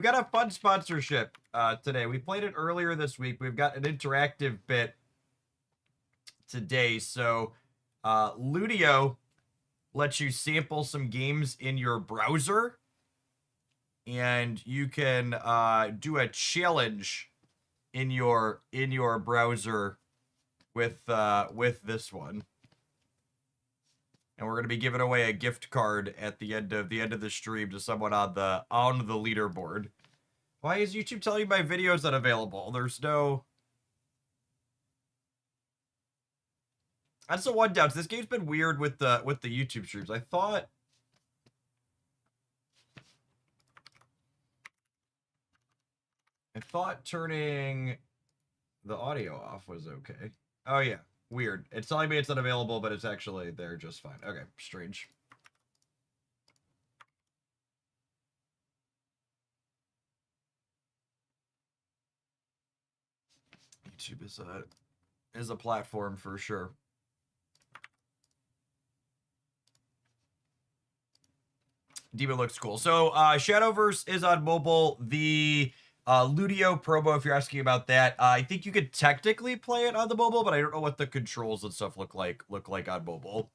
We got a fun sponsorship today. We played it earlier this week. We've got an interactive bit today. So Ludio lets you sample some games in your browser, and you can do a challenge in your browser with this one. And we're going to be giving away a gift card at the end of the stream to someone on the leaderboard. Why is YouTube telling me my video's unavailable? There's no... That's the one doubt. This game's been weird with the YouTube streams. I thought turning the audio off was okay. Oh yeah. Weird. It's telling me it's unavailable, but it's actually there just fine. Okay, strange. YouTube is a platform for sure. Demon looks cool. So Shadowverse is on mobile. The Ludio promo, if you're asking about that, I think you could technically play it on the mobile, but I don't know what the controls and stuff look like on mobile.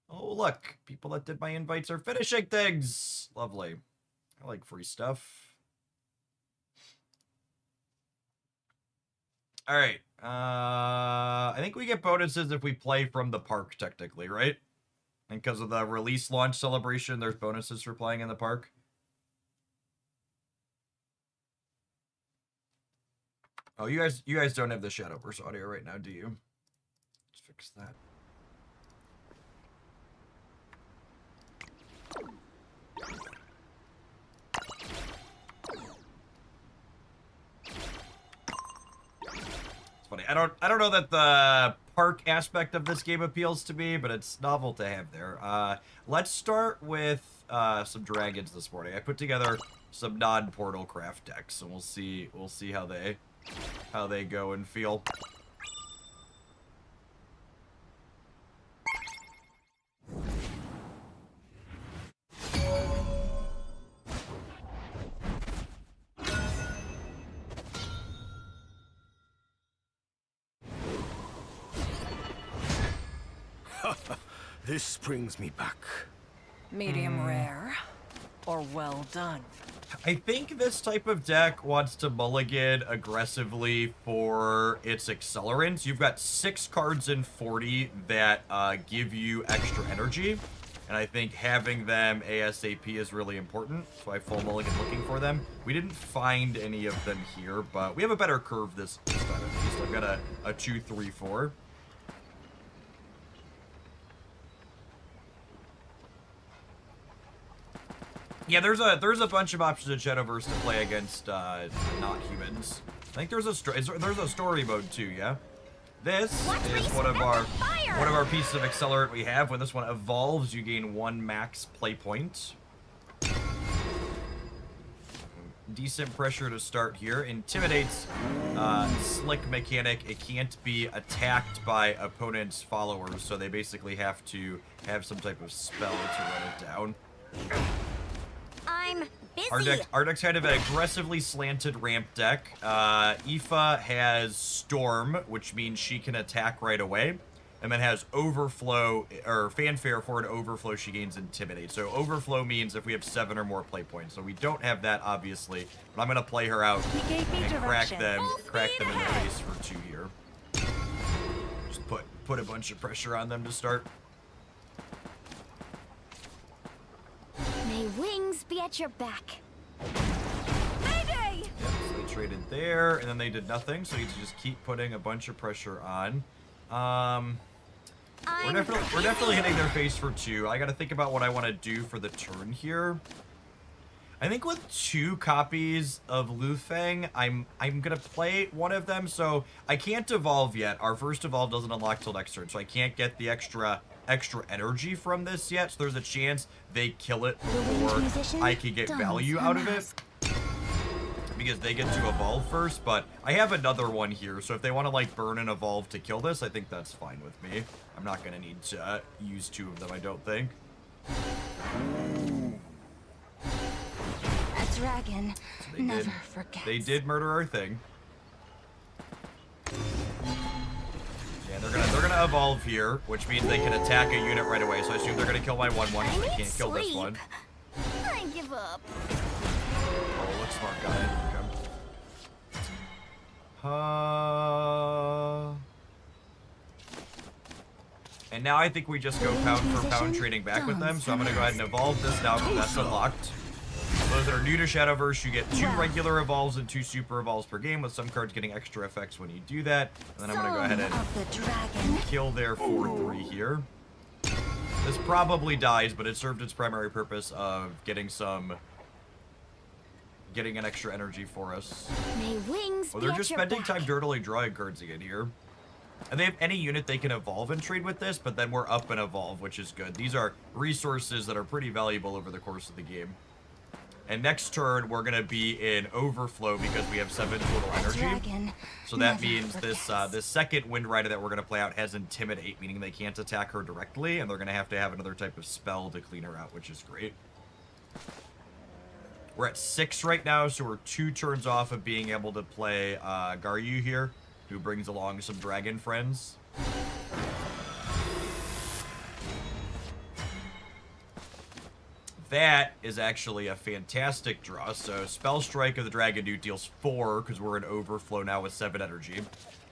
Oh, look. People that did my invites are finishing things. Lovely. I like free stuff. All right. I think we get bonuses if we play from the park, technically, right? And because of the release launch celebration, there's bonuses for playing in the park. Oh, you guys don't have the Shadowverse audio right now, do you? Let's fix that. It's funny. I don't know that the park aspect of this game appeals to me, but it's novel to have there. Let's start with some dragons this morning. I put together some non-portal craft decks, and we'll see how they go and feel. This brings me back. Medium rare or well done. I think this type of deck wants to mulligan aggressively for its accelerants. You've got 6 cards in 40 that give you extra energy, and I think having them ASAP is really important, so I full mulligan looking for them. We didn't find any of them here, but we have a better curve this time at least. I've got a 2, 3, 4. Yeah, there's a bunch of options in Shadowverse to play against not humans. I think there's a story mode too. Yeah, this is one of our pieces of accelerant we have. When this one evolves, you gain 1 max play point. Decent pressure to start here. Intimidates, slick mechanic. It can't be attacked by opponents' followers, so they basically have to have some type of spell to run it down. I'm busy. Our deck's kind of an aggressively slanted ramp deck. Aoife has Storm, which means she can attack right away, and then has Overflow, or Fanfare. For an Overflow, she gains Intimidate. So Overflow means if we have 7 or more play points. So we don't have that, obviously, but I'm going to play her out and crack them in the face for 2 here. Just put a bunch of pressure on them to start. May wings be at your back. Mayday! Yep, so they traded there, and then they did nothing, so you just keep putting a bunch of pressure on. We're definitely hitting their face for 2. I gotta think about what I want to do for the turn here. I think with 2 copies of Lufeng, I'm gonna play one of them, so I can't evolve yet. Our first evolve doesn't unlock till next turn, so I can't get the extra energy from this yet, so there's a chance they kill it before I can get value out of it, because they get to evolve first. But I have another one here, so if they want to like burn and evolve to kill this, I think that's fine with me. I'm not gonna need to use 2 of them, I don't think. dragon They never did, forgets. they did murder our thing. Yeah, they're gonna evolve here, which means they can attack a unit right away. So I assume they're gonna kill my 1/1, so they can't kill this one. I give up. Oh, look smart guy. Okay. And now I think we just go pound for pound trading back with them. So I'm gonna go ahead and evolve this now because that's unlocked. Those that are new to Shadowverse, you get 2 regular evolves and 2 super evolves per game, with some cards getting extra effects when you do that. And then I'm gonna go ahead and kill their 4/3 here. This probably dies, but it served its primary purpose of getting an extra energy for us. May wings Oh, be they're at just your spending back. time dirtily drawing cards again here. And they have any unit they can evolve and trade with this, but then we're up and evolve, which is good. These are resources that are pretty valuable over the course of the game. And next turn, we're going to be in overflow because we have 7 total energy. Dragon So that never means this second Wind Rider that we're going to play out has Intimidate, meaning they can't attack her directly, and they're going to have another type of spell to clean her out, which is great. We're at 6 right now, so we're 2 turns off of being able to play Garyu here, who brings along some dragon friends. That is actually a fantastic draw. So Spell Strike of the Dragon Dude deals 4 because we're in overflow now with 7 energy.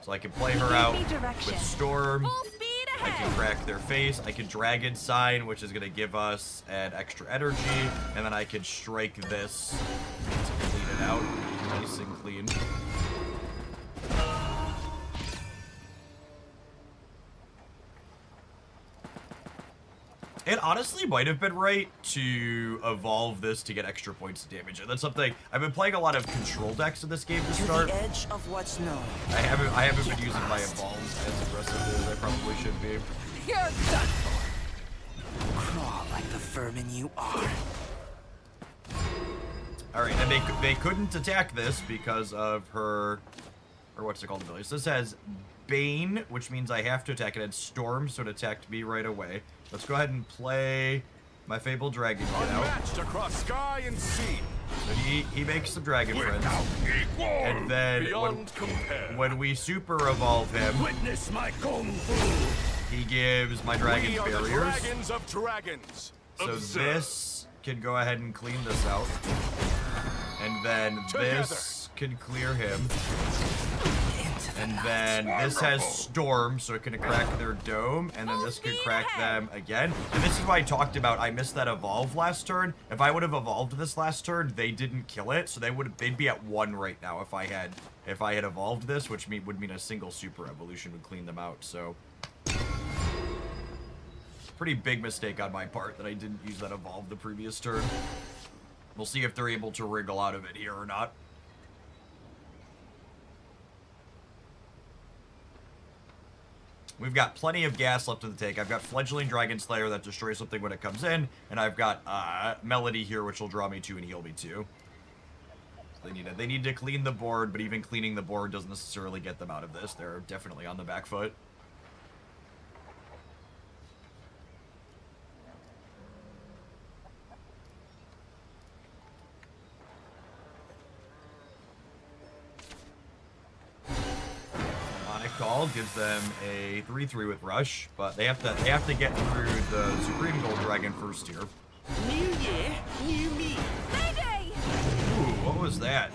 So I can play her out with Storm. Full speed I ahead. can crack their face. I can Dragon Sign, which is going to give us an extra energy. And then I can strike this to clean it out. Nice and clean. It honestly might have been right to evolve this to get extra points of damage. And that's something I've been playing a lot of control decks in this game to start. To the edge of what's known. I haven't been using my evolves as aggressively as I probably should be. You're done for. Crawl like the vermin you are. All right, and they couldn't attack this because of her, or what's it called? Ability. So this has Bane, which means I have to attack it. It had Storm, so it attacked me right away. Let's go ahead and play my Fabled Dragon Kid out. Unmatched across sky and sea. So he makes some dragon friends. Without equal. And then Beyond compare. when we super evolve him, Witness my kung fu. he gives my dragons We are the barriers. dragons of dragons. So Observe. this can go ahead and clean this out. And then this can clear him. And then this has Storm, so it can crack their dome, and then this can crack them again. And this is why I talked about I missed that evolve last turn. If I would have evolved this last turn, they didn't kill it, so they'd be at 1 right now if I had evolved this, which would mean a single super evolution would clean them out. So pretty big mistake on my part that I didn't use that evolve the previous turn. We'll see if they're able to wriggle out of it here or not. We've got plenty of gas left in the tank. I've got Fledgling Dragon Slayer that destroys something when it comes in, and I've got Melody here, which will draw me 2 and heal me 2. So they need to clean the board, but even cleaning the board doesn't necessarily get them out of this. They're definitely on the back foot. Call gives them a 3/3 with rush, but they have to get through the Supreme Gold Dragon first here. New year, new me. Mayday! Ooh, what was that?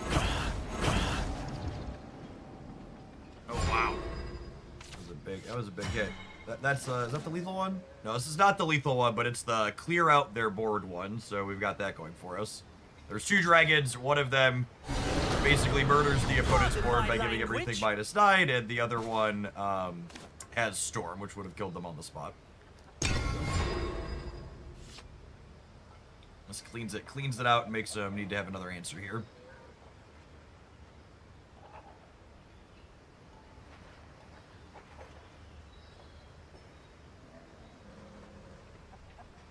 Oh wow, that was a big hit. That's is that the lethal one? No, this is not the lethal one, but it's the clear out their board one. So we've got that going for us. There's 2 dragons. One of them basically murders the opponent's board by giving everything -9, and the other one has Storm, which would have killed them on the spot. This cleans it out, and makes them need to have another answer here.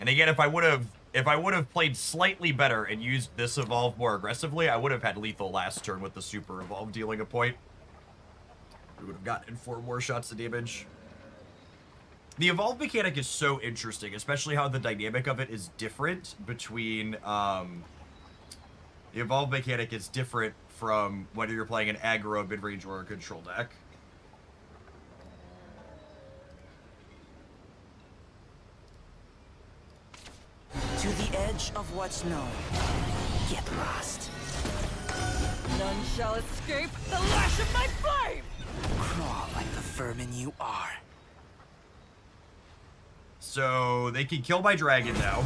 And again, if I would have played slightly better and used this evolve more aggressively, I would have had lethal last turn with the super evolve dealing a point. We would have gotten in 4 more shots of damage. The evolve mechanic is so interesting, especially how the dynamic of it is different between The evolve mechanic is different from whether you're playing an aggro, mid-range, or a control deck. To the edge of what's known. Get lost. None shall escape the lash of my flame! Crawl like the vermin you are. So they can kill my dragon now.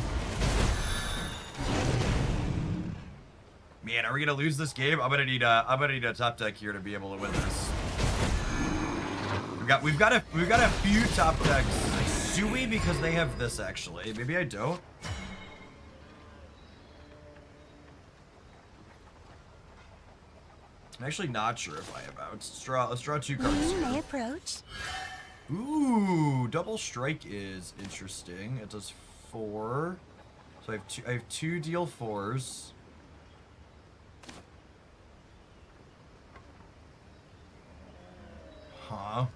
Man, are we gonna lose this game? I'm gonna need a top deck here to be able to win this. We've got a few top decks. Do we? Because they have this actually. Maybe I don't. I'm actually not sure if I have outs. Let's draw 2 cards You may here. approach. Ooh, double strike is interesting. It does 4. So I have 2 deal 4s. Huh.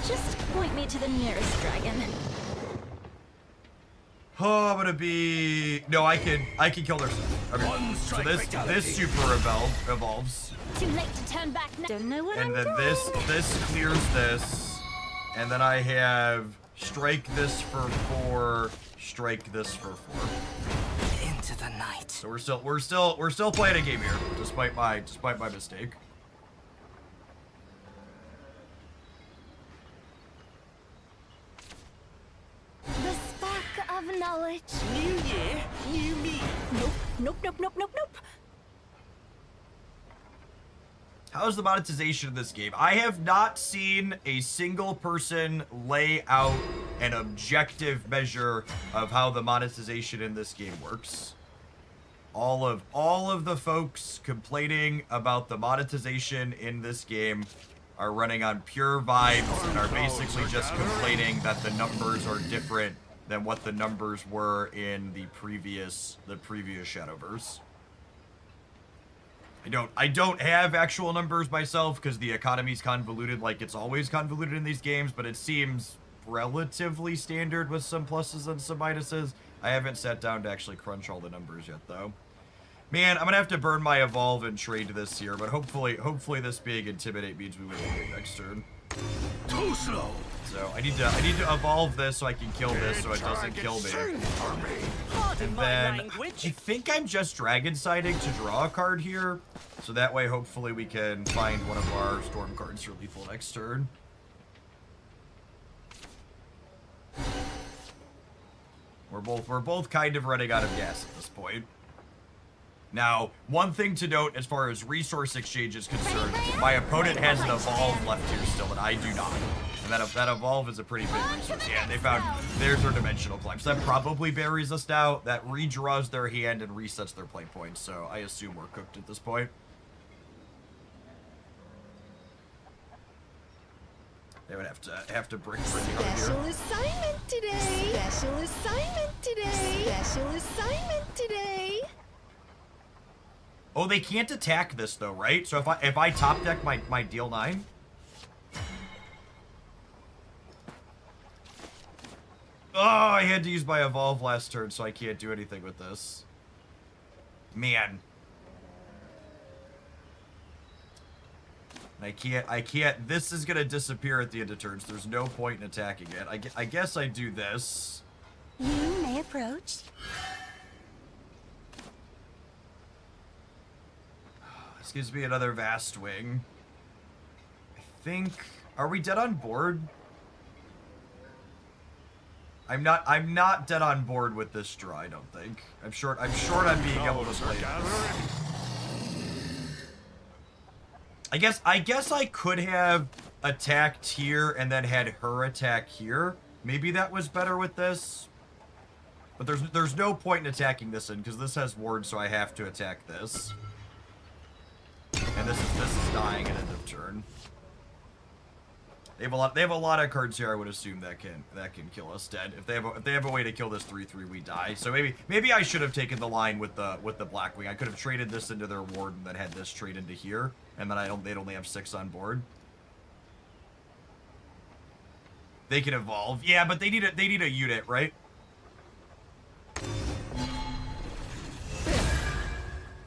Just point me to the nearest dragon. Oh, I'm gonna be... No, I can kill their stuff. Okay. One So strike fatality. this super evolves. Too late to turn back now. Don't know what And I'm then doing. this clears this. And then I have strike this for 4, strike this for 4. Into the night. So we're still playing a game here, despite my mistake. The spark of knowledge. New year, new me. Nope, nope, nope, nope, nope, nope. How's the monetization of this game? I have not seen a single person lay out an objective measure of how the monetization in this game works. All of the folks complaining about the monetization in this game are running on pure vibes and are basically just complaining that the numbers are different than what the numbers were in the previous Shadowverse. I don't have actual numbers myself because the economy's convoluted like it's always convoluted in these games, but it seems relatively standard with some pluses and some minuses. I haven't sat down to actually crunch all the numbers yet though. Man, I'm gonna have to burn my evolve and trade this here, but hopefully this being intimidate means we win the game next turn. Too slow. So I need to evolve this so I can kill this so it doesn't kill me. Pardon And my then I language. think I'm just dragon siding to draw a card here. So that way hopefully we can find one of our storm cards for lethal next turn. We're both kind of running out of gas at this point. Now, one thing to note as far as resource exchange is concerned, my opponent has an evolve left here still, and I do not. And that evolve is a pretty big resource. Yeah, they found there's their dimensional climb. So that probably buries us now. That redraws their hand and resets their play points. So I assume we're cooked at this point. They would have to break pretty hard here. Special assignment today. Special assignment today. Special assignment today. Oh, they can't attack this though, right? So if I top deck my deal 9. Oh, I had to use my evolve last turn, so I can't do anything with this. Man. I can't, this is gonna disappear at the end of turns. There's no point in attacking it. I guess I do this. You may approach. This gives me another vast wing. I think, are we dead on board? I'm not dead on board with this draw, I don't think. I'm short on being able to play this. I guess I could have attacked here and then had her attack here. Maybe that was better with this. But there's no point in attacking this in because this has ward, so I have to attack this. And this is dying at end of turn. They have a lot of cards here. I would assume that can kill us dead. If they have a way to kill this 3/3, we die. So maybe I should have taken the line with the Blackwing. I could have traded this into their ward and then had this trade into here, and then they'd only have 6 on board. They can evolve, yeah, but they need a unit, right?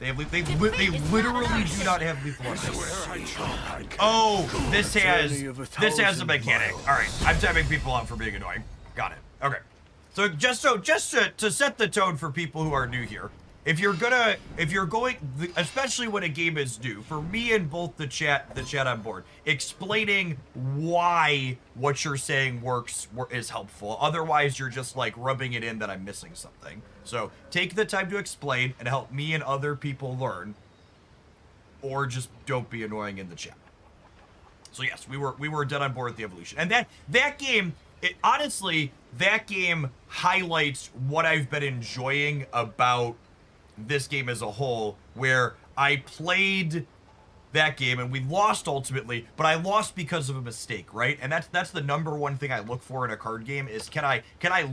They literally do not have lethal weapons. Oh, this has a mechanic. All right, I'm tapping people out for being annoying. Got it. Okay. So just to set the tone for people who are new here, if you're going, especially when a game is new, for me and both the chat on board, explaining why what you're saying works is helpful. Otherwise, you're just like rubbing it in that I'm missing something. So take the time to explain and help me and other people learn, or just don't be annoying in the chat. So yes, we were dead on board with the evolution, and that game. Honestly, that game highlights what I've been enjoying about this game as a whole, where I played that game and we lost ultimately, but I lost because of a mistake, right? And that's the number one thing I look for in a card game is can I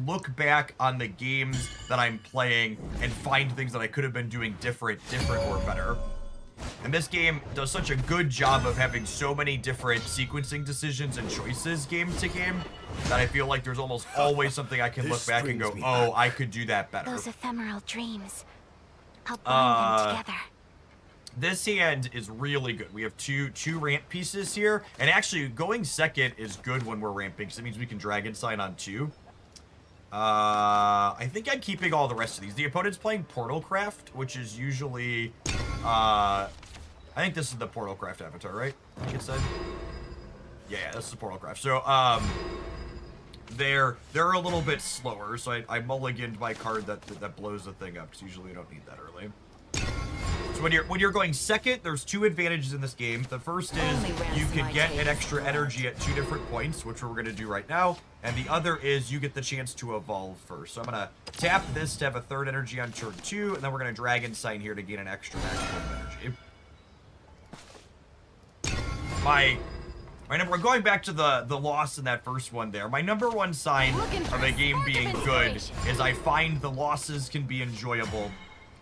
look back on the games that I'm playing and find things that I could have been doing different or better. And this game does such a good job of having so many different sequencing decisions and choices game to game that I feel like there's almost always something I can look back and go, oh, I could do that better. Those ephemeral dreams. I'll bind them together. This hand is really good. We have two ramp pieces here, and actually going second is good when we're ramping, because it means we can Dragon Sign on 2. I think I'm keeping all the rest of these. The opponent's playing Portalcraft, which is usually, I think this is the Portalcraft avatar, right? I think it said. Yeah, this is Portalcraft. So, they're a little bit slower, so I mulliganed my card that blows the thing up, because usually we don't need that early. So when you're going second, there's 2 advantages in this game. The first is you can get an extra energy at 2 different points, which we're going to do right now. And the other is you get the chance to evolve first. So I'm going to tap this to have a 3rd energy on turn 2, and then we're going to Dragon Sign here to gain an extra maximum energy. My number, going back to the loss in that first one there, my number one sign of a game being good is I find the losses can be enjoyable.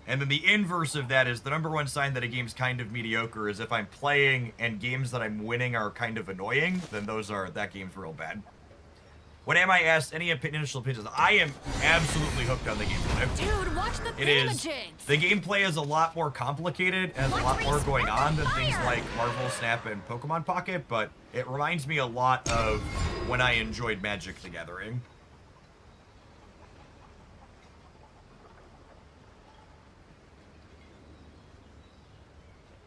And then the inverse of that is the number one sign that a game's kind of mediocre is if I'm playing and games that I'm winning are kind of annoying, then that game's real bad. When am I asked any initial opinions? I am absolutely hooked on the gameplay. Dude, watch the The gameplay is a lot more complicated and has a lot more going on than things like Marvel Snap and Pokemon Pocket, but it reminds me a lot of when I enjoyed Magic the Gathering.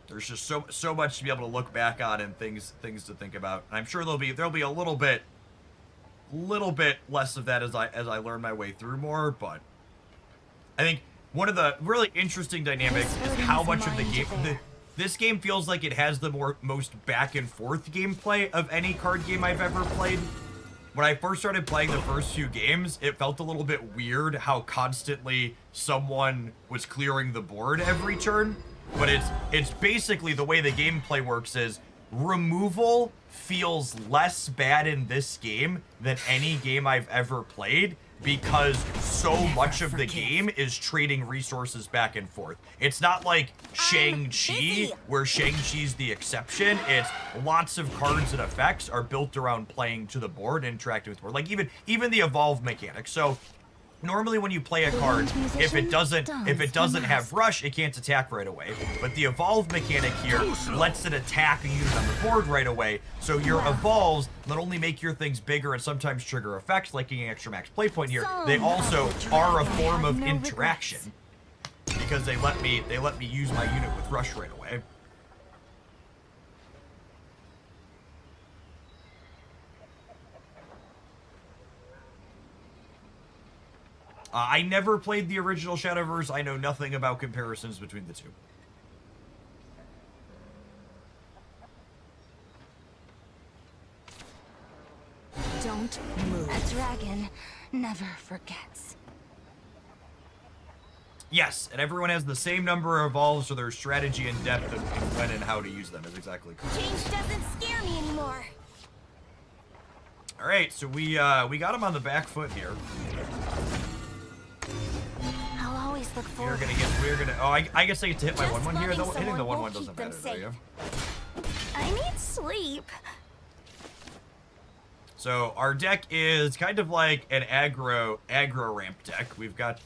There's just so much to be able to look back on and things to think about. And I'm sure there'll be a little bit less of that as I learn my way through more, but I think one of the really interesting dynamics is how much of the game this game feels like it has the most back and forth gameplay of any card game I've ever played. When I first started playing the first few games, it felt a little bit weird how constantly someone was clearing the board every turn. But it's basically the way the gameplay works is removal feels less bad in this game than any game I've ever played because so much of the game is trading resources back and forth. It's not like Shang-Chi, where Shang-Chi's the exception. It's lots of cards and effects are built around playing to the board and interacting with the board. Like even the evolve mechanic. So normally when you play a card, if it doesn't have rush, it can't attack right away. But the evolve mechanic here lets it attack a unit on the board right away. So your evolves not only make your things bigger and sometimes trigger effects like getting an extra max play point here, they also are a form of interaction because they let me use my unit with rush right away. I never played the original Shadowverse. I know nothing about comparisons between the two. Don't move. A dragon never forgets. Yes, and everyone has the same number of evolves, so their strategy and depth and when and how to use them is exactly correct. Change doesn't scare me anymore. All right, so we got him on the back foot here. I'll always look forward. We're gonna. Oh, I guess I get to hit my Just 1/1 here. loving Though hitting the someone 1/1 won't doesn't keep them matter, though, safe. yeah. I need sleep. So our deck is kind of like an aggro ramp deck. We've got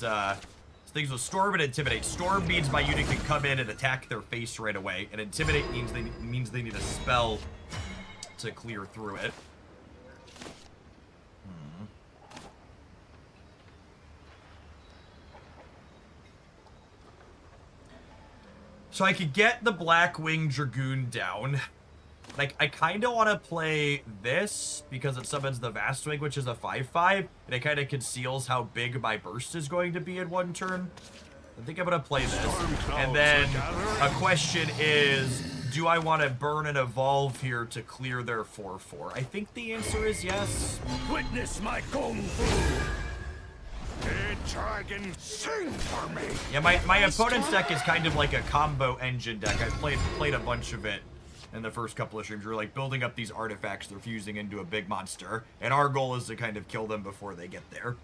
things with Storm and Intimidate. Storm means my unit can come in and attack their face right away, and Intimidate means they need a spell to clear through it. So I could get the Blackwing Dragoon down. Like, I kind of want to play this because it summons the Vastwing, which is a 5/5, and it kind of conceals how big my burst is going to be in one turn. I think I'm going to play this. And then a question is, do I want to burn and evolve here to clear their 4/4? I think the answer is yes. Witness my kung fu. Dead dragon, sing for me. Yeah, my opponent's deck is kind of like a combo engine deck. I've played a bunch of it in the first couple of streams. We're like building up these artifacts they're fusing into a big monster, and our goal is to kind of kill them before they get there.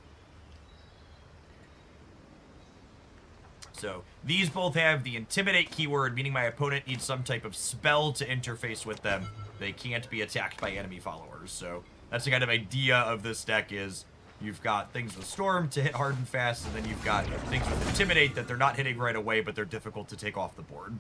So these both have the Intimidate keyword, meaning my opponent needs some type of spell to interface with them. They can't be attacked by enemy followers. So that's the kind of idea of this deck is you've got things with Storm to hit hard and fast, and then you've got things with Intimidate that they're not hitting right away, but they're difficult to take off the board.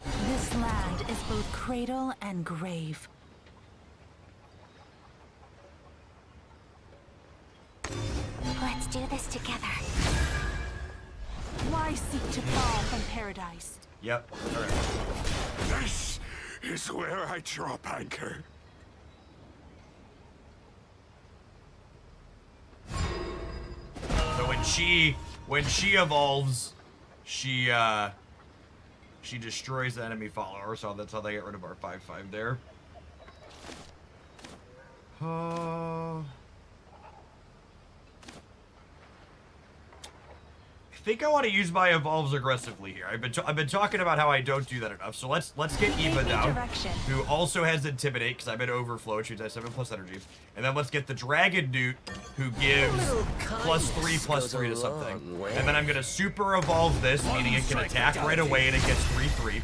This land is both cradle and grave. Let's do this together. Why seek to fall from paradise? Yep. All right. This is where I drop anchor. So when she evolves, she destroys the enemy follower, so that's how they get rid of our 5/5 there. I think I want to use my evolves aggressively here. I've been talking about how I don't do that enough. So let's get Eva down, who also has Intimidate because I'm in Overflow. She has 7+ energy, and then let's get the Dragon Newt, who gives +3/+3 to something. And then I'm gonna super evolve this, meaning it can attack right away and it gets 3/3.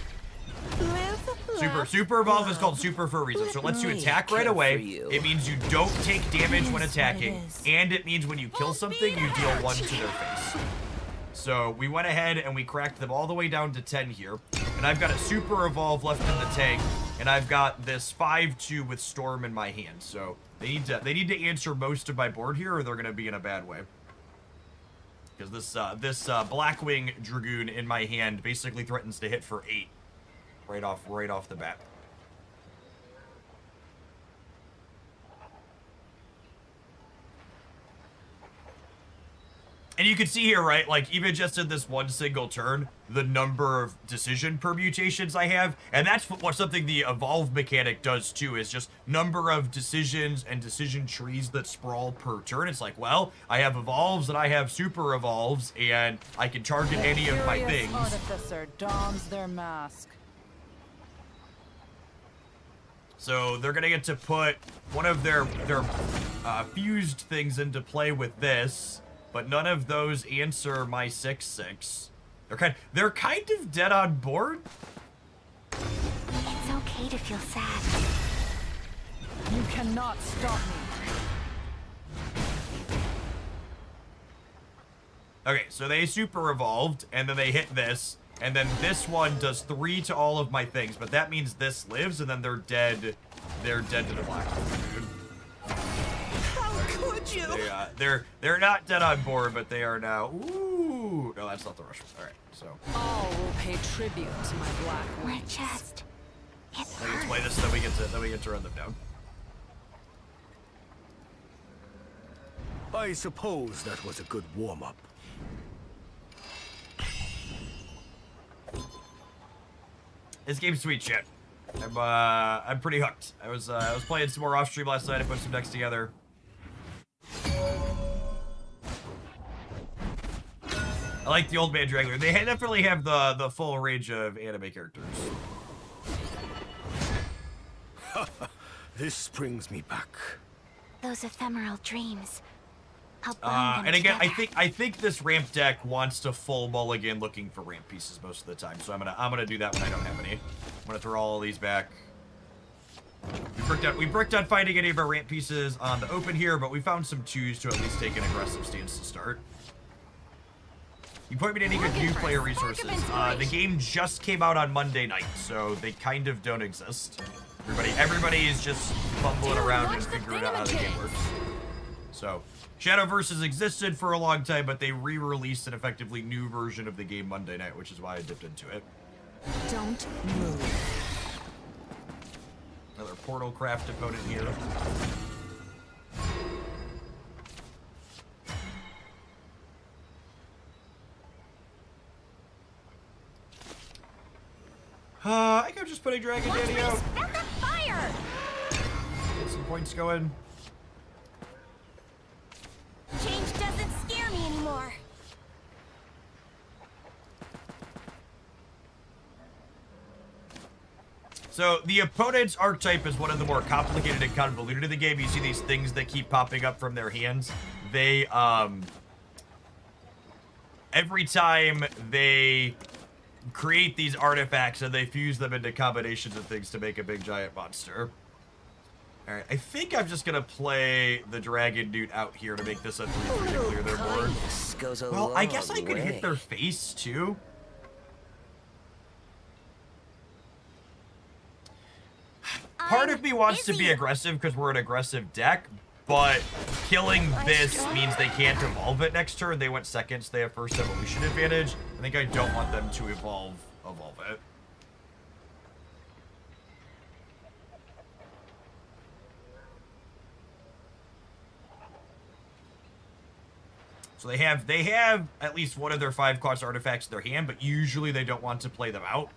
Super evolve is called super for a reason. So let's do attack right away. It means you don't take damage when attacking, and it means when you kill something, you deal 1 to their face. So we went ahead and we cracked them all the way down to 10 here. And I've got a super evolve left in the tank, and I've got this 5/2 with Storm in my hand. So they need to answer most of my board here, or they're gonna be in a bad way. Because this Blackwing Dragoon in my hand basically threatens to hit for 8 right off the bat. And you can see here, right, like, even just in this one single turn, the number of decision permutations I have, and that's what something the evolve mechanic does too, is just number of decisions and decision trees that sprawl per turn. It's like, well, I have evolves and I have super evolves, and I can target any of my Furious things. Artificer dons their mask. So they're gonna get to put one of their fused things into play with this, but none of those answer my 6/6. They're kind of dead on board. It's okay to feel sad. You cannot stop me. Okay, so they super evolved, and then they hit this, and then this one does 3 to all of my things, but that means this lives, and then they're dead. They're dead to the black hole, dude. Could you? They're not dead on board, but they are now. Ooh, no, that's not the Russians. All right, so All will pay tribute to my black We're wings. just... It let's hurts. play this. Then we get to run them down. I suppose that was a good warm-up. This game's sweet shit. I'm pretty hooked. I was playing some more off stream last night. I put some decks together. I like the old man Dragler. They definitely have the full range of anime characters. This brings me back. Those ephemeral dreams. I'll bind them And again, together. I think this ramp deck wants to full mulligan looking for ramp pieces most of the time. So I'm gonna do that when I don't have any. I'm gonna throw all these back. We bricked out finding any of our ramp pieces on the open here, but we found some twos to at least take an aggressive stance to start. You point me to any good new player resources. The game just came out on Monday night, so they kind of don't exist. Everybody is just fumbling around and figuring out how the game works. So, Shadowverse has existed for a long time, but they re-released an effectively new version of the game Monday night, which is why I dipped into it. Don't move. Another Portal Craft opponent here. I think I'm just putting Dragon Daddy out. Found the fire! Get some points going. Change doesn't scare me anymore. So the opponent's archetype is one of the more complicated and convoluted in the game. You see these things that keep popping up from their hands. They, every time they create these artifacts and they fuse them into combinations of things to make a big giant monster. All right, I think I'm just gonna play the Dragon Newt out here to make this a 3/3 to clear their board. Kindness goes a Well, I guess I long could hit way. their face too. Part of me wants to be busy. aggressive because we're an aggressive deck, but killing this means they can't evolve it next turn. They went second, so they have first evolution advantage. I think I don't want them to evolve it. So they have at least one of their 5-cost artifacts in their hand, but usually they don't want to play them out.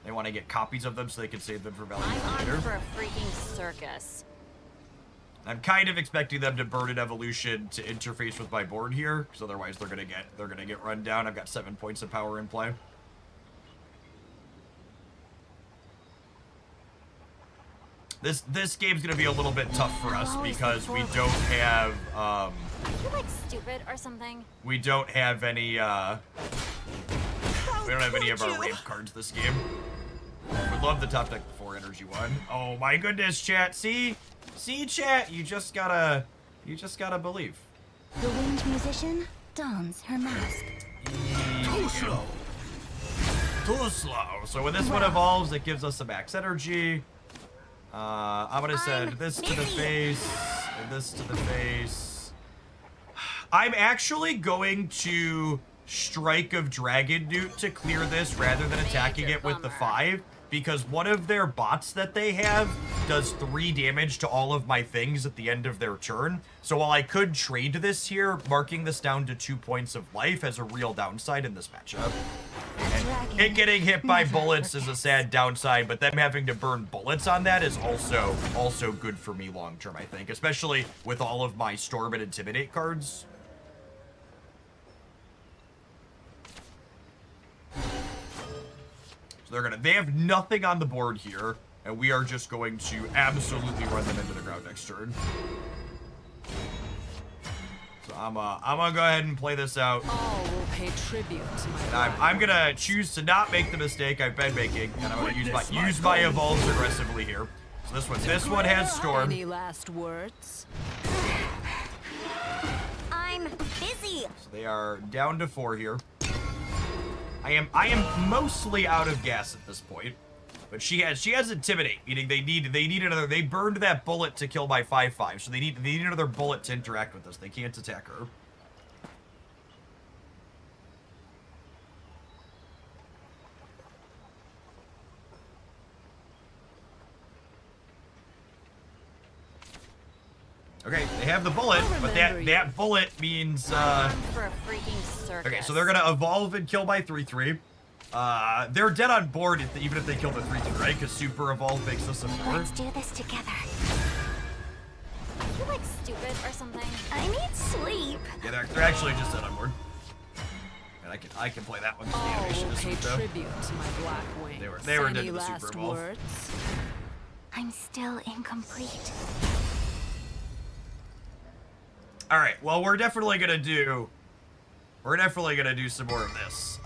They want to get copies of them so they can save them for value I'm later. on for a freaking circus. I'm kind of expecting them to burn an evolution to interface with my board here, because otherwise they're gonna get run down. I've got 7 points of power in play. This game's gonna be a little bit tough for us because we don't have Are you like stupid or something? we don't have any we don't have any of our ramp cards this game. Would love the top deck before energy one. Oh my goodness, chat. See chat, you just gotta believe. The winged musician dons her mask. Too slow. Too slow. So when this one evolves, it gives us some max energy. I'm gonna send this to the face and this to the face. I'm actually going to Strike of Dragon Newt to clear this rather than attacking it with the 5, because one of their bots that they have does 3 damage to all of my things at the end of their turn. So while I could trade this here, marking this down to 2 points of life has a real downside in this matchup. And it getting hit by bullets is a sad downside, but them having to burn bullets on that is also good for me long term, I think, especially with all of my Storm and Intimidate cards. So they have nothing on the board here, and we are just going to absolutely run them into the ground next turn. So I'm gonna go ahead and play this out. All will pay tribute to my And I'm gonna choose to not make the mistake I've been making, and I'm gonna use my evolves aggressively here. So this one has Storm. Any last words? I'm busy. So they are down to 4 here. I am mostly out of gas at this point, but she has Intimidate, meaning they need another. They burned that bullet to kill my 5/5, so they need another bullet to interact with us. They can't attack her. Okay, they have the bullet, but that bullet means I'm for a freaking circus. okay, so they're gonna evolve and kill by 3/3. They're dead on board even if they kill the 3/3, right? Because super evolve makes us a 4. Let's do this together. Are you like stupid or something? I need sleep. Yeah, they're actually just dead on board. And I can play that one. The All animation will is pay sweet, though. tribute to my black wings. They were dead Any to the last Super Bowl. words? I'm still incomplete. All right. Well, we're definitely gonna do some more of this.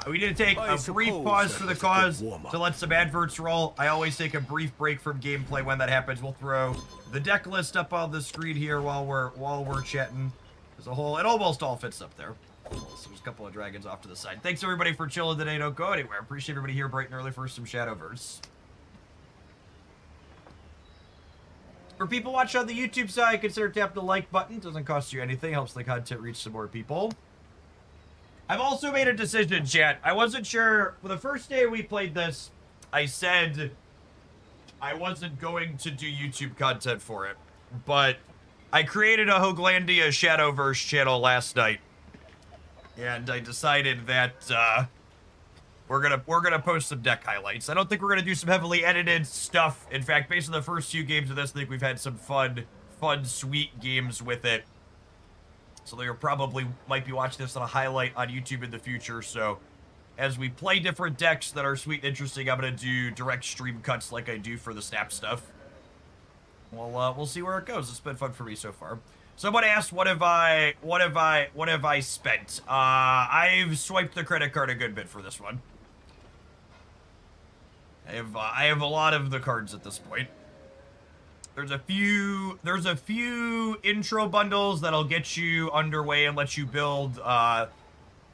We need to take I a brief suppose pause that for the was a good cause warm-up. to let some adverts roll. I always take a brief break from gameplay when that happens. We'll throw the deck list up on the screen here while we're chatting. There's a whole, it almost all fits up there. So there's a couple of dragons off to the side. Thanks everybody for chilling today. Don't go anywhere. Appreciate everybody here bright and early for some Shadowverse. For people watching on the YouTube side, consider tapping the like button. Doesn't cost you anything. Helps the content reach some more people. I've also made a decision, chat. I wasn't sure. For the first day we played this, I said I wasn't going to do YouTube content for it. But I created a Hoaglandia Shadowverse channel last night. And I decided that we're gonna post some deck highlights. I don't think we're gonna do some heavily edited stuff. In fact, based on the first few games of this, I think we've had some fun, sweet games with it. So you probably might be watching this on a highlight on YouTube in the future. So as we play different decks that are sweet and interesting, I'm gonna do direct stream cuts like I do for the Snap stuff. We'll see where it goes. It's been fun for me so far. Someone asked, what have I spent? I've swiped the credit card a good bit for this one. I have a lot of the cards at this point. There's a few intro bundles that'll get you underway and let you build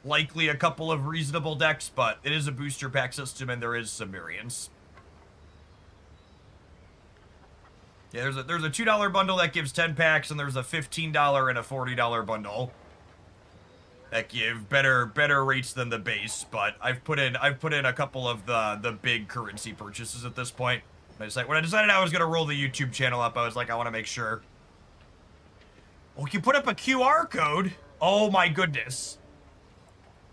likely a couple of reasonable decks, but it is a booster pack system and there is some variance. Yeah, there's a $2 bundle that gives 10 packs, and there's a $15 and a $40 bundle that give better rates than the base. But I've put in a couple of the big currency purchases at this point. When I decided I was gonna roll the YouTube channel up, I was like, I want to make sure. Well, you put up a QR code. Oh my goodness.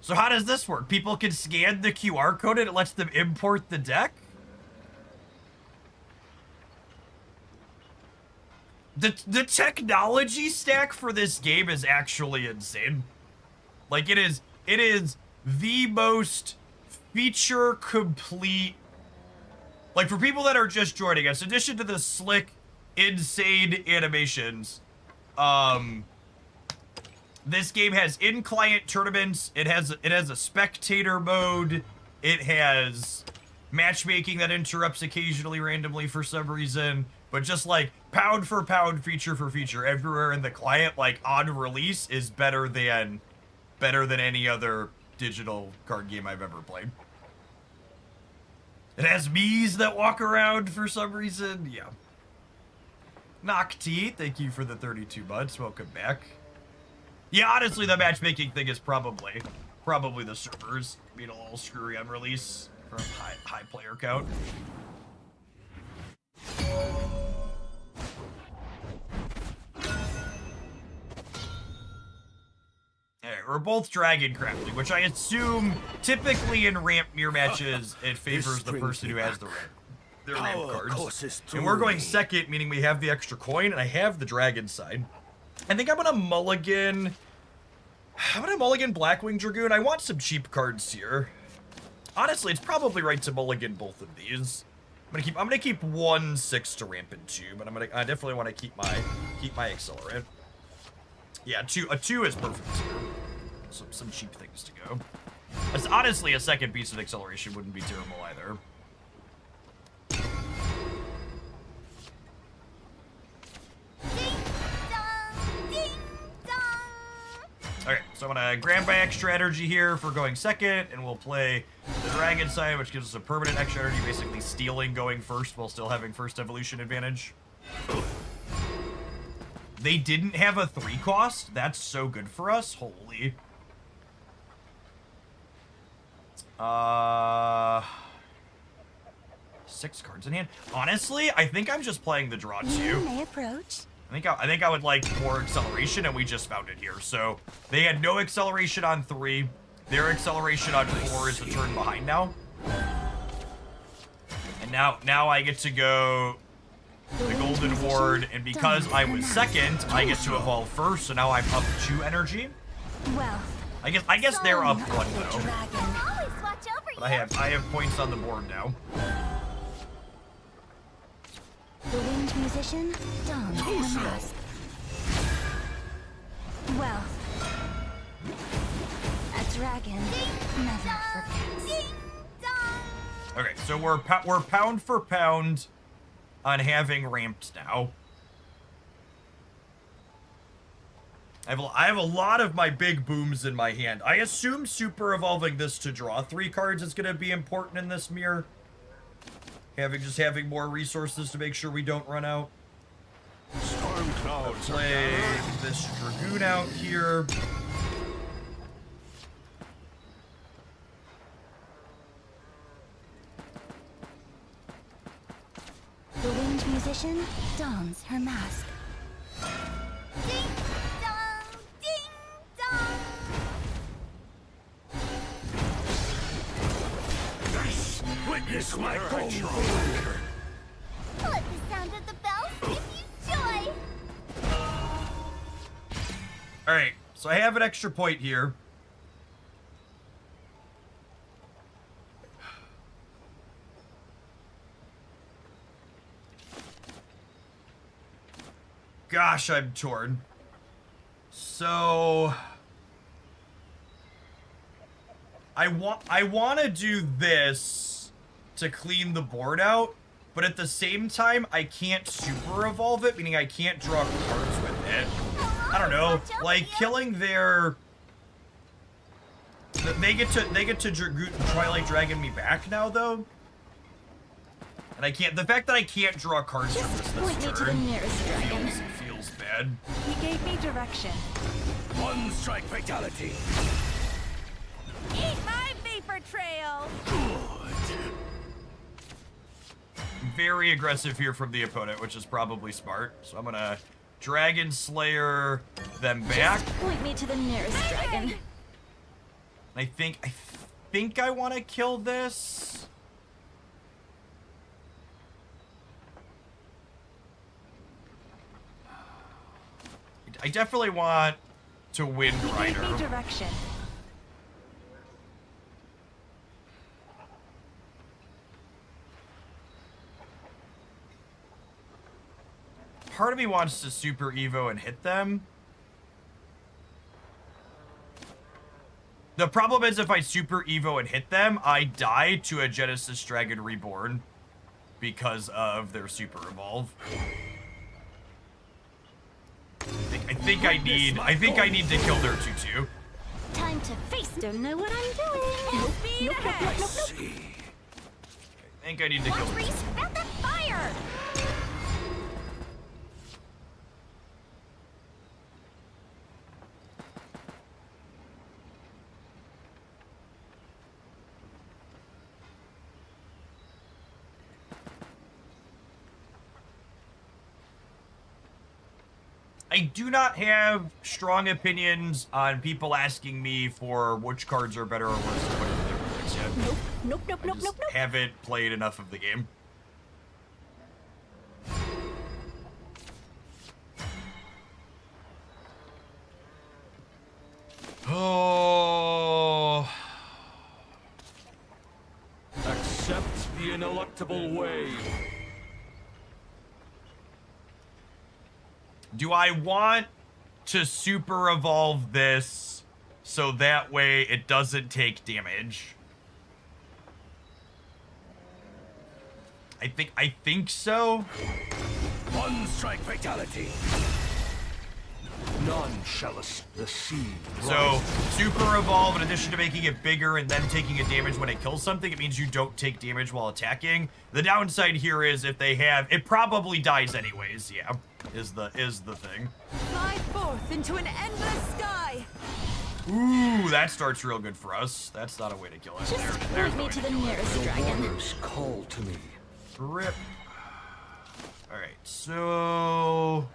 So how does this work? People can scan the QR code and it lets them import the deck? The technology stack for this game is actually insane. Like, it is the most feature complete. Like, for people that are just joining us, in addition to the slick, insane animations, this game has in-client tournaments. It has a spectator mode. It has matchmaking that interrupts occasionally randomly for some reason. But just like pound for pound, feature for feature, everywhere in the client, like on release, is better than any other digital card game I've ever played. It has bees that walk around for some reason. Yeah. Nocti, thank you for the 32 months. Welcome back. Yeah, honestly, the matchmaking thing is probably the servers being a little screwy on release from high player count. Alright, we're both dragon crafting, which I assume typically in ramp mirror matches it favors the person who has their ramp cards. And we're going second, meaning we have the extra coin, and I have the dragon side. I think I'm gonna mulligan Blackwing Dragoon. I want some cheap cards here. Honestly, it's probably right to mulligan both of these. I'm gonna keep 1/6 to ramp in 2, but I definitely want to keep my accelerant. Yeah, a 2 is perfect here. Some cheap things to go. Honestly, a second piece of acceleration wouldn't be terrible either. Okay, so I'm gonna grab my extra energy here for going second, and we'll play the dragon side, which gives us a permanent extra energy, basically stealing going first while still having first evolution advantage. They didn't have a 3 cost? That's so good for us. Holy. 6 cards in hand. Honestly, I think I'm just playing the draw 2. You may approach. I think I would like more acceleration, and we just found it here. So they had no acceleration on 3. Their acceleration on 4 is a turn behind now. And now I get to go the Golden Ward, and because I was second, I get to evolve first, so now I'm up 2 energy. Well, I guess they're up one The though. dragon. Always watch over But I have points on the board now. The winged musician dons her mask. Well, a dragon never forgets. Ding dong. Okay, so we're pound for pound on having ramped now. I have a lot of my big booms in my hand. I assume super evolving this to draw 3 cards is going to be important in this mirror. Having more resources to make sure we don't run out. Storm clouds are Play gathering. this Dragoon out here. The winged musician dons her mask. Ding dong. Ding dong. Yes! Witness my kung fu! Let the sound of the bells give you joy. Alright, so I have an extra point here. Gosh, I'm torn. So I want to do this to clean the board out, but at the same time I can't super evolve it, meaning I can't draw cards with it. I don't know, like killing their they get to Twilight Dragon me back now though. And I can't, the fact that I can't draw cards from Just this point me to the turn nearest dragon. feels bad. He gave me direction. One strike fatality. Eat my vapor trail! Very aggressive here from the opponent, which is probably smart. So I'm gonna Dragon Slayer them back. Just point me to the nearest dragon. I think I want to kill this. I definitely want to Wind He gave me Rider. direction. Part of me wants to Super Evo and hit them. The problem is if I Super Evo and hit them, I die to a Genesis Dragon Reborn because of their Super Evolve. I think I need to kill their 2/2. Time to face. Don't know what I'm doing. Speed ahead! See. I think I need to kill Watch Reese at the fire. I do not have strong opinions on people asking me for which cards are better or worse than what their decks yet. Nope. I just haven't played enough of the game. Oh. Accept the ineluctable way. Do I want to super evolve this so that way it doesn't take damage? I think so. One strike fatality. None shall the sea. So, super evolve in addition to making it bigger and then taking a damage when it kills something, it means you don't take damage while attacking. The downside here is if they have, it probably dies anyways, yeah, is the thing. Fly forth into an endless sky! Ooh, that starts real good for us. That's not a way to kill it. Just There's point no me way to to the kill it. nearest dragon. Waters call to me. Rip. Alright, so...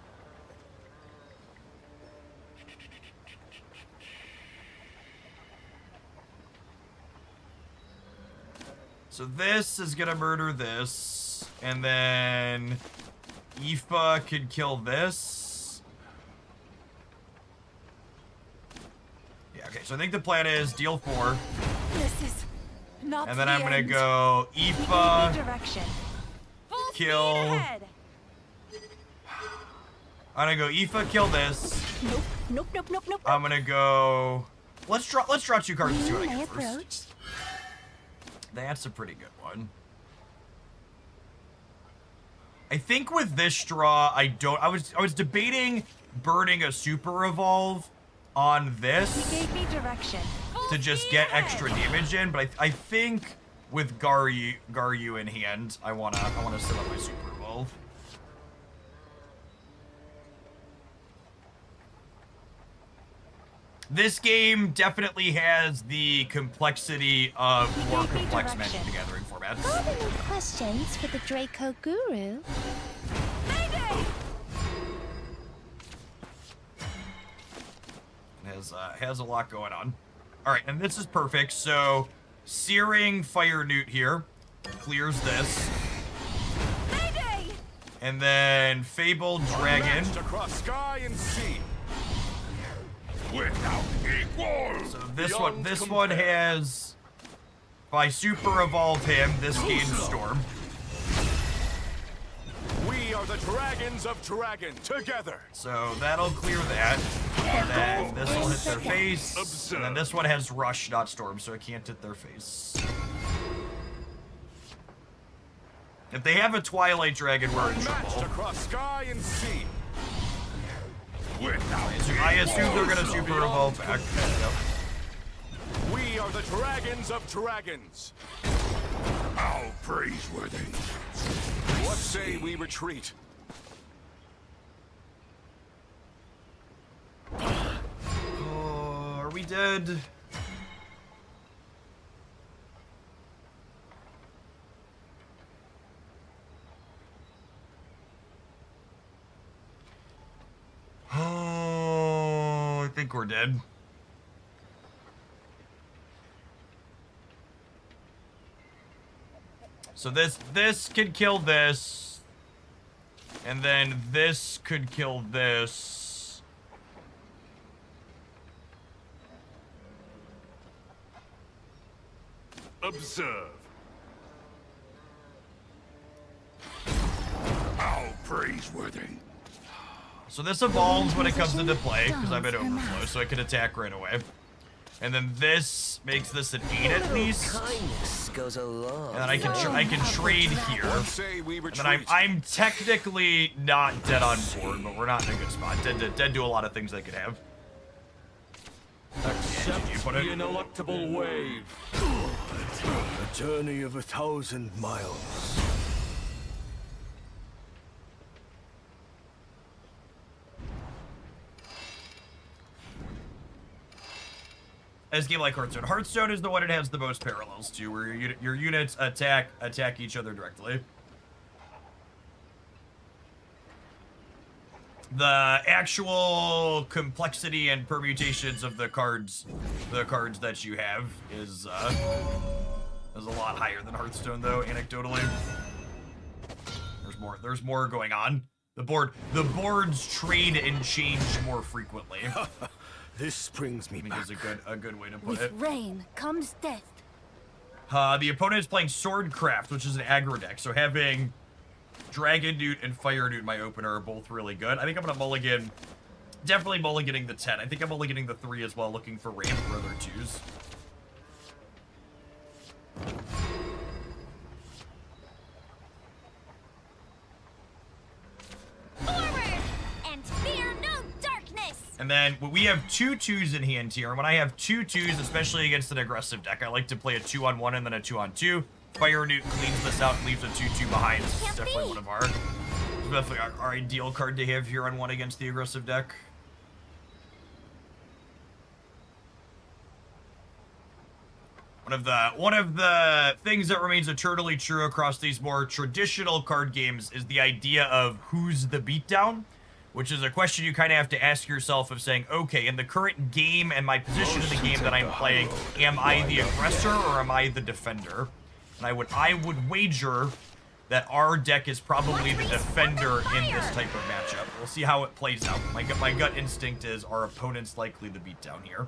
So this is gonna murder this, and then Aoife could kill this. Yeah, Okay, so I think the plan is deal 4. This is not And then the I'm gonna end. go He gave me Aoife, direction. Full kill. speed ahead. I'm gonna go Aoife, kill this. Nope, nope, nope, nope, nope. I'm gonna go. Let's draw 2 cards and see what I My get first. approach. That's a pretty good one. I think with this draw, I was debating burning a super evolve on He this gave me direction. to just get extra damage in, but I think with Garyu in hand, I wanna set up my super evolve. This game definitely has the complexity of He more gave me complex direction. Magic the Gathering formats. Are there any questions for the Draco Guru? Mayday! Has a lot going on. All right, and this is perfect. So, Searing Fire Newt here clears this, Mayday! and then Fabled Dragon. Unmatched across sky and sea. Without equal. So this beyond one compare. has. If I super evolve him, this gains Storm. We are the dragons of dragon together. So that'll clear that. And then this will hit their face. And then this one has Rush, not Storm, so it can't hit their face. If they have a Twilight Dragon, we're in Unmatched trouble. across sky and sea. Without I assume they're gonna super beyond evolve back. compare. Yep. We are the dragons of dragons. How praiseworthy. What say we retreat? Oh, are we dead? Oh, I think we're dead. So this could kill this, and then this could kill this. Observe. How praiseworthy. So this evolves when it comes into play, because I'm at overflow, so it can attack right away. And then this makes this an 8 at least. Kindness goes a long. And then I can trade here. What say we And retreat? then I'm technically not dead on board, but we're not in a good spot. Dead do a lot of things they could have. Accept You put the it- ineluctable wave. A journey of 1,000 miles. As a game like Hearthstone. Hearthstone is the one it has the most parallels to, where your units attack each other directly. The actual complexity and permutations of the cards that you have is a lot higher than Hearthstone, though. Anecdotally, there's more going on. The boards trade and change more frequently. This brings me I think back. is a good way to put With it. rain comes death. The opponent is playing Swordcraft, which is an aggro deck, so having Dragon Newt and Fire Newt, my opener, are both really good. I think I'm gonna mulligan, definitely mulliganing the 10. I think I'm mulliganing the 3 as well, looking for ramp or other 2s. Forward and fear no darkness. And then we have 2 2s in hand here. And when I have 2 2s, especially against an aggressive deck, I like to play a 2-on-1 and then a 2-on-2. Fire Newt cleans this out and leaves a 2-2 behind. This is Can't definitely be. one of definitely our ideal card to have here on 1 against the aggressive deck. One of the things that remains eternally true across these more traditional card games is the idea of who's the beatdown, which is a question you kind of have to ask yourself of saying, okay, in the current game and my position in the game that I'm playing, am I the aggressor or am I the defender? And I would wager that our deck is probably the defender in this type of matchup. We'll see how it plays out. My gut instinct is our opponent's likely the beatdown here.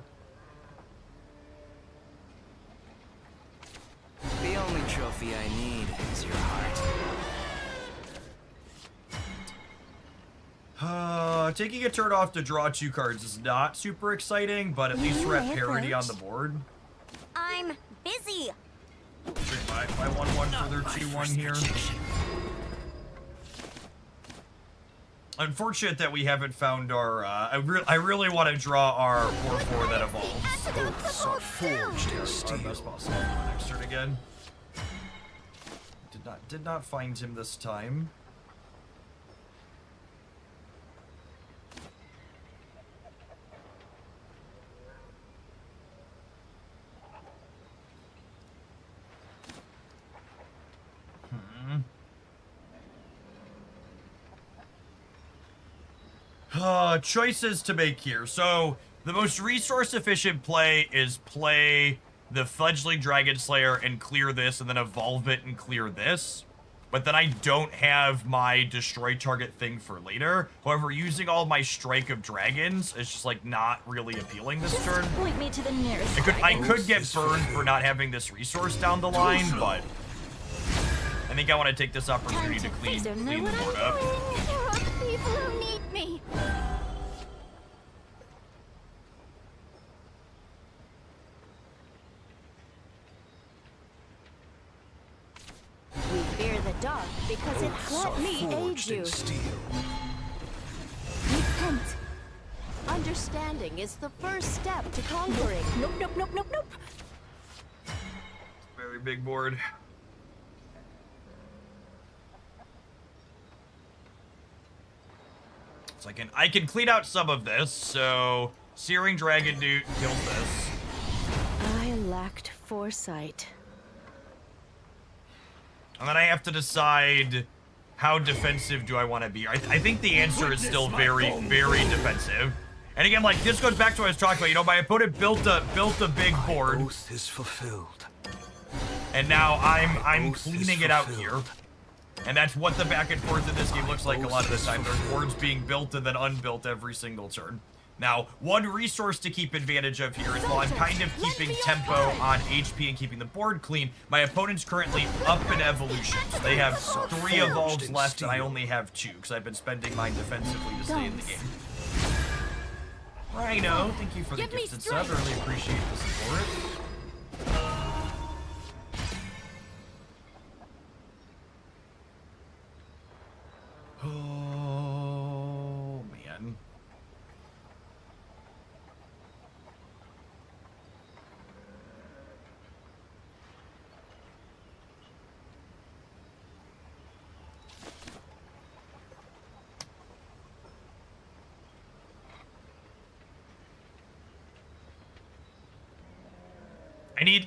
only trophy I need is your heart. Taking a turn off to draw 2 cards is not super exciting, but at least we're at parity on the board. I'm busy. Trade my 1/1 for their 2/1 here. Unfortunate that we haven't found our. I really want to draw our 4/4 that evolves. Oaths are forged in Our steel. best possible next turn again. Did not find him this time. Choices to make here. So the most resource efficient play is play the Fledgling Dragon Slayer and clear this, and then evolve it and clear this. But then I don't have my destroy target thing for later. However, using all my strike of dragons is just like not really appealing this turn. Point me to the nearest. I could get burned for not having this resource down the line, but I think I want to take this opportunity to clean the board up. There are people who need me. We fear the dark because it Oaths are let me aid forged you. in steel. Repent. Understanding is the first step to conquering. Nope, nope, nope, nope, nope. Very big board. So I can clean out some of this. So Searing Dragon Newt kills this. I lacked foresight. And then I have to decide how defensive do I want to be. I think the answer is still very, very defensive. And again, like this goes back to what I was talking about. You know, my opponent built a big board, Oath is fulfilled. and now I'm Oath is cleaning it out fulfilled. here. And that's what the back and forth in this game looks like a lot of the time. There's boards being built and then unbuilt every single turn. Now, one resource to keep advantage of here is while I'm kind of keeping tempo on HP and keeping the board clean, my opponent's currently up in evolution. So they have 3 evolves left, and I only have 2, because I've been spending mine defensively to stay in the game. Rhino, thank you for the Give me gifted sub. strength. Really appreciate the support. Oh, man.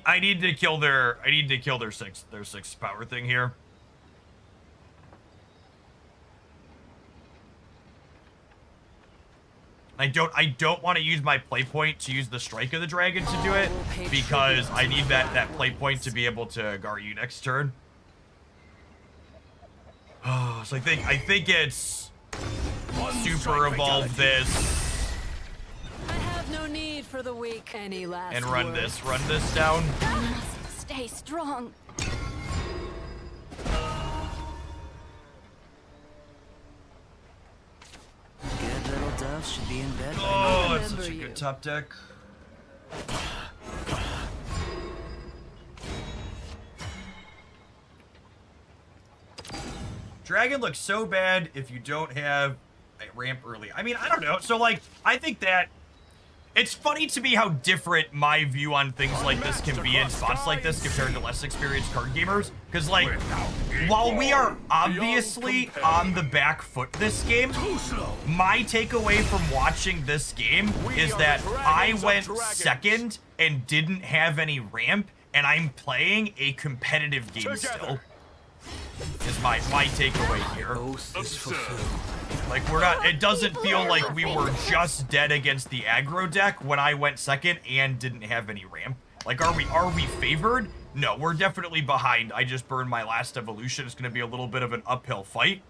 I need to kill their six power thing here. I don't want to use my play point to use the strike of the dragon to do it, because I need that play point to be able to gar you next turn. Oh, so I think it's super evolve this I have no need for the weak. Any last and run words? this down. I must stay strong. Good little dove should be in bed by now. Oh, it's such a remember good you. top deck. Dragon looks so bad if you don't have a ramp early. I mean, I don't know. So, like, I think that it's funny to me how different my view on things like this can be in spots like this compared to less experienced card gamers. Because, like, while we are obviously on the back foot this game, my takeaway from watching this game is that I went second and didn't have any ramp, and I'm playing a competitive game still. Is my takeaway here. Oath is fulfilled. Like, we're not, it doesn't feel like we were just dead against the aggro deck when I went second and didn't have any ramp. Like, are we favored? No, we're definitely behind. I just burned my last evolution. It's gonna be a little bit of an uphill fight.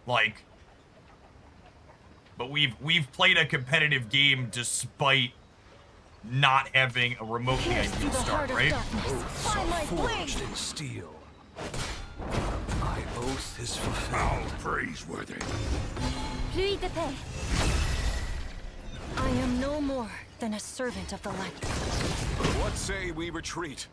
Like, but we've played a competitive game despite not having a remotely Pierce through ideal the start, heart of right? darkness. Find my flame. Forged in steel. My oath is How fulfilled. praiseworthy. Pluie de paix. I am no more than a servant of the light. What say we retreat?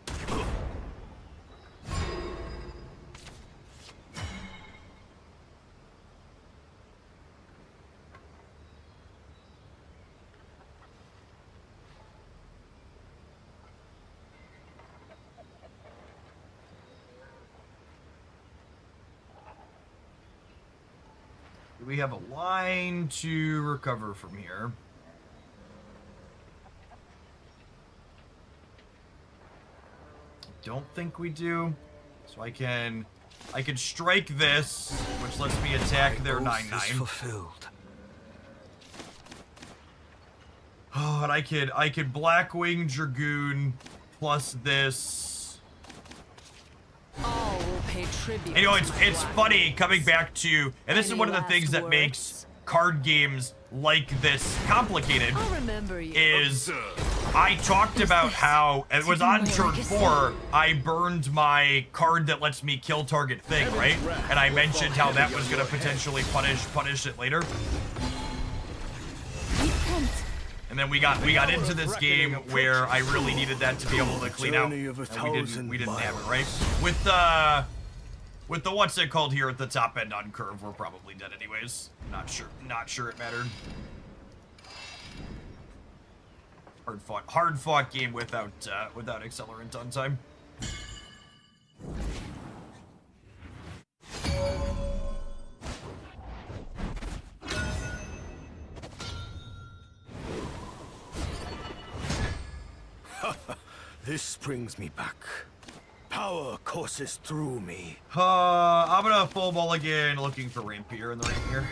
Do we have a line to recover from here? Don't think we do. So I can strike this, which lets me attack their My oath is 9/9. fulfilled. Oh, and I could Blackwing Dragoon plus this. All will pay tribute. And, you know, to it's my it's black funny wings. coming back to, and this is Any one of the last things that words? makes card games like this complicated. I'll remember you. Is I talked about how it was on turn 4, I burned my card that lets me kill target thing, right? And I mentioned how that was gonna potentially punish it later. Repent. And then we got into this game where I really needed that to be able to clean out. Journey of a And we didn't thousand have it, right? miles. With the what's it called here at the top end on curve, we're probably dead anyways. Not sure it mattered. Hard fought game without accelerant on time. This brings me back. Power courses through me. I'm gonna full mulligan looking for Rapier in the ring here.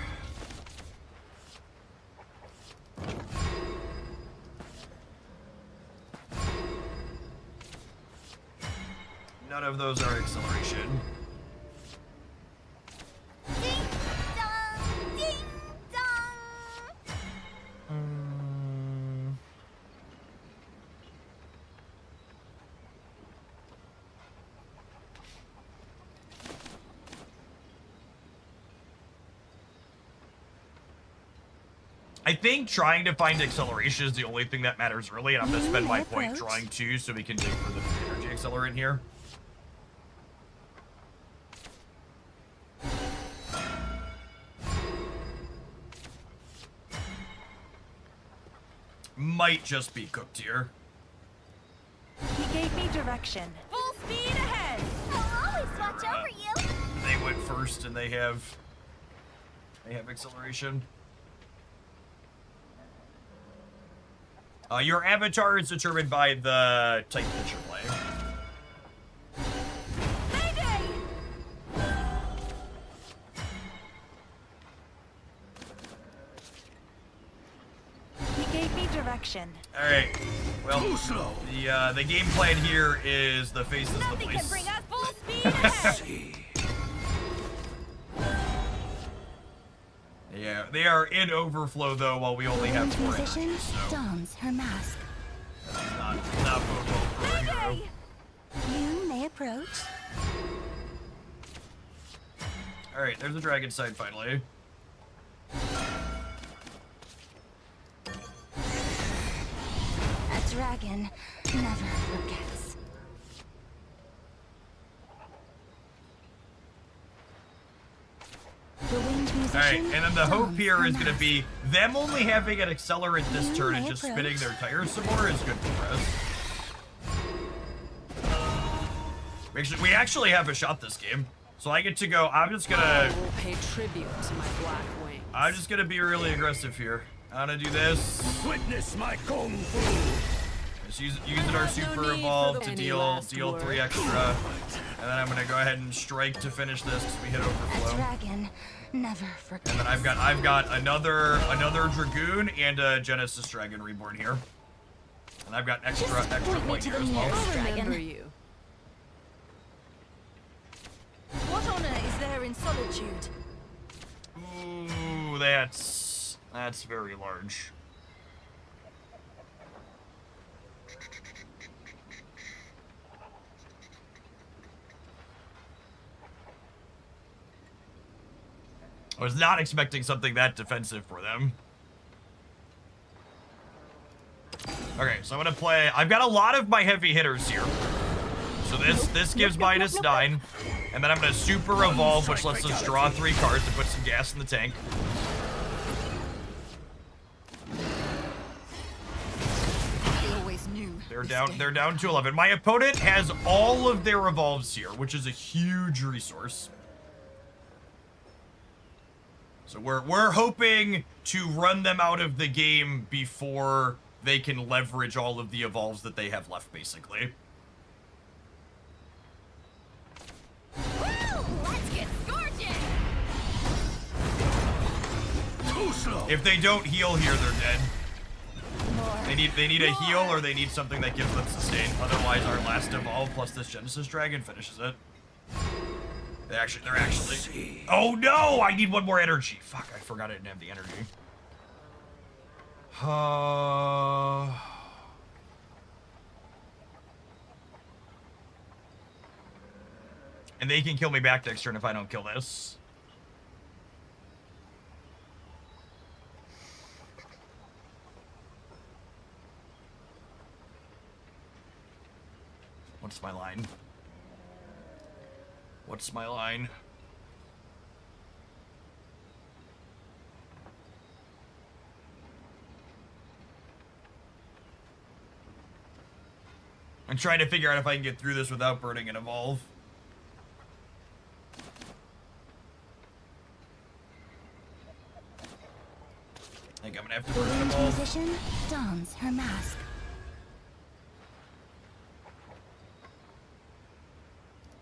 None of those are acceleration. Ding dong, ding dong. I think trying to find acceleration is the only thing that matters really, and I'm gonna spend my point drawing 2 so we can dig for the energy accelerant here. Might just be cooked here. He gave me direction. Full speed ahead. I'll always watch over you. They went first and they have acceleration. Your avatar is determined by the type that you're playing. He gave me direction. All right. Well, the game plan here is the face is the Nothing can place. bring us full speed ahead. See. Yeah, they are in overflow though, while we only have 4 Musician energies, so dons her mask. not bode well for a hero. You may approach. All right, there's the dragon side finally. A dragon never forgets. The winged musician. All right, and then the hope dons here her is going to mask. be them only having an accelerant this You turn and may just approach. spinning their tires some more is good for us. We actually have a shot this game, so I get to go. I'm just I gonna will pay tribute to my black wings. be really aggressive here. I'm gonna do this. Witness my kung fu. Just using our super need for evolve the- to Any deal last 3 word? extra, and then I'm gonna go ahead and strike to finish this because we hit A overflow. dragon never forgets. And then I've got another dragoon and a Genesis Dragon Reborn here, and I've got extra point me point to here the as well. nearest I'll dragon. remember you. What honor is there in solitude? Ooh, that's very large. was not expecting something that defensive for them. Okay, so I'm gonna play. I've got a lot of my heavy hitters here. So this gives -9, and then I'm gonna super evolve, which lets us draw 3 cards and put some gas in the tank. I always knew. They're down to 11. My opponent has all of their evolves here, which is a huge resource. So we're hoping to run them out of the game before they can leverage all of the evolves that they have left, basically. Woo! Let's get scorching! Too slow. If they don't heal here, they're dead. They need a heal, or they need something that gives them sustain. Otherwise, our last evolve plus this Genesis Dragon finishes it. They're actually. Oh no! I need 1 more energy. Fuck! I forgot I didn't have the energy. And they can kill me back next turn if I don't kill this. What's my line? What's my line? I'm trying to figure out if I can get through this without burning an evolve. I think I'm gonna have to The burn an winged evolve. musician dons her mask.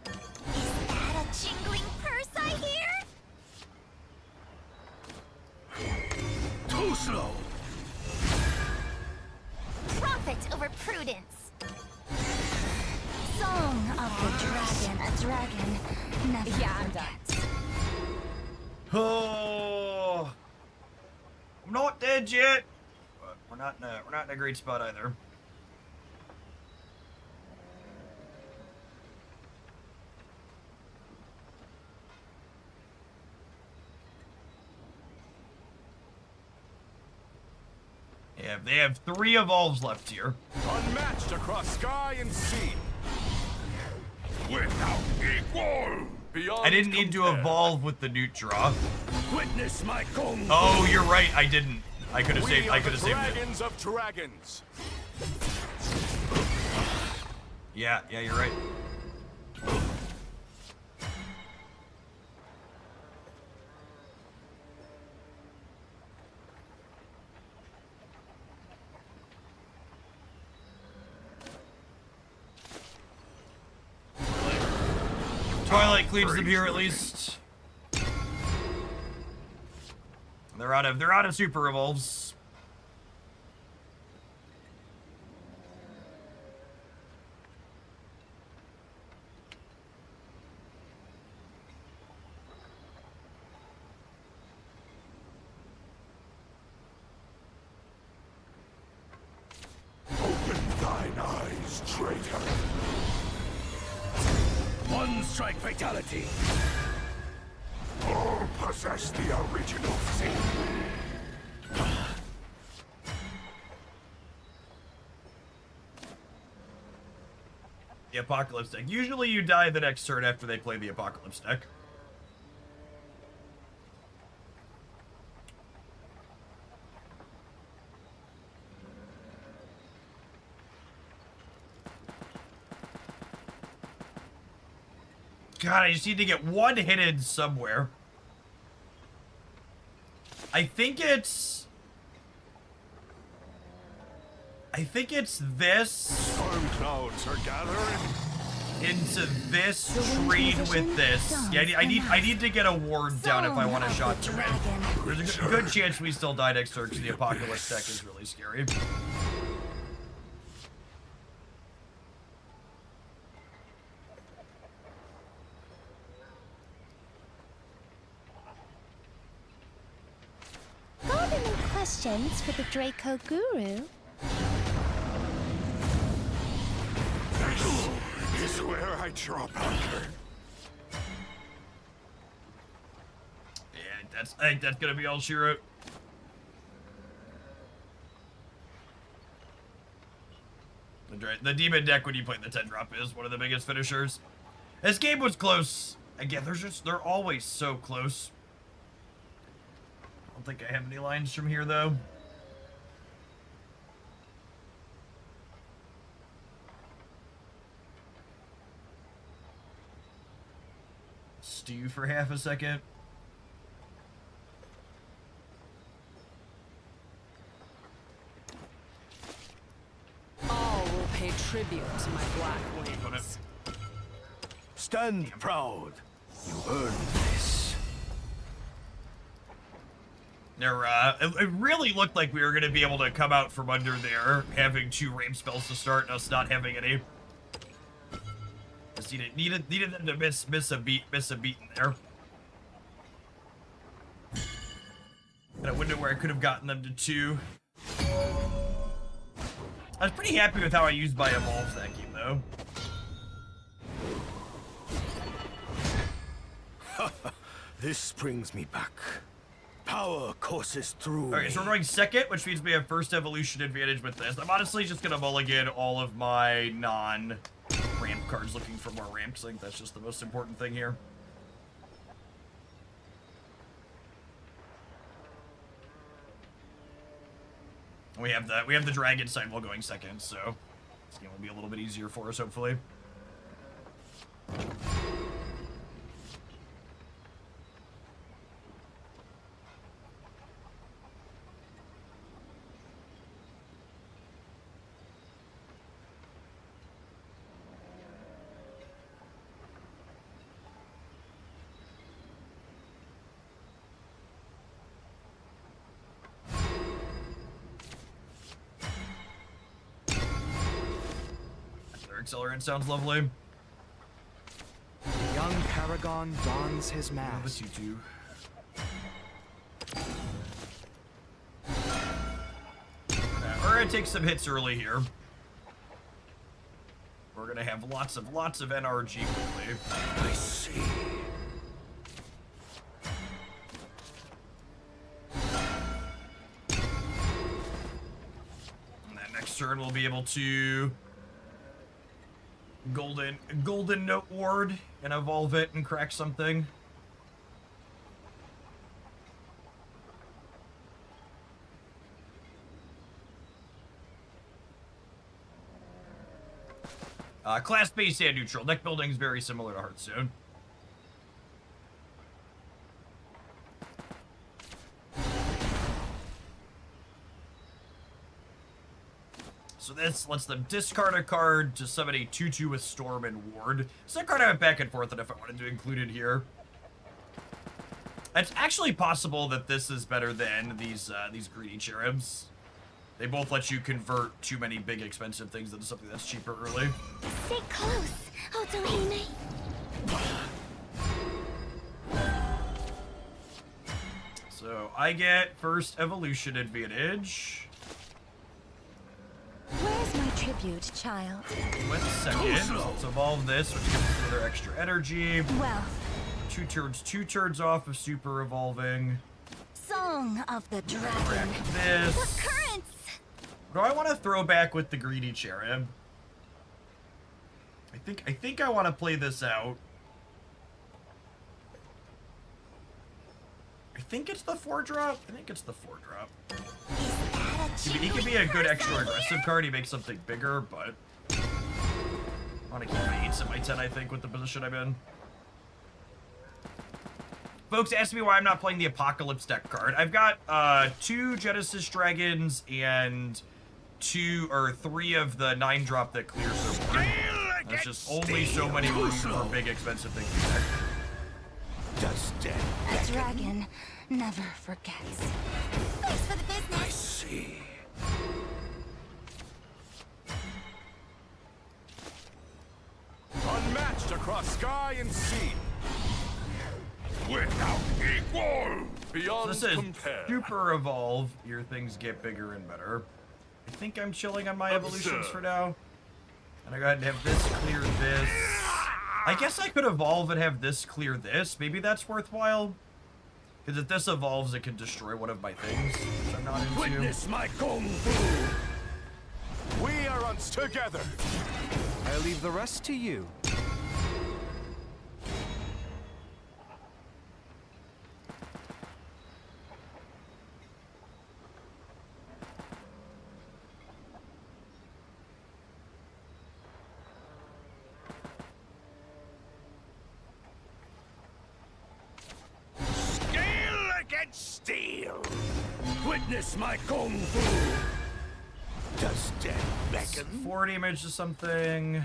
Is that a jingling purse I hear? Too slow. Profit over prudence. Song of the dragon. A dragon never forgets. Oh, I'm not dead yet, but we're not in a great spot either. Yeah, they have 3 evolves left here. Unmatched across sky and sea. Without equal. Beyond I didn't need to compare. evolve with the newt draw. Witness my kung fu. Oh, you're right. I didn't. I could have We saved. are I could the have saved it. dragons of dragons. Yeah, you're right. Twilight cleans them here at least. They're out of super evolves. Open thine eyes, traitor. One strike fatality. All possess the original sin. The Apocalypse deck. Usually you die the next turn after they play the Apocalypse deck. God, I just need to get 1 hidden somewhere. I think it's this Storm clouds are gathering. into this trade with this. Yeah, I need to get a ward down if I want a shot to win. There's a good chance we still die next turn because the Apocalypse deck is really scary. Gardening questions for the Draco Guru. This is where I drop anchor. Yeah, I think that's gonna be all she wrote. The demon deck when you play the 10-drop is one of the biggest finishers. This game was close. Again, they're always so close. I don't think I have any lines from here though. Stew for half a second. All will pay tribute to my black wings. Stand proud. You earned this. It really looked like we were going to be able to come out from under there, having 2 ramp spells to start, and us not having any. Just needed them to miss a beat in there. And a window where I could have gotten them to 2. I was pretty happy with how I used my evolves that game, though. This brings me back. Power courses through Okay, so we're me. going second, which means we have first evolution advantage with this. I'm honestly just gonna mulligan all of my non-ramp cards looking for more ramps. I think that's just the most important thing here. We have the dragon side while going second, so this game will be a little bit easier for us, hopefully. Accelerant sounds lovely. The young paragon dons his mask. You two. We're gonna take some hits early here. We're gonna have lots of NRG quickly. I see. And then next turn we'll be able to golden note ward and evolve it and crack something. Class-based and neutral. Deck building is very similar to Hearthstone. So this lets them discard a card to summon a 2/2 with Storm and Ward. So that card I went back and forth on if I wanted to include it here. It's actually possible that this is better than these greedy cherubs. They both let you convert too many big expensive things into something that's cheaper early. Stay close, Otohime. So I get first evolution advantage. Where's my tribute, child? With second, let's evolve this, which gives us another extra energy. Well, 2 turns off of super evolving. Song of the Dragon. Crack this. The currents! Do I want to throw back with the greedy cherub? I think I want to play this out. I think it's the 4-drop. I think it's the 4-drop. He could be a good extra aggressive card. He makes something bigger, but I want to keep my 8s and my 10, I think, with the position I'm in. Folks asked me why I'm not playing the Apocalypse deck card. I've got 2 Genesis Dragons and 2 or 3 of the 9-drop that clears their board. There's just only so many rooms for big expensive things to deck. Does dead A dragon never forgets. Thanks for the business. I see. Unmatched across sky and sea. Without equal. Beyond This is compare. super evolve. Your things get bigger and better. I think I'm chilling on my evolutions for now. And I go ahead and have this clear this. I guess I could evolve and have this clear this. Maybe that's worthwhile. Because if this evolves, it can destroy one of my things, which I'm not into. Witness my kung fu. We are on together. I leave the rest to you. Steel against steel. Witness my kung fu. Does death beckon? 4 damage to something.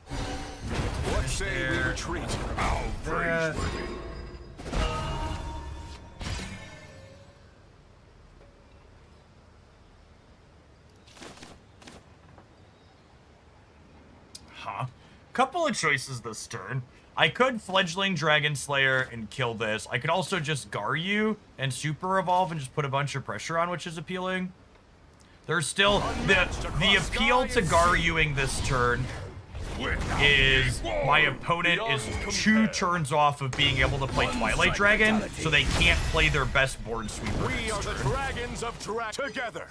What say we retreat? How That. praiseworthy. Huh. Couple of choices this turn. I could Fledgling Dragon Slayer and kill this. I could also just Gar you and Super Evolve and just put a bunch of pressure on, which is appealing. There's still the appeal to Garyuing this turn is my opponent is 2 turns off of being able to play Twilight Dragon, so they can't play their best board sweeper. We are the dragons of together.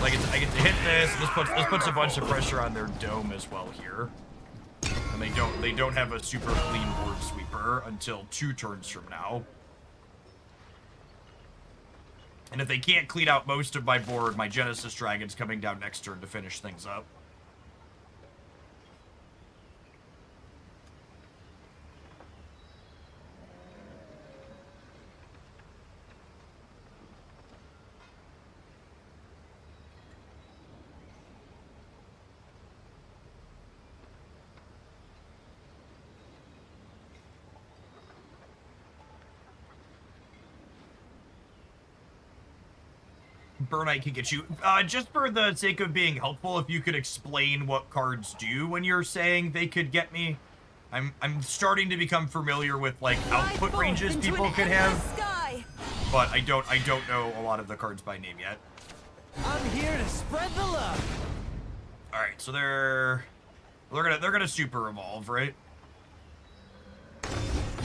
Like I get to hit this. This puts a bunch of pressure on their dome as well here, and they don't have a super clean board sweeper until 2 turns from now. And if they can't clean out most of my board, my Genesis Dragon's coming down next turn to finish things up. Burnite can get you. Just for the sake of being helpful, if you could explain what cards do when you're saying they could get me. I'm starting to become familiar with like output ranges people could have, but I don't know a lot of the cards by name yet. I'm here to spread the love. All right, so they're gonna super evolve, right?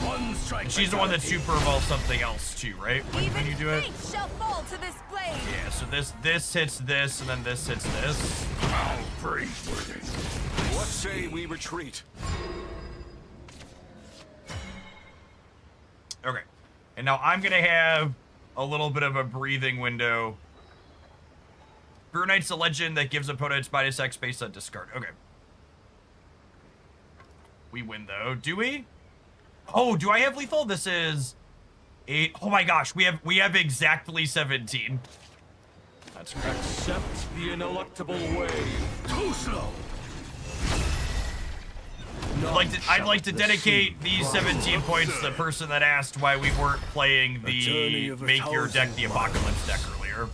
One strike. And she's the one that super evolves something else too, right? When you do it. Shall fall to this blade. Yeah, so this hits this, and then this hits this. How praiseworthy. What say we retreat? Okay, and now I'm gonna have a little bit of a breathing window. Brunite's a legend that gives opponents -X based on discard. Okay. We win though, do we? Oh, do I have lethal? This is 8. Oh my gosh, we have exactly 17. That's correct. Accept the ineluctable way. Too slow. I'd like to dedicate these 17 points to the person that asked why we weren't playing the make your deck the Apocalypse deck earlier.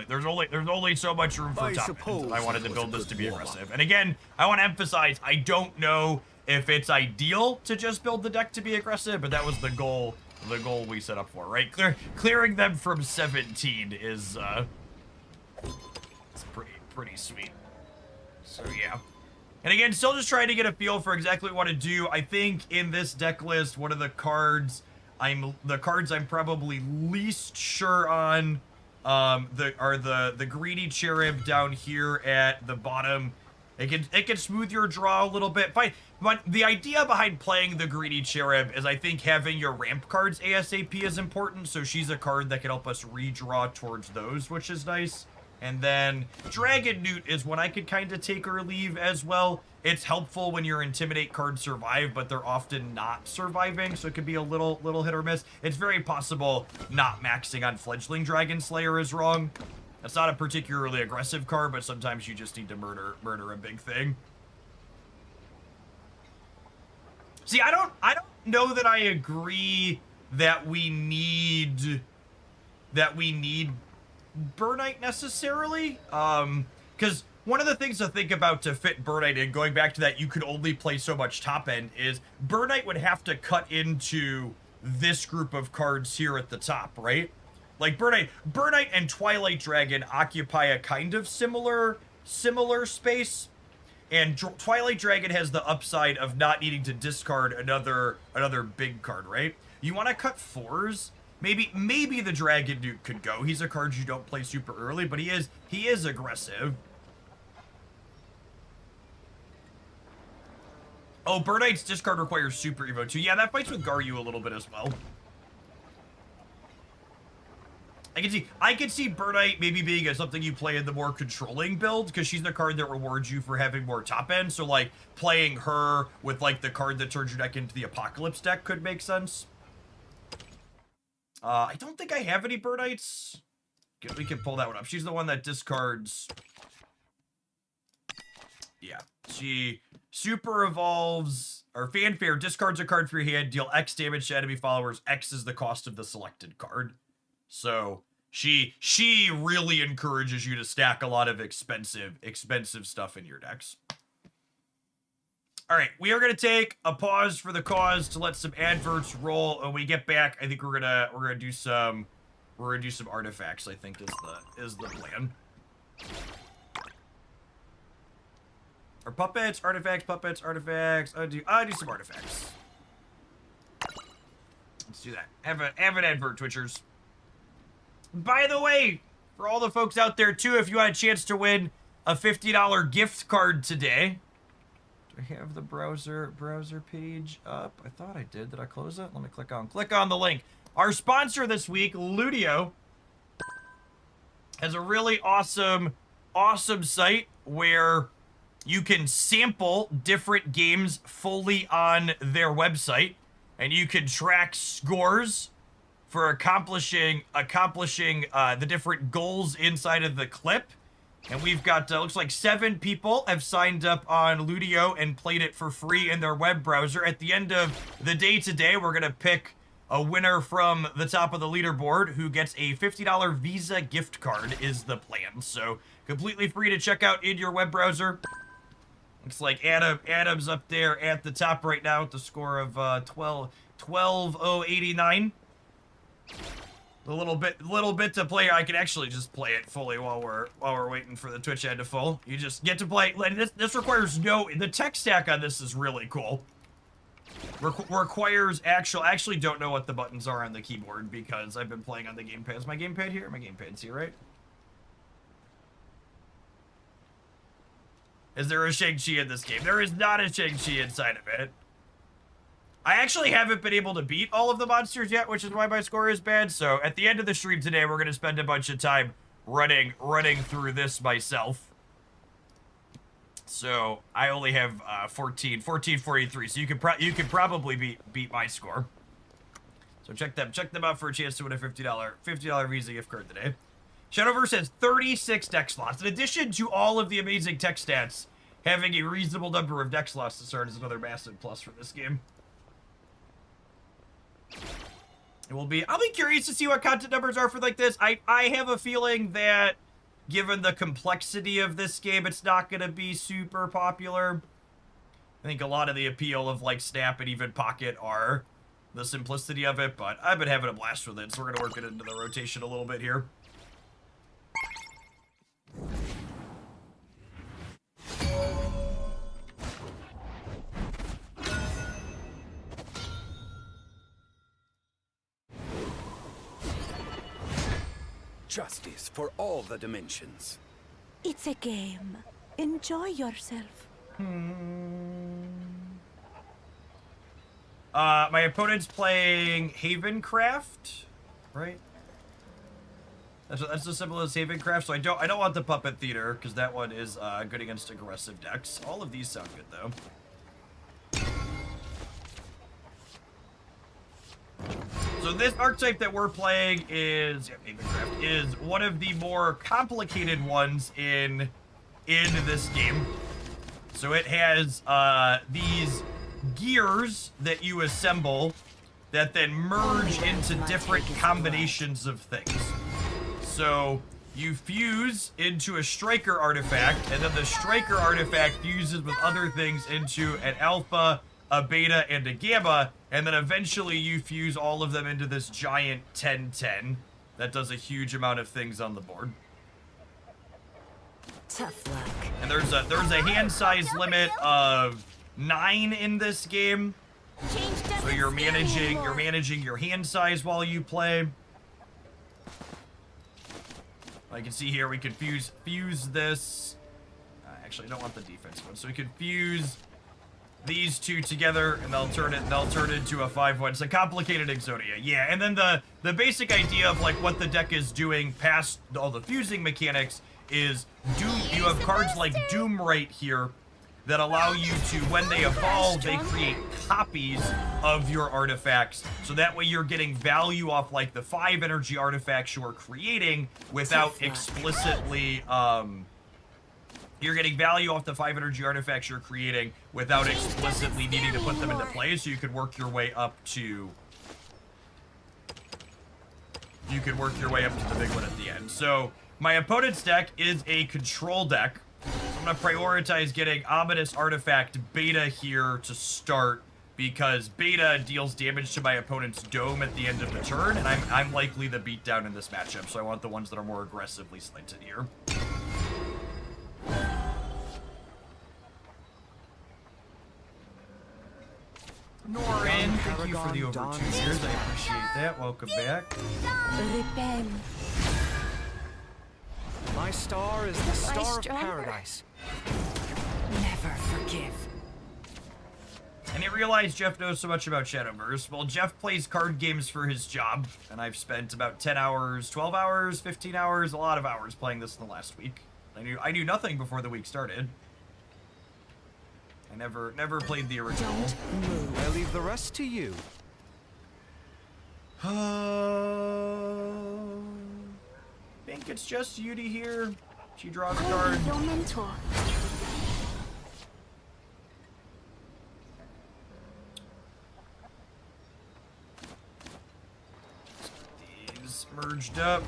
There's only so much room for top ends, and I wanted to build this to be aggressive. And again, I want to emphasize, I don't know if it's ideal to just build the deck to be aggressive, but that was the goal we set up for, right? Clearing them from 17 is it's pretty sweet. So yeah. And again, still just trying to get a feel for exactly what to do. I think in this deck list, one of the cards I'm probably least sure on the greedy cherub down here at the bottom. It can smooth your draw a little bit. Fine. But the idea behind playing the greedy cherub is I think having your ramp cards ASAP is important. So she's a card that can help us redraw towards those, which is nice. And then Dragon Newt is when I could kind of take or leave as well. It's helpful when your Intimidate cards survive, but they're often not surviving, so it could be a little hit or miss. It's very possible not maxing on Fledgling Dragon Slayer is wrong. That's not a particularly aggressive card, but sometimes you just need to murder a big thing. See, I don't know that I agree that we need Burnite necessarily, because one of the things to think about to fit Burnite in, going back to that you could only play so much top end, is Burnite would have to cut into this group of cards here at the top, right? Like Burnite and Twilight Dragon occupy a kind of similar space, And Twilight Dragon has the upside of not needing to discard another big card, right? You want to cut 4s? Maybe the Dragon Duke could go. He's a card you don't play super early, but he is aggressive. Oh, Burnite's discard requires Super Evo too. Yeah, that fights with Garyu a little bit as well. I can see Burnite maybe being something you play in the more controlling build, because she's the card that rewards you for having more top end. So like playing her with like the card that turns your deck into the Apocalypse deck could make sense. I don't think I have any Burnites. We can pull that one up. She's the one that discards. Yeah, she super evolves, or Fanfare discards a card for your hand, deal X damage to enemy followers. X is the cost of the selected card. So she really encourages you to stack a lot of expensive stuff in your decks. All right, we are gonna take a pause for the cause to let some adverts roll. When we get back, I think we're gonna do some artifacts. I think is the plan. Or puppets, artifacts. I do some artifacts. Let's do that. Have an advert, Twitchers. By the way, for all the folks out there too, if you had a chance to win a $50 gift card today. Do I have the browser page up? I thought I did. Did I close it? Let me click on the link. Our sponsor this week, Ludio, has a really awesome site where you can sample different games fully on their website, and you can track scores for accomplishing the different goals inside of the clip. And we've got, looks like 7 people have signed up on Ludio and played it for free in their web browser. At the end of the day today, we're going to pick a winner from the top of the leaderboard who gets a $50 Visa gift card is the plan. So completely free to check out in your web browser. Looks like Adam's up there at the top right now with the score of 12,089. A little bit to play. I can actually just play it fully while we're waiting for the Twitch ad to full. You just get to play. This requires the tech stack on this is really cool. Requires I actually don't know what the buttons are on the keyboard because I've been playing on the gamepad. Is my gamepad here? My gamepad's here, right? Is there a Shang-Chi in this game? There is not a Shang-Chi inside of it. I actually haven't been able to beat all of the monsters yet, which is why my score is bad. So at the end of the stream today, we're going to spend a bunch of time running through this myself. So I only have 1443. So you could probably beat my score. So check them out for a chance to win a $50 Visa gift card today. Shadowverse has 36 deck slots. In addition to all of the amazing tech stats, having a reasonable number of deck slots to start is another massive plus for this game. I'll be curious to see what content numbers are for like this. I have a feeling that given the complexity of this game, it's not going to be super popular. I think a lot of the appeal of like Snap and even Pocket are the simplicity of it, but I've been having a blast with it, so we're going to work it into the rotation a little bit here. Justice for all the dimensions. It's a game. Enjoy yourself. My opponent's playing Havencraft, right? That's as simple as Havencraft. So I don't want the Puppet Theater because that one is good against aggressive decks. All of these sound good though. So this archetype that we're playing is Havencraft is one of the more complicated ones in this game. So it has these gears that you assemble that then merge into different combinations of things. So you fuse into a striker artifact, and then the striker artifact fuses with other things into an alpha, a beta, and a gamma, and then eventually you fuse all of them into this giant 10-10 that does a huge amount of things on the board. Tough luck. And there's a hand size limit of 9 in this game. Change doesn't So you're scare me anymore. managing your hand size while you play. I can see here we could fuse this. Actually, I don't want the defense one. So we could fuse these two together, and they'll turn into a 5/1. It's a complicated Exodia, yeah. And then the basic idea of like what the deck is doing past all the fusing mechanics is Doom. You have cards like Doom right here that allow you to, when they evolve, they create copies of your artifacts. So that way you're getting value off like the 5 energy artifacts you're creating without explicitly, you're getting value off the 5 energy artifacts you're creating without explicitly needing to put them into play, so you could work your way up to the big one at the end. So my opponent's deck is a control deck. So I'm gonna prioritize getting Ominous Artifact Beta here to start, because Beta deals damage to my opponent's dome at the end of the turn, and I'm likely the beatdown in this matchup, so I want the ones that are more aggressively slanted here. Norin, thank you for the over 2 years. I appreciate that. Welcome back. Repel. My star is the star of paradise. Never forgive. I didn't realize Jeff knows so much about Shadowverse. Well, Jeff plays card games for his job, and I've spent about 10 hours, 12 hours, 15 hours, a lot of hours playing this in the last week. I knew nothing before the week started. I never played the original. Don't move. I leave the rest to you. Think it's just Yudi here. She draws a card. Your mentor. These merged up.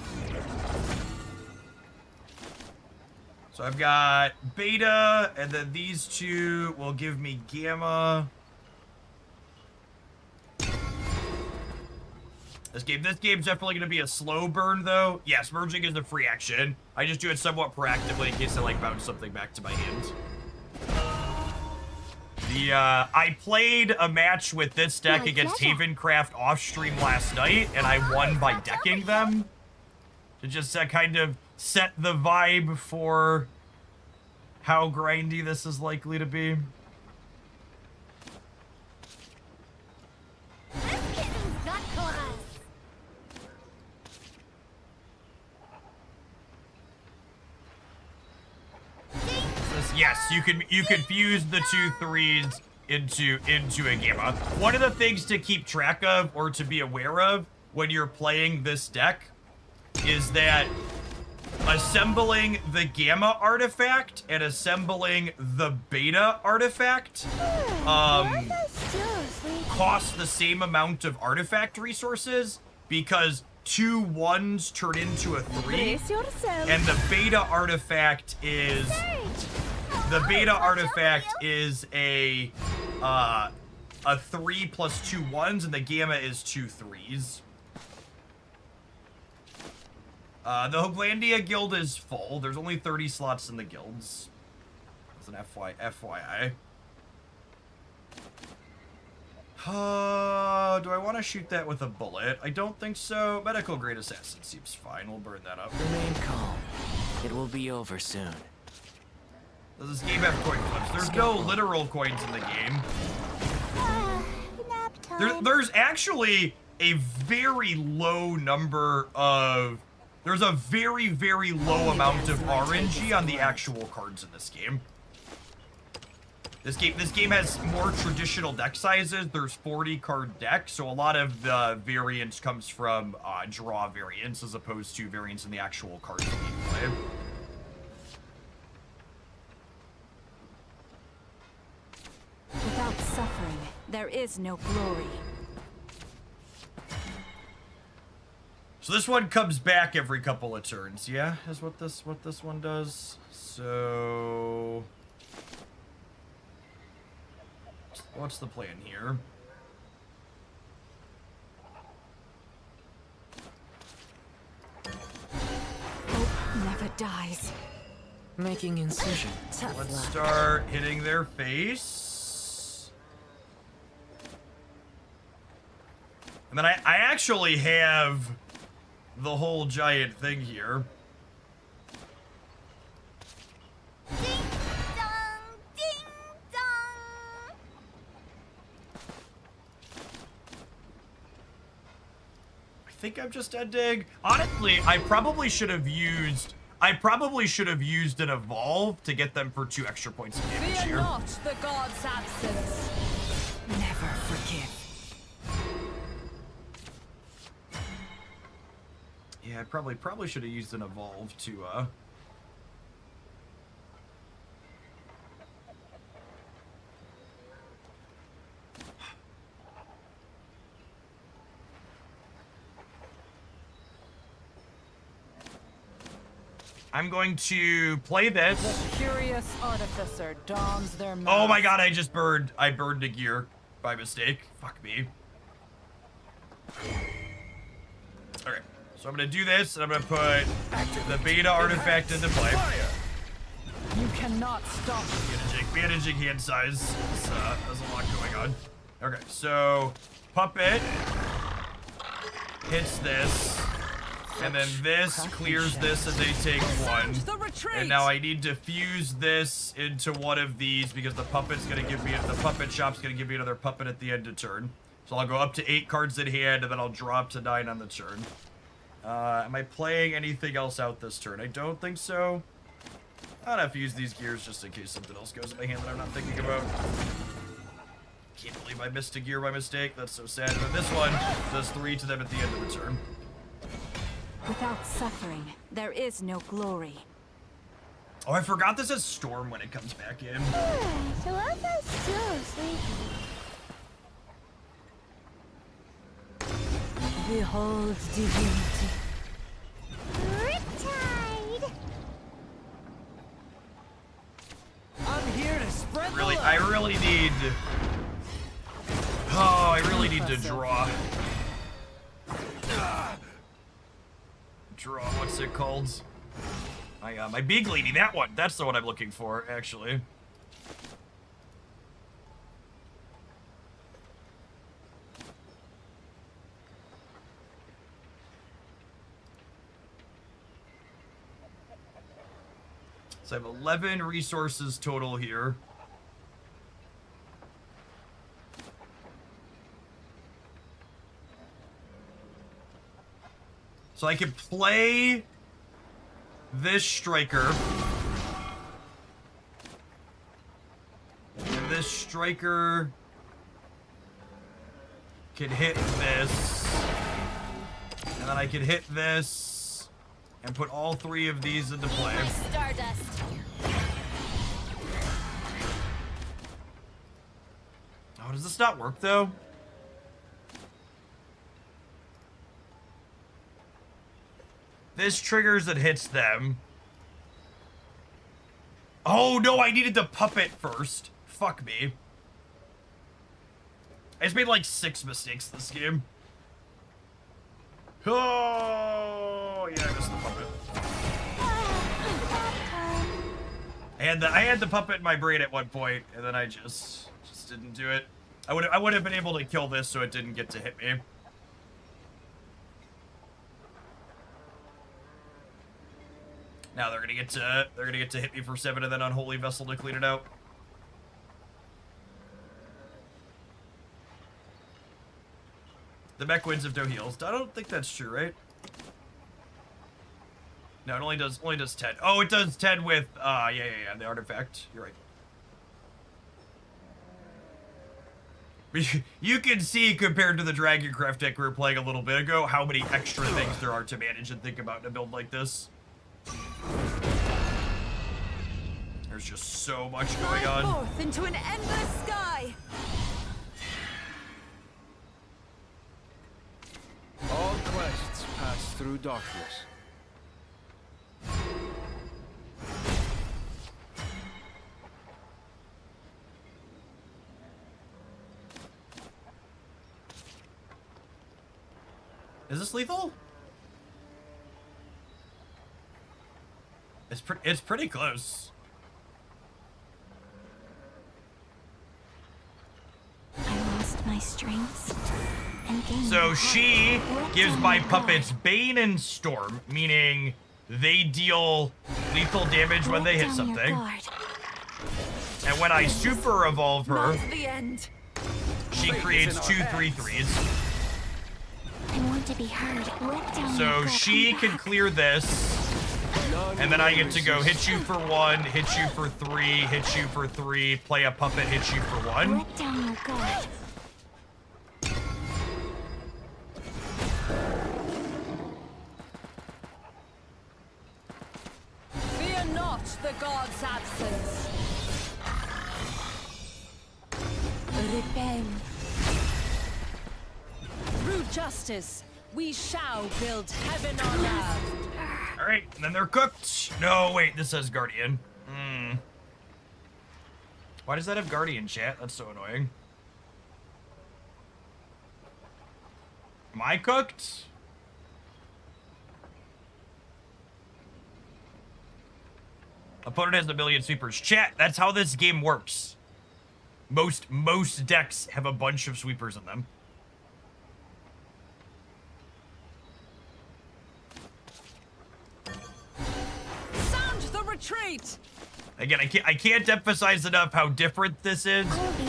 So I've got Beta, and then these two will give me Gamma. This game's definitely going to be a slow burn, though. Yes, merging is a free action. I just do it somewhat proactively in case I, like, bounce something back to my hand. I played a match with this deck against Havencraft off-stream last night, and I won by decking them. To just kind of set the vibe for how grindy this is likely to be. This kitten's got claws. Yes, you can fuse the 2 3s into a Gamma. One of the things to keep track of or to be aware of when you're playing this deck is that assembling the Gamma artifact and assembling the Beta artifact cost the same amount of artifact resources, because 2 1s turn into a 3, and the Beta artifact is a 3 plus 2 1s, and the Gamma is 2 3s. The Hoaglandia guild is full. There's only 30 slots in the guilds. That's an FYI. Do I want to shoot that with a bullet? I don't think so. Medical grade assassin seems fine. We'll burn that up. Remain calm. It will be over soon. Does this game have coin flips? There's no literal coins in the game. Nap time. There's actually a very low number of... There's a very, very low amount of RNG on the actual cards in this game. This game has more traditional deck sizes. There's 40 card decks, so a lot of the variance comes from draw variance as opposed to variance in the actual cards that you play. Without suffering, there is no glory. So this one comes back every couple of turns, yeah? Is what this one does. So what's the plan here? Hope never dies. Making incision. Tough Let's luck. start hitting their face. And then I actually have the whole giant thing here. Ding dong, ding dong. I think I'm just ending. Honestly, I probably should have used an evolve to get them for 2 extra points of damage Fear here. not the god's absence. Never forgive. Yeah, I probably should have used an evolve to I'm going to play this. The curious artificer dons their mask. Oh my god, I burned a gear by mistake. Fuck me. Alright, so I'm gonna do this, and I'm gonna put the beta artifact into play. You cannot stop me. Managing hand size. There's a lot going on. Okay, so puppet hits this, and then this clears this, and they take 1. The retreat. And now I need to fuse this into one of these because the puppet's gonna give me the puppet shop's gonna give me another puppet at the end of turn. So I'll go up to 8 cards in hand, and then I'll drop to 9 on the turn. Am I playing anything else out this turn? I don't think so. I'll have to use these gears just in case something else goes in my hand that I'm not thinking about. Can't believe I missed a gear by mistake. That's so sad. And then this one does 3 to them at the end of the turn. Without suffering, there is no glory. Oh, I forgot this is Storm when it comes back in. So I'm still sleepy. Behold divinity. Riptide. I'm here to spread Really, the I love. really need... Oh, I really need to draw. Draw, what's it called? My big lady, that one. That's the one I'm looking for, actually. So I have 11 resources total here. So I can play this striker. And this striker can hit this. And then I can hit this and put all 3 of these into play. Stardust. Oh, does this not work though? This triggers and hits them. Oh no, I needed to puppet first. Fuck me. I just made like 6 mistakes this game. Oh yeah, I missed the puppet. I had the puppet in my brain at one point, and then I just didn't do it. I would have been able to kill this so it didn't get to hit me. Now they're gonna get to hit me for 7 and then Unholy Vessel to clean it out. The mech wins if no heals. I don't think that's true, right? No, it only does 10. Oh, it does 10 with yeah, the artifact. You're right. You can see, compared to the Dragoncraft deck we were playing a little bit ago, how many extra things there are to manage and think about in a build like this. There's just so much going Fly on. forth into an endless sky. All quests pass through darkness. Is this lethal? It's pretty close. I lost my strengths and gained So the she power. gives Let my down puppets guard. Bane and Storm, meaning they deal lethal damage when they Let hit down your something. guard. And when I super evolve her, Not the end. she creates 2/3/3s. I want to be heard. Let down your So guard. she Come can back. clear this, and then I get to go hit you for 1, hit you for 3, hit you for 3, play a puppet, hit you for 1. Let down your guard. Fear not the god's absence. Repent. Through justice, we shall build heaven on earth. All right, and then they're cooked. No, wait, this says Guardian. Why does that have Guardian, chat? That's so annoying. Am I cooked? Opponent has a million sweepers. Chat, that's how this game works. Most decks have a bunch of sweepers in them. Sound the retreat. Again, I can't emphasize enough how different this is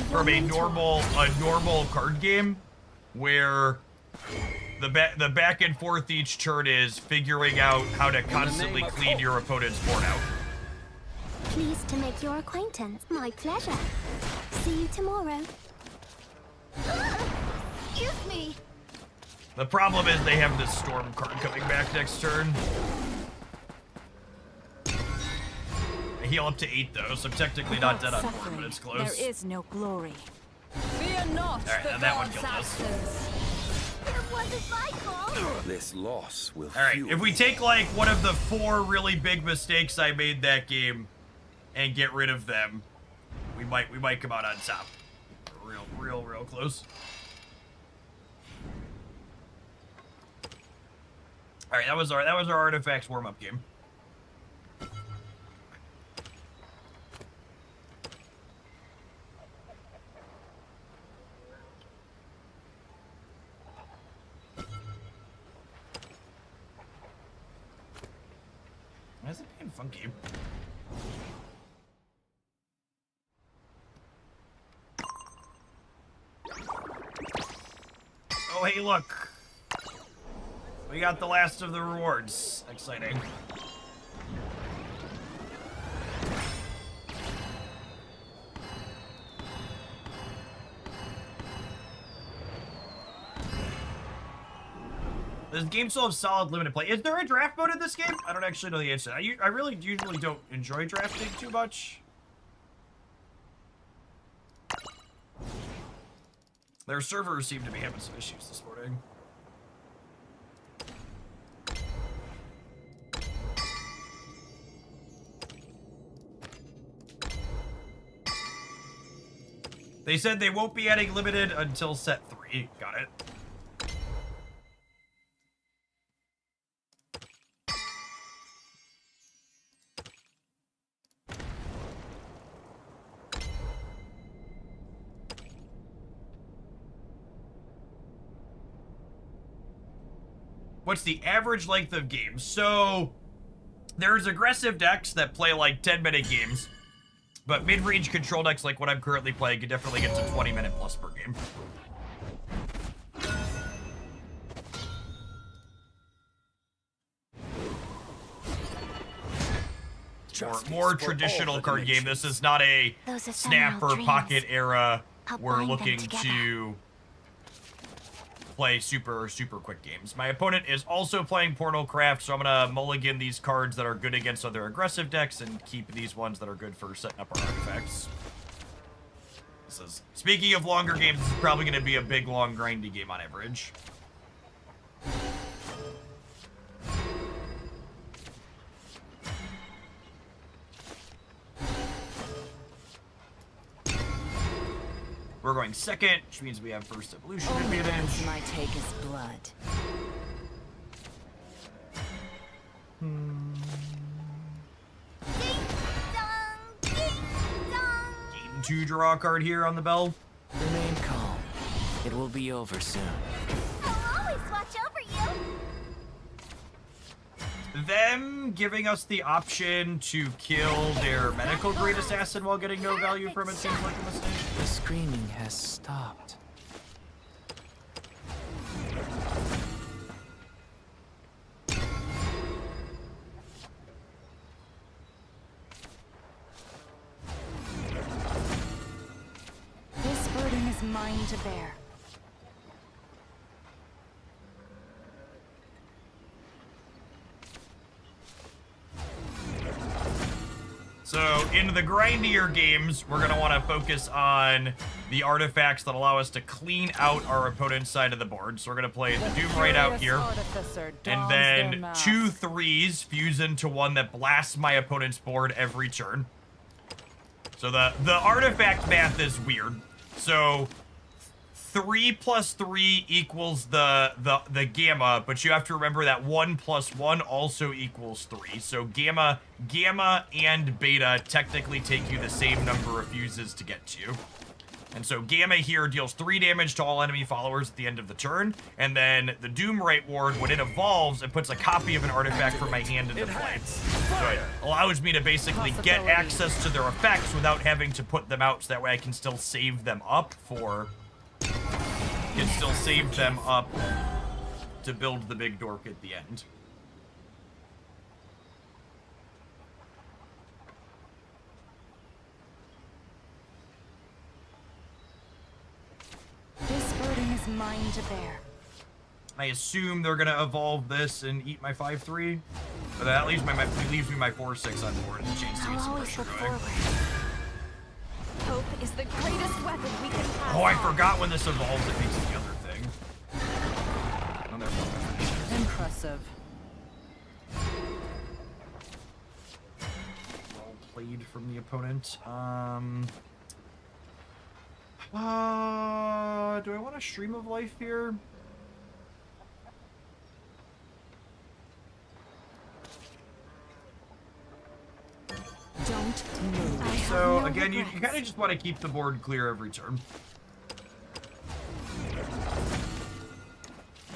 from a normal card game, where the back and forth each turn is figuring out how to constantly clean your opponent's board out. Pleased to make your acquaintance. My pleasure. See you tomorrow. Excuse me. The problem is they have this storm card coming back next turn. I heal up to 8 though, so I'm technically not dead on 4, Suffering, but it's close. there is no glory. Fear not Alright, the now that one god's killed us. absence. It wasn't my fault. This loss will Alright, fuel if we take like one of the 4 really big mistakes I made that game and get rid of them, we might come out on top. Real close. Alright, that was our artifacts warm-up game. Why is it being funky? Oh, hey, look. We got the last of the rewards. Exciting. This game still has solid limited play. Is there a draft mode in this game? I don't actually know the answer. I really usually don't enjoy drafting too much. Their servers seem to be having some issues this morning. They said they won't be adding limited until set 3. Got it. What's the average length of games? So there's aggressive decks that play like 10-minute games, but mid-range control decks like what I'm currently playing can definitely get to 20-minute plus per game. More traditional card game. This is not a Those ephemeral snap or dreams. pocket era. I'll We're bind them looking together. to play super quick games. My opponent is also playing Portal Craft, so I'm gonna mulligan these cards that are good against other aggressive decks and keep these ones that are good for setting up our artifacts. This is, speaking of longer games, this is probably gonna be a big, long, grindy game on average. We're going second, which means we have first evolution Only advantage. those my take is blood. to draw a card here on the bell. Remain calm. It will be over soon. I'll always watch over you. Them giving us the option to kill their medical grade assassin while getting no value from it seems like a mistake. The screaming has stopped. This burden is mine to bear. So in the grindier games, we're going to want to focus on the artifacts that allow us to clean out our opponent's side of the board. So we're going to play the Doom right out here. And then 2 3s fuse into one that blasts my opponent's board every turn. So the artifact math is weird. So 3 plus 3 equals the gamma, but you have to remember that 1 plus 1 also equals 3. So gamma and beta technically take you the same number of fuses to get to. And so gamma here deals 3 damage to all enemy followers at the end of the turn, and then the Doomright Ward, when it evolves, it puts a copy of an artifact from my hand into play. So it allows me to basically get access to their effects without having to put them out, so that way I can still save them up to build the big dork at the end. This burden is mine to bear. I assume they're gonna evolve this and eat my 5/3, but that leaves me my 4/6 on board and a chance to get some pressure going. Hope is the greatest weapon we can have. Oh, I forgot when this evolves, it makes the other thing. Oh, there we go. Impressive. Well played from the opponent. Do I want a Stream of Life here? Don't move. So again, you kind of just want to keep the board clear every turn.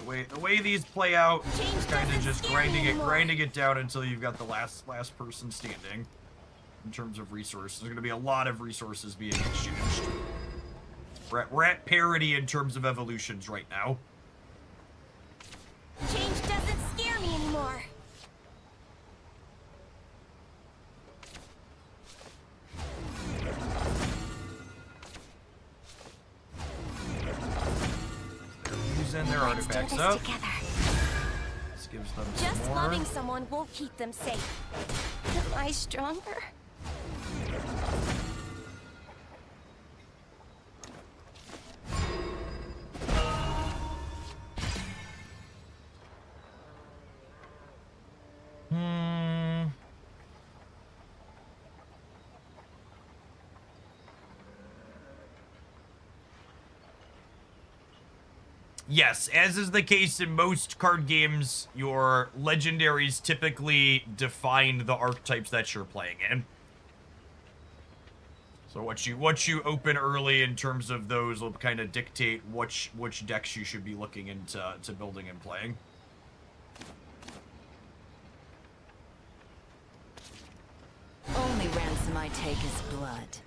The way these play out, is kind of just grinding it down until you've got the last person standing. In terms of resources, there's going to be a lot of resources being exchanged. We're at parity in terms of evolutions right now. Change doesn't scare me anymore. They're using their artifacts Let's do up. this together. This gives them Just some more. loving someone won't keep them safe. Am I stronger? Yes, as is the case in most card games, your legendaries typically define the archetypes that you're playing in. So what you open early in terms of those will kind of dictate which decks you should be looking into building and playing. Only ransom I take is blood.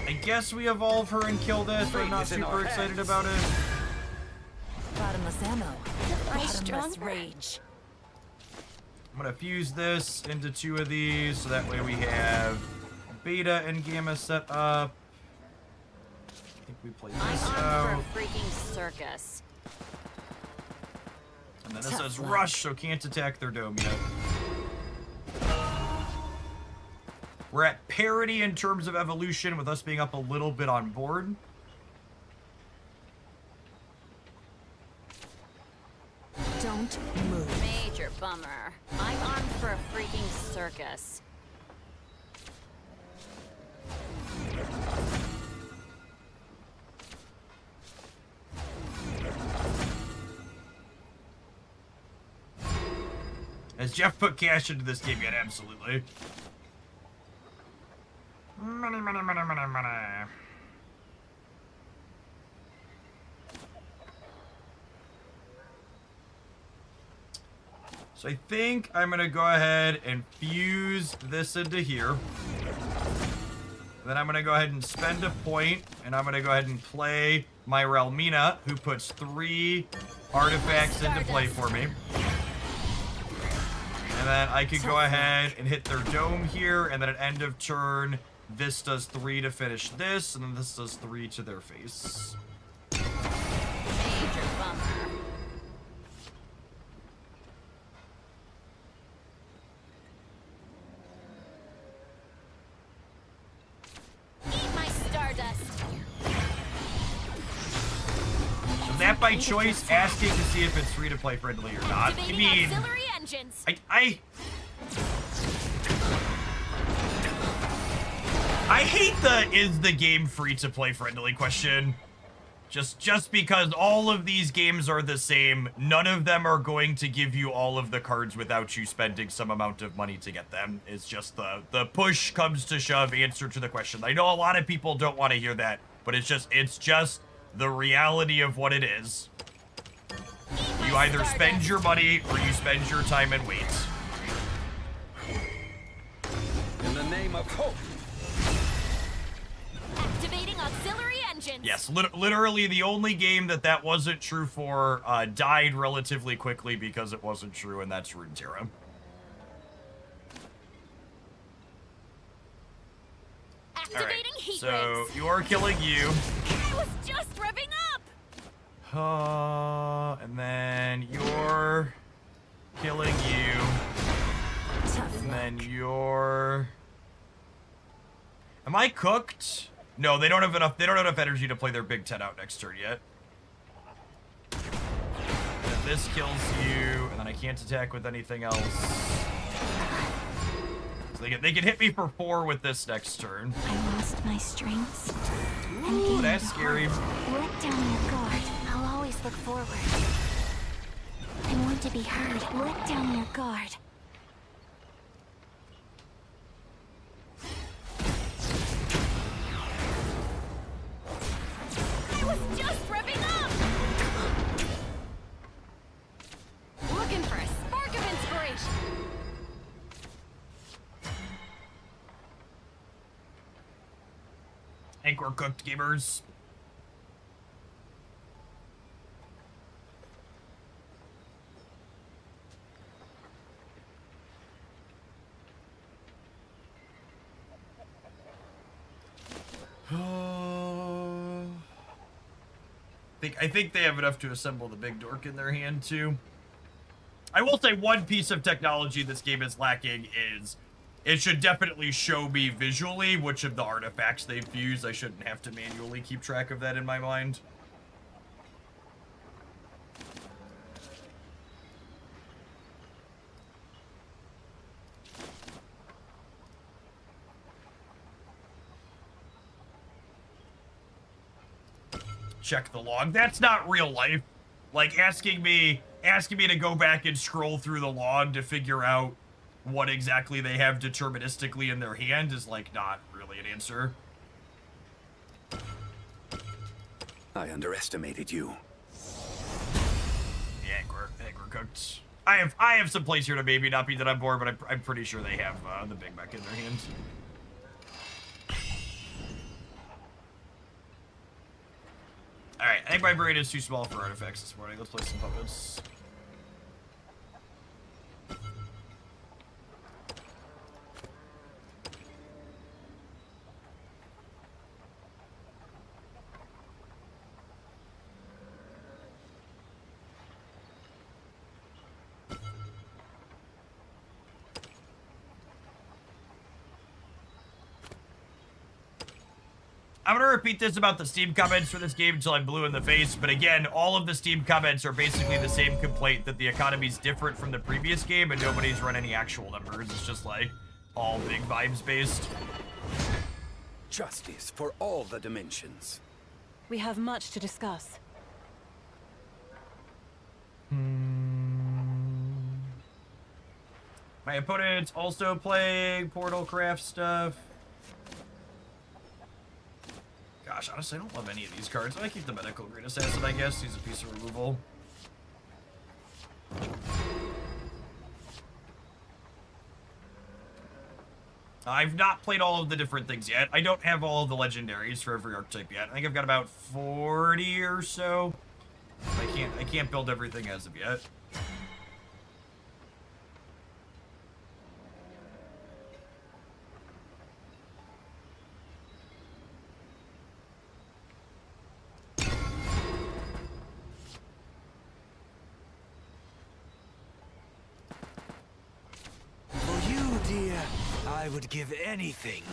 I guess we evolve her and kill this, but I'm not super excited about it. Bottomless ammo. Bottomless stronger? rage. I'm gonna fuse this into 2 of these, so that way we have beta and gamma set up. I think we play I'm this on out. for a freaking circus. And then this Tough says luck. rush, so can't attack their dome yet. We're at parity in terms of evolution, with us being up a little bit on board. Don't move. Major bummer. I'm armed for a freaking circus. Has Jeff put cash into this game yet? Absolutely. Money, money, money, money, money. So I think I'm gonna go ahead and fuse this into here. Then I'm gonna go ahead and spend a point, and I'm gonna go ahead and play my Relmina, who puts 3 artifacts into play for me. And then I could go ahead and hit their dome here, and then at end of turn, this does 3 to finish this, and then this does 3 to their face. Major bummer. Eat my stardust. Is that by choice, asking to see if it's free to play friendly or not? I mean, Auxiliary engines. I hate the is the game free to play friendly question. Just because all of these games are the same, none of them are going to give you all of the cards without you spending some amount of money to get them. It's just the push comes to shove answer to the question. I know a lot of people don't want to hear that, but it's just the reality of what it is. You either spend your money or you spend your time and wait. In the name of hope. Activating auxiliary engines. Yes, literally the only game that wasn't true for died relatively quickly because it wasn't true, and that's Runeterra. Activating heat So rays. you're killing you. I was just revving up. And then you're killing you. Tough And luck. then you're... Am I cooked? No, they don't have enough energy to play their Big 10 out next turn yet. And this kills you, and then I can't attack with anything else. So they can hit me for 4 with this next turn. I lost my strengths. Ooh, that's scary. Let down your guard. I'll always look forward. I want to be heard. Let down your guard. I was just revving up. Looking for a spark of inspiration. I think we're cooked, gamers. I think they have enough to assemble the big dork in their hand too. I will say one piece of technology this game is lacking is it should definitely show me visually which of the artifacts they've fused. I shouldn't have to manually keep track of that in my mind. Check the log. That's not real life. Like asking me to go back and scroll through the log to figure out what exactly they have deterministically in their hand is like not really an answer. I underestimated you. Yeah, Aggro cooked. I have some plays here to maybe not be that I'm bored, but I'm pretty sure they have the big mech in their hands. Alright, I think my brain is too small for artifacts this morning. Let's play some puppets. I'm gonna repeat this about the Steam comments for this game until I'm blue in the face, but again, all of the Steam comments are basically the same complaint that the economy's different from the previous game and nobody's run any actual numbers. It's just like all big vibes based. Justice for all the dimensions. We have much to discuss. My opponent's also playing Portal Craft stuff. Gosh, honestly, I don't love any of these cards. I keep the Medical Green Assassin, I guess. He's a piece of removal. I've not played all of the different things yet. I don't have all of the legendaries for every archetype yet. I think I've got about 40 or so. I can't build everything as of yet. For you, dear, I would give anything.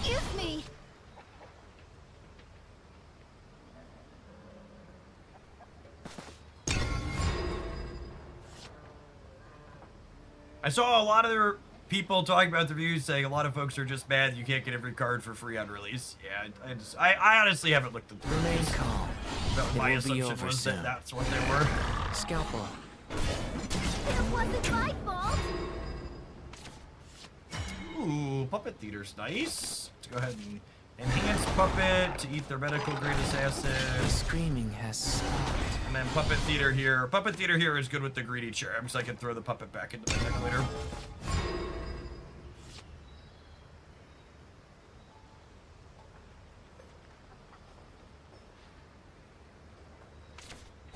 Excuse me. I saw a lot of their people talking about the reviews saying a lot of folks are just mad you can't get every card for free on release. Yeah, I honestly haven't looked at the Remain reviews. calm. But It my will be assumption over was soon. that that's what they were. Scalpel. It wasn't my fault. Ooh, Puppet Theater's nice. Let's go ahead and enhance Puppet to eat their Medical Green Assassin. The screaming has stopped. And then Puppet Theater here. Puppet Theater here is good with the Greedy Cherub, so I can throw the Puppet back into my deck later.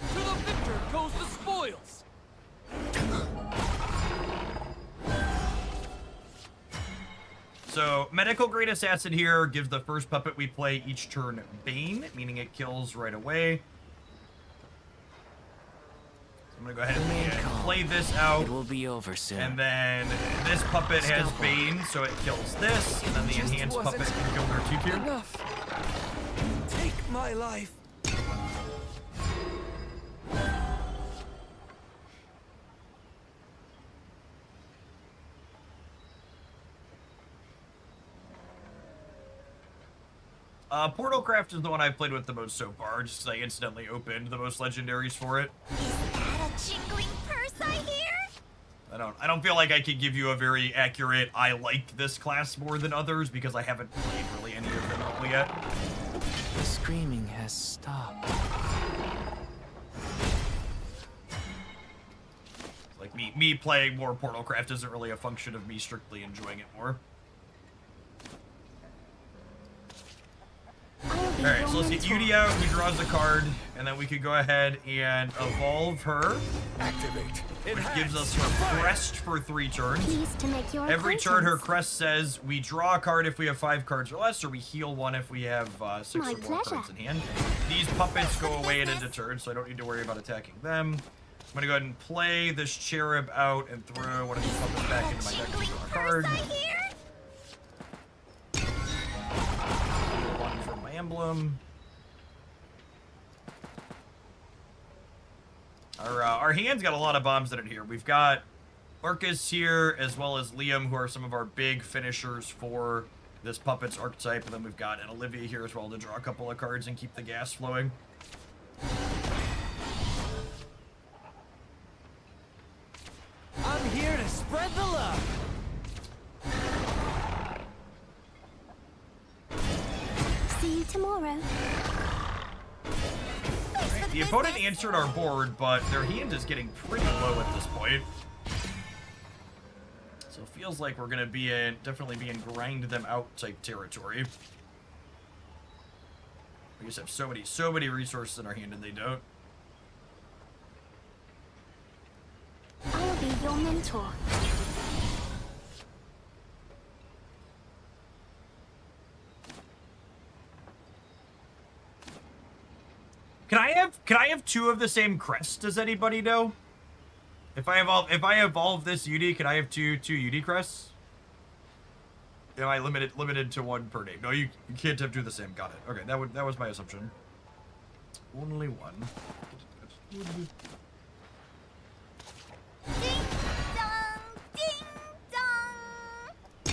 To the victor goes the spoils! So, Medical Green Assassin here gives the first puppet we play each turn Bane, meaning it kills right away. So I'm gonna go ahead and play this out. It will be over soon. And then this puppet has Bane, so it kills this. And then the enhanced puppet can kill their 2-tier. Enough! Take my life. Portalcraft is the one I've played with the most so far, just because I instantly opened the most legendaries for it. Is that a jingling purse I hear? I don't feel like I could give you a very accurate, I like this class more than others, because I haven't played really any of them all yet. The screaming has stopped. Like, me playing more Portalcraft isn't really a function of me strictly enjoying it more. Alright, so let's get Yudi out, who draws a card, and then we could go ahead and evolve her, Activate. which gives us her crest for 3 turns. Pleased to make your Every turn, her acquaintance. crest says we draw a card if we have 5 cards or less, or we heal 1 if we have 6 My or more pleasure. cards in hand. These puppets go away at end of turn, so I don't need to worry about attacking them. I'm gonna go ahead and play this cherub out and throw one of these puppets back into my deck to Jingling draw a purse card. I hear? One from my emblem. Our hand's got a lot of bombs in it here. We've got Marcus here, as well as Liam, who are some of our big finishers for this puppet's archetype, and then we've got an Olivia here as well to draw a couple of cards and keep the gas flowing. I'm here to spread the love! See you tomorrow. The opponent answered our board, but their hand is getting pretty low at this point. So it feels like we're gonna be in, definitely be in grind them out type territory. We just have so many resources in our hand and they don't. I'll be your mentor. Can I have 2 of the same crest? Does anybody know? If I evolve this Yudi, can I have two Yudi crests? Am I limited to 1 per name? No, you can't have 2 of the same. Got it. Okay, that was my assumption. Only 1. Ding dong, ding dong. I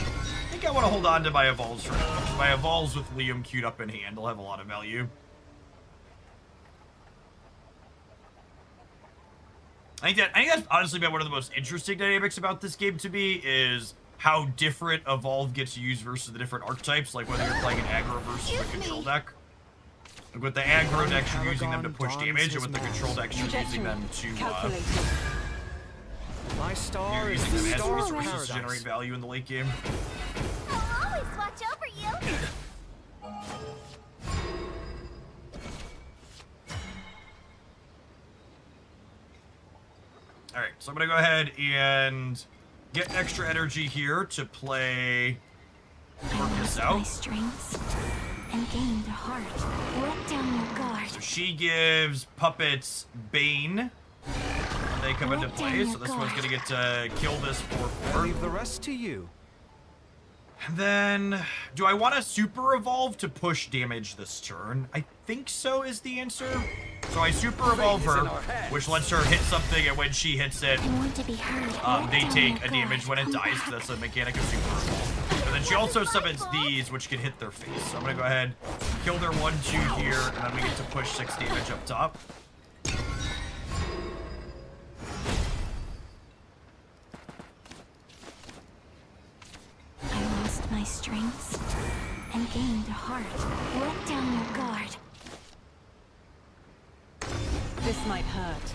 think I want to hold on to my evolves for now. My evolves with Liam queued up in hand will have a lot of value. I think that's honestly been one of the most interesting dynamics about this game to me is how different Evolve gets used versus the different archetypes, like whether you're playing an aggro versus a control deck. Like with the aggro decks, you're using them to push damage, and with the control decks, you're using them to My star you're is using the them as star of resources to paradise. generate value in the late game. I'll always watch over you. Alright, so I'm gonna go ahead and get extra energy here to play work this My out. strengths and gained a heart. Let down your guard. So she gives puppets Bane when they come into play, so this one's gonna get to kill this I 4/4. leave the rest to you. And then, do I want to super evolve to push damage this turn? I think so is the answer. So I super evolve her, which lets her hit something, and when she hits it, I want to be heard. they take a damage when it dies, because that's a mechanic of super evolve. And then she also summons these, which can hit their face. So I'm gonna go ahead, kill their 1/2 here, and then we get to push 6 damage up top. I lost my strengths and gained a heart. Let down your guard. This might hurt.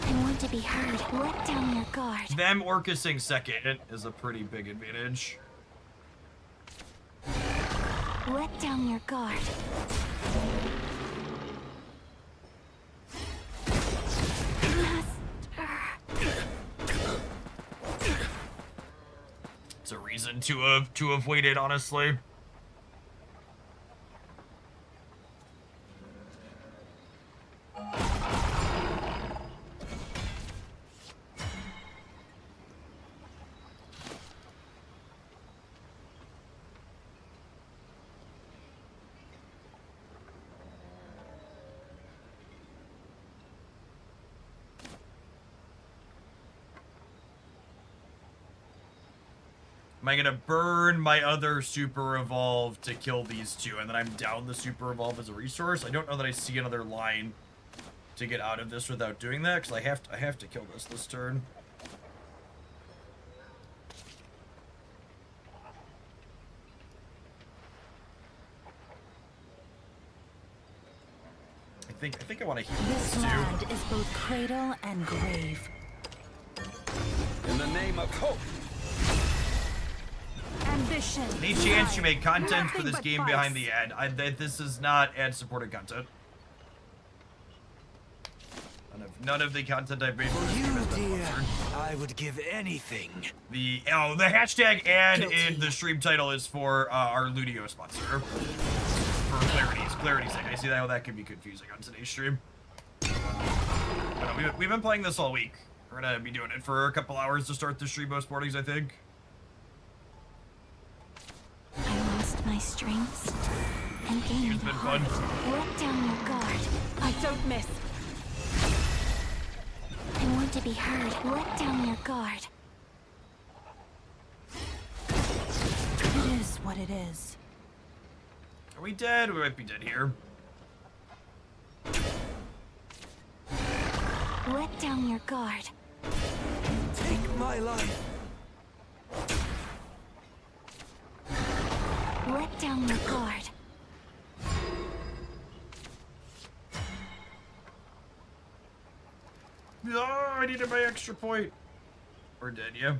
I want to be heard. Let down your guard. Them Orcusing second is a pretty big advantage. Let down your guard. It's a reason to have waited, honestly. Am I gonna burn my other super evolve to kill these two, and then I'm down the super evolve as a resource? I don't know that I see another line to get out of this without doing that, because I have to kill this turn. I think I want to heal This this too. land is both cradle and grave. In the name of hope. Ambition. Any chance you make content for Nothing this but game vice. behind the ad? This is not ad-supported content. None of the content I've made for this game has been Dear, sponsored. I would give anything. The hashtag ad in the stream title is for our Ludio sponsor. For clarity's sake. I see how that can be confusing on today's stream. But no, we've been playing this all week. We're gonna be doing it for a couple hours to start the stream most mornings, I think. I lost my strengths and gained It's a been heart. fun. Let down your guard. I don't miss. I want to be heard. Let down your guard. It is what it is. Are we dead? We might be dead here. Let down your guard. Take my life. Let down your guard. No, I needed my extra point. We're dead, yeah.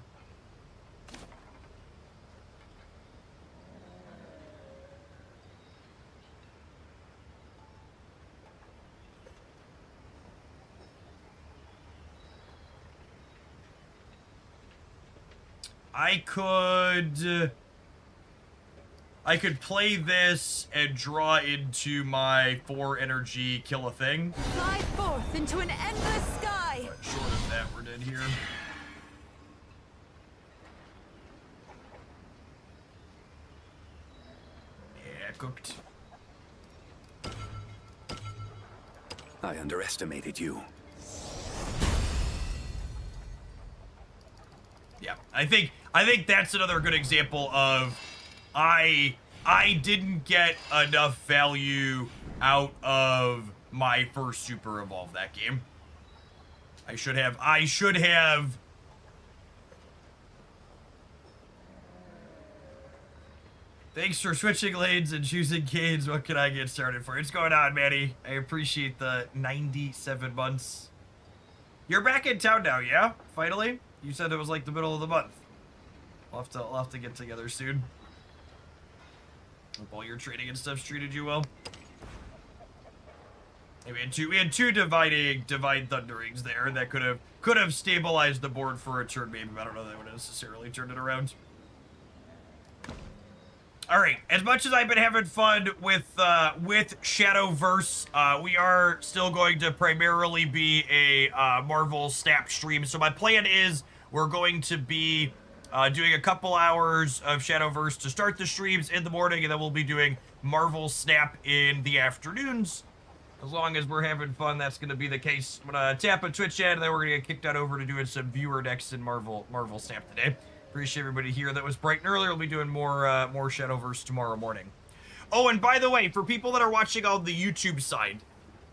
I could play this and draw into my 4 energy, kill a thing. Fly forth into an endless sky. But short of that, we're dead here. Yeah, cooked. I underestimated you. Yeah, I think that's another good example of I didn't get enough value out of my first super evolve that game. I should have. Thanks for switching lanes and choosing Canes. What can I get started for? What's going on, Manny? I appreciate the 97 months. You're back in town now, yeah? Finally? You said it was like the middle of the month. We'll have to get together soon. Hope all your training and stuff's treated you well. Hey, we had two divine thunderings there that could have stabilized the board for a turn, maybe. I don't know that would have necessarily turned it around. All right, as much as I've been having fun with Shadowverse, we are still going to primarily be a Marvel Snap stream. So my plan is we're going to be doing a couple hours of Shadowverse to start the streams in the morning, and then we'll be doing Marvel Snap in the afternoons. As long as we're having fun, that's going to be the case. I'm going to tap a Twitch chat, and then we're going to get kicked out over to doing some viewer decks in Marvel Snap today. Appreciate everybody here that was bright and early. We'll be doing more Shadowverse tomorrow morning. Oh, and by the way, for people that are watching on the YouTube side,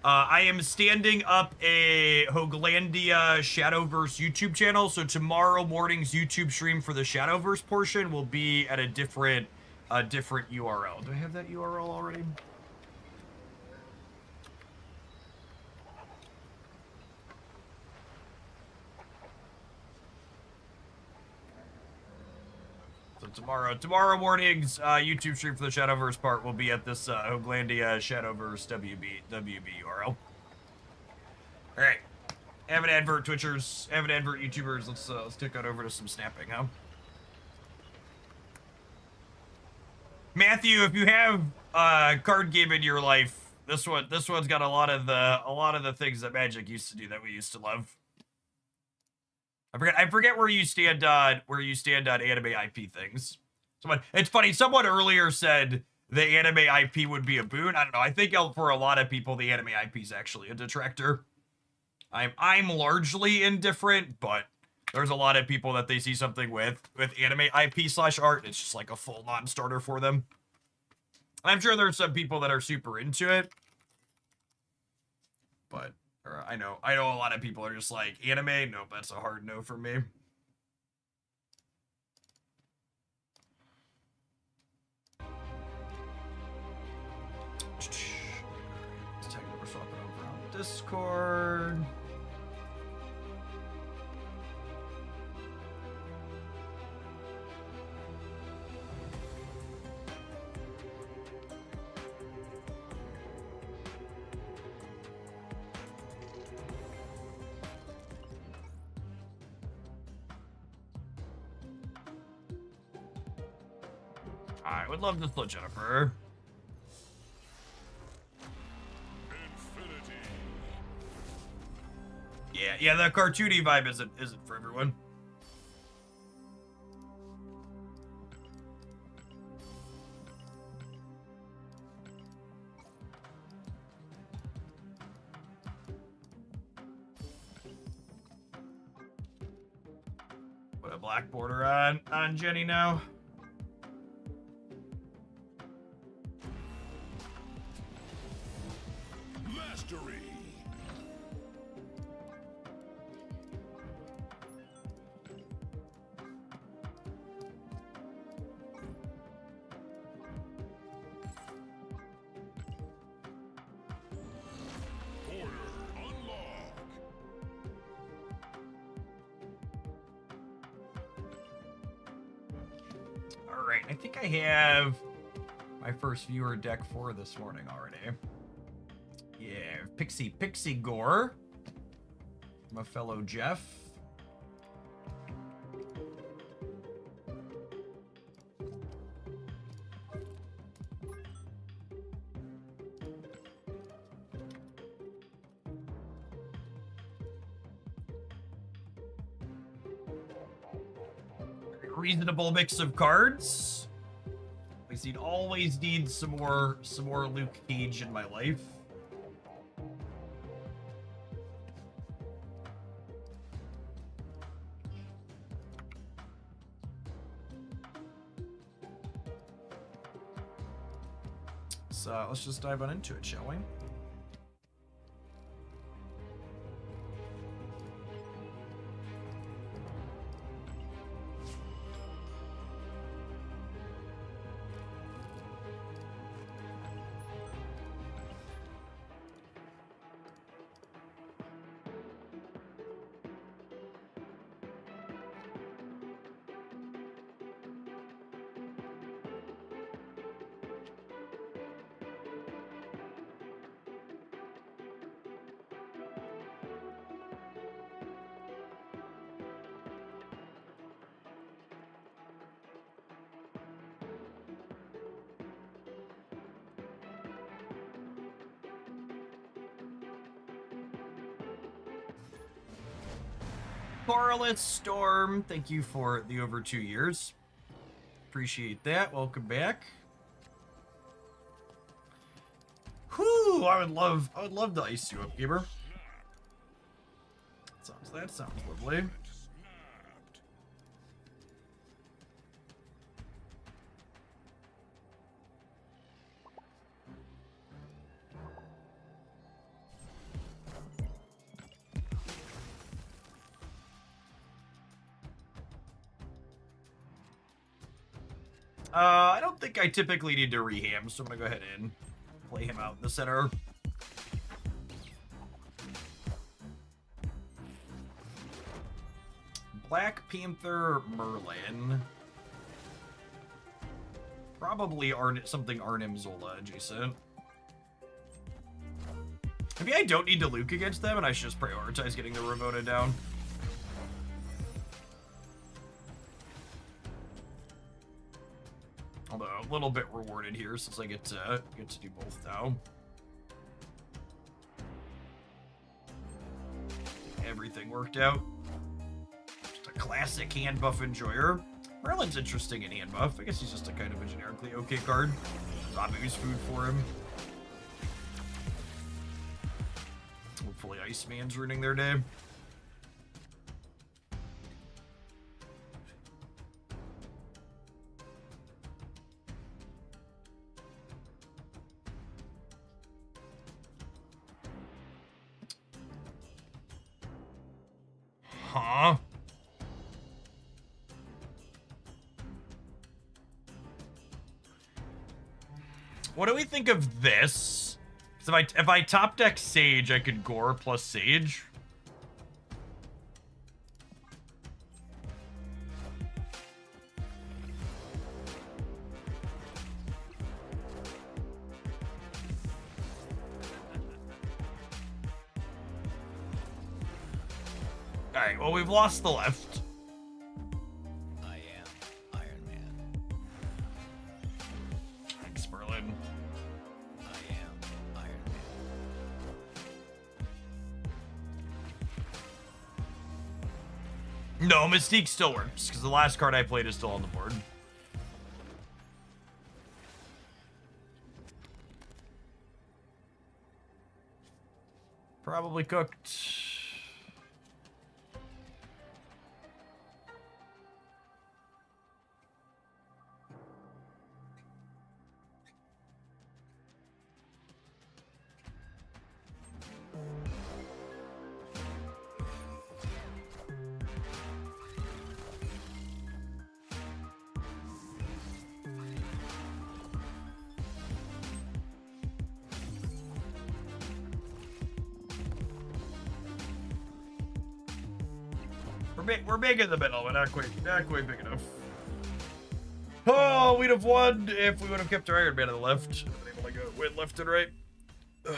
I am standing up a Hoaglandia Shadowverse YouTube channel. So tomorrow morning's YouTube stream for the Shadowverse portion will be at a different URL. Do I have that URL already? So tomorrow morning's YouTube stream for the Shadowverse part will be at this Hoaglandia Shadowverse WB URL. All right, avid advert Twitchers, avid advert YouTubers. Let's kick on over to some snapping, huh? Matthew, if you have a card game in your life, this one's got a lot of the things that Magic used to do that we used to love. I forget where you stand on anime IP things. It's funny, someone earlier said the anime IP would be a boon. I don't know. I think for a lot of people the anime IP is actually a detractor. I'm largely indifferent, but there's a lot of people that they see something with anime IP/art, it's just like a full non-starter for them. I'm sure there's some people that are super into it, but I know a lot of people are just like, anime? Nope, that's a hard no for me. Let's take we're swapping over on Discord. I would love this though, Jennifer. Infinity. Yeah, the cartoony vibe isn't for everyone. Put a black border on Jenny now. Mastery. Order unlock. All right, I think I have my first viewer deck for this morning already. Yeah, Pixie Gore. My fellow Jeff. Reasonable mix of cards. Always need some more Luke Cage in my life. So let's just dive on into it, shall we? Corliss Storm, thank you for the over 2 years. Appreciate that. Welcome back. Whew, I would love to ice you up, Gamer. That sounds lovely. I don't think I typically need to reham, so I'm gonna go ahead and play him out in the center. Black Panther Merlin. Probably something Arnim Zola adjacent. Maybe I don't need to Luke against them and I should just prioritize getting the Ramona down. Although a little bit rewarded here since I get to do both now. Everything worked out. Just a classic hand buff enjoyer. Merlin's interesting in hand buff. I guess he's just a kind of a generically okay card. Ramu's food for him. Hopefully Iceman's ruining their day. Huh? What do we think of this? Because if I top deck Sage, I could Gore plus Sage. Alright, well, we've lost the left. I am Iron Man. Thanks, Merlin. I am Iron Man. No, Mystique still works, because the last card I played is still on the board. Probably cooked. We're big in the middle, but not quite big enough. Oh, we'd have won if we would have kept our Iron Man on the left. Been able to go win left and right. Ugh.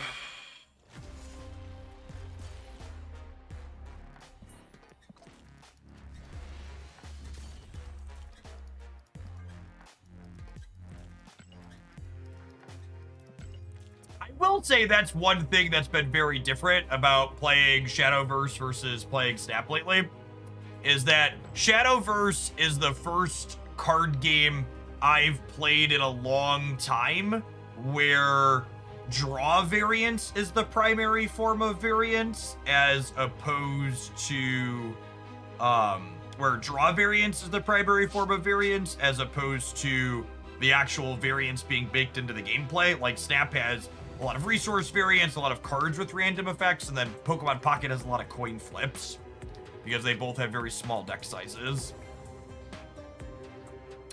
I will say that's one thing that's been very different about playing Shadowverse versus playing Snap lately, is that Shadowverse is the first card game I've played in a long time where draw variance is the primary form of variance, as opposed to where draw variance is the primary form of variance as opposed to the actual variance being baked into the gameplay. Like Snap has a lot of resource variance, a lot of cards with random effects, and then Pokemon Pocket has a lot of coin flips because they both have very small deck sizes.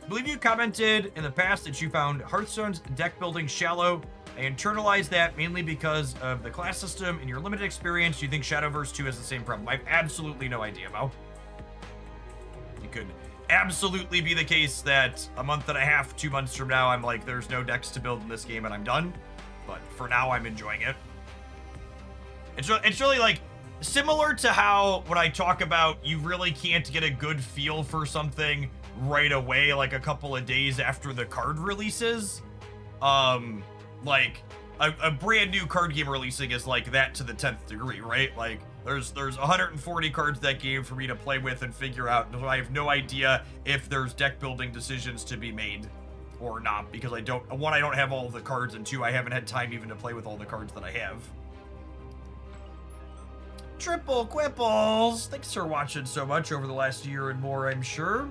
I believe you commented in the past that you found Hearthstone's deck building shallow. I internalized that mainly because of the class system. In your limited experience, do you think Shadowverse 2 has the same problem? I have absolutely no idea, Mo. It could absolutely be the case that a month and a half, 2 months from now, I'm like, there's no decks to build in this game and I'm done. But for now, I'm enjoying it. It's really like similar to how when I talk about you really can't get a good feel for something right away, like a couple of days after the card releases. Like a brand new card game releasing is like that to the 10th degree, right? Like There's 140 cards that game for me to play with and figure out. So I have no idea if there's deck building decisions to be made or not, because I don't have all the cards, and 2, I haven't had time even to play with all the cards that I have. Triple Quipples! Thanks for watching so much over the last year and more, I'm sure.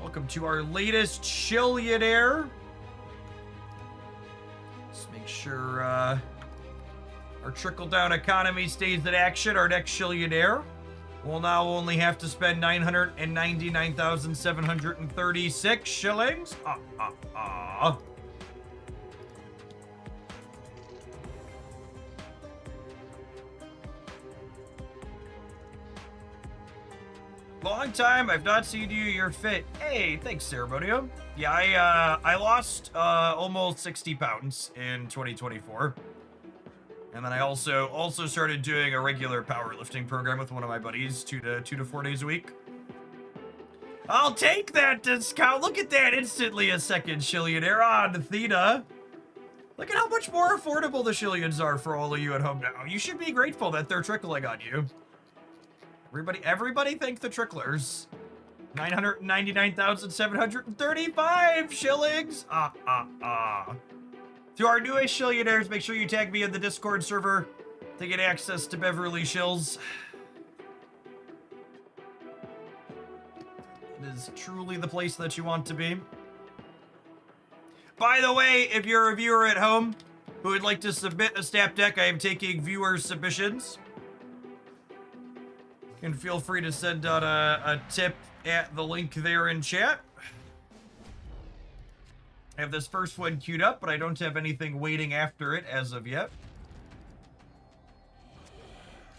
Welcome to our latest Chillionaire. Let's make sure our trickle-down economy stays in action. Our next Chillionaire will now only have to spend 999,736 shillings. Long time, I've not seen you. You're fit. Hey, thanks, Ceremonio. Yeah, I lost almost 60 pounds in 2024. And then I also started doing a regular powerlifting program with one of my buddies, 2 to 4 days a week. I'll take that discount. Look at that, instantly a second Chillionaire on Theta. Look at how much more affordable the Chillions are for all of you at home now. You should be grateful that they're trickling on you. Everybody thank the tricklers. 999,735 shillings. To our newest Chillionaires, make sure you tag me in the Discord server to get access to Beverly Shills. It is truly the place that you want to be. By the way, if you're a viewer at home who would like to submit a snap deck, I am taking viewer submissions. And feel free to send out a tip at the link there in chat. I have this first one queued up, but I don't have anything waiting after it as of yet.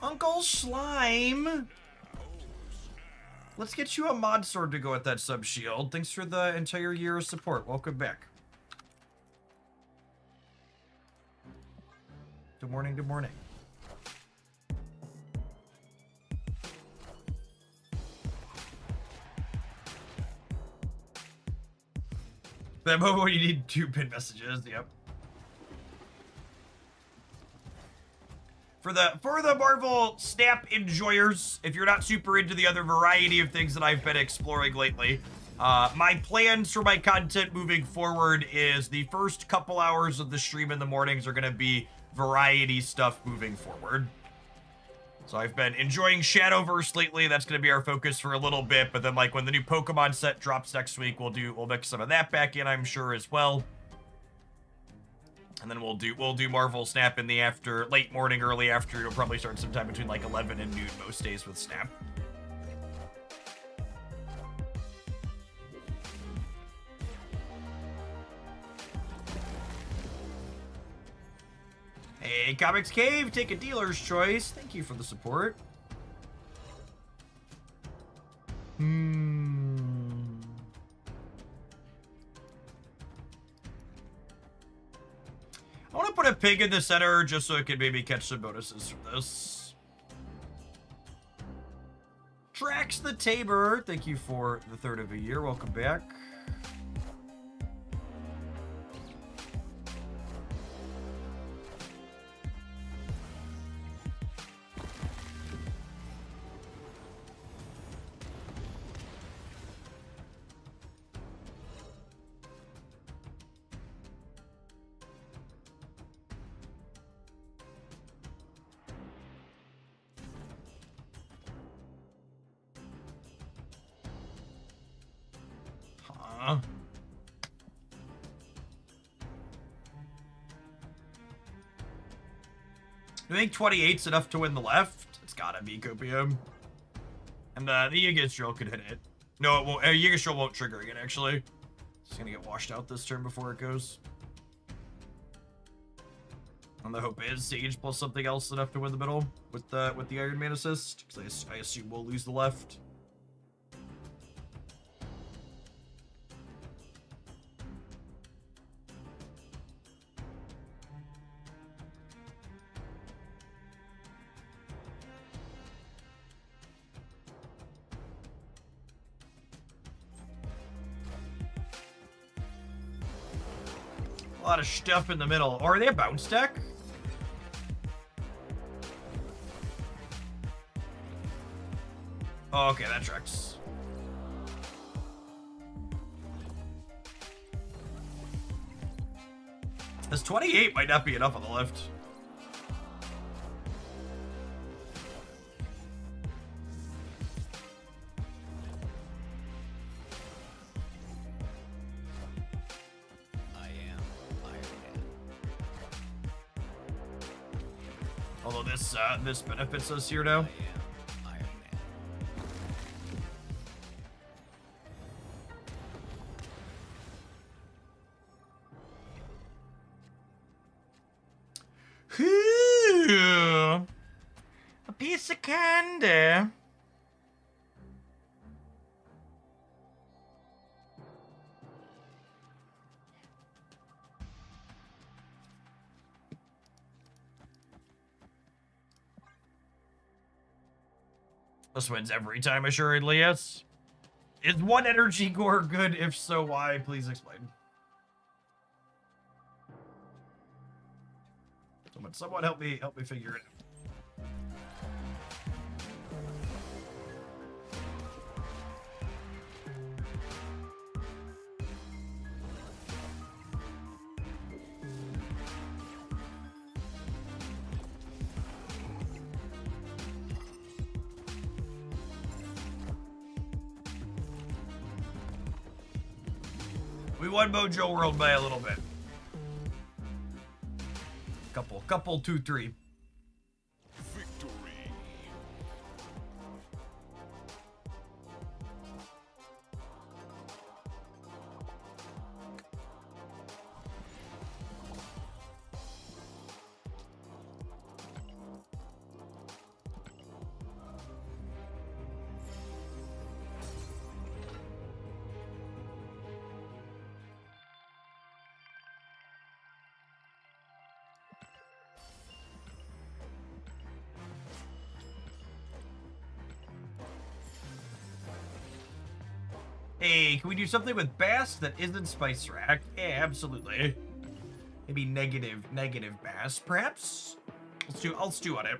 Uncle Slime! Let's get you a mod sword to go with that sub shield. Thanks for the entire year of support. Welcome back. Good morning, good morning. That moment when you need 2 pin messages, yep. For the Marvel Snap enjoyers, if you're not super into the other variety of things that I've been exploring lately, my plans for my content moving forward is the first couple hours of the stream in the mornings are going to be variety stuff moving forward. So I've been enjoying Shadowverse lately. That's going to be our focus for a little bit. But then, like, when the new Pokemon set drops next week, we'll mix some of that back in, I'm sure, as well. And then we'll do Marvel Snap in the late morning, early afternoon. It'll probably start sometime between like 11 and noon most days with Snap. Hey, Comics Cave, take a dealer's choice. Thank you for the support. I want to put a pig in the center just so it can maybe catch some bonuses from this. Trax the Tabor, thank you for the 3rd of a year. Welcome back. I think 28's enough to win the left. It's gotta be Copium. And the Yggdrasil could hit it. No, it won't. Yggdrasil won't trigger again, actually. It's gonna get washed out this turn before it goes. And the hope is Sage plus something else enough to win the middle with the Iron Man assist. Because I assume we'll lose the left. A lot of stuff in the middle. Or are they a bounce deck? Oh, okay, that tracks. This 28 might not be enough on the lift. Although this benefits us here now. A piece of candy. This wins every time, assuredly, yes. Is one energy core good? If so, why? Please explain. Someone help me figure it out. We won Mojo World by a little bit. Couple, 2-3. Victory. Hey, can we do something with Bass that isn't Spice Rack? Yeah, absolutely. Maybe negative Bass, perhaps? I'll stew on it.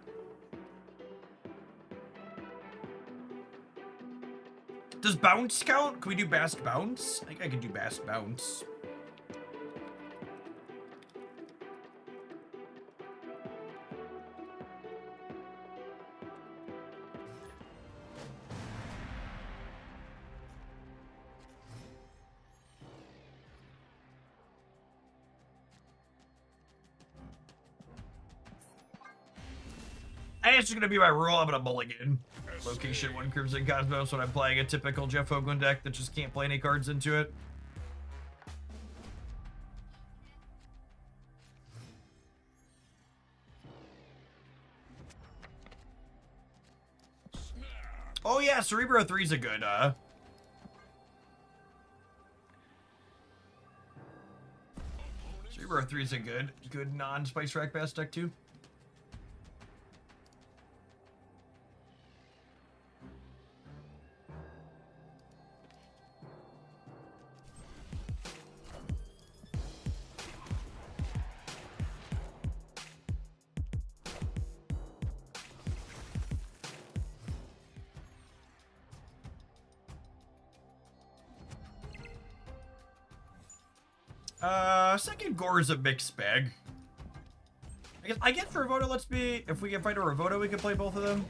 Does Bounce count? Can we do Bass Bounce? I think I can do Bass Bounce. It's gonna be my rule. I'm gonna mulligan. Location 1 Crimson Cosmos when I'm playing a typical Jeff Hoagland deck that just can't play any cards into it. Oh yeah, Cerebro 3's a good Cerebro 3's a good non-Spice Rack Bass deck too. Second Gore is a mixed bag. I guess for Ravoda, if we can find a Ravoda, we can play both of them.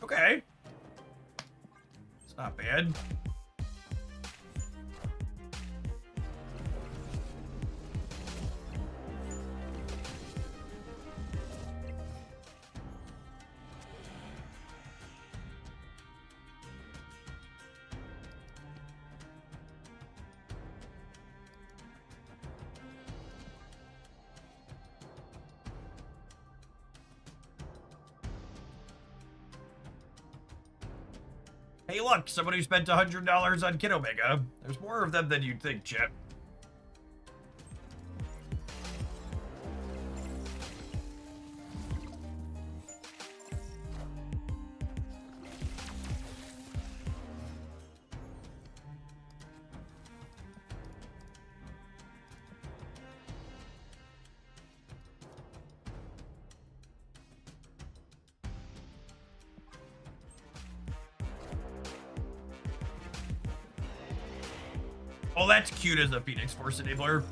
Okay. It's not bad. Hey, look, someone who spent $100 on Kid Omega. There's more of them than you'd think, Chet. Oh, that's cute as a Phoenix Force enabler.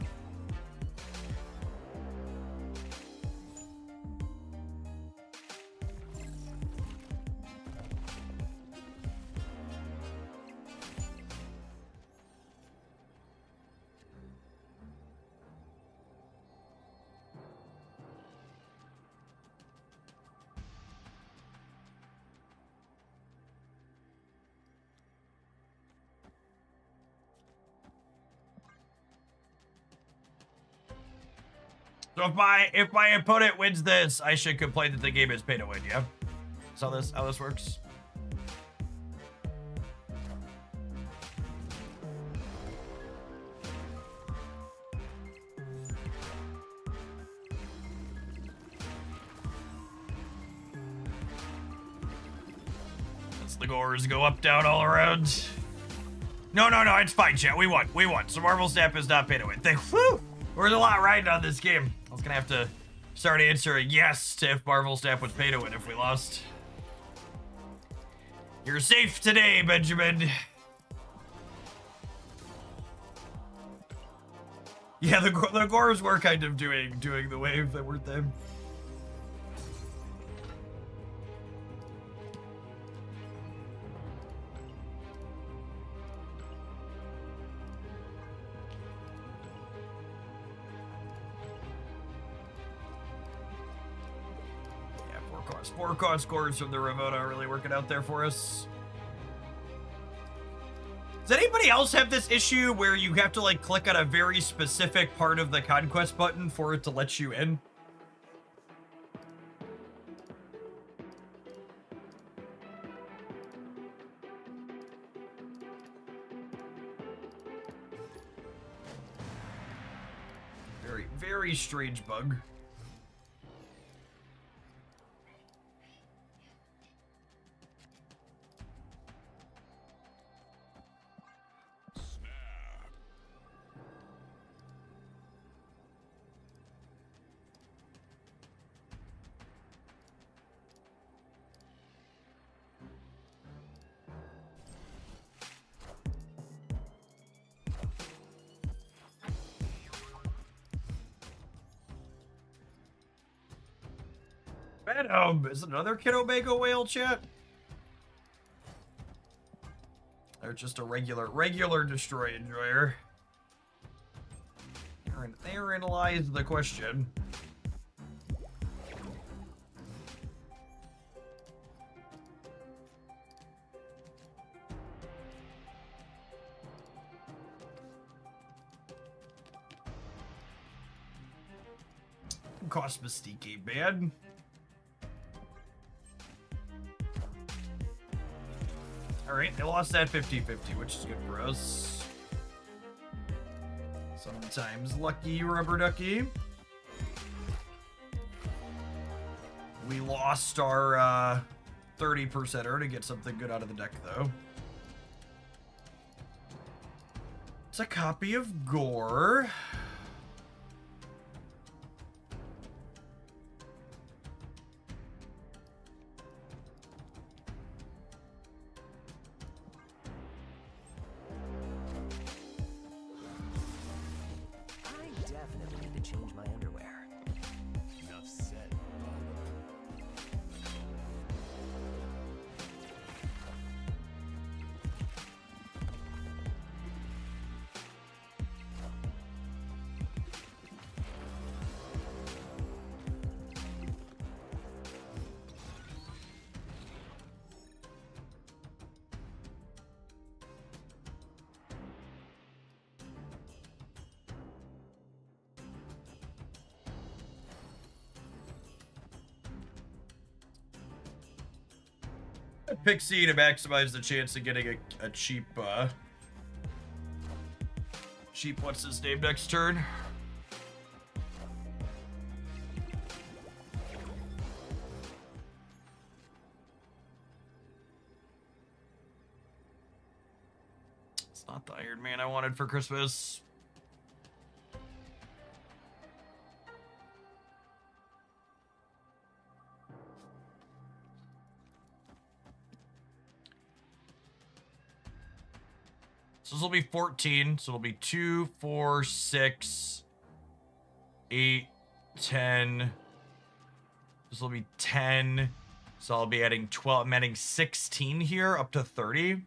So if my opponent wins this, I should complain that the game is pay to win, yeah? That's how this works. As the gores go up, down, all around. No, it's fine, chat. We won. So Marvel Snap is not pay to win. Whew! There's a lot riding on this game. I was gonna have to start answering yes to if Marvel Snap was pay to win if we lost. You're safe today, Benjamin. Yeah, the Gores were kind of doing the wave that weren't them. Four cost scores from the remote are really working out there for us. Does anybody else have this issue where you have to like click on a very specific part of the conquest button for it to let you in? Very, very strange bug. Venom! Is it another Kid Omega whale, chat? Or just a regular Destroy Enjoyer? Therein lies the question. Cost Mystique ain't bad. Alright, they lost that 50-50, which is good for us. Sometimes lucky, rubber ducky. We lost our 30%er to get something good out of the deck, though. It's a copy of Gore. Pixie to maximize the chance of getting a cheap, what's his name next turn? It's not the Iron Man I wanted for Christmas. So this will be 14. So it'll be 2, 4, 6, 8, 10. This will be 10. So I'll be adding 12. I'm adding 16 here up to 30.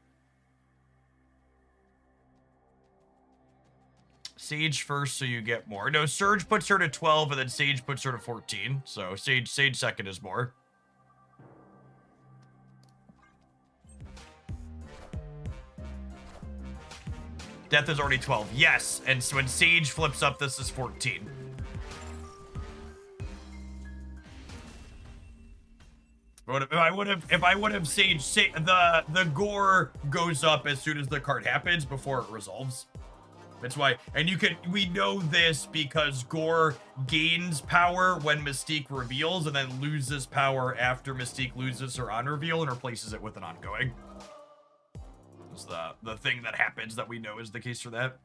Sage first so you get more. No, Surge puts her to 12 and then Sage puts her to 14. So Sage second is more. Death is already 12. Yes, and so when Sage flips up, this is 14. If I would have Sage, the gore goes up as soon as the card happens before it resolves. That's why, and we know this because Gore gains power when Mystique reveals and then loses power after Mystique loses her on reveal and replaces it with an ongoing. It's the thing that happens that we know is the case for that.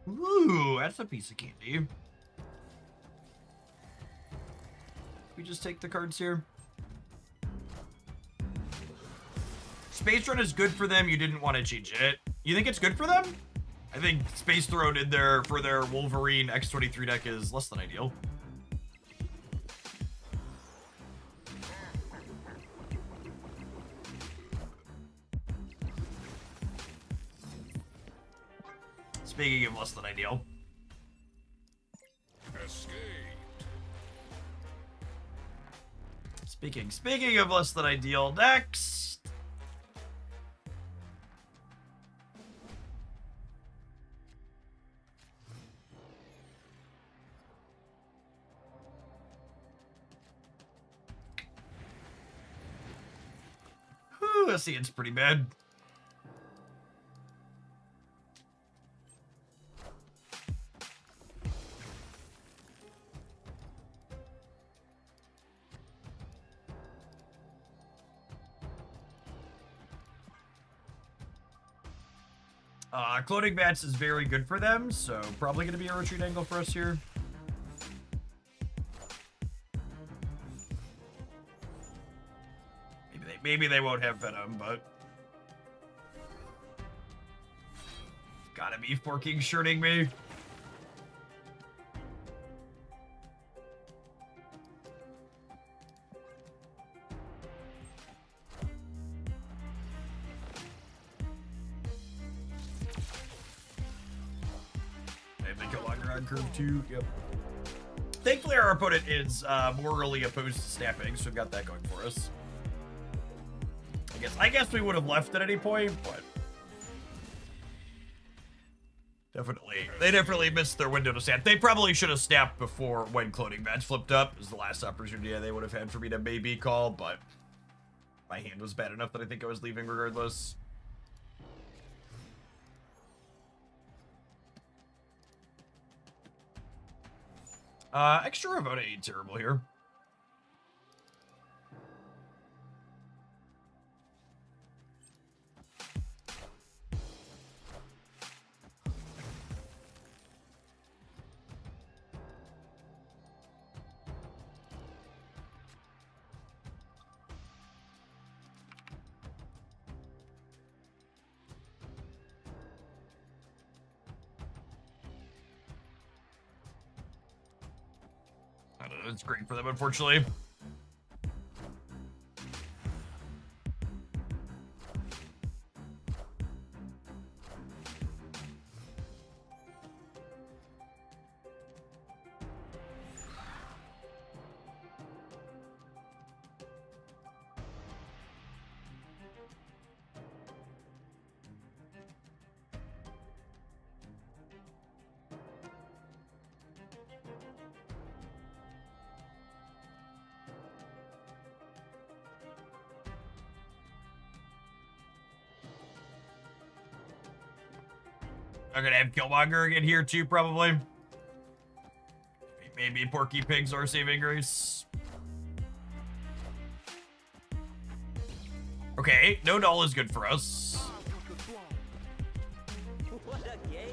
Ooh, that's a piece of candy. We just take the cards here. Space Run is good for them. You didn't want to change it. You think it's good for them? I think Space Throne in there for their Wolverine X-23 deck is less than ideal. Speaking of less than ideal. Speaking of less than ideal, next. Whew, I see it's pretty bad. Cloning Bats is very good for them, so probably going to be a retreat angle for us here. Maybe they won't have Venom, but... Gotta be forking shirting me. Curve 2, yep. Thankfully, our opponent is morally opposed to snapping, so we've got that going for us. I guess we would have left at any point, but they definitely missed their window to snap. They probably should have snapped before when Cloning Bats flipped up. It was the last opportunity they would have had for me to maybe call, but my hand was bad enough that I think I was leaving regardless. Extra Ravona ain't terrible here. I don't know, it's great for them, unfortunately. I'm gonna have Killmonger again here too, probably. Maybe Porky Pig's our saving grace. Okay, no null is good for us. What a game!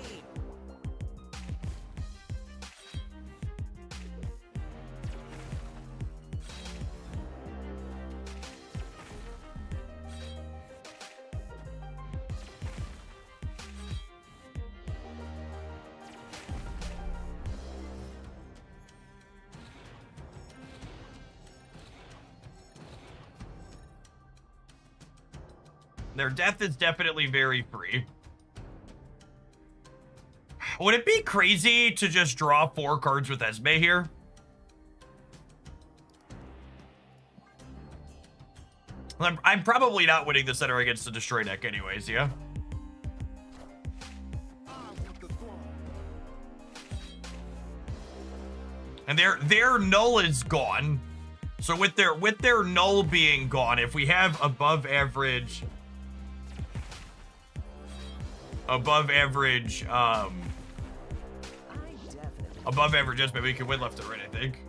Their death is definitely very free. Would it be crazy to just draw 4 cards with Esme here? I'm probably not winning the center against the destroy deck anyways, yeah? And their null is gone. So with their null being gone, if we have above average estimate, we can win left and right, I think.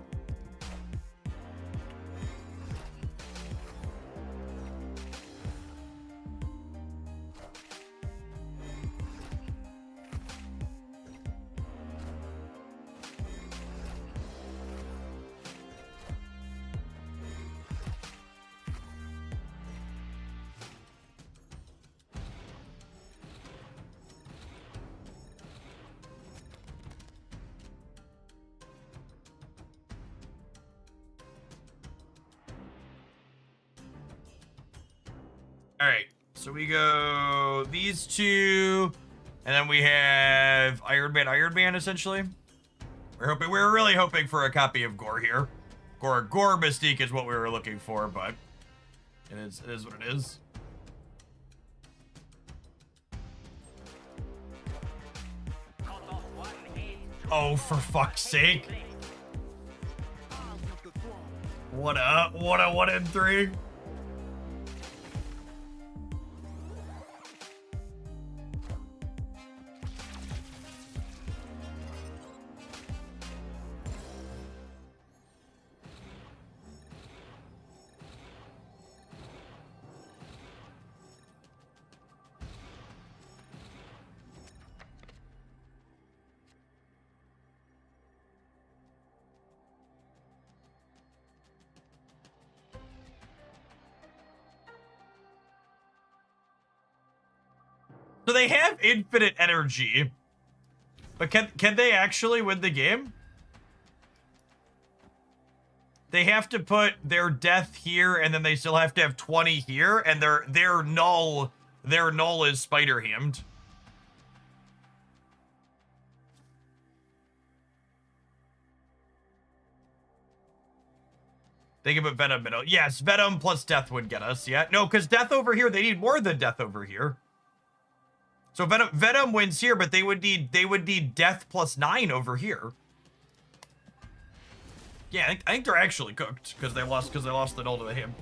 All right, so we go these two, and then we have Iron Man, essentially. We're really hoping for a copy of Gore here. Gore Mystique is what we were looking for, but it is what it is. Oh, for fuck's sake. What a 1 in 3. So they have infinite energy, but can they actually win the game? They have to put their death here, and then they still have to have 20 here, and their null is spider-hammed. They can put Venom middle. Yes, Venom plus Death would get us. Yeah, no, because Death over here, they need more than Death over here. So Venom wins here, but they would need Death plus 9 over here. Yeah, I think they're actually cooked because they lost the null to him.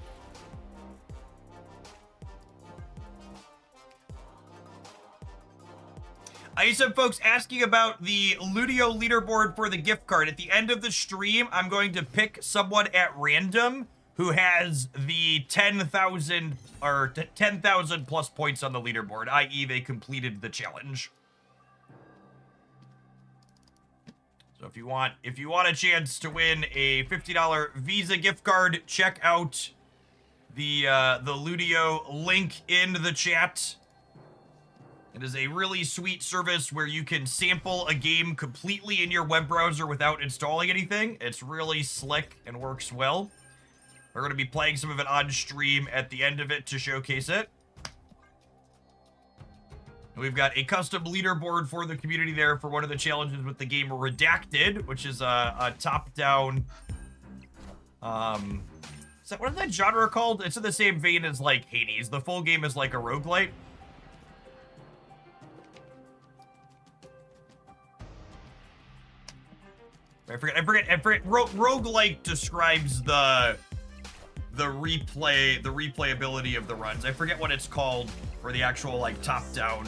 I have some folks asking about the Ludio leaderboard for the gift card. At the end of the stream, I'm going to pick someone at random who has the 10,000 or 10,000 plus points on the leaderboard, i.e. they completed the challenge. So if you want a chance to win a $50 Visa gift card, check out the Ludio link in the chat. It is a really sweet service where you can sample a game completely in your web browser without installing anything. It's really slick and works well. We're going to be playing some of it on stream at the end of it to showcase it. We've got a custom leaderboard for the community there for one of the challenges with the game Redacted, which is a top-down... what is that genre called? It's in the same vein as, like, Hades. The full game is like a roguelite. I forget. Roguelike describes the replayability of the runs. I forget what it's called for the actual, like, top-down.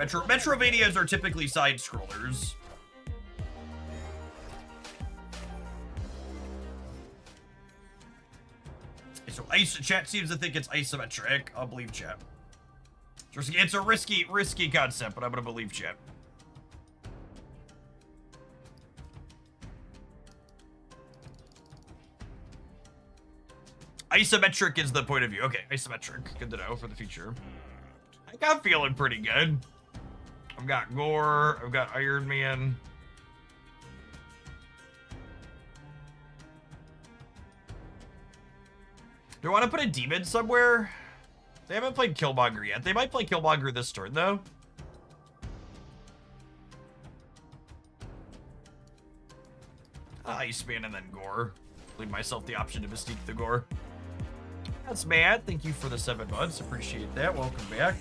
Metrovanias are typically side scrollers. So chat seems to think it's isometric. I'll believe chat. It's a risky concept, but I'm gonna believe chat. Isometric is the point of view. Okay, isometric. Good to know for the future. I think I'm feeling pretty good. I've got Gore. I've got Iron Man. Do I want to put a demon somewhere? They haven't played Killmonger yet. They might play Killmonger this turn, though. Iceman and then Gore. Leave myself the option to Mystique the Gore. That's Matt. Thank you for the 7 months. Appreciate that. Welcome back.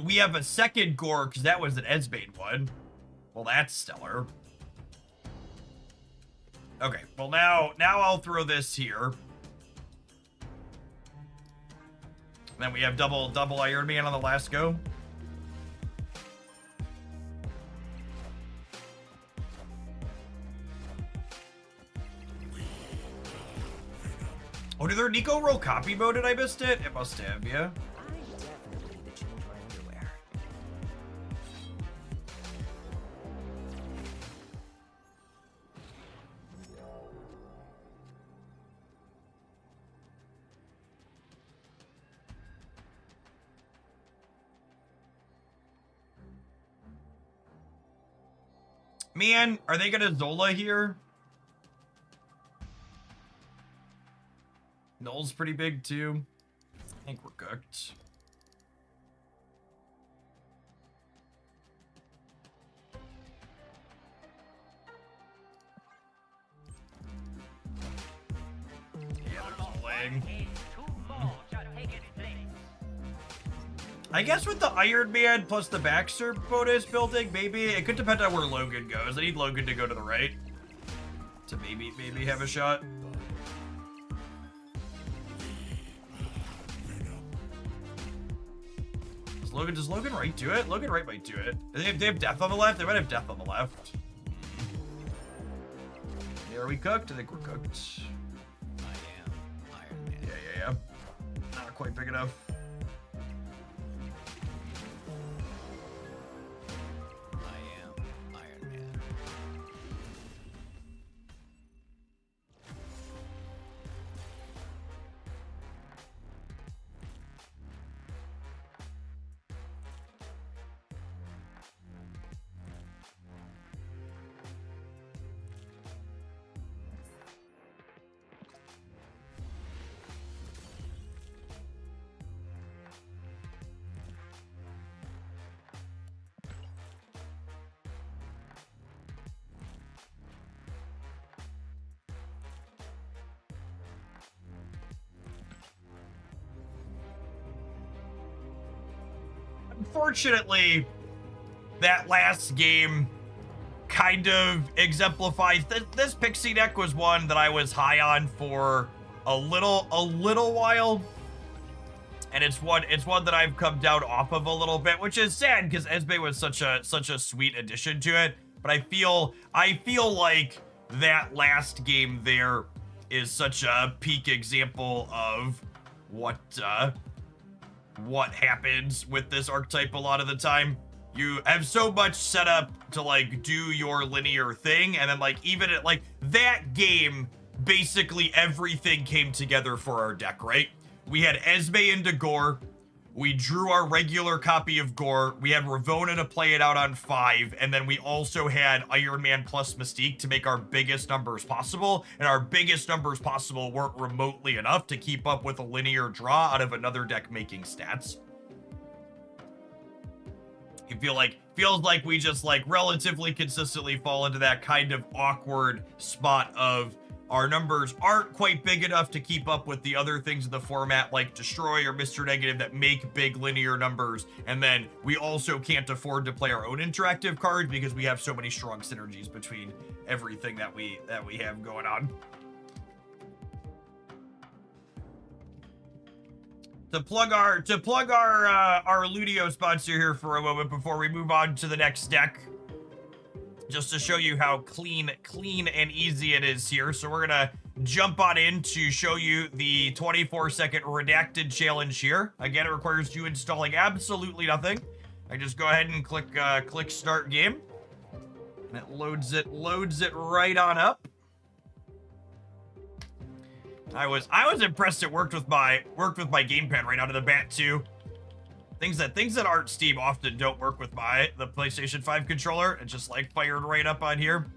We have a second Gore because that was an Esbane one. Well, that's stellar. Okay, well now I'll throw this here. Then we have double Iron Man on the last go. Oh, did their Nico roll copy mode? Did I missed it? It must have, yeah. Man, are they gonna Zola here? Null's pretty big too. I think we're cooked. Yeah, there's a leg. I guess with the Iron Man plus the Baxter bonus building, maybe it could depend on where Logan goes. I need Logan to go to the right to maybe have a shot. Does Logan right do it? Logan right might do it. They have death on the left. They might have death on the left. Yeah, are we cooked? I think we're cooked. I am Iron Man. Yeah. Not quite big enough. Unfortunately, that last game kind of exemplifies this Pixie deck was one that I was high on for a little while, and it's one that I've come down off of a little bit, which is sad because Esbe was such a sweet addition to it. But I feel like that last game there is such a peak example of what happens with this archetype a lot of the time. You have so much set up to like do your linear thing, and then like even at like that game, basically everything came together for our deck, right? We had Esme into Gore. We drew our regular copy of Gore. We had Ravonna to play it out on 5. And then we also had Iron Man plus Mystique to make our biggest numbers possible. And our biggest numbers possible weren't remotely enough to keep up with a linear draw out of another deck making stats. You feels like we just like relatively consistently fall into that kind of awkward spot of our numbers aren't quite big enough to keep up with the other things in the format like Destroy or Mr. Negative that make big linear numbers, and then we also can't afford to play our own interactive cards because we have so many strong synergies between everything that we have going on. To plug our Ludio sponsor here for a moment before we move on to the next deck, just to show you how clean and easy it is here. So we're gonna jump on in to show you the 24-second redacted challenge here. Again, it requires you installing absolutely nothing. I just go ahead and click start game, and it loads it right on up. I was impressed it worked with my gamepad right out of the bat too. Things that aren't Steam often don't work with the PlayStation 5 controller. It just like fired right up on here.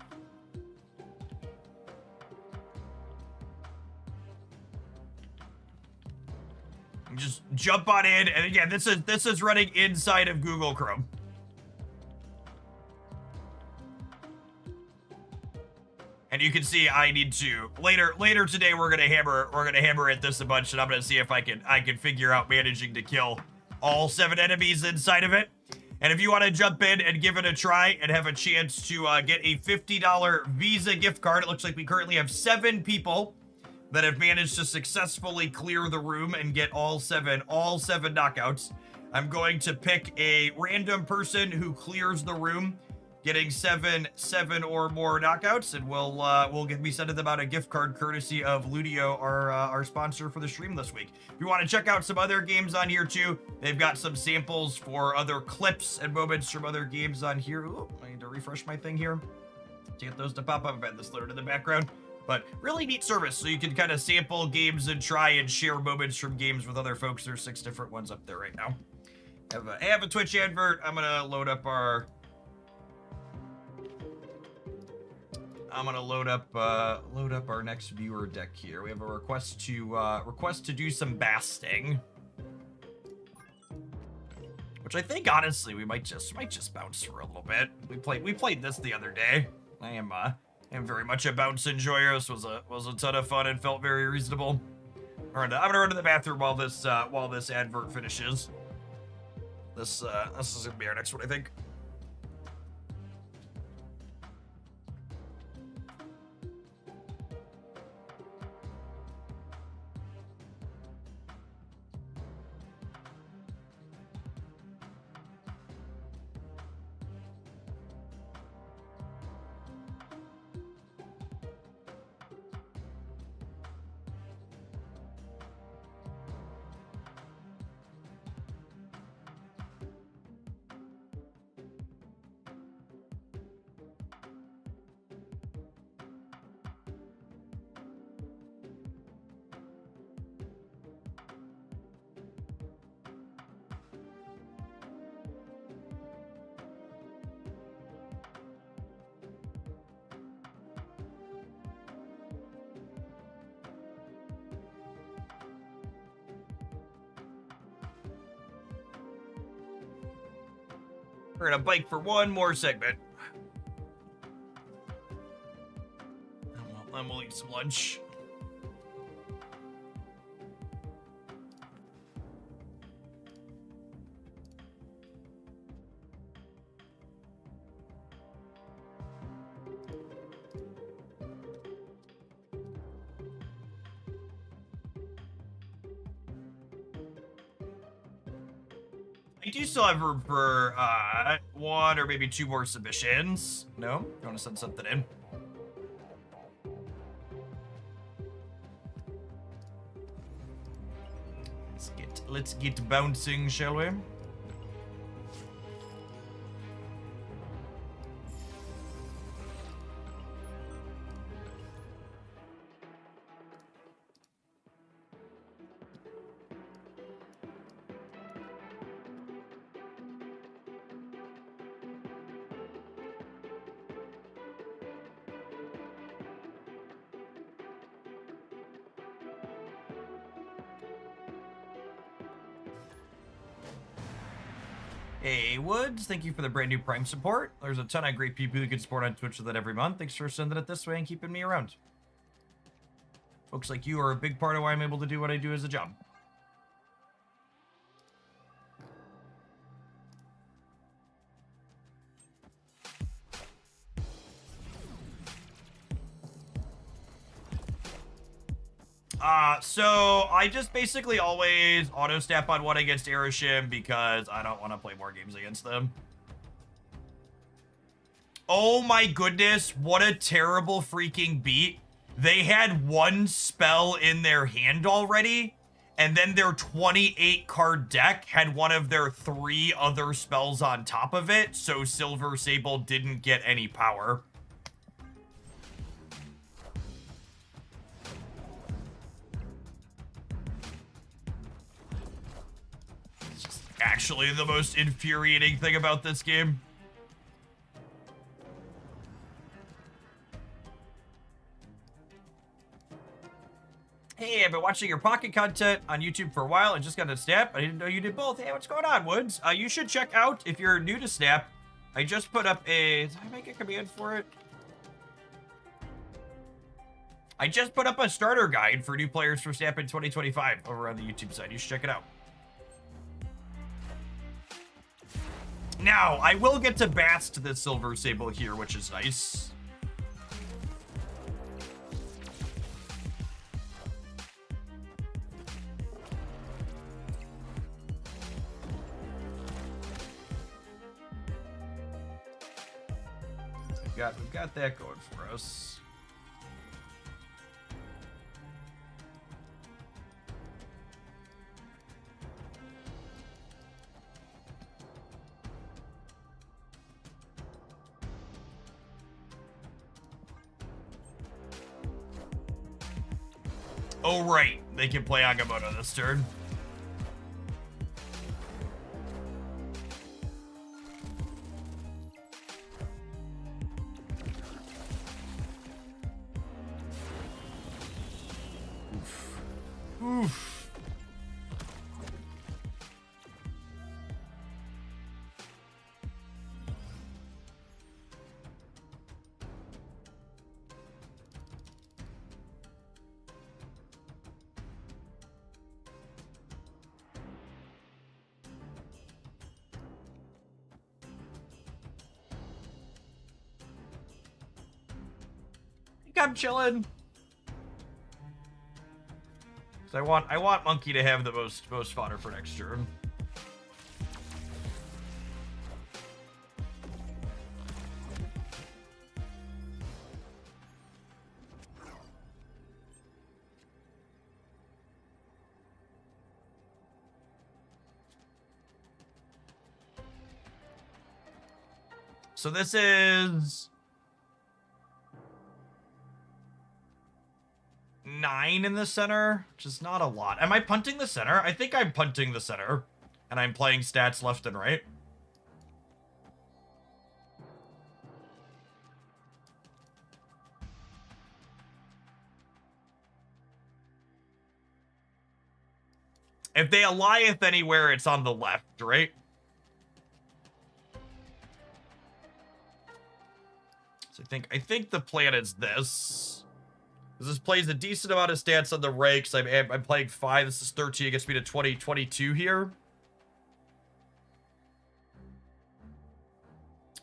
You just jump on in, and again, this is running inside of Google Chrome. And you can see I need to later today we're gonna hammer at this a bunch, and I'm gonna see if I can figure out managing to kill all 7 enemies inside of it. And if you want to jump in and give it a try and have a chance to get a $50 Visa gift card, it looks like we currently have 7 people that have managed to successfully clear the room and get all seven knockouts. I'm going to pick a random person who clears the room, getting seven or more knockouts, and we'll be sending them out a gift card courtesy of Ludio, our sponsor for the stream this week. If you want to check out some other games on here too, they've got some samples for other clips and moments from other games on here. Ooh, I need to refresh my thing here to get those to pop up. I've had this loaded in the background, but really neat service. So you can kind of sample games and try and share moments from games with other folks. There's 6 different ones up there right now. I have a Twitch advert. I'm gonna load up our next viewer deck here. We have a request to do some basting, which I think honestly we might just bounce for a little bit. We played this the other day. I am very much a bounce enjoyer. This was a ton of fun and felt very reasonable. I'm gonna run to the bathroom while this advert finishes. This is gonna be our next one, I think. We're gonna bike for one more segment. Then we'll eat some lunch. I do still have room for 1 or maybe 2 more submissions. No? You want to send something in? Let's get bouncing, shall we? Hey, Woods, thank you for the brand new Prime support. There's a ton of great people who can support on Twitch with it every month. Thanks for sending it this way and keeping me around. Folks like you are a big part of why I'm able to do what I do as a job. So I just basically always auto-step on one against Aeroshim because I don't want to play more games against them. Oh my goodness, what a terrible freaking beat. They had one spell in their hand already, and then their 28 card deck had one of their 3 other spells on top of it, so Silver Sable didn't get any power. Actually the most infuriating thing about this game. Hey, I've been watching your pocket content on YouTube for a while and just got to Snap. I didn't know you did both. Hey, what's going on, Woods? You should check out, if you're new to Snap, I just put up a... Did I make a command for it? I just put up a starter guide for new players for Snap in 2025 over on the YouTube side. You should check it out. Now, I will get to Bast the Silver Sable here, which is nice. We've got that going for us. Oh, right. They can play Agamotto this turn. Oof. Oof. I'm chilling. So I want Monkey to have the most fodder for next turn. So this is 9 in the center, which is not a lot. Am I punting the center? I think I'm punting the center, and I'm playing stats left and right. If they Alioth anywhere, it's on the left, right? So I think the plan is this. This plays a decent amount of stats on the rakes. I'm playing 5. This is 13. It gets me to 20, 22 here.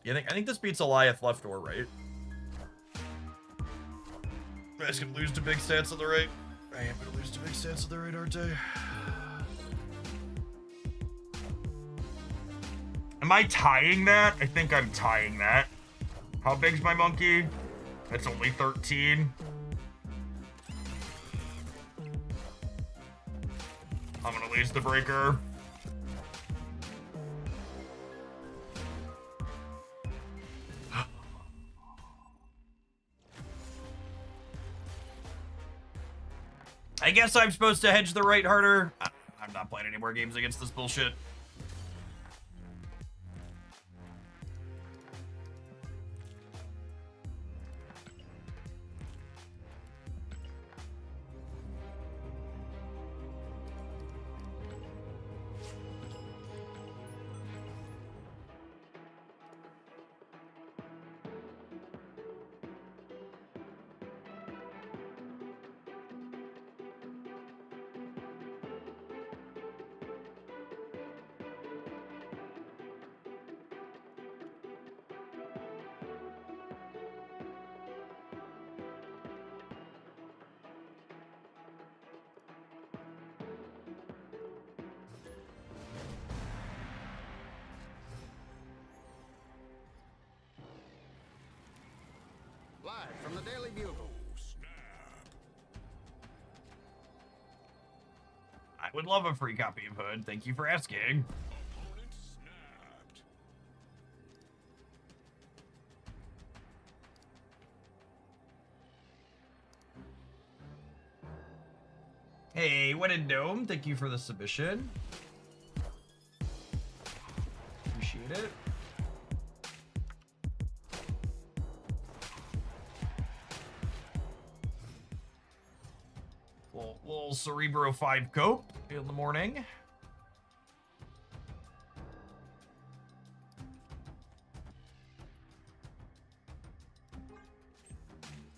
Yeah, I think this beats Alioth left or right. You guys gonna lose to big stats on the right. I am gonna lose to big stats on the right, aren't I? Am I tying that? I think I'm tying that. How big's my monkey? That's only 13. I'm gonna lose the breaker. I guess I'm supposed to hedge the right harder. I'm not playing any more games against this bullshit. from the Daily Bugle. I would love a free copy of Hood. Thank you for asking. Opponent snapped. Hey, what a Dome. Thank you for the submission. Appreciate it. Little Cerebro 5 cope in the morning.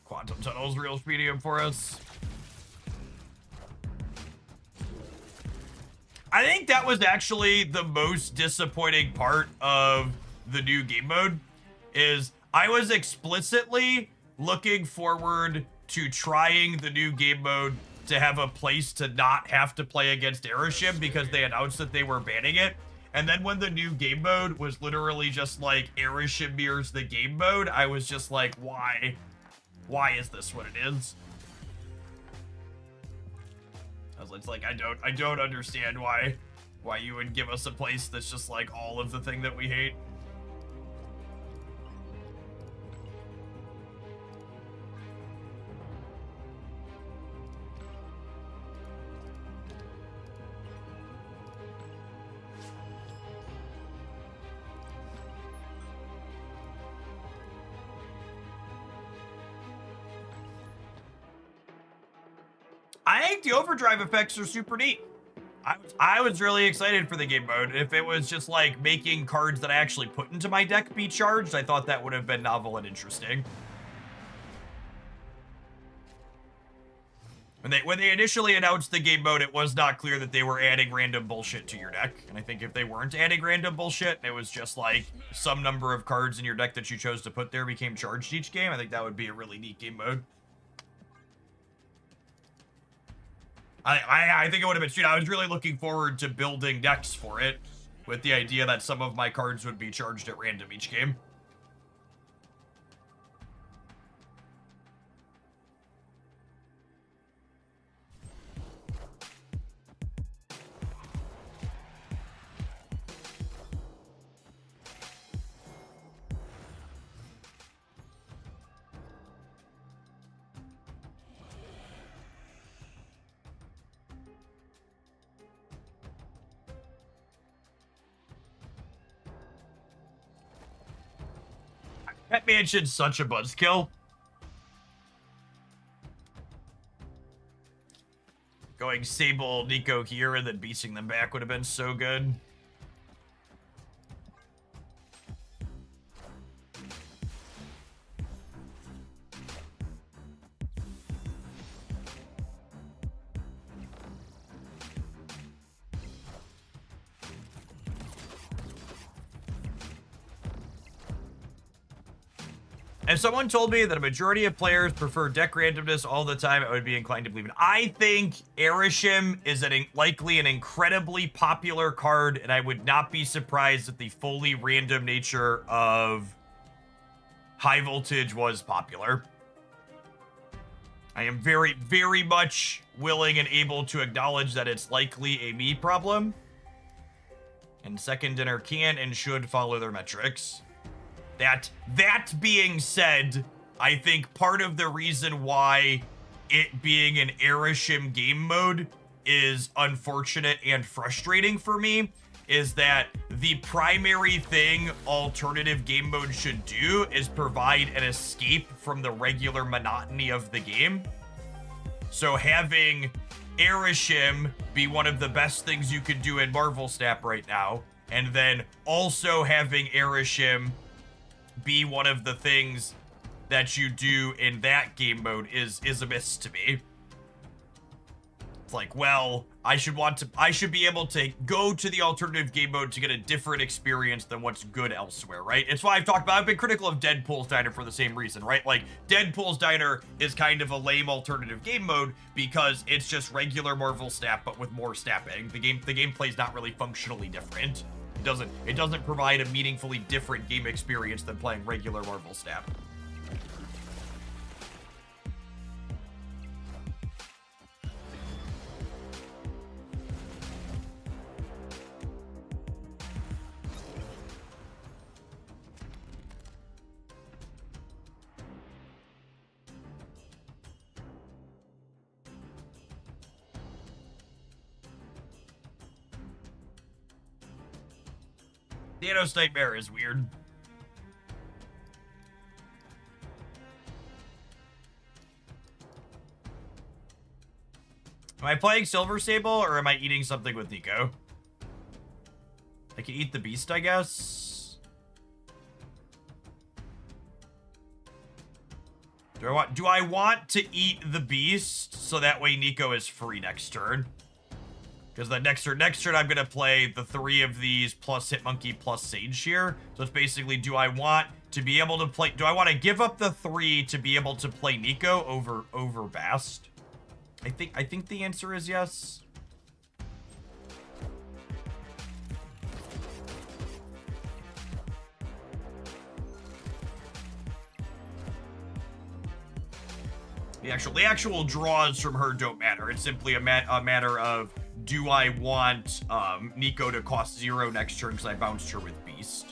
Quantum Tunnel's real medium for us. I think that was actually the most disappointing part of the new game mode, is I was explicitly looking forward to trying the new game mode to have a place to not have to play against Airship because they announced that they were banning it. And then when the new game mode was literally just like Airship mirrors the game mode, I was just like, why? Why is this what it is? It's like, I don't understand why you would give us a place that's just like all of the thing that we hate. I think the overdrive effects are super neat. I was really excited for the game mode. If it was just like making cards that I actually put into my deck be charged, I thought that would have been novel and interesting. When they initially announced the game mode, it was not clear that they were adding random bullshit to your deck. And I think if they weren't adding random bullshit, and it was just like some number of cards in your deck that you chose to put there became charged each game, I think that would be a really neat game mode. I think it would have been sweet. I was really looking forward to building decks for it, with the idea that some of my cards would be charged at random each game. Pet Mansion's such a buzzkill. Going Sable, Nico here, and then beasting them back would have been so good. If someone told me that a majority of players prefer deck randomness all the time, I would be inclined to believe it. I think Erishim is likely an incredibly popular card, and I would not be surprised if the fully random nature of High Voltage was popular. I am very, very much willing and able to acknowledge that it's likely a me problem. And Second Dinner can and should follow their metrics. That being said, I think part of the reason why it being an Erishim game mode is unfortunate and frustrating for me is that the primary thing alternative game mode should do is provide an escape from the regular monotony of the game. So having Erishim be one of the best things you could do in Marvel Snap right now, and then also having Erishim be one of the things that you do in that game mode is a miss to me. It's like, well, I should be able to go to the alternative game mode to get a different experience than what's good elsewhere, right? It's why I've been critical of Deadpool's Diner for the same reason, right? Like, Deadpool's Diner is kind of a lame alternative game mode because it's just regular Marvel Snap, but with more snapping. The gameplay is not really functionally different. It doesn't provide a meaningfully different game experience than playing regular Marvel Snap. Thanos Nightmare is weird. Am I playing Silver Sable or am I eating something with Nico? I can eat the beast, I guess. Do I want to eat the beast so that way Nico is free next turn? Because the next turn I'm gonna play the 3 of these plus Hitmonkey plus Sage here. So it's basically, do I want to be able to play? Do I want to give up the 3 to be able to play Nico over Bast? I think the answer is yes. The actual draws from her don't matter. It's simply a matter of, do I want Nico to cost 0 next turn because I bounced her with Beast?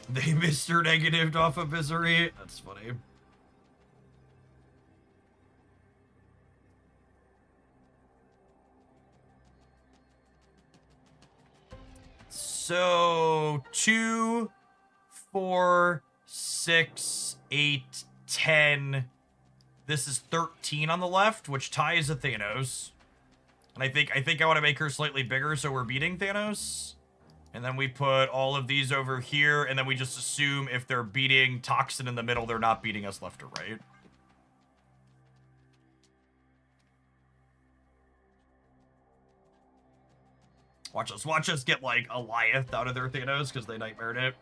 They Mr. Negatived off of Misery. That's funny. So 2, 4, 6, 8, 10. This is 13 on the left, which ties a Thanos. And I think I want to make her slightly bigger so we're beating Thanos. And then we put all of these over here, and then we just assume if they're beating Toxin in the middle, they're not beating us left or right. Watch us get, like, Eliath out of their Thanos, because they nightmared it.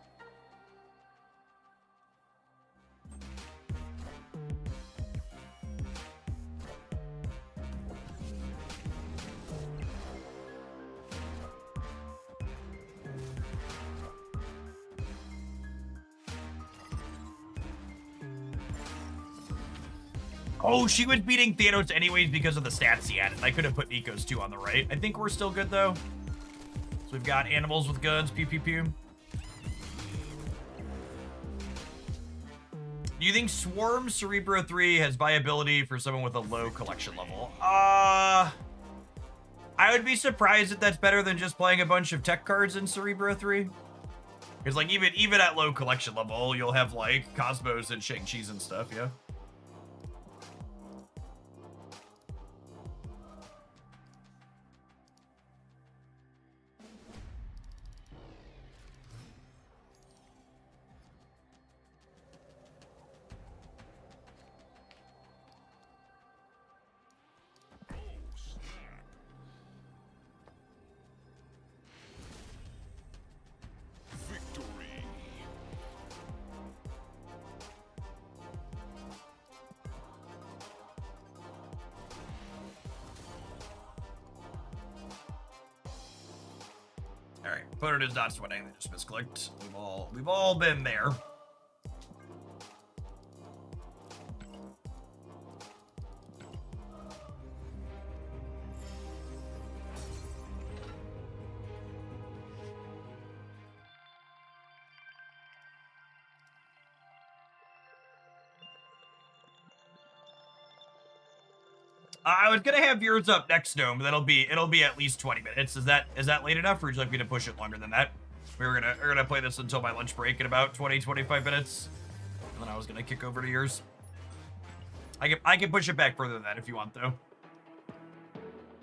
Oh, she was beating Thanos anyways because of the stats he had. I could have put Nico's 2 on the right. I think we're still good, though. So we've got animals with guns, pew pew pew. Do you think Swarm Cerebro 3 has viability for someone with a low collection level? I would be surprised if that's better than just playing a bunch of tech cards in Cerebro 3. Because, like, even at low collection level, you'll have, like, Cosmos and Shang-Chi's and stuff, yeah? Alright, opponent is not sweating, they just misclicked. We've all been there. I was gonna have yours up next, Gnome, but it'll be at least 20 minutes. Is that late enough, or would you like me to push it longer than that? We're gonna play this until my lunch break in about 20-25 minutes. And then I was gonna kick over to yours. I can push it back further than that if you want, though.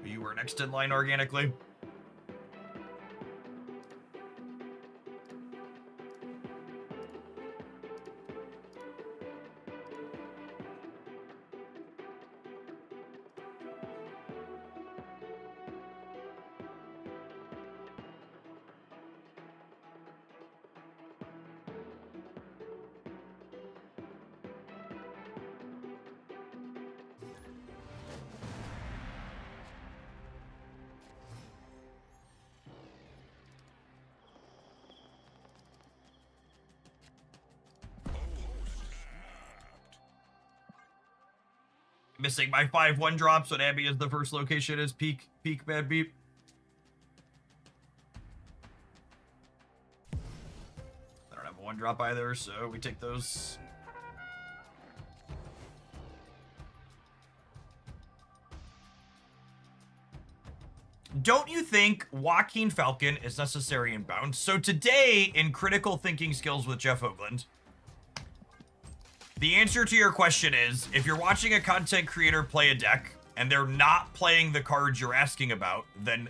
You were next in line organically. Missing my 5-1 drop, so Abby is the first location is peak bad beep. I don't have a 1 drop either, so we take those. don't you think Joaquin Falcon is necessary in bounds? So today, in Critical Thinking Skills with Jeff Hoagland, the answer to your question is, if you're watching a content creator play a deck, and they're not playing the cards you're asking about, then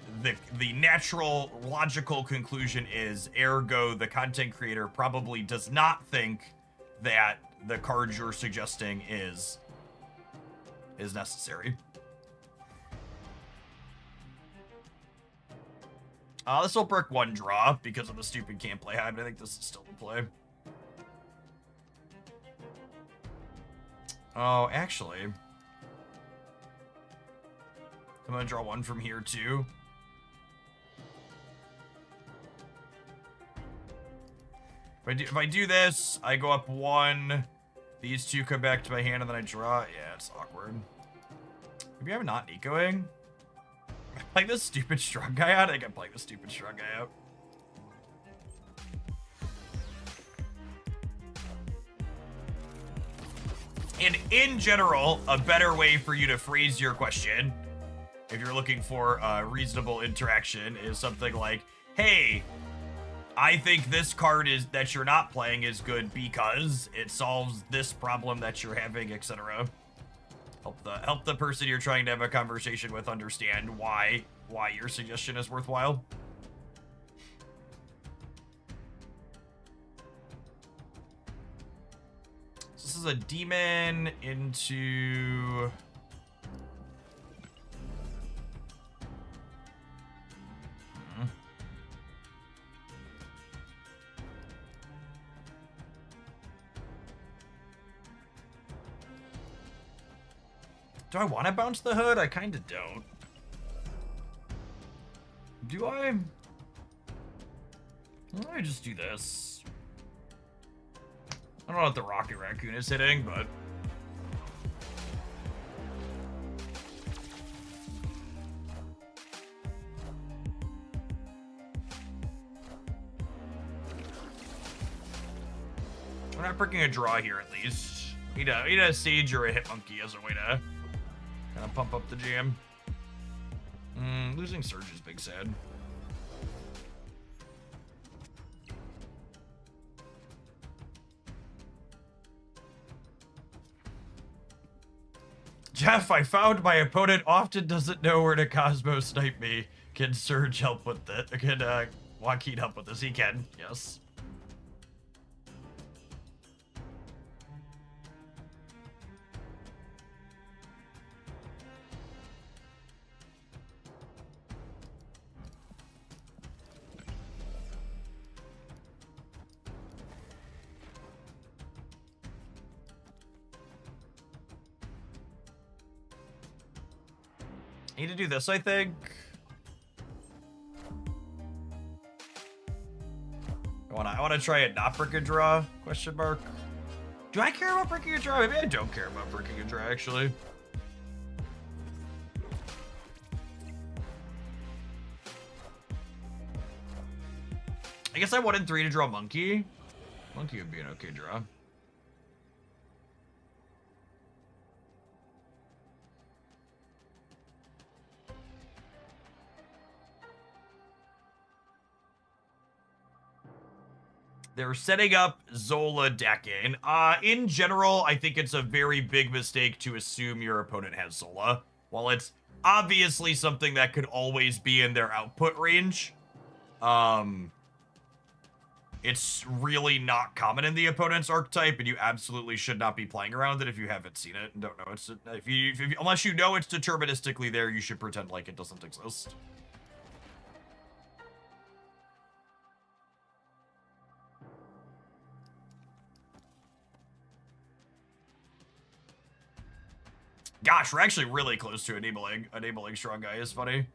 the natural, logical conclusion is, ergo, the content creator probably does not think that the card you're suggesting is necessary. This will brick 1 draw because of the stupid can't play high, but I think this is still in play. Oh, actually, I'm gonna draw 1 from here too. If I do this, I go up 1. These 2 come back to my hand, and then I draw. Yeah, it's awkward. Maybe I'm not Nicoing. Am I playing this stupid Strong guy out? I think I'm playing this stupid Strong guy out. And in general, a better way for you to phrase your question, if you're looking for a reasonable interaction, is something like, hey, I think this card that you're not playing is good because it solves this problem that you're having, etc. Help the person you're trying to have a conversation with understand why your suggestion is worthwhile. So this is a demon into... Do I want to bounce the hood? I kind of don't. Do I? Let me just do this. I don't know what the Rocket Raccoon is hitting, but... We're not breaking a draw here, at least. Need a Sage or a Hitmonkey as a way to kind of pump up the jam. Losing Surge is big sad. Jeff, I found my opponent often doesn't know where to Cosmo snipe me. Can Surge help with that? Can Joaquin help with this? He can, yes. Need to do this, I think. I want to try it not brick a draw? Question mark. Do I care about bricking a draw? Maybe I don't care about bricking a draw, actually. I guess I wanted 3 to draw Monkey. Monkey would be an okay draw. They're setting up Zola decking. In general, I think it's a very big mistake to assume your opponent has Zola. While it's obviously something that could always be in their output range, it's really not common in the opponent's archetype, and you absolutely should not be playing around it if you haven't seen it and don't know it's... unless you know it's deterministically there, you should pretend like it doesn't exist. Gosh, we're actually really close to enabling Strong Guy. Is funny.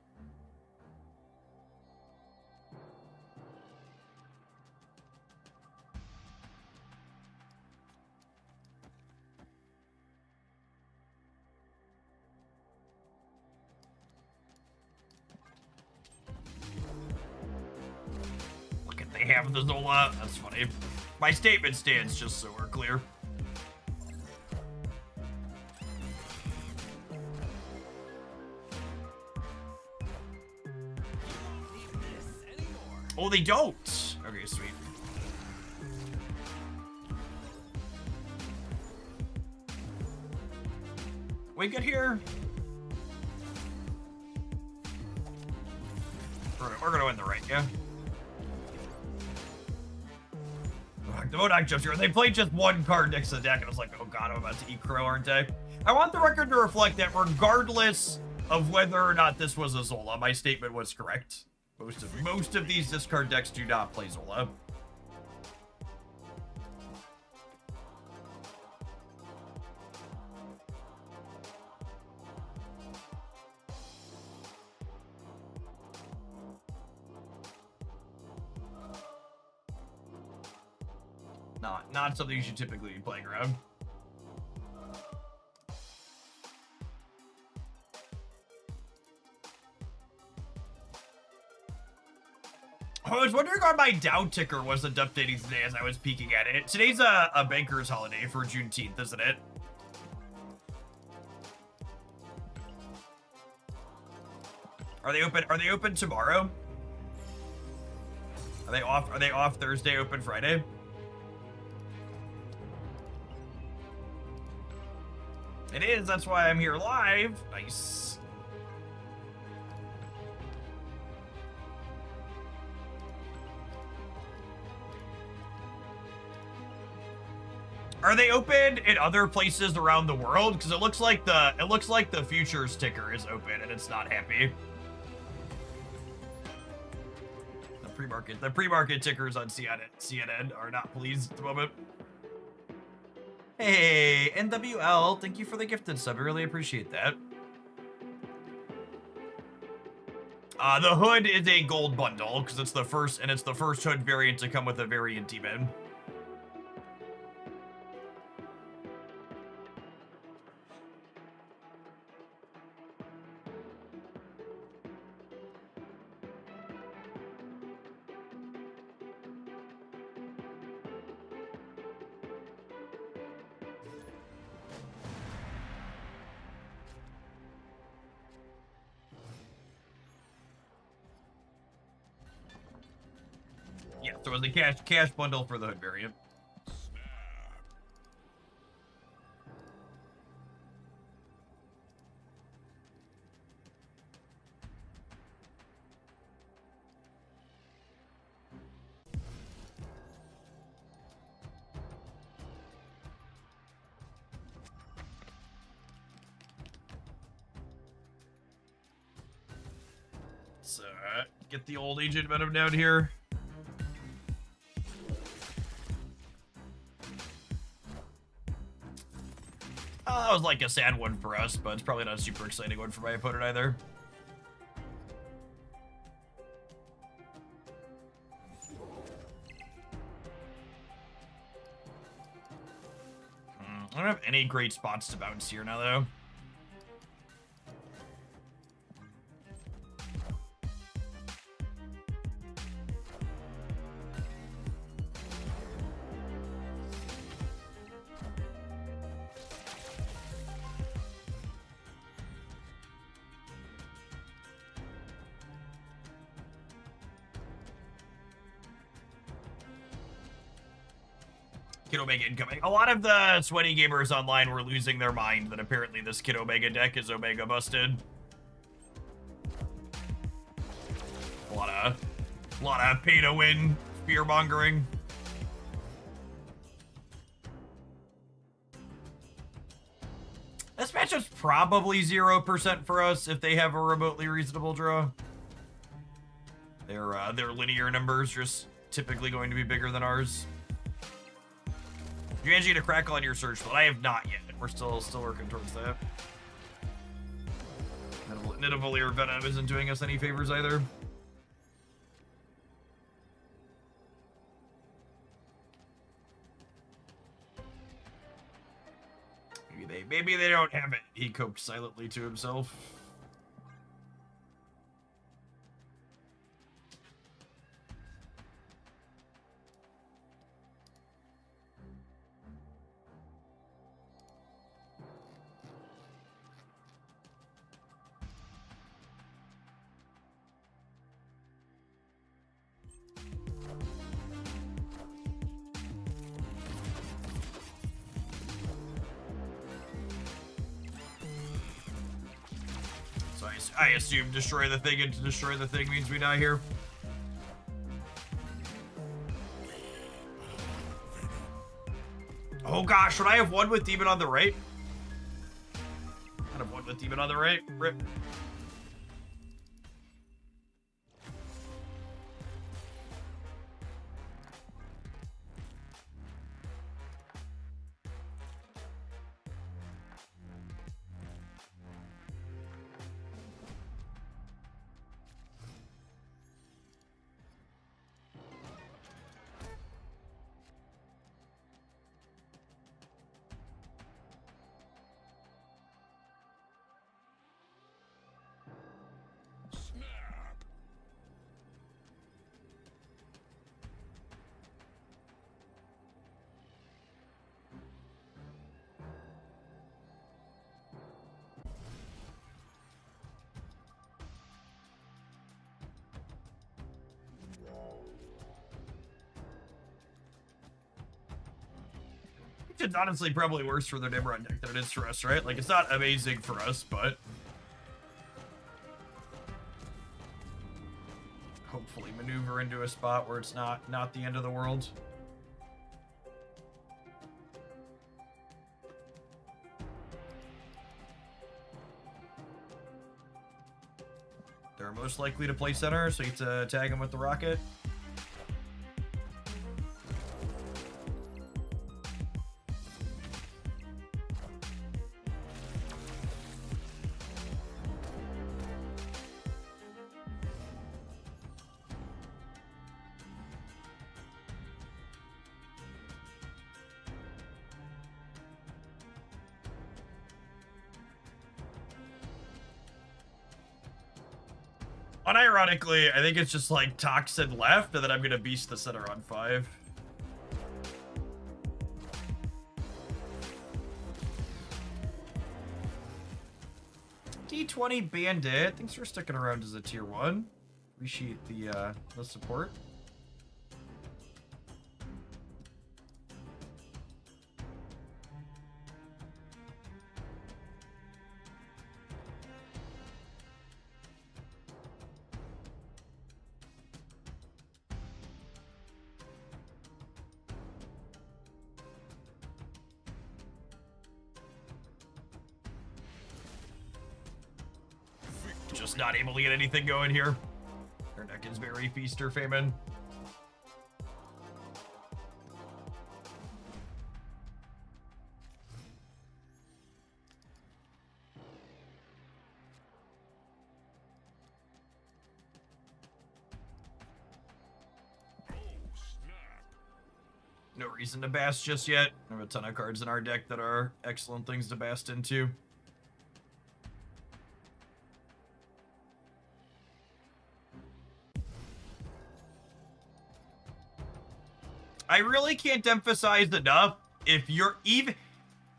Look at they have the Zola. That's funny. My statement stands, just so we're clear. Oh, they don't. Okay, sweet. We good here? We're gonna win the raid, yeah? The Modoc jumps here. They played just one card next to the deck, and I was like, oh god, I'm about to eat crow, aren't I? I want the record to reflect that regardless of whether or not this was a Zola, my statement was correct. Most of these discard decks do not play Zola. Not something you should typically be playing around. I was wondering why my down ticker wasn't updating today as I was peeking at it. Today's a banker's holiday for Juneteenth, isn't it? Are they open tomorrow? Are they off Thursday, open Friday? It is, that's why I'm here live. Nice. Are they open in other places around the world? Because it looks like the futures ticker is open and it's not happy. The pre-market tickers on CNN are not pleased at the moment. Hey, NWL, thank you for the gifted sub. I really appreciate that. The hood is a gold bundle because it's the first hood variant to come with a variant demon. Yeah, so it was a cash bundle for the hood variant. Let's get the old agent venom down here. That was like a sad one for us, but it's probably not a super exciting one for my opponent either. I don't have any great spots to bounce here now, though. Kid Omega incoming. A lot of the sweaty gamers online were losing their mind that apparently this Kid Omega deck is Omega busted. A lot of pay to win fear mongering. This matchup's probably 0% for us if they have a remotely reasonable draw. Their linear numbers just typically going to be bigger than ours. You managed to crackle on your search, but I have not yet. We're still working towards that. Nidavellir Venom isn't doing us any favors either. Maybe they don't have it. He coped silently to himself. I assume destroy the thing, and to destroy the thing means we die here. Oh gosh, would I have one with Demon on the right? I'd have one with Demon on the right. Rip. It's honestly probably worse for their Nimrod deck than it is for us, right? Like, it's not amazing for us, but hopefully maneuver into a spot where it's not the end of the world. They're most likely to play center, so you get to tag them with the rocket. Unironically, I think it's just like Toxin left, and then I'm gonna beast the center on 5. D20 Bandit, thanks for sticking around as a tier 1. Appreciate the support. Just not able to get anything going here. Their deck is very feast or famine. No reason to bast just yet. I have a ton of cards in our deck that are excellent things to bast into. I really can't emphasize enough, if you're even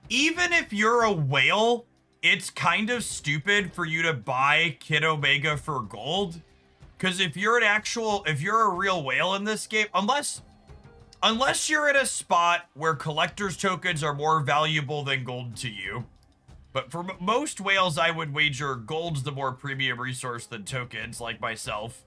if you're a whale, it's kind of stupid for you to buy Kid Omega for gold. Because if you're a real whale in this game, unless you're in a spot where collector's tokens are more valuable than gold to you. But for most whales, I would wager gold's the more premium resource than tokens, like myself.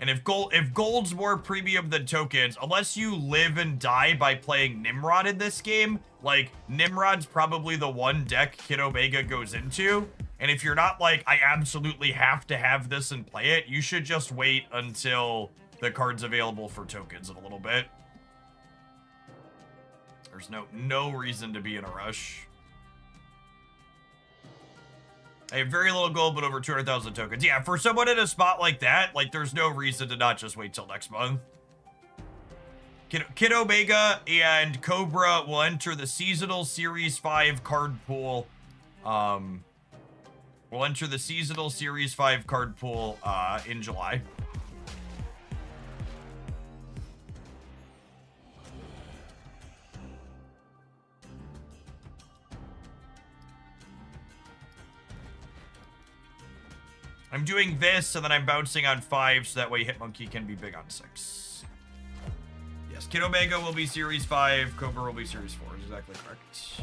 And if gold's more premium than tokens, unless you live and die by playing Nimrod in this game, like, Nimrod's probably the one deck Kid Omega goes into. And if you're not like, I absolutely have to have this and play it, you should just wait until the card's available for tokens in a little bit. There's no reason to be in a rush. I have very little gold, but over 200,000 tokens. Yeah, for someone in a spot like that, like, there's no reason to not just wait till next month. Kid Omega and Cobra will enter the seasonal Series 5 card pool. We'll enter the seasonal Series 5 card pool in July. I'm doing this, and then I'm bouncing on 5, so that way Hitmonkey can be big on 6. Yes, Kid Omega will be Series 5, Cobra will be Series 4, is exactly correct.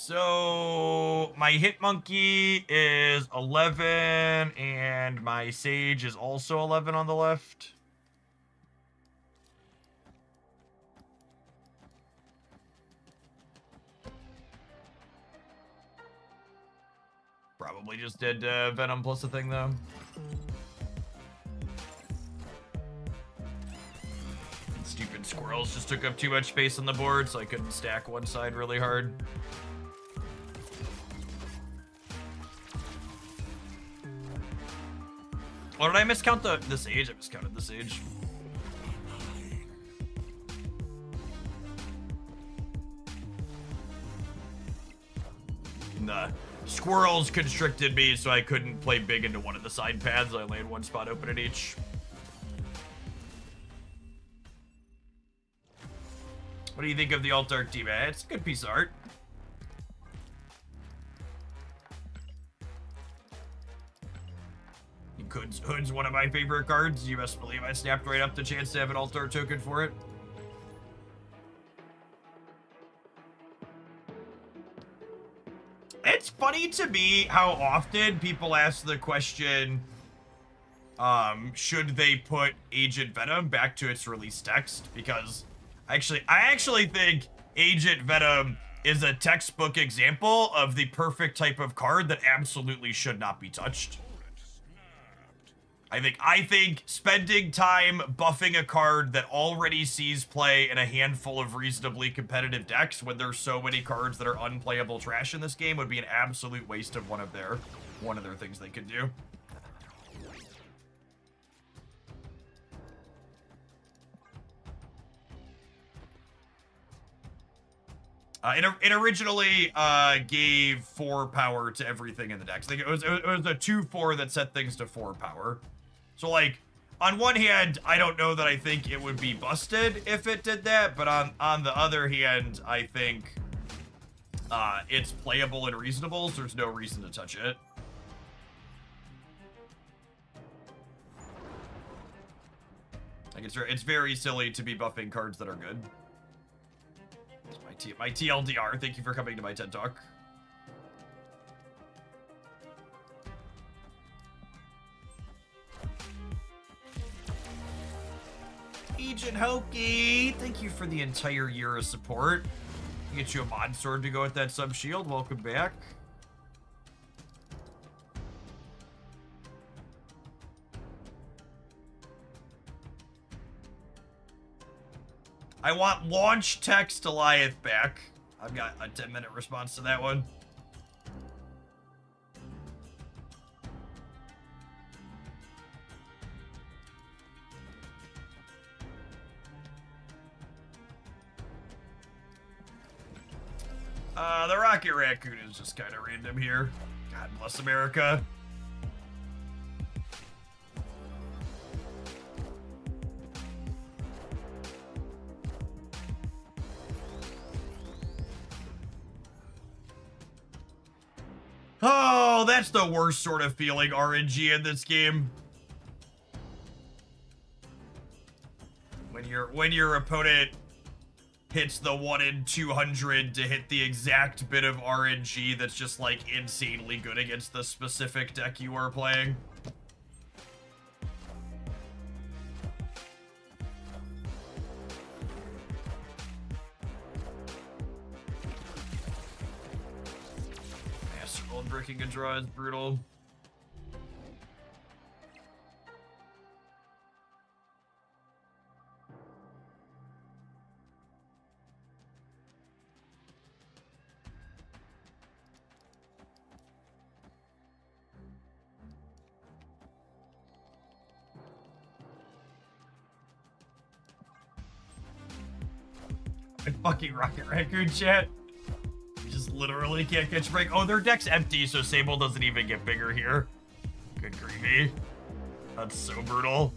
So my hit monkey is 11 and my sage is also 11 on the left. Probably just did Venom plus a thing though. Stupid squirrels just took up too much space on the board, so I couldn't stack one side really hard. Oh, did I miscount the sage? I miscounted the sage. The squirrels constricted me, so I couldn't play big into one of the side paths. I only had one spot open at each. What do you think of the Alt Arc D-Man? It's a good piece of art. Hood's one of my favorite cards. You best believe I snapped right up the chance to have an Alt Art token for it. It's funny to me how often people ask the question, should they put Agent Venom back to its release text? Because I actually think Agent Venom is a textbook example of the perfect type of card that absolutely should not be touched. I think spending time buffing a card that already sees play in a handful of reasonably competitive decks when there's so many cards that are unplayable trash in this game would be an absolute waste of one of their things they could do. It originally gave 4 power to everything in the deck. So it was a 2/4 that set things to 4 power. So, like, on one hand, I don't know that I think it would be busted if it did that, but on the other hand, I think it's playable and reasonable, so there's no reason to touch it. Like, it's very silly to be buffing cards that are good. My TLDR, thank you for coming to my TED Talk. Agent Hokey, thank you for the entire year of support. Get you a mod sword to go with that sub shield. Welcome back. I want launch text Goliath back. I've got a 10-minute response to that one. The Rocket Raccoon is just kind of random here. God bless America. Oh, that's the worst sort of feeling RNG in this game. When your opponent hits the 1 in 200 to hit the exact bit of RNG that's just like insanely good against the specific deck you are playing. Master breaking a draw is brutal. Fucking Rocket Raccoon chat. You just literally can't catch a break. Oh, their deck's empty, so Sable doesn't even get bigger here. Good grievy. That's so brutal.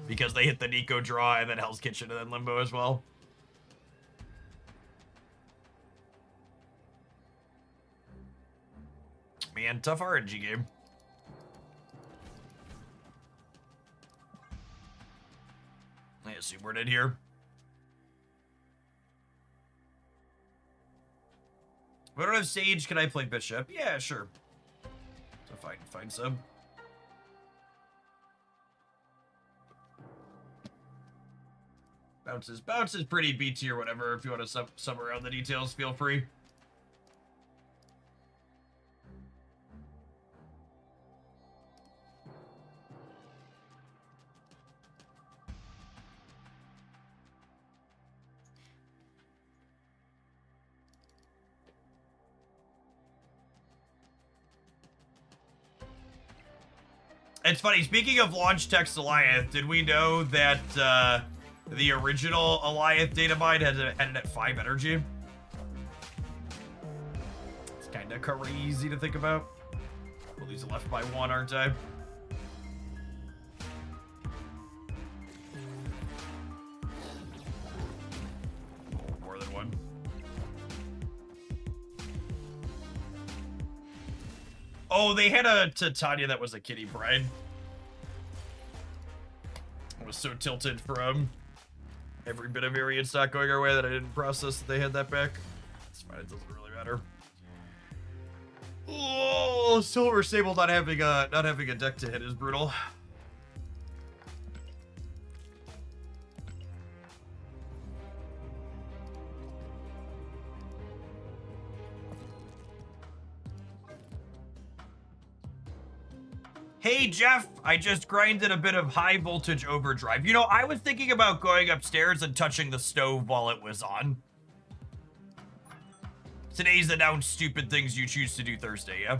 Because they hit the Nico draw and then Hell's Kitchen and then Limbo as well. Man, tough RNG game. I assume we're dead here. If I don't have Sage, can I play Bishop? Yeah, sure. So find some. Bounces pretty BT or whatever. If you want to sum around the details, feel free. It's funny, speaking of launch text Alliance, did we know that the original Alliance data mine had it at 5 energy? It's kind of crazy to think about. Well, these are left by 1, aren't I? Oh, more than 1. Oh, they had a Titania that was a kitty bride. I was so tilted from every bit of variance not going our way that I didn't process that they had that back. It's fine, it doesn't really matter. Oh, Silver Sable not having a deck to hit is brutal. Hey, Jeff, I just grinded a bit of high voltage overdrive. You know, I was thinking about going upstairs and touching the stove while it was on. Today's announced stupid things you choose to do Thursday, yeah?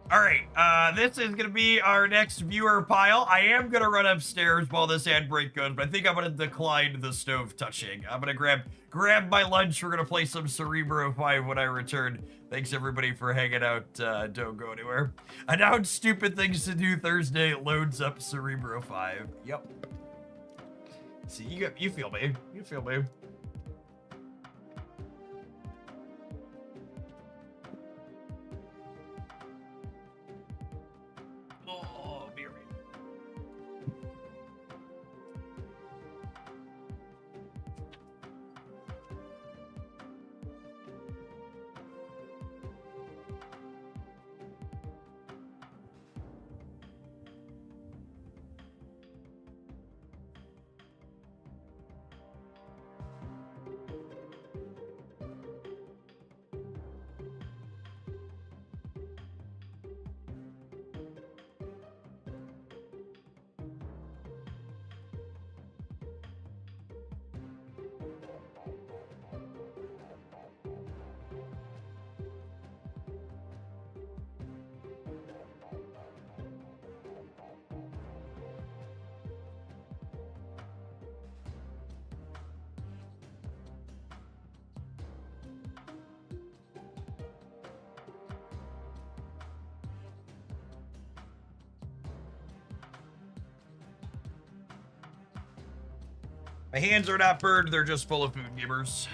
All right, this is gonna be our next viewer pile. I am gonna run upstairs while this ad break goes, but I think I'm gonna decline the stove touching. I'm gonna grab my lunch. We're gonna play some Cerebro 5 when I return. Thanks everybody for hanging out. Don't go anywhere. Announce stupid things to do Thursday. Loads up Cerebro 5. Yep. See, you feel me. You feel me. Oh, beer me. My hands are not burned, they're just full of food, gamers.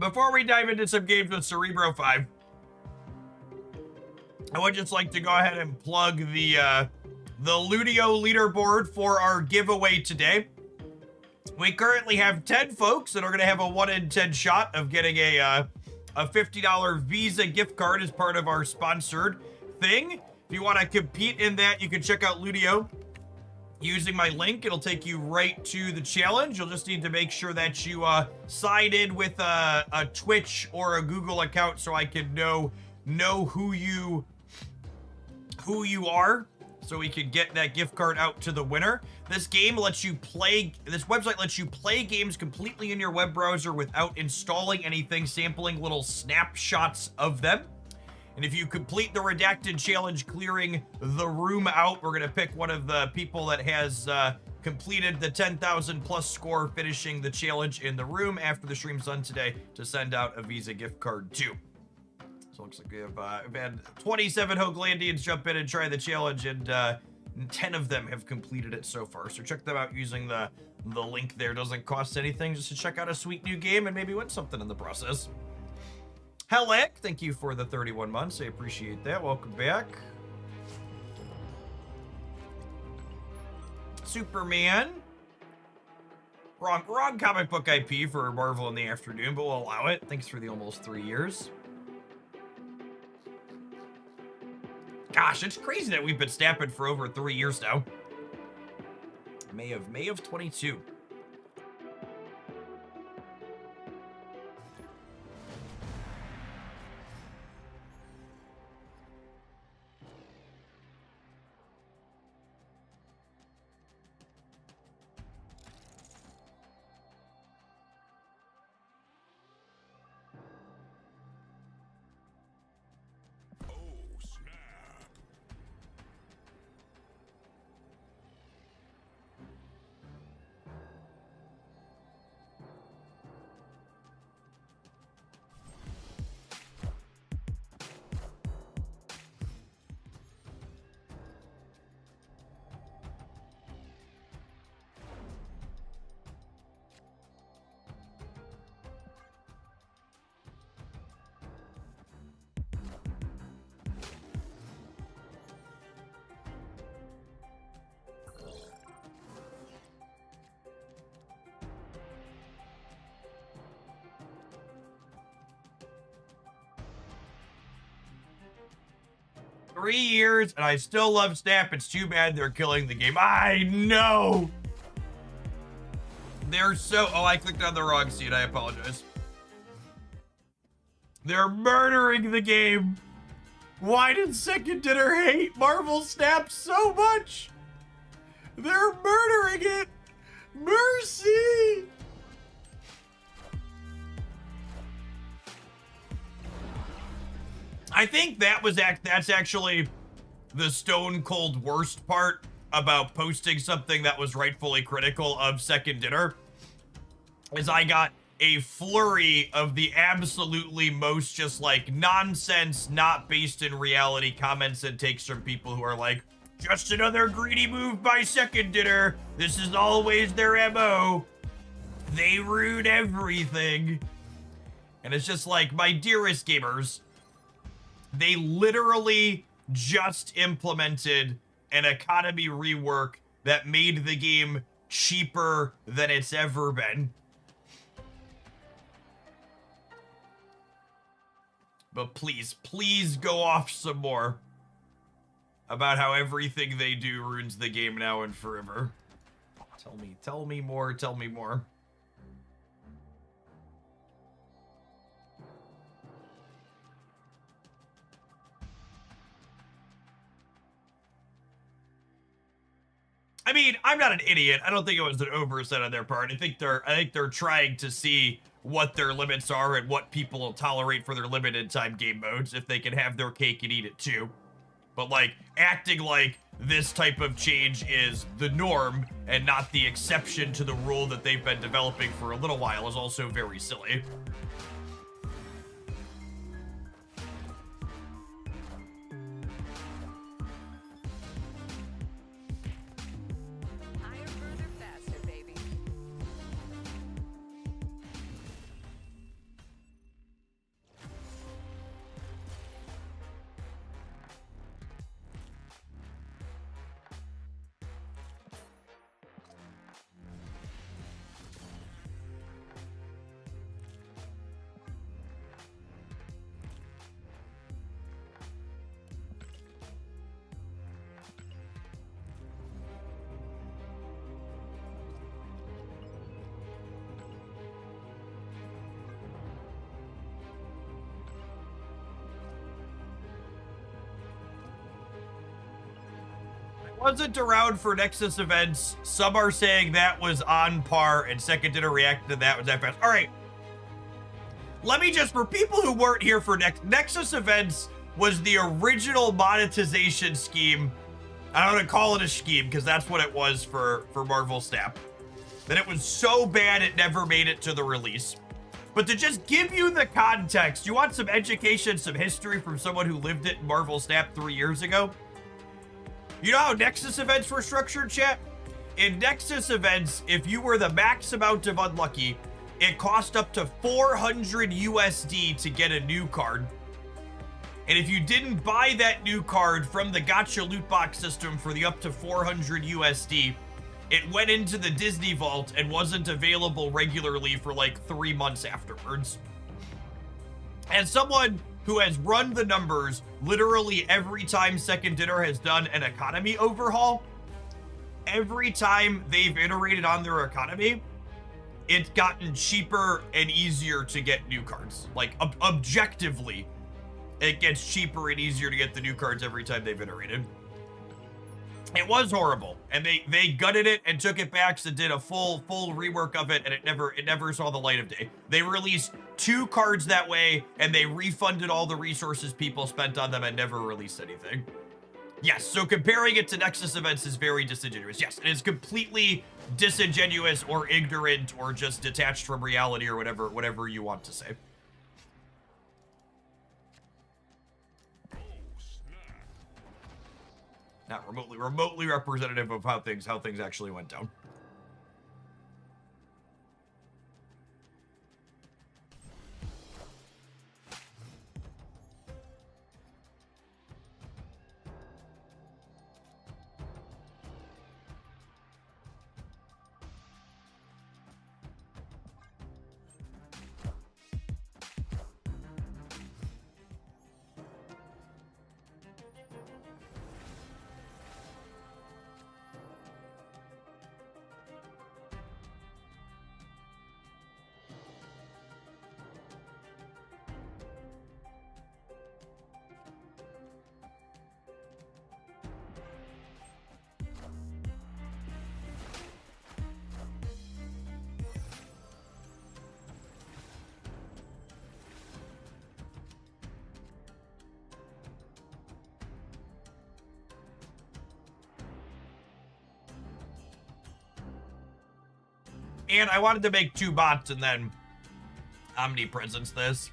Before we dive into some games with Cerebro 5, I would just like to go ahead and plug the Ludio leaderboard for our giveaway today. We currently have 10 folks that are going to have a 1 in 10 shot of getting a $50 Visa gift card as part of our sponsored thing. If you want to compete in that, you can check out Ludio using my link, it'll take you right to the challenge. You'll just need to make sure that you sign in with a Twitch or a Google account so I can know who you are, so we can get that gift card out to the winner. This website lets you play games completely in your web browser without installing anything, sampling little snapshots of them. And if you complete the redacted challenge clearing the room out, we're gonna pick one of the people that has completed the 10,000 plus score, finishing the challenge in the room after the stream's done today, to send out a Visa gift card to. So it looks like we've had 27 Hoaglandians jump in and try the challenge, and 10 of them have completed it so far. So check them out using the link there. Doesn't cost anything just to check out a sweet new game and maybe win something in the process. Helek, thank you for the 31 months. I appreciate that. Welcome back. Superman. Wrong comic book IP for Marvel in the afternoon, but we'll allow it. Thanks for the almost 3 years. Gosh, it's crazy that we've been snapping for over 3 years now. May of 22. Oh, snap. 3 years, and I still love Snap. It's too bad they're killing the game. I know! They're so... Oh, I clicked on the wrong seat. I apologize. They're murdering the game. Why did Second Dinner hate Marvel Snap so much? They're murdering it. Mercy! I think that's actually the stone cold worst part about posting something that was rightfully critical of Second Dinner, is I got a flurry of the absolutely most just like nonsense, not based in reality comments and takes from people who are like, just another greedy move by Second Dinner. This is always their MO. They ruin everything. And it's just like, my dearest gamers, they literally just implemented an economy rework that made the game cheaper than it's ever been. But please, please go off some more about how everything they do ruins the game now and forever. Tell me more, tell me more. I mean, I'm not an idiot. I don't think it was an oversight on their part. I think they're trying to see what their limits are and what people will tolerate for their limited time game modes, if they can have their cake and eat it too. But like, acting like this type of change is the norm and not the exception to the rule that they've been developing for a little while is also very silly. Higher, further, faster, baby. wasn't around for Nexus events. Some are saying that was on par, and Second Dinner reacted to that was that fast. All right. Let me just, for people who weren't here for Nexus events was the original monetization scheme. I don't want to call it a scheme because that's what it was for Marvel Snap. That it was so bad it never made it to the release. But to just give you the context, you want some education, some history from someone who lived it in Marvel Snap 3 years ago? You know how Nexus events were structured, chat? In Nexus events, if you were the max amount of unlucky, it cost up to 400 USD to get a new card. And if you didn't buy that new card from the gacha loot box system for the up to 400 USD, it went into the Disney vault and wasn't available regularly for like 3 months afterwards. As someone who has run the numbers literally every time Second Dinner has done an economy overhaul, every time they've iterated on their economy, it's gotten cheaper and easier to get new cards. Like, objectively, it gets cheaper and easier to get the new cards every time they've iterated. It was horrible, and they gutted it and took it back, so did a full rework of it, and it never saw the light of day. They released 2 cards that way, and they refunded all the resources people spent on them and never released anything. Yes, so comparing it to Nexus events is very disingenuous. Yes, it is completely disingenuous or ignorant or just detached from reality or whatever you want to say. Not remotely representative of how things actually went down. And I wanted to make 2 bots and then omnipresence this.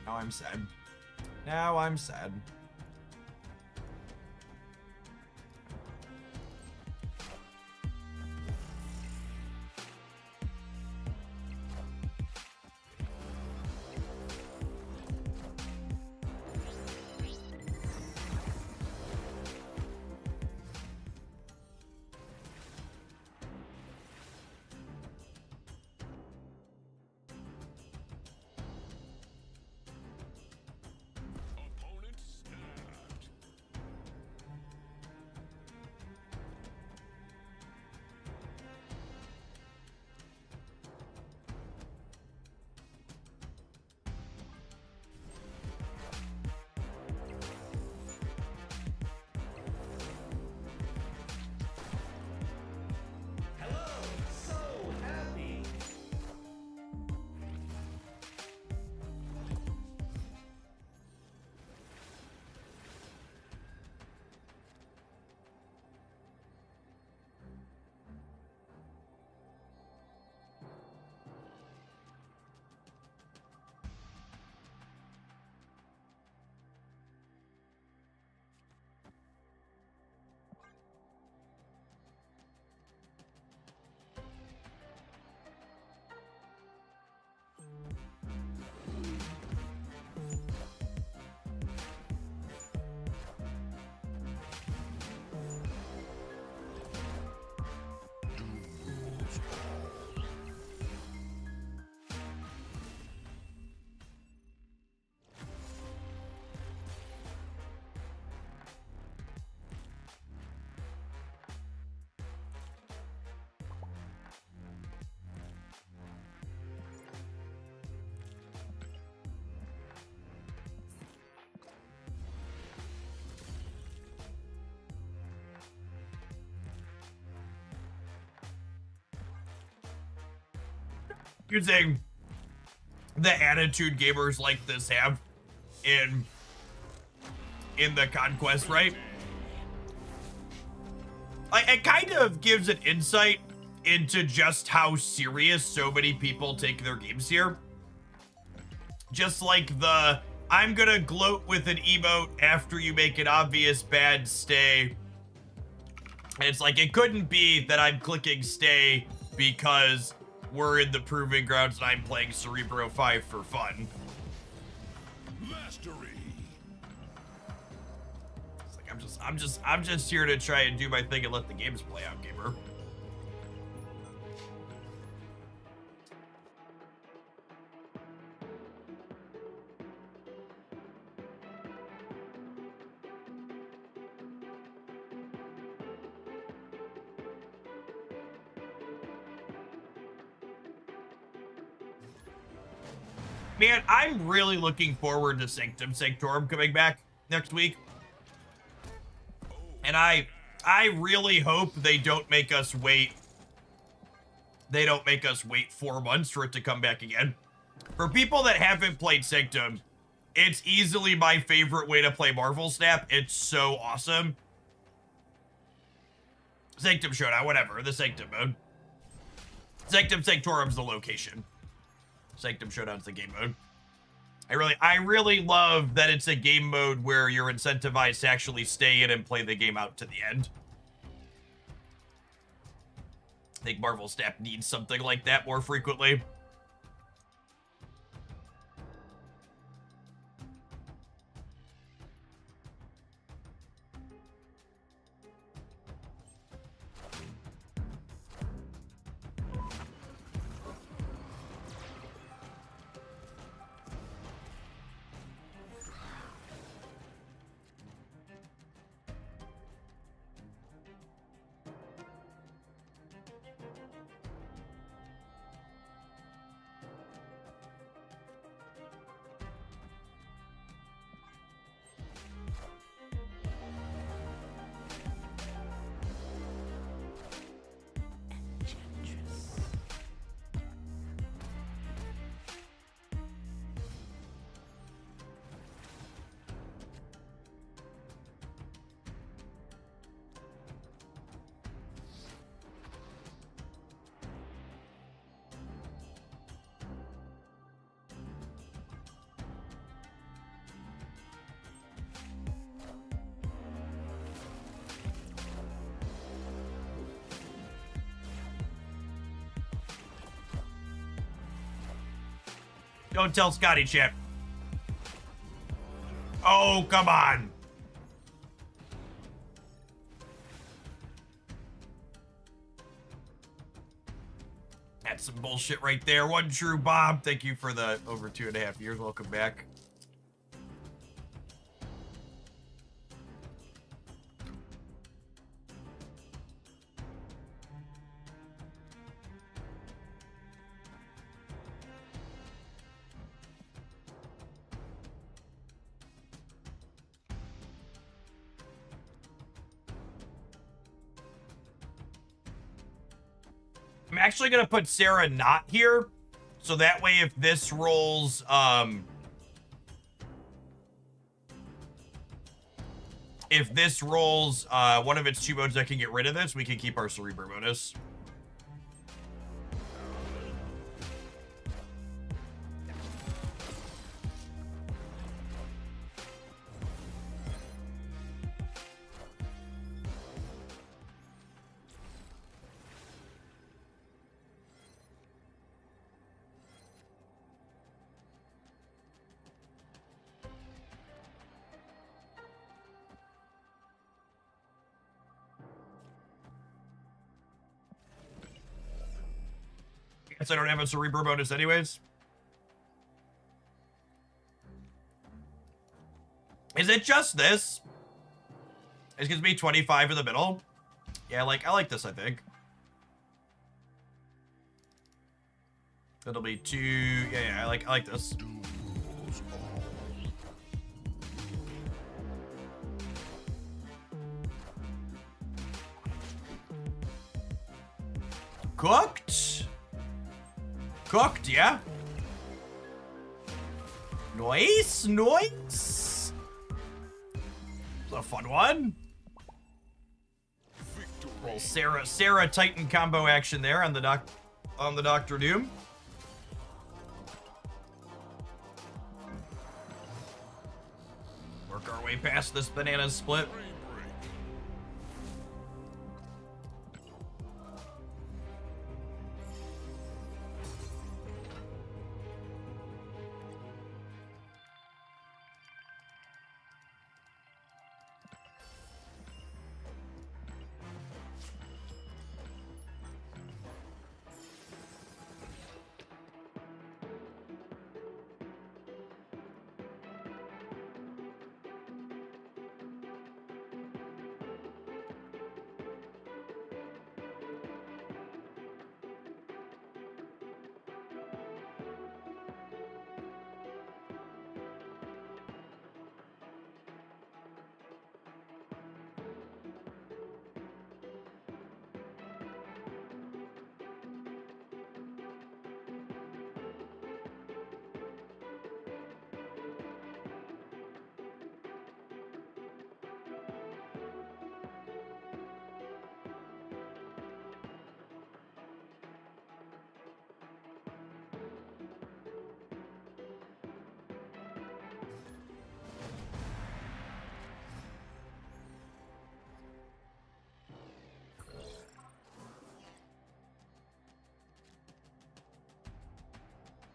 Now I'm sad. Now I'm sad. using the attitude gamers like this have in the conquest, right? Like, it kind of gives an insight into just how serious so many people take their games here. Just like the, I'm gonna gloat with an emote after you make an obvious bad stay. And it's like, it couldn't be that I'm clicking stay because we're in the proving grounds and I'm playing Cerebro 5 for fun. Mastery. It's like, I'm just here to try and do my thing and let the games play out, gamer. Man, I'm really looking forward to Sanctum Sanctorum coming back next week. And I really hope they don't make us wait. They don't make us wait 4 months for it to come back again. For people that haven't played Sanctum, it's easily my favorite way to play Marvel Snap. It's so awesome. Sanctum Showdown, whatever, the Sanctum mode. Sanctum Sanctorum's the location. Sanctum Showdown's the game mode. I really love that it's a game mode where you're incentivized to actually stay in and play the game out to the end. I think Marvel Snap needs something like that more frequently. Don't tell Scotty, chat. Oh, come on. That's some bullshit right there. One true Bob. Thank you for the over 2.5 years. Welcome back. I'm actually gonna put Sarah not here, so that way if this rolls, one of its 2 modes that can get rid of this, we can keep our Cerebro bonus. Guess I don't have a Cerebro bonus anyways. Is it just this? It gives me 25 in the middle. Yeah, I like this, I think. It'll be 2. Yeah, I like this. Cooked. Cooked, yeah? Nice, nice. It's a fun one. Little Sarah Titan combo action there on the Doctor Doom. Work our way past this banana split.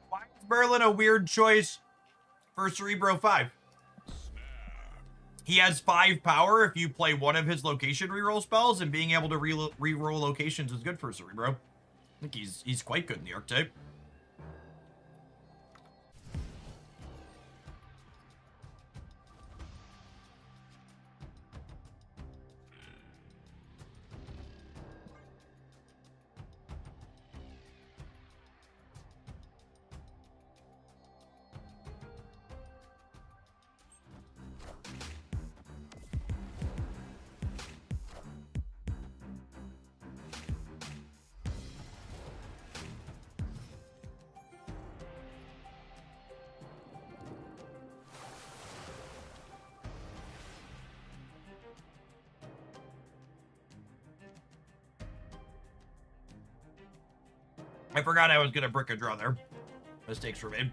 Why is Merlin a weird choice for Cerebro 5? He has 5 power if you play one of his location reroll spells, and being able to reroll locations is good for Cerebro. I think he's quite good in the archetype. I forgot I was gonna brick a draw there. Mistakes were made.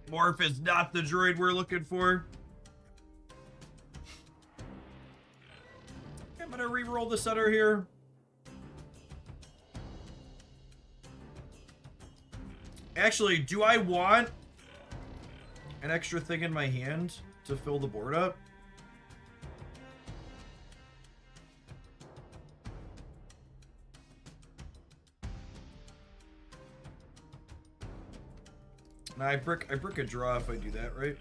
Morph is not the droid we're looking for. I'm gonna re-roll the center here. Actually, do I want an extra thing in my hand to fill the board up? Nah, I brick a draw if I do that, right?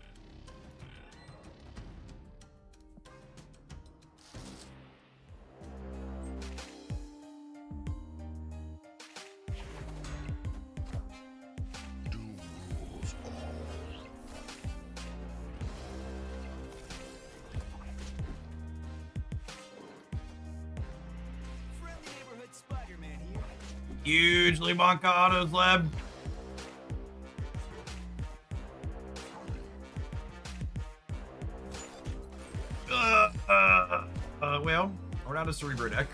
Hugely Monka Autos Lab. Well, we're not a Cerebro deck.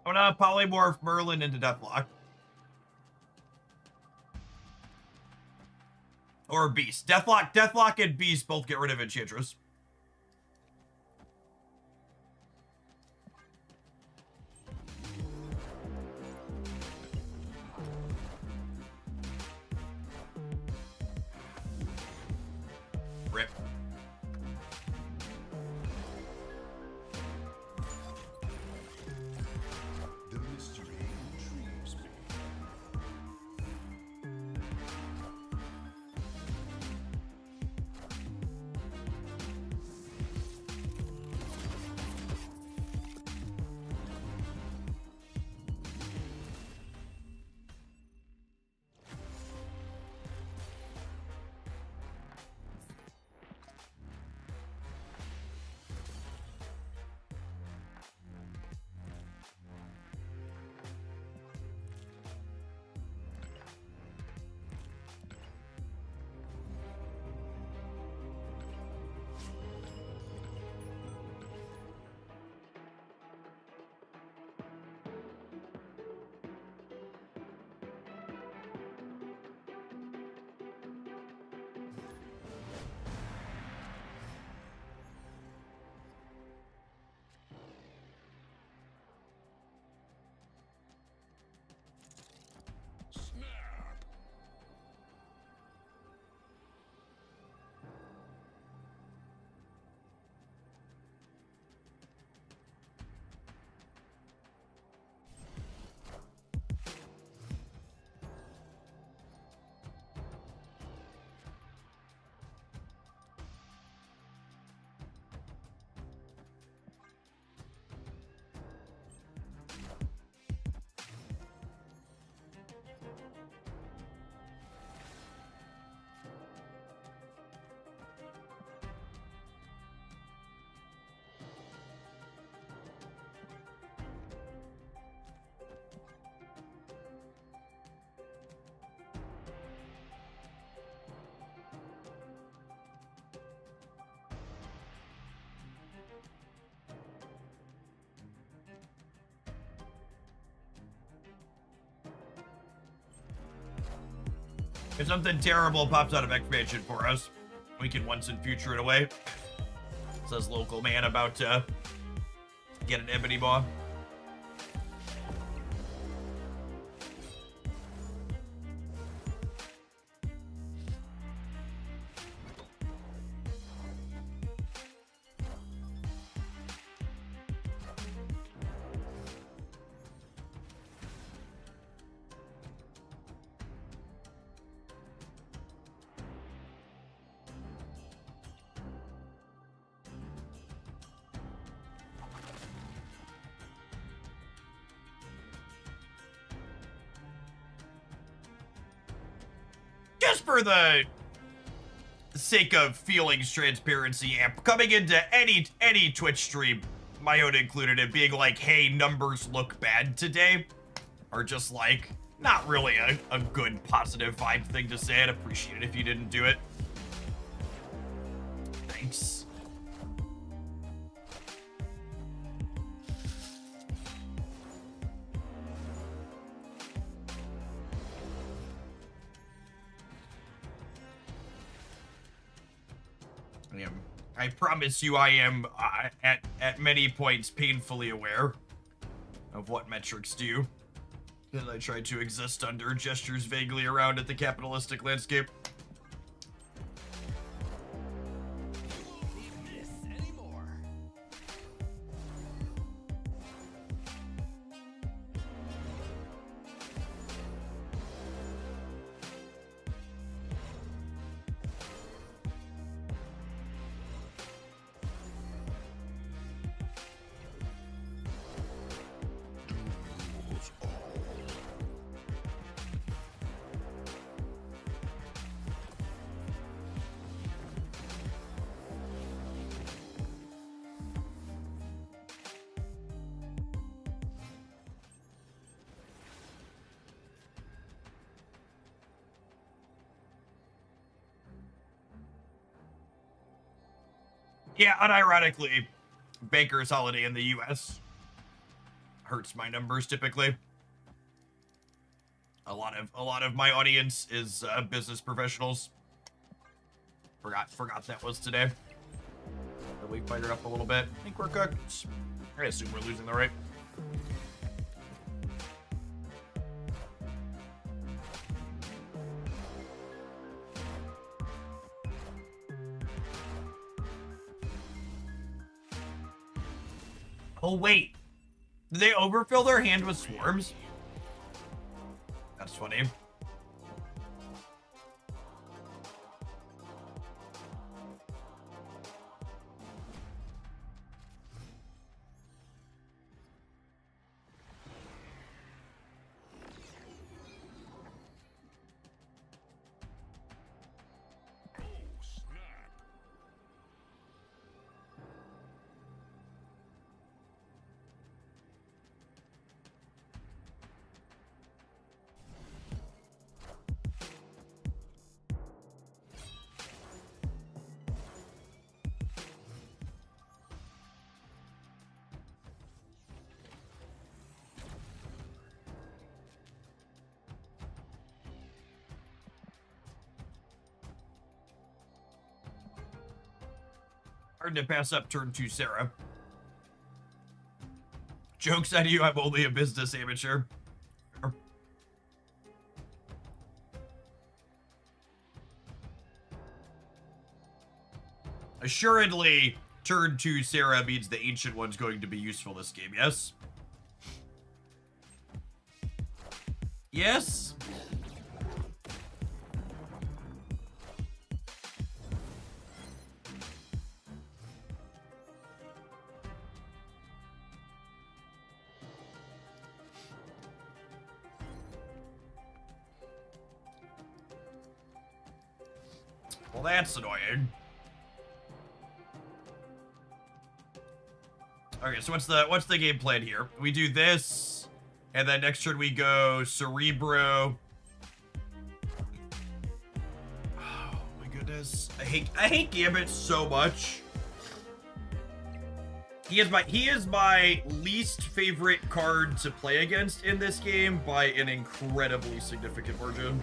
I'm gonna polymorph Merlin into Deathlock. Or Beast. Deathlock and Beast both get rid of Enchantress. Rip. The mystery intrigues me. If something terrible pops out of expansion for us, we can once and future it away. Says local man about to get an ebony maw. Just for the sake of feelings transparency amp, coming into any Twitch stream, my own included, and being like, hey, numbers look bad today, or just like, not really a good positive vibe thing to say. I'd appreciate it if you didn't do it. Thanks. I promise you I am, at many points, painfully aware of what metrics do. And I try to exist under, gestures vaguely around at the capitalistic landscape. Yeah, unironically, Banker's holiday in the US hurts my numbers typically. A lot of my audience is business professionals. Forgot that was today. The week fired up a little bit. I think we're cooked. I assume we're losing the right. Oh, wait. Did they overfill their hand with swarms? That's funny. Hard to pass up turn 2, Sarah. Joke's on you, I'm only a business amateur. Assuredly, turn 2, Sarah means the Ancient One's going to be useful this game, yes? Yes? Well, that's annoying. Okay, so what's the game plan here? We do this, and then next turn we go Cerebro. Oh my goodness, I hate Gambit so much. He is my least favorite card to play against in this game by an incredibly significant margin.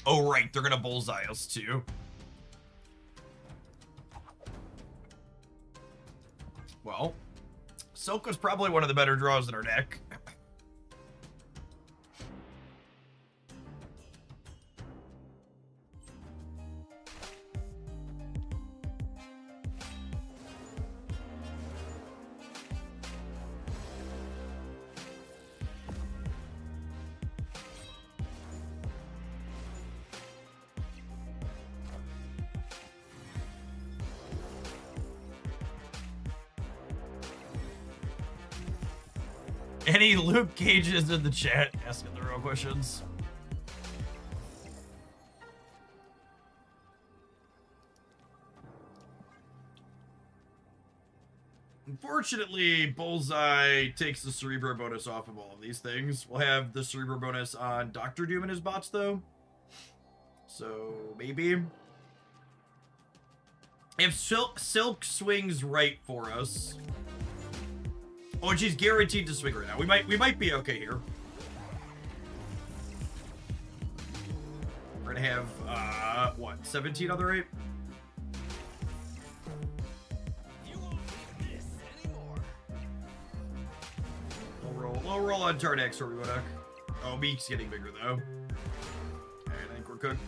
Oh, right, they're gonna bullseye us too. Well, Silk was probably one of the better draws in our deck. Any Luke Cages in the chat asking the real questions. Unfortunately, Bullseye takes the Cerebro bonus off of all of these things. We'll have the Cerebro bonus on Dr. Doom and his bots, though. So, maybe. If Silk swings right for us... Oh, and she's guaranteed to swing right now. We might be okay here. We're gonna have, what, 17 on the right? Low roll on Tarnak, sorry, Wodak. Oh, Meek's getting bigger, though. I think we're cooked.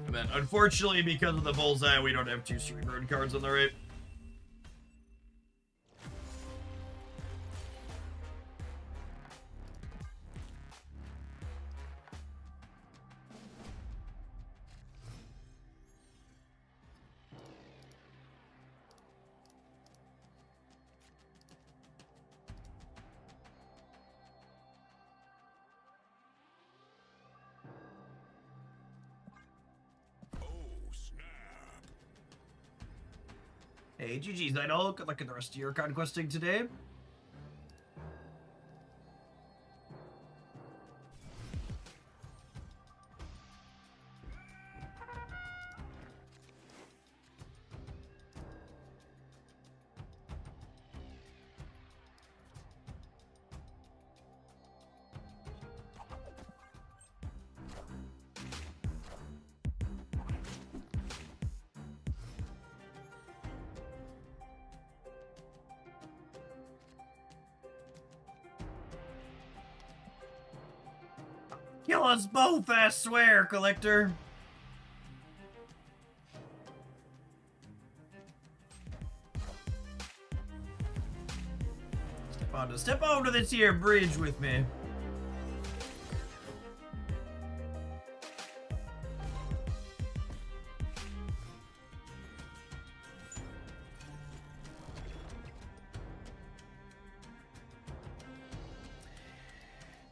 And then, unfortunately, because of the Bullseye, we don't have 2 Cerebro cards on the right. Hey, GG's, Idol. Good luck in the rest of your conquesting today. Kill us both, I swear, Collector. Step onto this here bridge with me.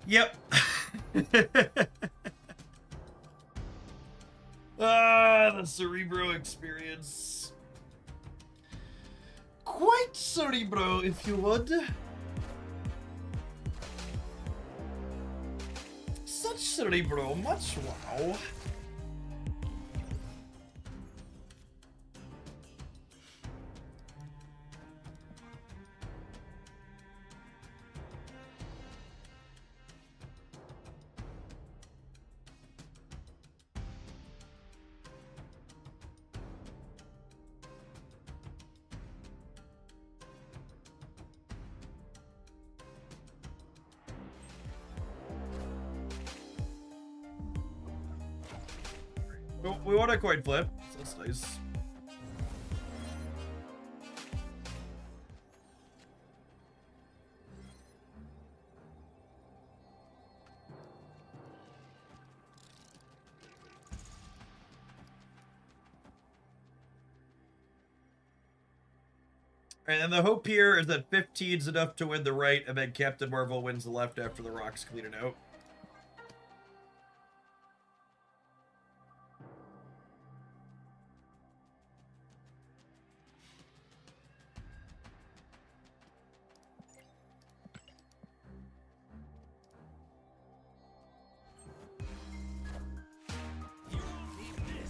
Yep. The Cerebro experience. Quite Cerebro, if you would. Such Cerebro, much wow. We want a coin flip, so that's nice. And the hope here is that 15's enough to win the right, and then Captain Marvel wins the left after the rocks clean it out.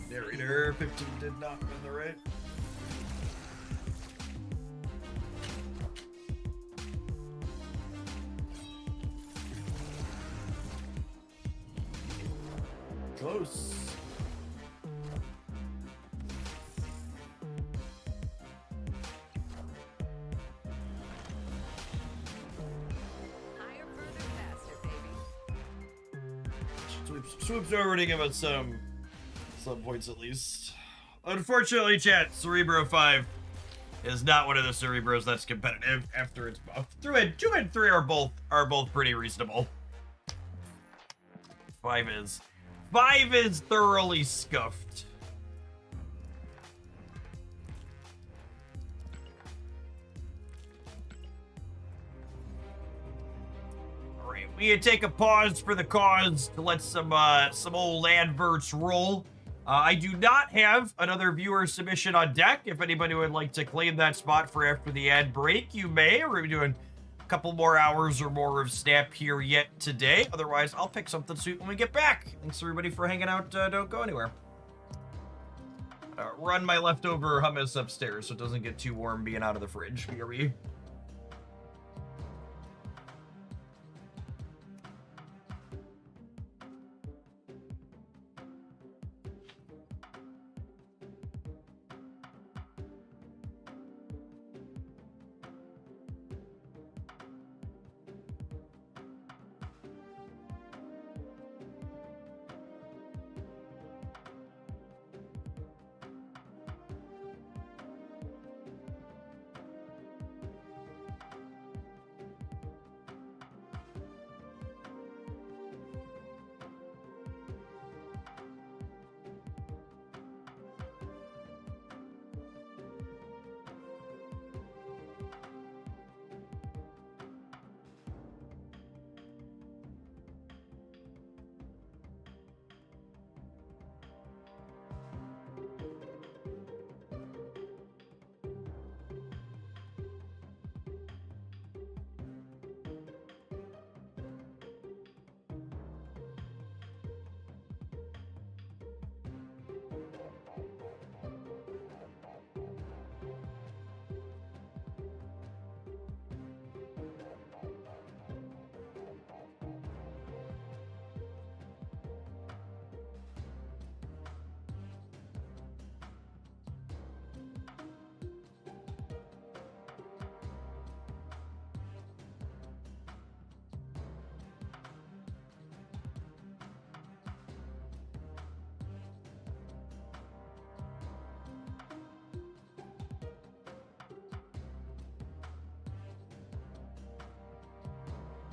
Narrator, 15 did not win the right. Close. Higher, further, faster, baby. Swoops over to give us some points at least. Unfortunately, chat, Cerebro 5 is not one of the Cerebros that's competitive after it's buff. 2 and 3 are both pretty reasonable. 5 is thoroughly scuffed. we take a pause for the cause to let some old adverts roll. I do not have another viewer submission on deck. If anybody would like to claim that spot for after the ad break, you may. We're doing a couple more hours or more of Snap here yet today. Otherwise, I'll pick something sweet when we get back. Thanks everybody for hanging out. Don't go anywhere. Run my leftover hummus upstairs so it doesn't get too warm being out of the fridge. BRB.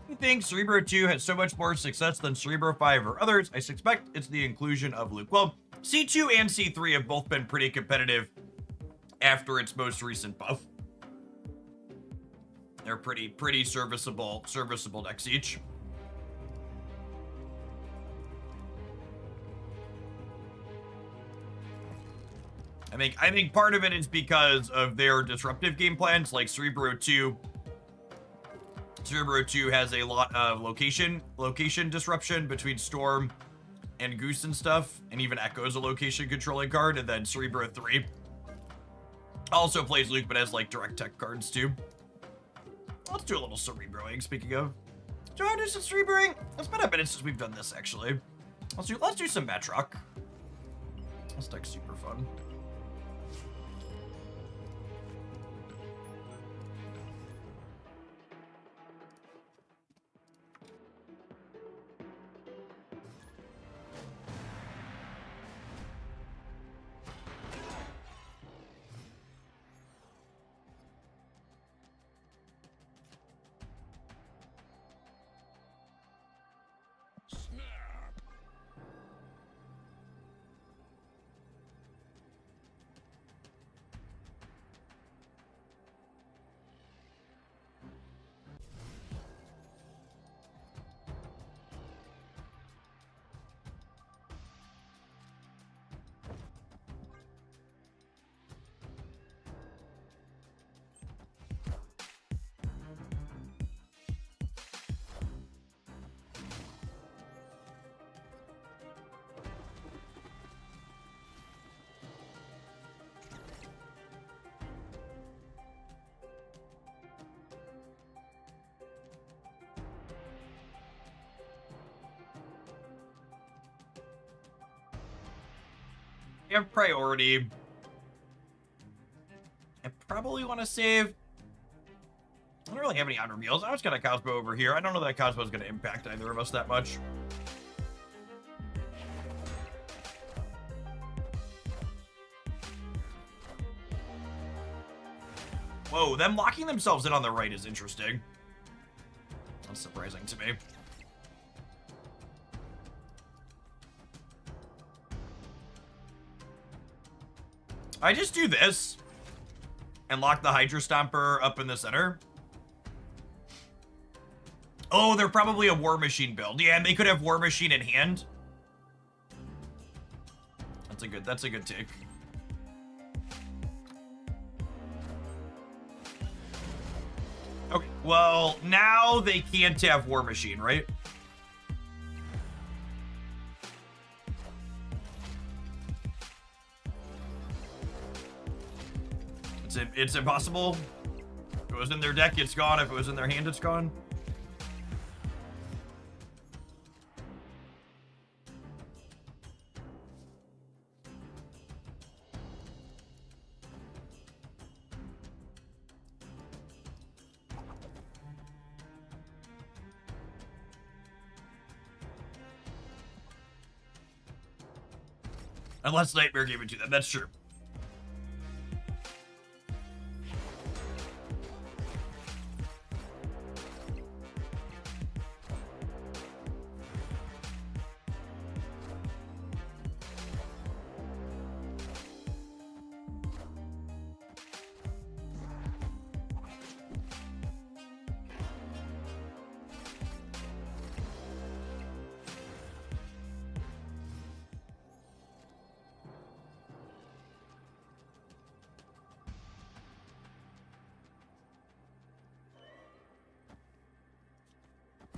I think Cerebro 2 has so much more success than Cerebro 5 or others. I suspect it's the inclusion of Luke. Well, C2 and C3 have both been pretty competitive after its most recent buff. They're pretty serviceable decks each. I think part of it is because of their disruptive game plans, like Cerebro 2 has a lot of location disruption between Storm and Goose and stuff, and even Echo's a location controlling card, and then Cerebro 3 also plays Luke, but has like direct tech cards too. Let's do a little Cerebroing, speaking of. Do I do some Cerebroing? It's been a minute since we've done this, actually. Let's do some Metrock. This deck's super fun. You have priority. I probably want to save. I don't really have any honor meals. I was gonna Cosmo over here. I don't know that Cosmo is gonna impact either of us that much. Whoa, them locking themselves in on the right is interesting. That's surprising to me. I just do this and lock the Hydra Stomper up in the center. Oh, they're probably a War Machine build. Yeah, and they could have War Machine in hand. That's a good take. Okay, well, now they can't have War Machine, right? It's impossible. If it was in their deck, it's gone. If it was in their hand, it's gone. Unless Nightmare gave it to them. That's true.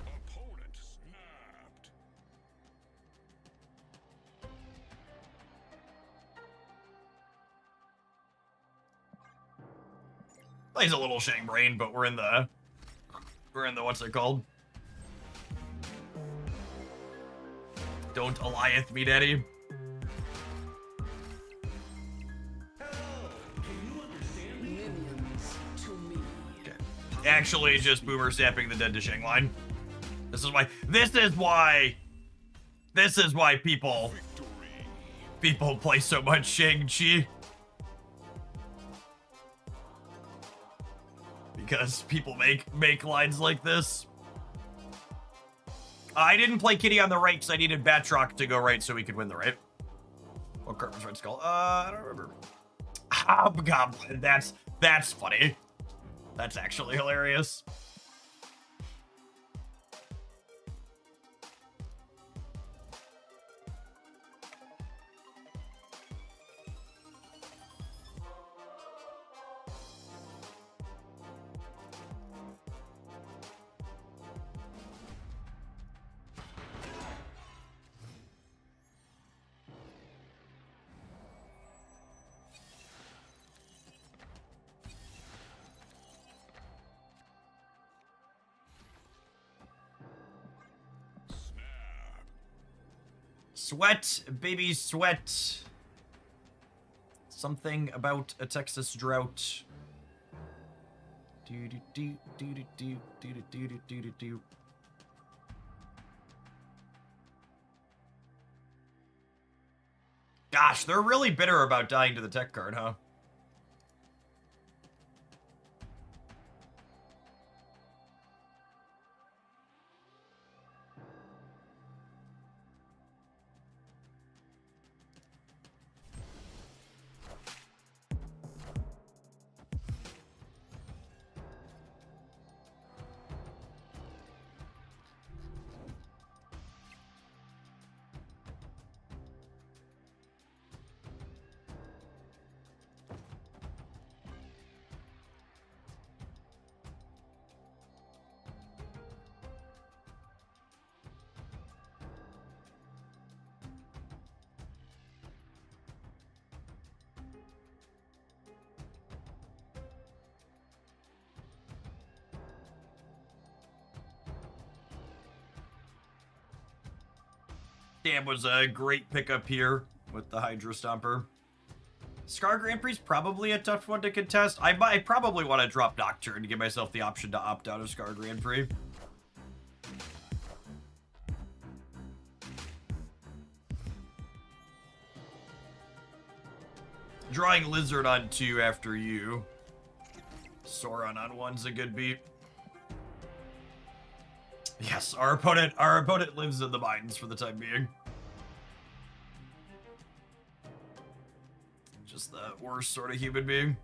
Opponent snapped. Plays a little Shang Brain, but we're in the what's it called? Don't Eliath me, Daddy. Okay. Actually, just boomer snapping the dead to Shang line. This is why people play so much Shang-Chi. Because people make lines like this. I didn't play Kitty on the right because I needed Batroc to go right so we could win the right. What card was Red Skull? I don't remember. Hobgoblin. That's funny. That's actually hilarious. Sweat, baby, sweat. Something about a Texas drought. Do do do do do do do do do do do. Gosh, they're really bitter about dying to the tech card, huh? Damn was a great pickup here with the Hydro Stomper. Scar Grand Prix is probably a tough one to contest. I probably want to drop Nocturne to give myself the option to opt out of Scar Grand Prix. Drawing Lizard on 2 after you. Sauron on 1's a good beat. Yes, our opponent lives in the mines for the time being. Just the worst sort of human being.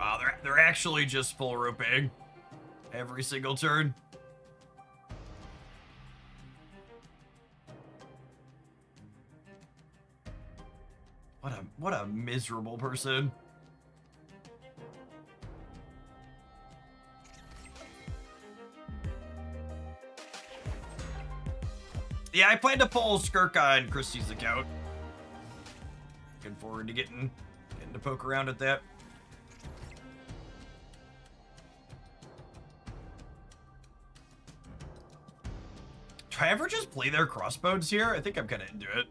Wow, they're actually just full roping every single turn. What a miserable person. Yeah, I plan to pull Skirk on Christie's account. Looking forward to getting to poke around at that. Do I ever just play their crossbows here? I think I'm kind of into it.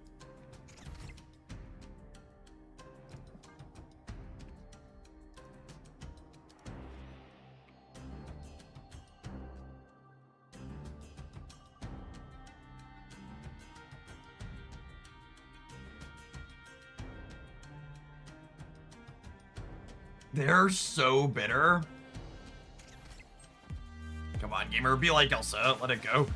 They're so bitter. Come on, gamer. Be like Elsa. Let it go.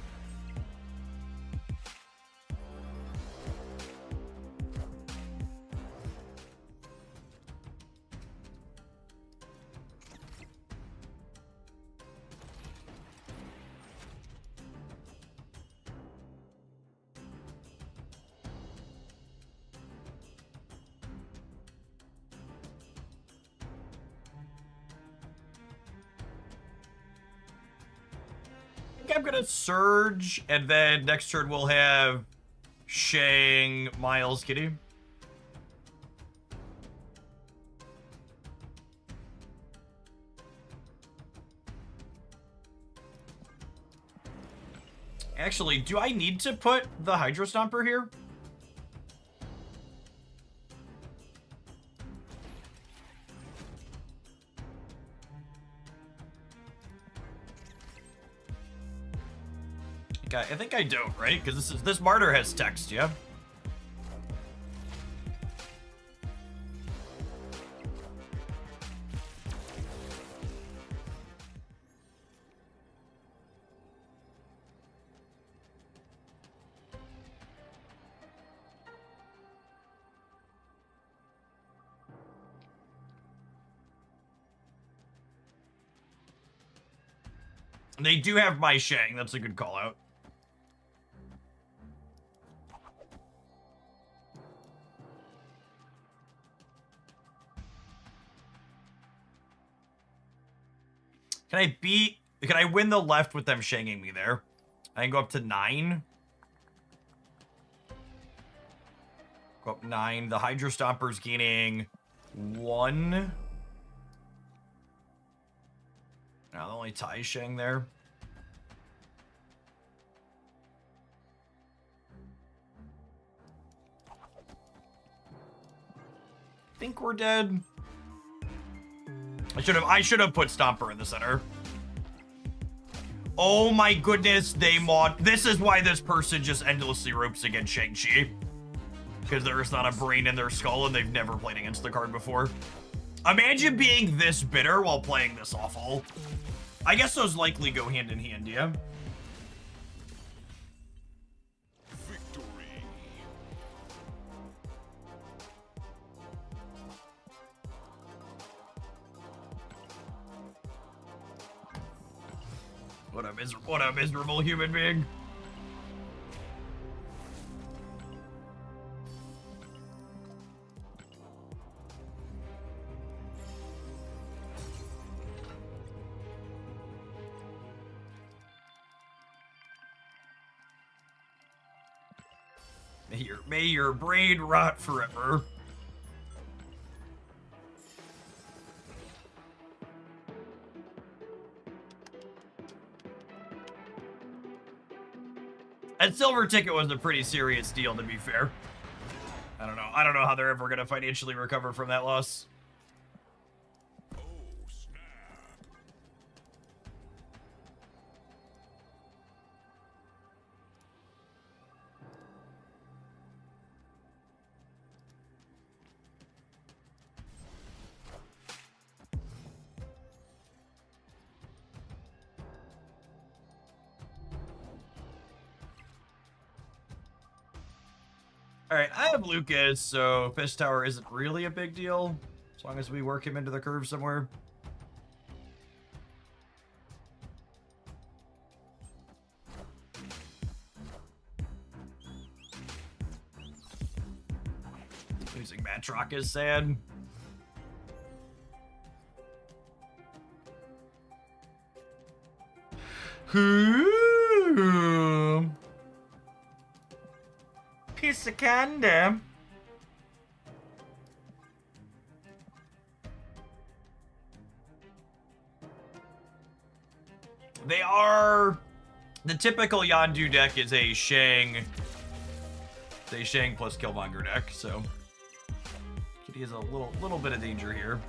I'm gonna Surge, and then next turn we'll have Shang, Miles, Kitty. Actually, do I need to put the Hydro Stomper here? I think I don't, right? Because this martyr has text, yeah? They do have my Shang. That's a good call out. Can I win the left with them shanging me there? I can go up to 9. Go up 9. The Hydro Stomper's gaining 1. Now the only tie shang there. I think we're dead. I should have put Stomper in the center. Oh my goodness, this is why this person just endlessly ropes against Shang-Chi. Because there's not a brain in their skull and they've never played against the card before. Imagine being this bitter while playing this awful. I guess those likely go hand in hand, yeah? What a miserable human being. May your brain rot forever. That silver ticket was a pretty serious deal, to be fair. I don't know how they're ever gonna financially recover from that loss. Alright, I have Lucas, so Fish Tower isn't really a big deal. As long as we work him into the curve somewhere. Losing Matrock is sad. Piece of candy. They are... The typical Yondu deck is a Shang... It's a Shang plus Killmonger deck, so... Kitty is a little bit of danger here.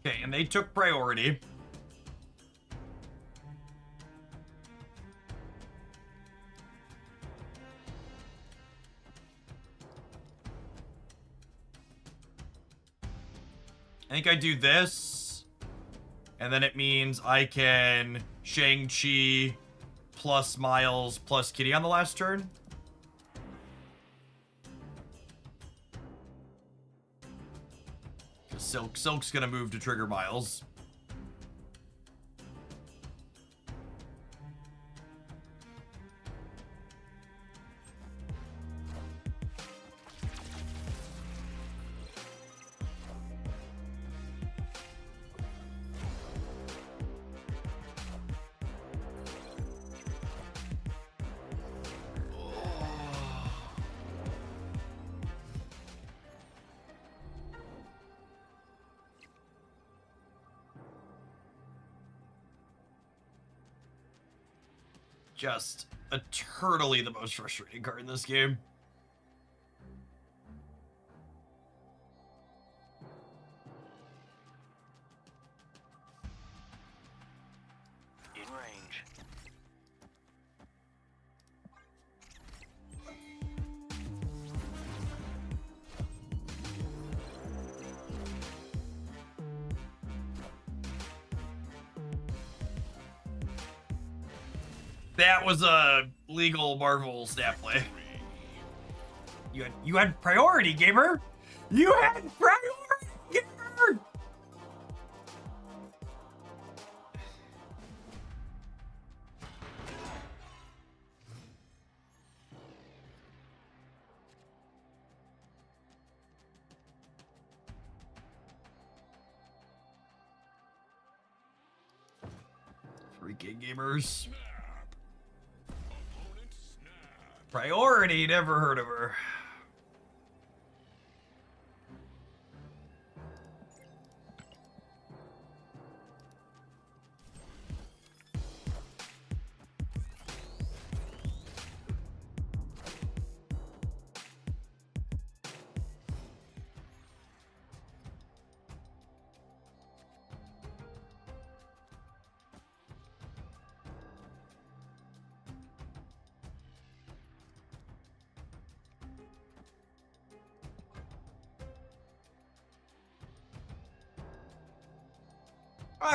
Okay, and they took priority. I think I do this, and then it means I can Shang-Chi plus Miles plus Kitty on the last turn. Silk's gonna move to trigger Miles. Just eternally the most frustrating card in this game. In range. That was a legal Marvel snap play. You had priority, gamer. You had priority, gamer. Freaking gamers. Priority, never heard of her.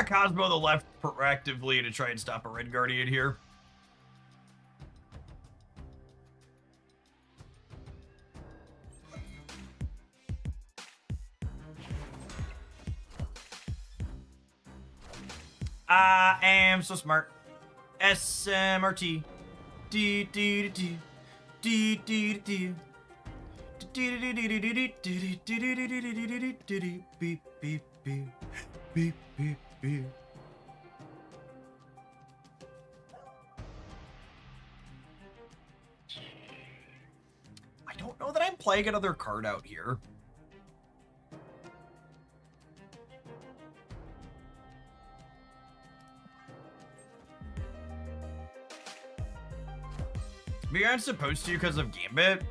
Cosmo the left proactively to try and stop a Red Guardian here. I am so smart. SMRT. Do do do do do do. Beep beep beep beep beep beep. I don't know that I'm playing another card out here. We aren't supposed to because of Gambit.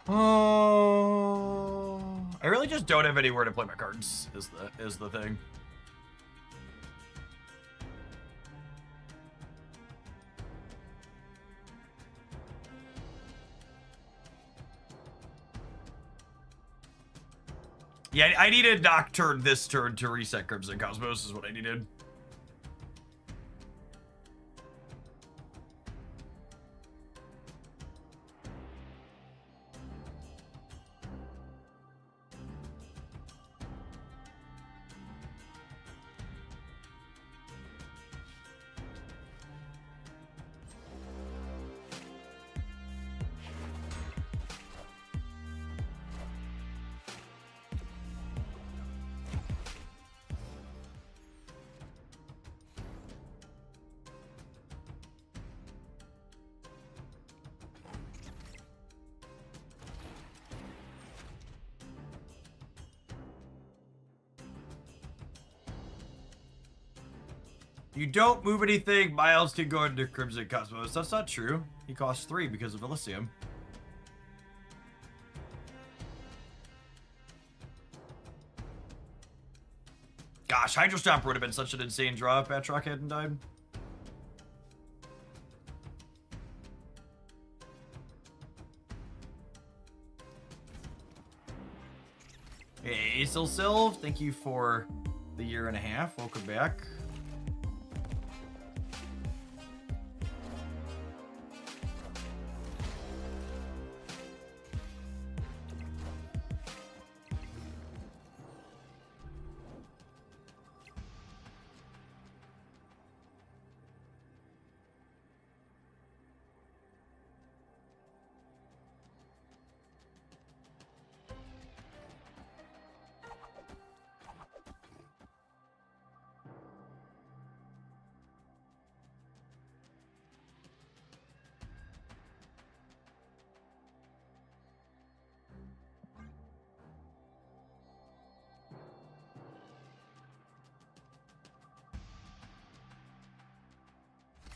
Oh, I really just don't have anywhere to play my cards. Is the thing. Yeah, I needed Nocturne this turn to reset Crimson Cosmos. Is what I needed. You don't move anything, Miles can go into Crimson Cosmos. That's not true. He costs 3 because of Elysium. Gosh, Hydro Stomp would have been such an insane draw if Batroc hadn't died. Hey, Sylv, thank you for the 1.5 years. Welcome back.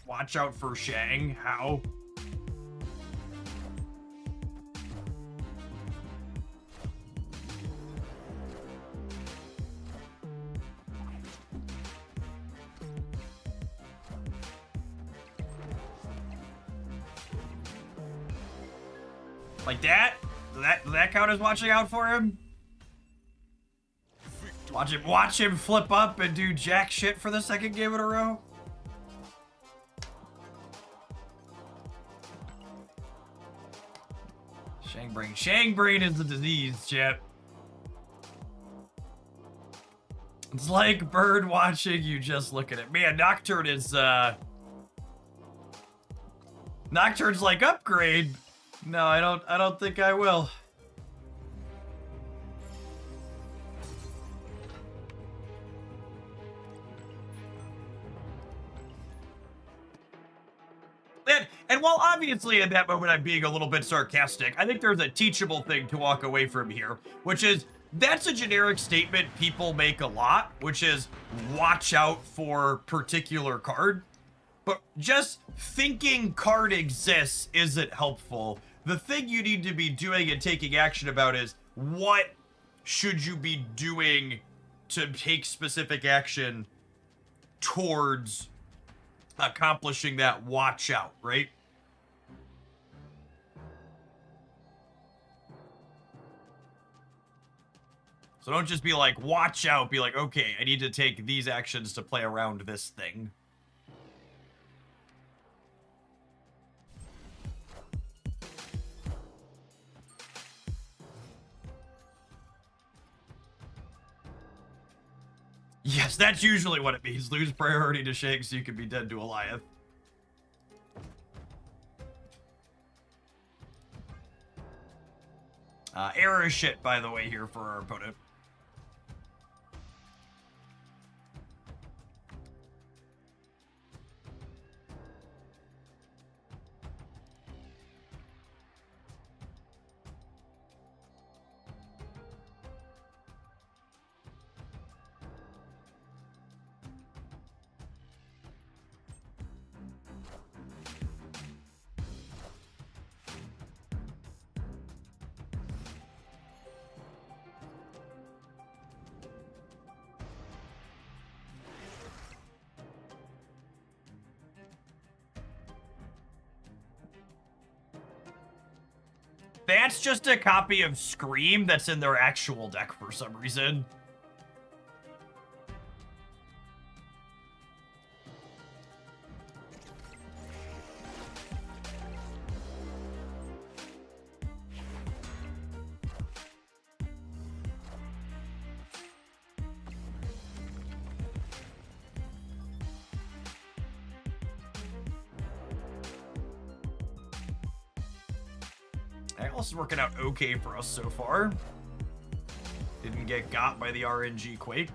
Watch out for Shang. How? Like that? Does that count as watching out for him? Watch him flip up and do jack shit for the second game in a row. Shang-brain is the disease, chat. It's like bird watching, you just look at it. Man, Nocturne is, Nocturne's like upgrade. No, I don't think I will. And while obviously in that moment I'm being a little bit sarcastic, I think there's a teachable thing to walk away from here, which is that's a generic statement people make a lot, which is watch out for particular card. But just thinking card exists isn't helpful. The thing you need to be doing and taking action about is what should you be doing to take specific action towards accomplishing that watch out, right? So don't just be like, watch out. Be like, okay, I need to take these actions to play around this thing. Yes, that's usually what it means. Lose priority to Shake so you can be dead to Eliath. Error shit, by the way, here for our opponent. That's just a copy of Scream that's in their actual deck for some reason. Atlas is working out okay for us so far. Didn't get got by the RNG Quake.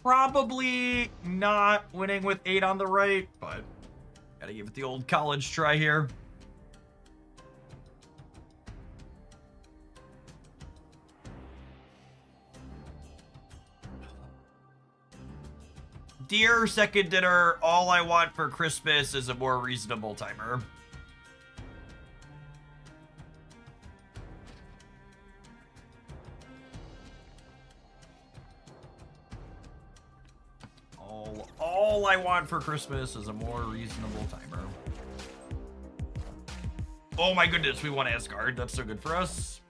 Probably not winning with 8 on the right, but gotta give it the old college try here. Dear second dinner, all I want for Christmas is a more reasonable timer. All I want for Christmas is a more reasonable timer. Oh my goodness, we won Asgard. That's so good for us.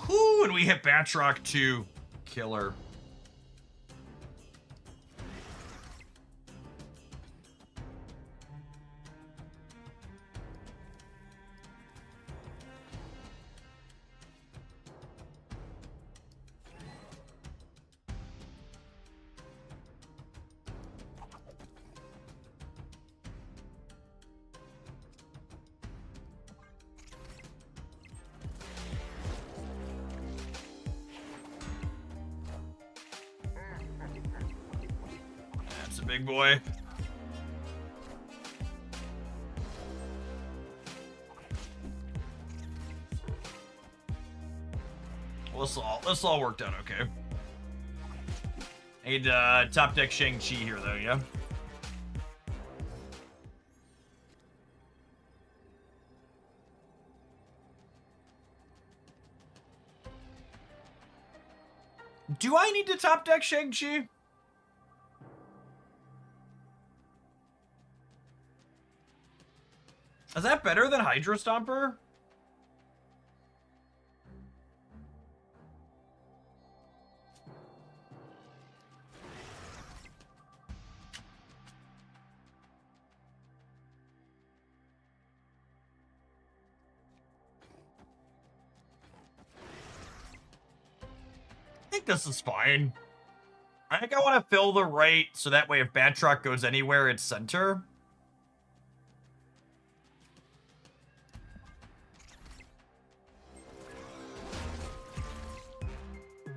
Whoo, and we hit Batroc too. Killer. Big boy. Well, this all worked out okay. Need top deck Shang-Chi here though, yeah? Do I need to top deck Shang-Chi? Is that better than Hydro Stomper? I think this is fine. I think I want to fill the right so that way if Batroc goes anywhere, it's center.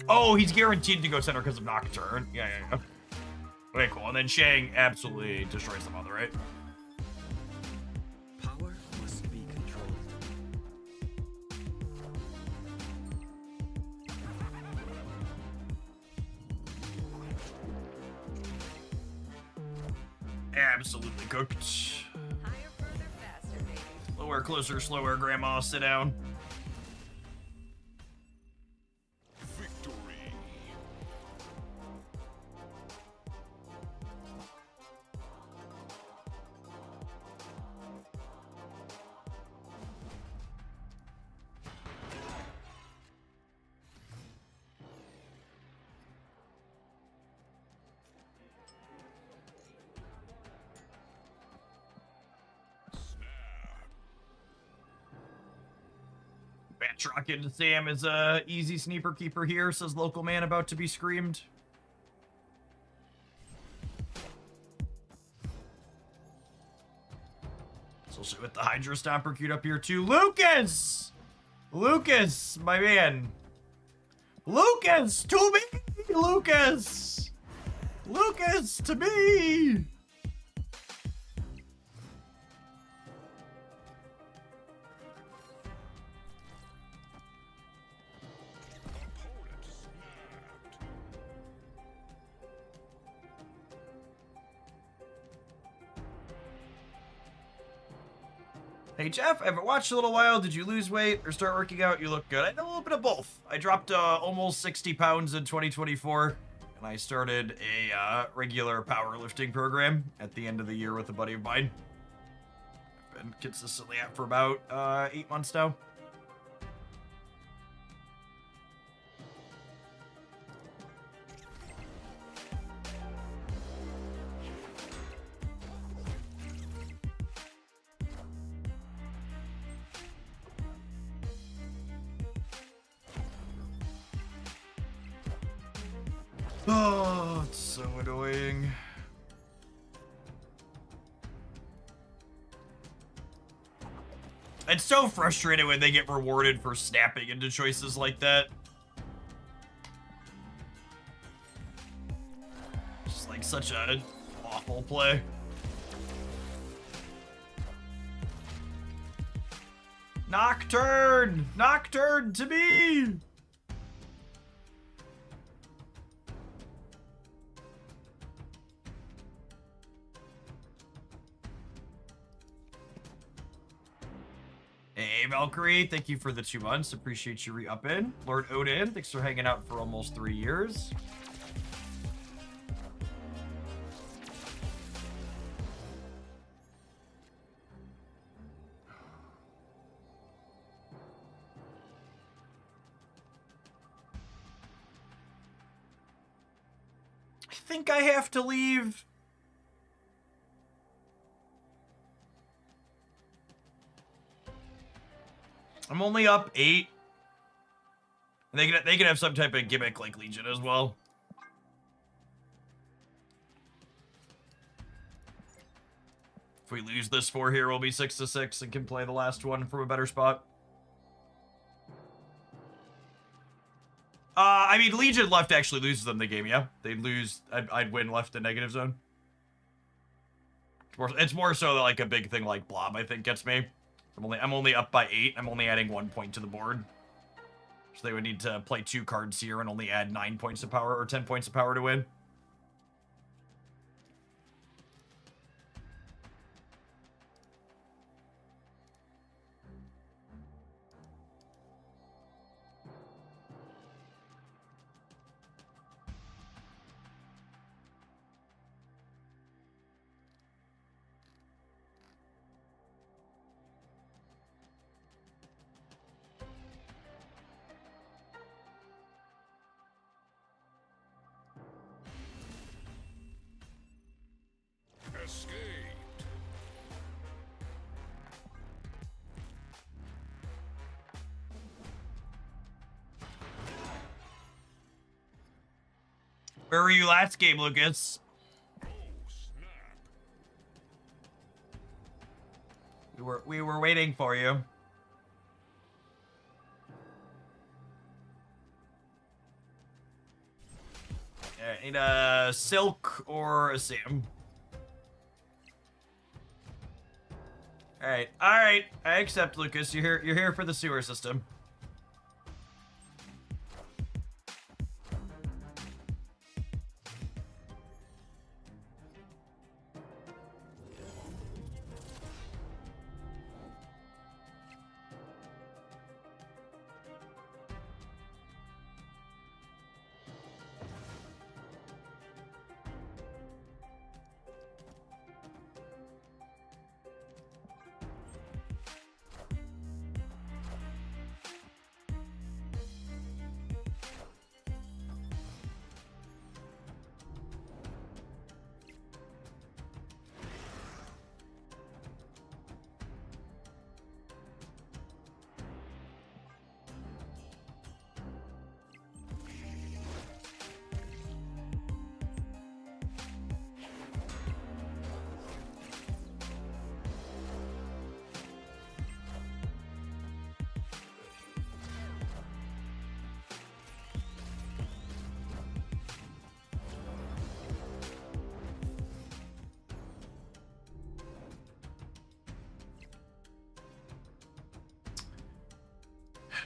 Oh, he's guaranteed to go center because of Nocturne. Yeah. Okay, cool. And then Shang absolutely destroys them on the right. Power must be controlled. Absolutely cooked. Higher, further, faster, baby. Lower, closer, slower, grandma, sit down. Batroc into Sam is a easy sneaker keeper here, says local man about to be screamed. Especially with the Hydro Stomper queued up here too. Lucas! Lucas, my man. Lucas, to me! Lucas! Lucas, to me! Hey Jeff, I haven't watched in a little while. Did you lose weight or start working out? You look good. I did a little bit of both. I dropped almost 60 pounds in 2024, and I started a regular powerlifting program at the end of the year with a buddy of mine. I've been consistently at for about 8 months now. Oh, it's so annoying. It's so frustrating when they get rewarded for snapping into choices like that. Just like such a awful play. Nocturne! Nocturne to me! Hey, Valkyrie, thank you for the 2 months. Appreciate you re-upping. Lord Odin, thanks for hanging out for almost 3 years. I think I have to leave. I'm only up 8. And they can have some type of gimmick like Legion as well. If we lose this 4 here, we'll be 6-6 and can play the last one from a better spot. I mean, Legion left actually loses them the game, yeah? They'd lose, I'd win left in negative zone. It's more so that like a big thing like Blob, I think, gets me. I'm only up by 8. I'm only adding 1 point to the board. So they would need to play 2 cards here and only add 9 points of power or 10 points of power to win. Escaped. Where were you last game, Lucas? Oh, snap. We were waiting for you. I need a Silk or a Sam. Alright, alright. I accept, Lucas. You're here for the sewer system.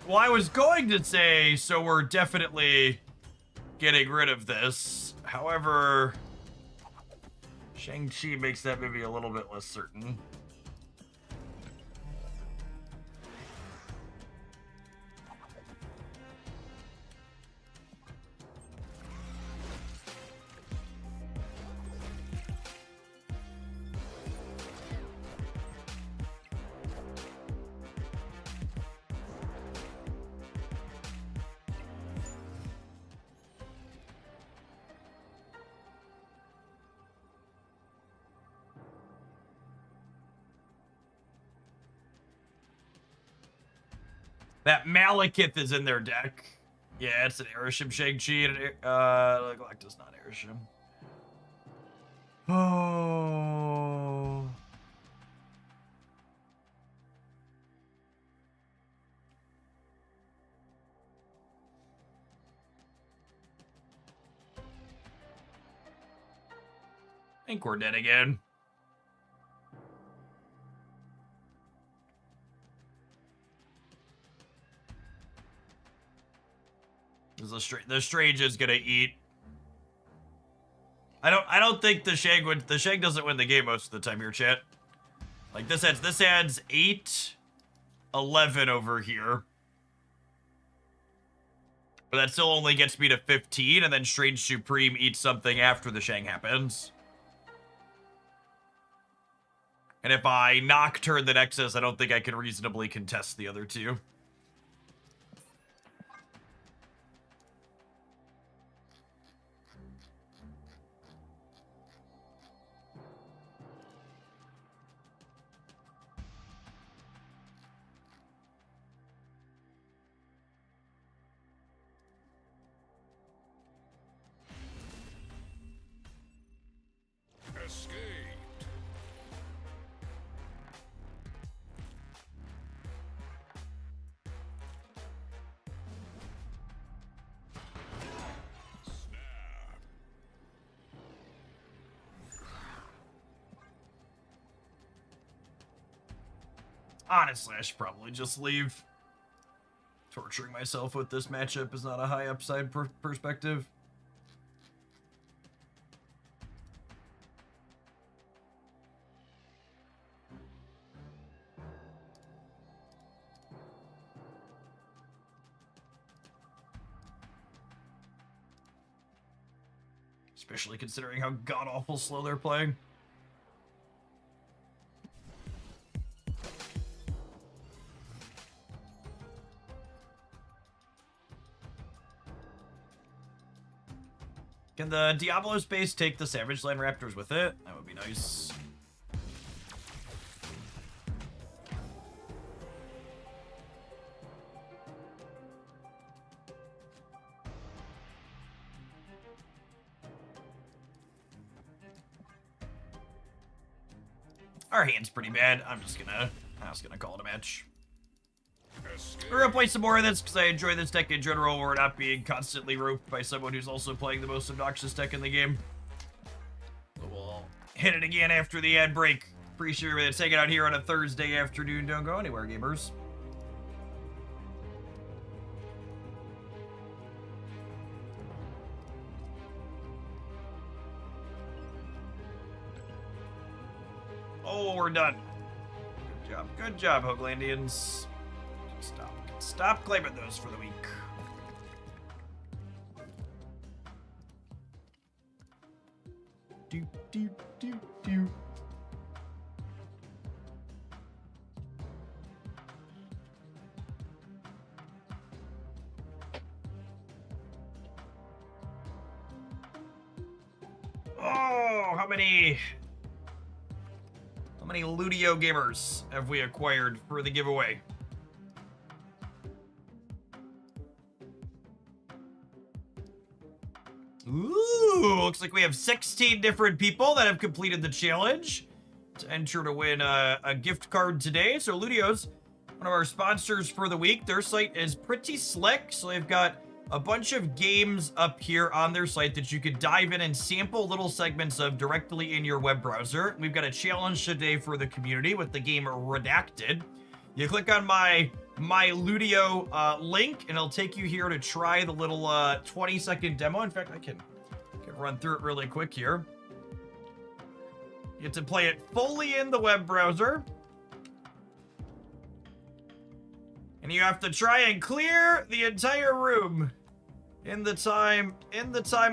Well, I was going to say, so we're definitely getting rid of this. However, Shang-Chi makes that maybe a little bit less certain. That Malekith is in their deck. Yeah, it's an Airship Shang-Chi. Galactus, not Airship. Oh. I think we're dead again. The Strange is gonna eat. I don't think the Shang would. The Shang doesn't win the game most of the time here, chat. Like this adds 8, 11 over here. But that still only gets me to 15, and then Strange Supreme eats something after the Shang happens. And if I Nocturne the Nexus, I don't think I can reasonably contest the other two. Escaped. Honestly, I should probably just leave. Torturing myself with this matchup is not a high upside perspective. Especially considering how god-awful slow they're playing. Can the Diablo space take the Savage Land Raptors with it? That would be nice. Our hand's pretty bad. I was gonna call it a match. We're gonna play some more of this because I enjoy this deck in general. We're not being constantly roped by someone who's also playing the most obnoxious deck in the game. So we'll hit it again after the ad break. Appreciate everybody that's hanging out here on a Thursday afternoon. Don't go anywhere, gamers. Oh, we're done. Good job. Good job, Hoaglandians. Stop claiming those for the week. Do. Oh, how many Ludio gamers have we acquired for the giveaway? Ooh, looks like we have 16 different people that have completed the challenge to enter to win a gift card today. So Ludio's one of our sponsors for the week. Their site is pretty slick. So they've got a bunch of games up here on their site that you could dive in and sample little segments of directly in your web browser. We've got a challenge today for the community with the game Redacted. You click on my Ludio link, and it'll take you here to try the little 20-second demo. In fact, I can run through it really quick here. You get to play it fully in the web browser. And you have to try and clear the entire room in the time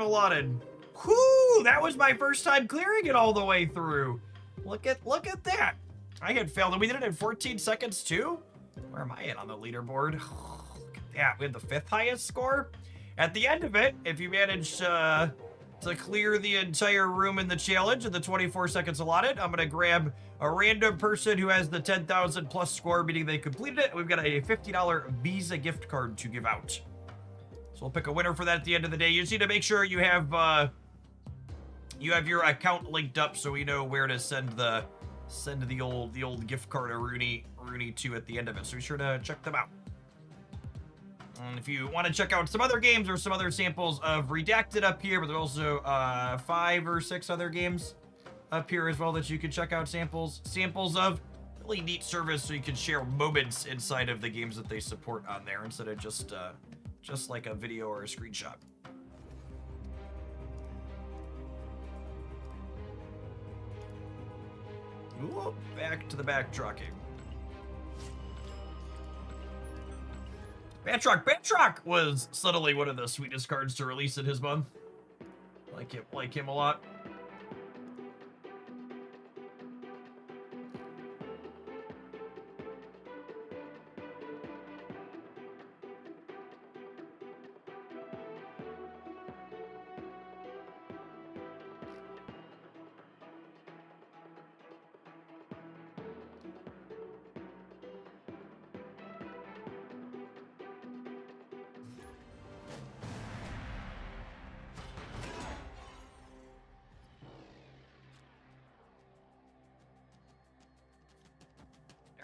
allotted. Whoo! That was my first time clearing it all the way through. Look at that. I had failed, and we did it in 14 seconds too? Where am I at on the leaderboard? Look at that. We had the 5th highest score. At the end of it, if you manage to to clear the entire room in the challenge in the 24 seconds allotted. I'm gonna grab a random person who has the 10,000 plus score, meaning they completed it. We've got a $50 Visa gift card to give out. So we'll pick a winner for that at the end of the day. You just need to make sure you have your account linked up so we know where to send the old gift card to Rooney to at the end of it. So be sure to check them out. And if you want to check out some other games or some other samples of Redacted up here, but there's also 5 or 6 other games up here as well that you can check out samples of. Really neat service so you can share moments inside of the games that they support on there instead of just like a video or a screenshot. Ooh, back to the backtracking. Batroc was suddenly one of the sweetest cards to release in his month. Like him a lot.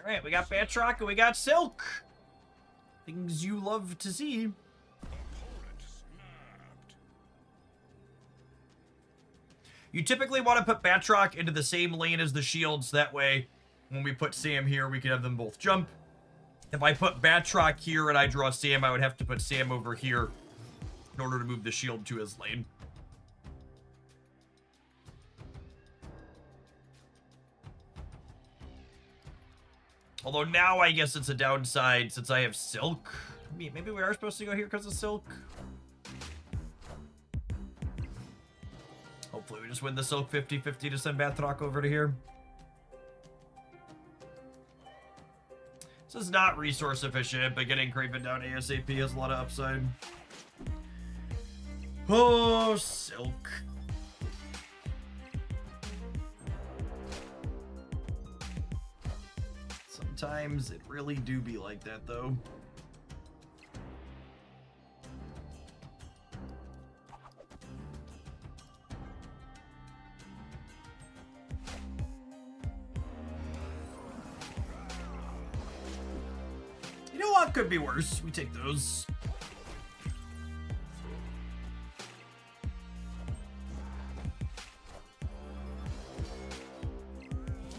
All right, we got Batroc and we got Silk. Things you love to see. You typically want to put Batroc into the same lane as the shields. That way, when we put Sam here, we can have them both jump. If I put Batroc here and I draw Sam, I would have to put Sam over here in order to move the shield to his lane. Although now I guess it's a downside since I have Silk. Maybe we are supposed to go here because of Silk. Hopefully we just win the Silk 50-50 to send Batroc over to here. This is not resource efficient, but getting Craven down ASAP has a lot of upside. Oh, Silk. Sometimes it really do be like that, though. You know what? Could be worse. We take those.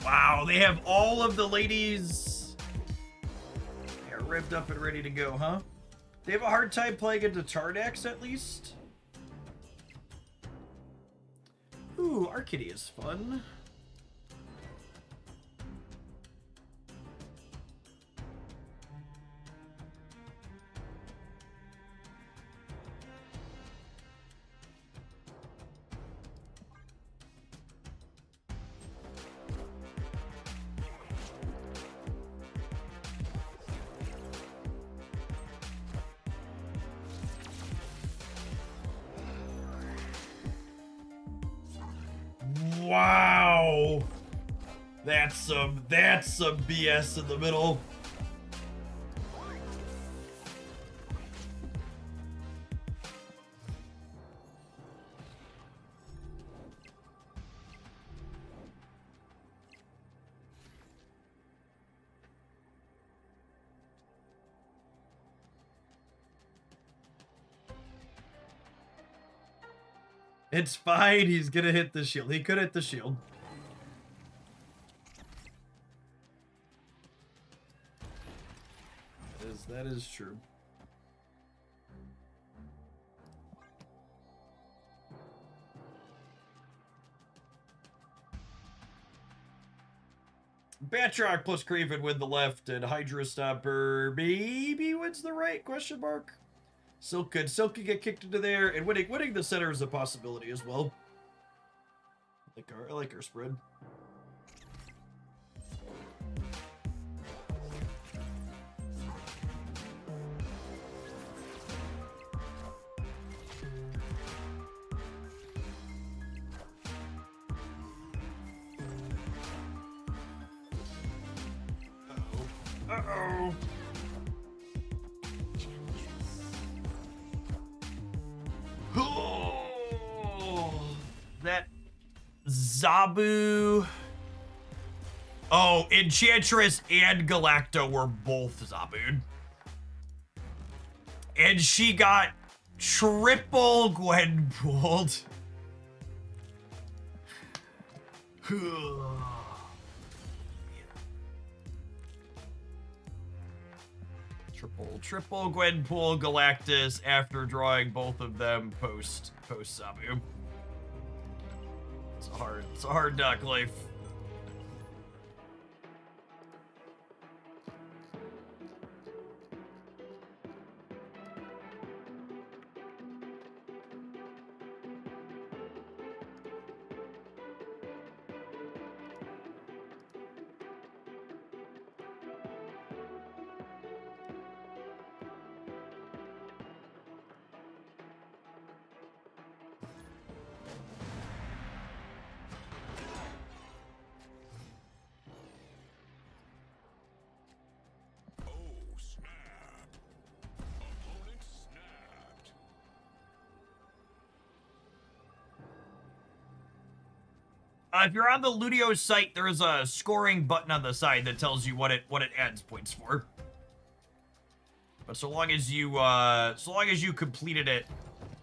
Wow, they have all of the ladies. They're revved up and ready to go, huh? They have a hard time playing into Tardax, at least. Ooh, Arcady is fun. Wow, that's some BS in the middle. It's fine. He's gonna hit the shield. He could hit the shield. That is true. Batroc plus Craven win the left, and Hydra Stopper maybe wins the right? Question mark. Silk could get kicked into there, and winning the center is a possibility as well. I like our spread. Uh-oh. That Zabu. Oh, Enchantress and Galacto were both Zabu'd. And she got triple Gwenpooled. Triple Gwenpool Galactus after drawing both of them post Zabu. It's a hard knock life. If you're on the Ludio site, there is a scoring button on the side that tells you what it adds points for. But so long as you completed it,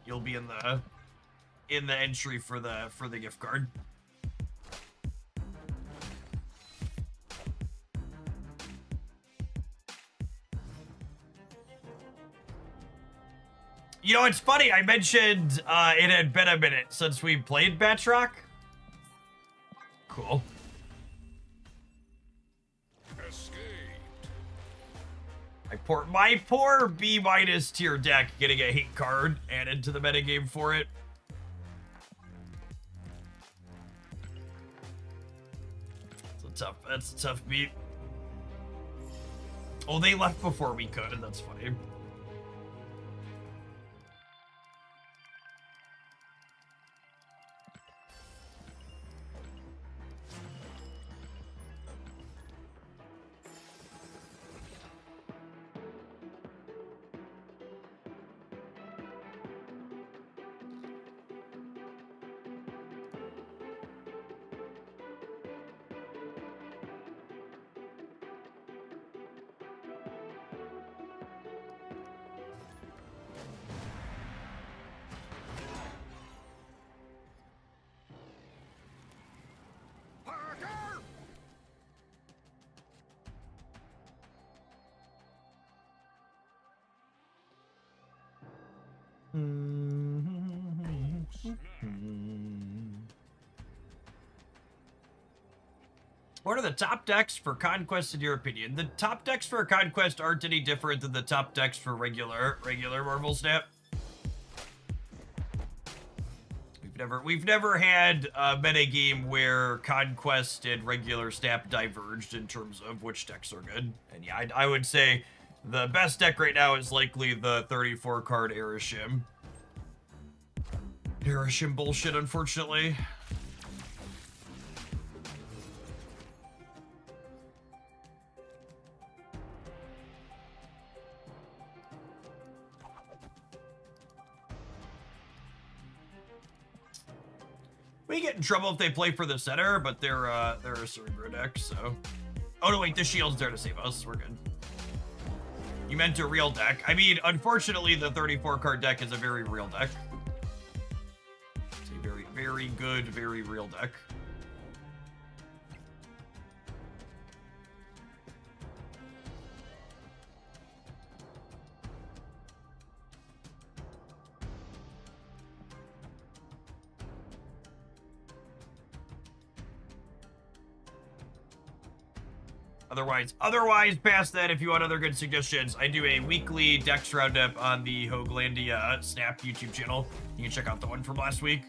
you'll be in the entry for the gift card. You know, it's funny. I mentioned it had been a minute since we played Batroc. Cool. My poor B- tier deck getting a hate card added to the metagame for it. That's a tough beat. Oh, they left before we could, and that's funny. What are the top decks for Conquest in your opinion? The top decks for Conquest aren't any different than the top decks for regular Marvel Snap. We've never had a metagame where Conquest and regular Snap diverged in terms of which decks are good. And yeah, I would say the best deck right now is likely the 34 card Erishim. Erishim bullshit, unfortunately. We get in trouble if they play for the center, but they're a Cerebro deck, so. Oh no, wait, the shield's there to save us. We're good. You meant a real deck. I mean, unfortunately, the 34 card deck is a very real deck. It's a very, very good, very real deck. Otherwise, past that, if you want other good suggestions, I do a weekly Dex Roundup on the Hoaglandia Snap YouTube channel. You can check out the one from last week.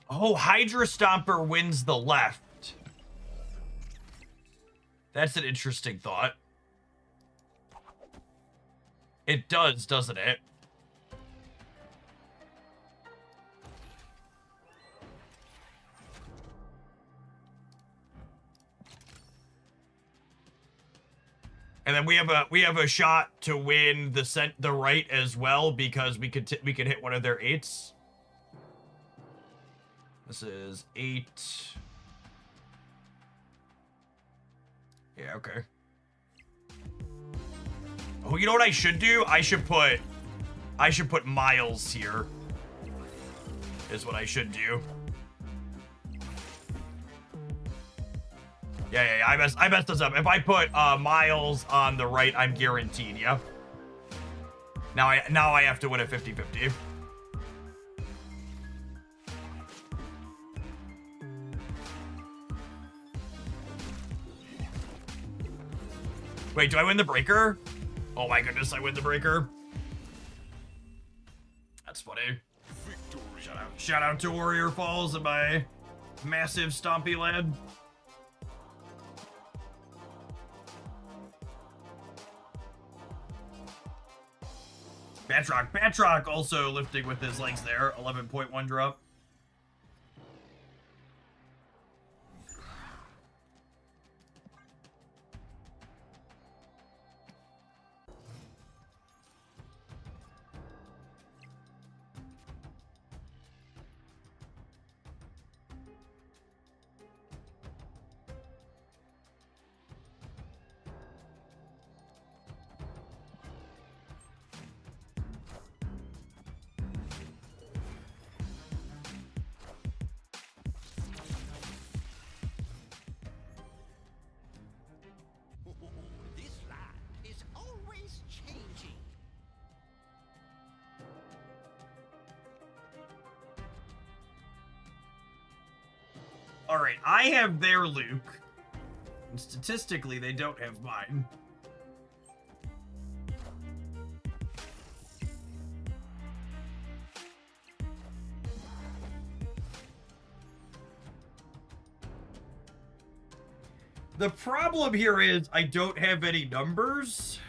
Oh, Hydra Stomper wins the left. That's an interesting thought. It does, doesn't it? And then we have a shot to win the right as well because we could hit one of their 8s. This is 8. Yeah, okay. Oh, you know what I should do? I should put Miles here. Is what I should do. Yeah, I messed this up. If I put Miles on the right, I'm guaranteed, yeah? Now I have to win a 50-50. Wait, do I win the breaker? Oh my goodness, I win the breaker. That's funny. Shout out to Warrior Falls and my massive stompy lad. Batroc also lifting with his legs there. 11.1 drop. Alright, I have their Luke. And statistically, they don't have mine. The problem here is I don't have any numbers.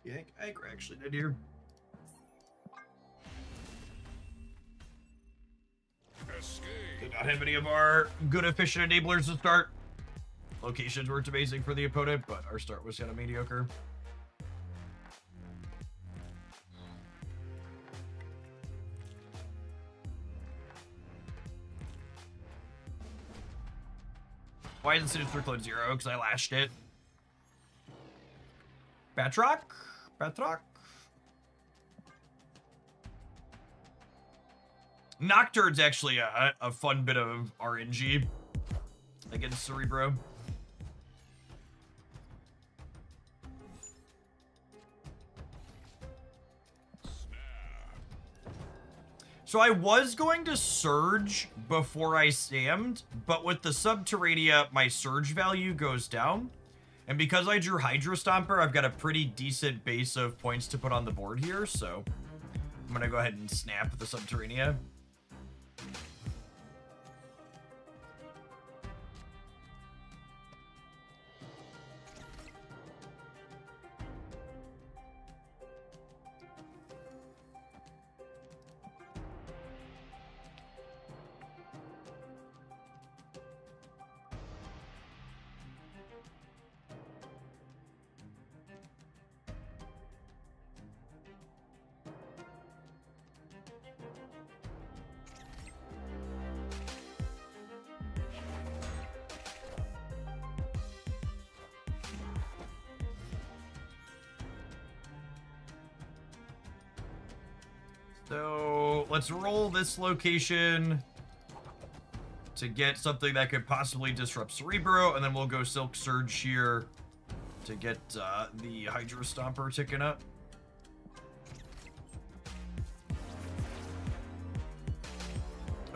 Yeah, I think we're actually dead here. Did not have any of our good efficient enablers to start. Locations weren't amazing for the opponent, but our start was kind of mediocre. Why isn't it through clone 0? Because I lashed it. Batroc? Batroc? Nocturne's actually a fun bit of RNG against Cerebro. So I was going to Surge before I Sammed, but with the Subterranea, my Surge value goes down. And because I drew Hydro Stomper, I've got a pretty decent base of points to put on the board here, so I'm gonna go ahead and snap the Subterranea. So let's roll this location to get something that could possibly disrupt Cerebro, and then we'll go Silk Surge here to get the Hydro Stomper ticking up.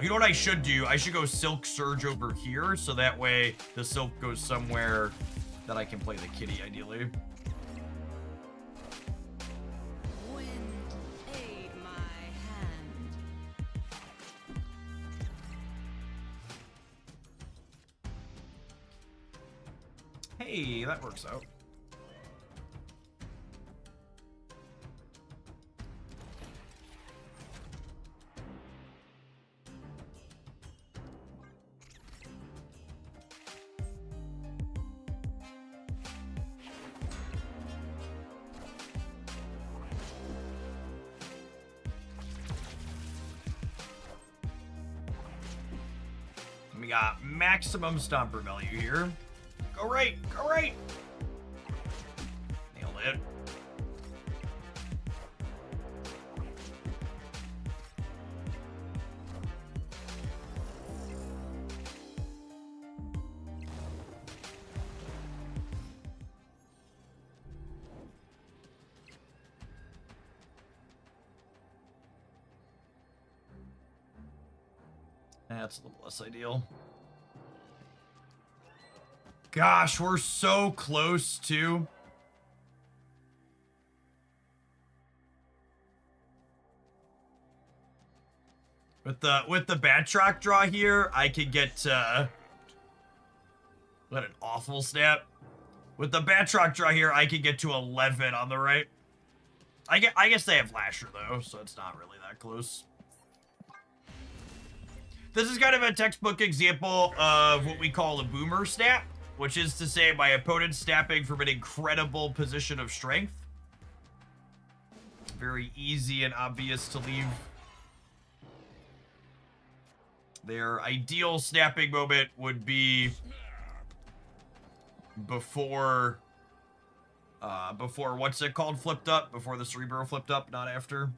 You know what I should do? I should go Silk Surge over here, so that way the Silk goes somewhere that I can play the kitty, ideally. Hey, that works out. We got maximum Stomper value here. Go right! Go right! Nailed it. That's a little less ideal. Gosh, we're so close to. With the Batroc draw here, I could get what an awful snap. With the Batroc draw here, I could get to 11 on the right. I guess they have Lasher though, so it's not really that close. This is kind of a textbook example of what we call a boomer snap, which is to say my opponent snapping from an incredible position of strength. Very easy and obvious to leave. Their ideal snapping moment would be before what's it called flipped up, before the Cerebro flipped up, not after.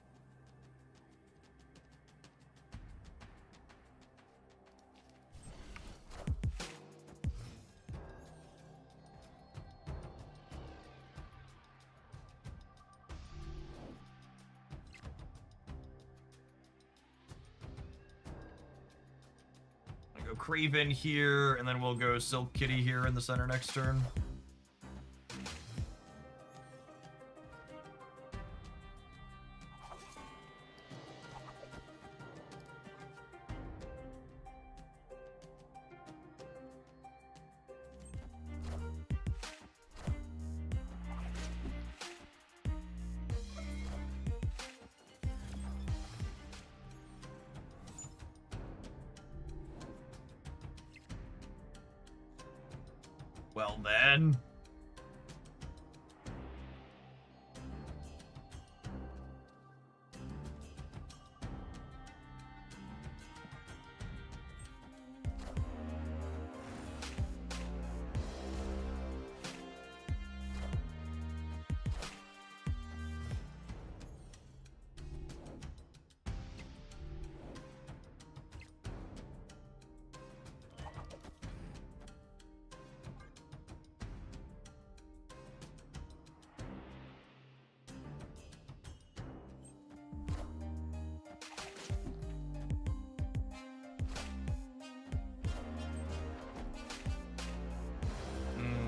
Craven here, and then we'll go Silk Kitty here in the center next turn. Well then.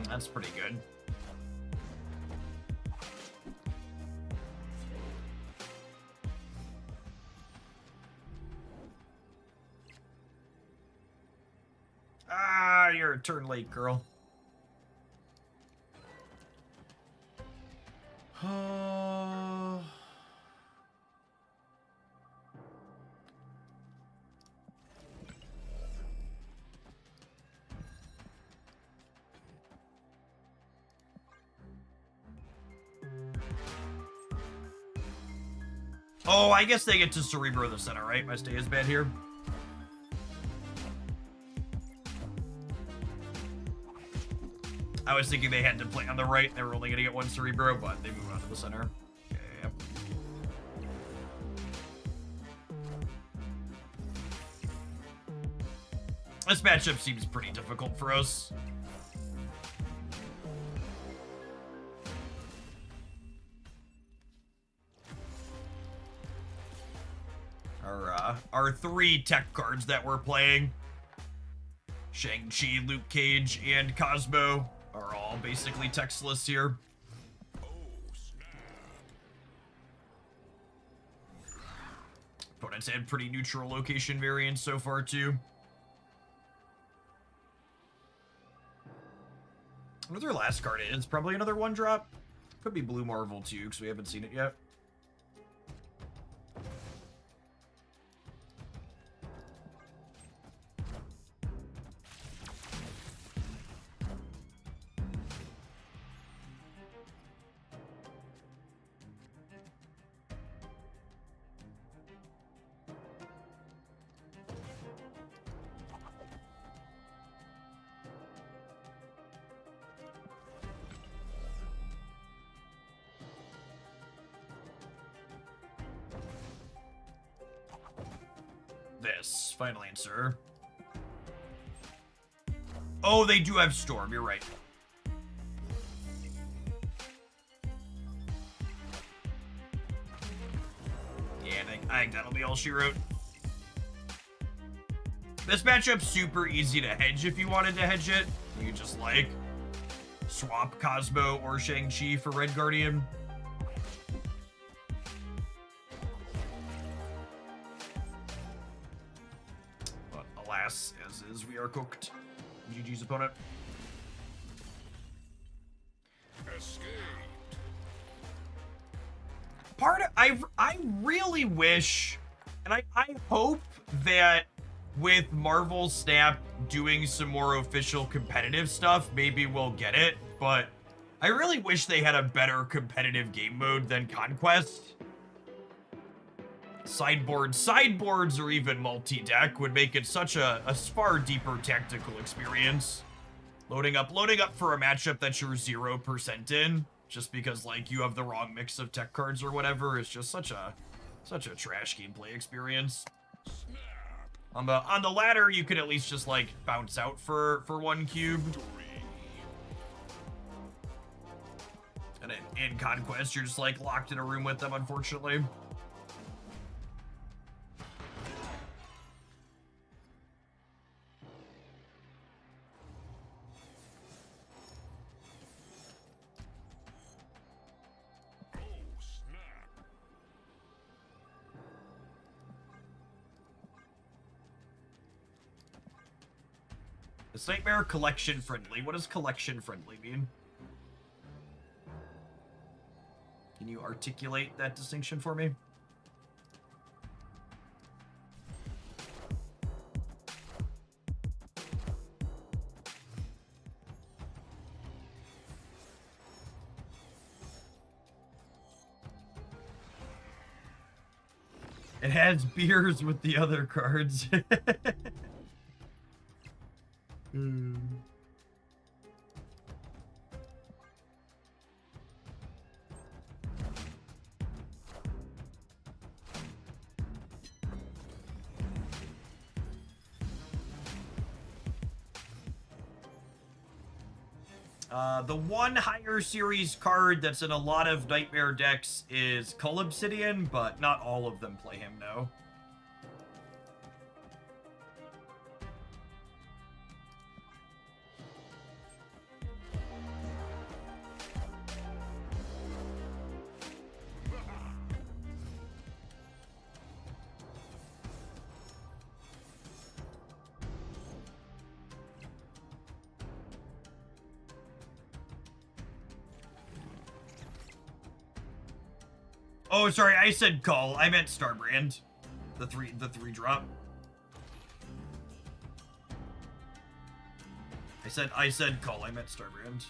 That's pretty good. You're a turn late, girl. Oh, I guess they get to Cerebro the center, right? My stay is bad here. I was thinking they had to play on the right. They were only going to get one Cerebro, but they move on to the center. Yeah. This matchup seems pretty difficult for us. Our three tech cards that we're playing, Shang-Chi, Luke Cage, and Cosmo, are all basically textless here. Opponents had pretty neutral location variants so far, too. What their last card is? Probably another one-drop. Could be Blue Marvel, too, because we haven't seen it yet. This final answer. Oh, they do have Storm. You're right. Yeah, I think that'll be all she wrote. This matchup's super easy to hedge if you wanted to hedge it. You just, like, swap Cosmo or Shang-Chi for Red Guardian. But alas, as is, we are cooked. GG's opponent. I really wish, and I hope that with Marvel Snap doing some more official competitive stuff, maybe we'll get it, but I really wish they had a better competitive game mode than Conquest. Sideboards or even multi-deck would make it such a far deeper tactical experience. Loading up for a matchup that you're 0% in, just because, like, you have the wrong mix of tech cards or whatever, is just such a trash gameplay experience. On the ladder, you could at least just, like, bounce out for one cube. And in Conquest, you're just, like, locked in a room with them, unfortunately. Is Nightmare collection friendly? What does collection friendly mean? Can you articulate that distinction for me? It has beers with the other cards. The one higher series card that's in a lot of Nightmare decks is Cull Obsidian, but not all of them play him, no. Oh, sorry, I said call. I meant Starbrand. The three drop. I said call. I meant Starbrand.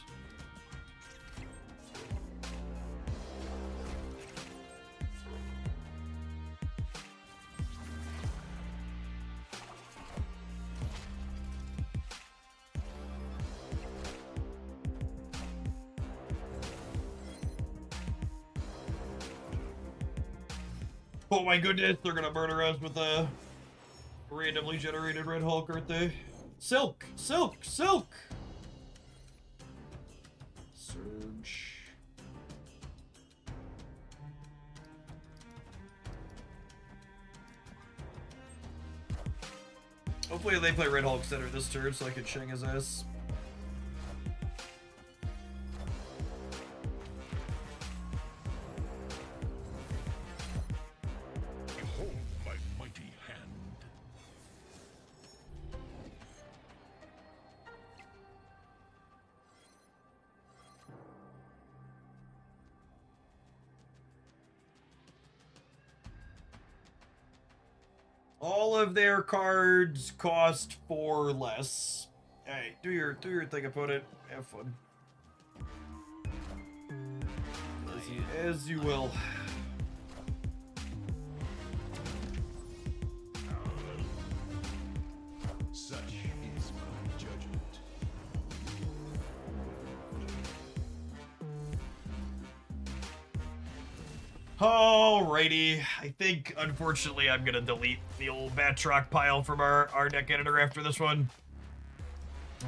Oh my goodness, they're gonna murder us with a randomly generated Red Hulk, aren't they? Silk! Silk! Silk! Surge. Hopefully they play Red Hulk center this turn so I can shing his ass. Behold my mighty hand. All of their cards cost 4 less. Hey, do your thing, opponent. Have fun. As you will. Such is my judgment. Alrighty, I think, unfortunately, I'm gonna delete the old Batroc pile from our deck editor after this one.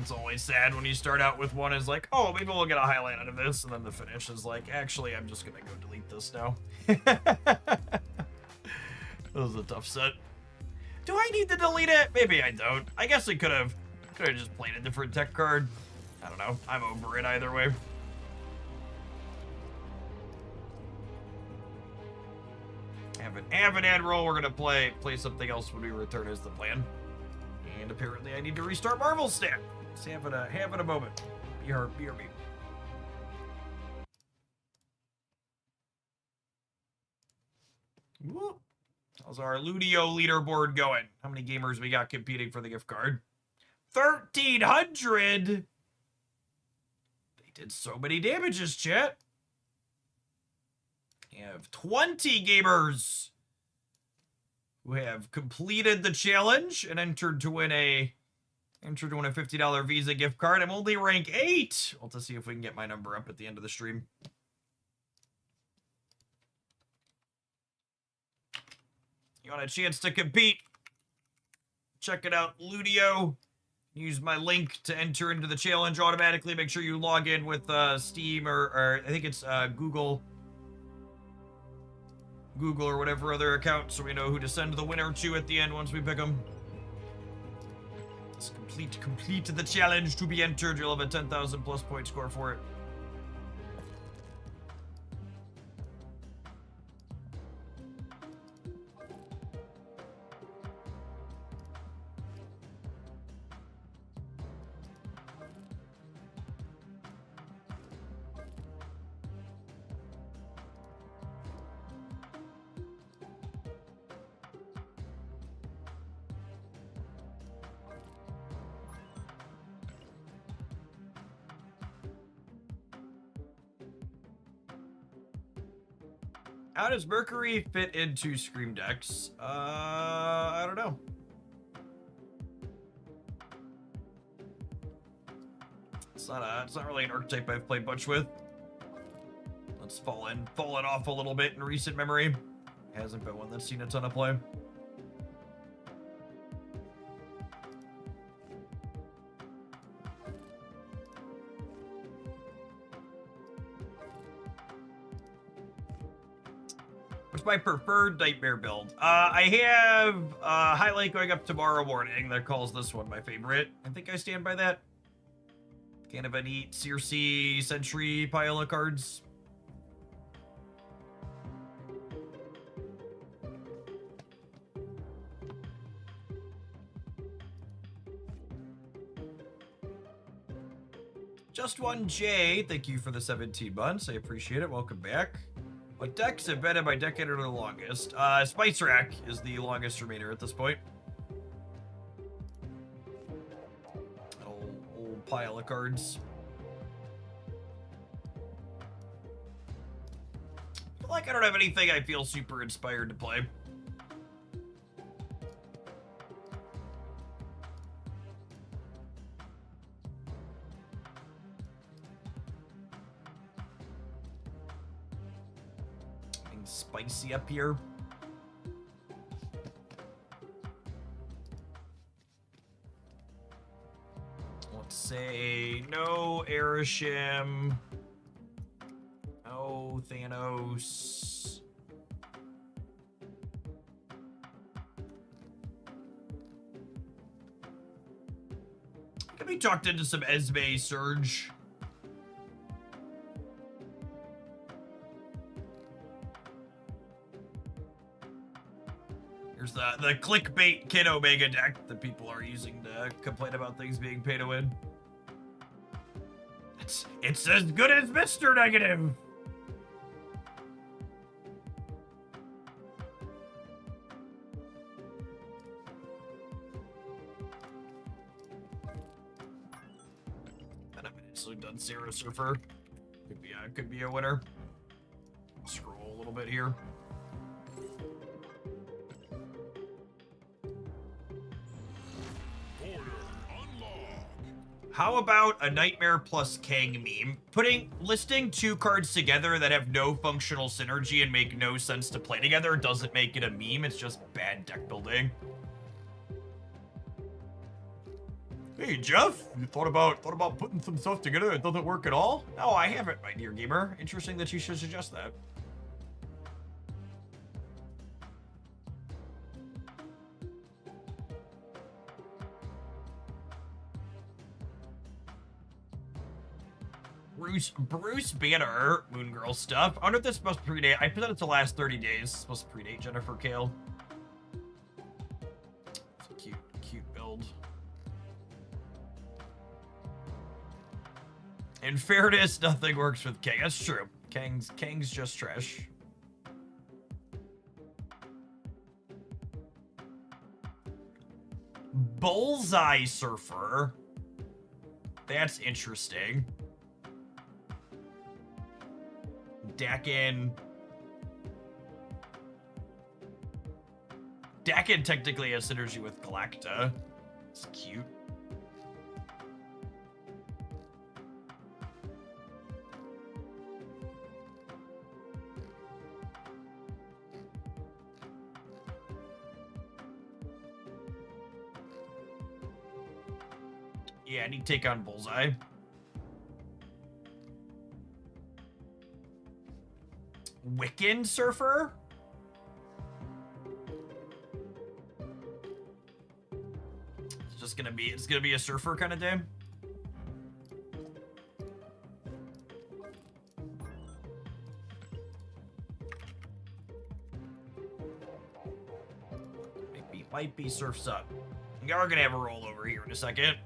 It's always sad when you start out with one is like, oh, maybe we'll get a highlight out of this, and then the finish is like, actually, I'm just gonna go delete this now. That was a tough set. Do I need to delete it? Maybe I don't. I guess I could have just played a different tech card. I don't know. I'm over it either way. Have an ad roll. We're gonna play something else when we return is the plan. And apparently I need to restart Marvel Stack. Just having a moment. Be her me. Whoop. How's our Ludio leaderboard going? How many gamers we got competing for the gift card? 1,300. They did so many damages, chat. We have 20 gamers who have completed the challenge and entered to win a $50 Visa gift card. I'm only rank 8. We'll have to see if we can get my number up at the end of the stream. You want a chance to compete? Check it out, Ludio. Use my link to enter into the challenge automatically. Make sure you log in with Steam or I think it's Google or whatever other account, so we know who to send the winner to at the end once we pick them. Let's complete the challenge to be entered. You'll have a 10,000 plus point score for it. How does Mercury fit into Scream decks? I don't know. It's not really an archetype I've played much with. It's fallen off a little bit in recent memory. Hasn't been one that's seen a ton of play. What's my preferred Nightmare build? I have a highlight going up tomorrow morning that calls this one my favorite. I think I stand by that. Kind of a neat Circe Sentry pile of cards. Just one J, thank you for the 17 months. I appreciate it. Welcome back. What decks have been in my decade are the longest? Spice Rack is the longest remainder at this point. Old pile of cards. Like, I don't have anything I feel super inspired to play. Something spicy up here. Let's say no Erishim. No Thanos. Can be talked into some Esme Surge. Here's the clickbait Kid Omega deck that people are using to complain about things being pay to win. It's as good as Mr. Negative. And I'm instantly done Sarah Surfer. Could be a winner. Scroll a little bit here. How about a Nightmare plus Kang meme? Listing two cards together that have no functional synergy and make no sense to play together doesn't make it a meme, it's just bad deck building. Hey Jeff, you thought about putting some stuff together that doesn't work at all? No, I haven't, my dear gamer. Interesting that you should suggest that. Bruce Banner, Moon Girl stuff. I wonder if this must predate. I put it to last 30 days. This must predate Jennifer Kale. It's a cute build. In fairness, nothing works with Kang. That's true. Kang's just trash. Bullseye Surfer. That's interesting. Dakin technically has synergy with Galacta. It's cute. Yeah, I need to take on Bullseye. Wiccan Surfer? It's gonna be a surfer kind of day. Might be surfs up. We are gonna have a rollover here in a second.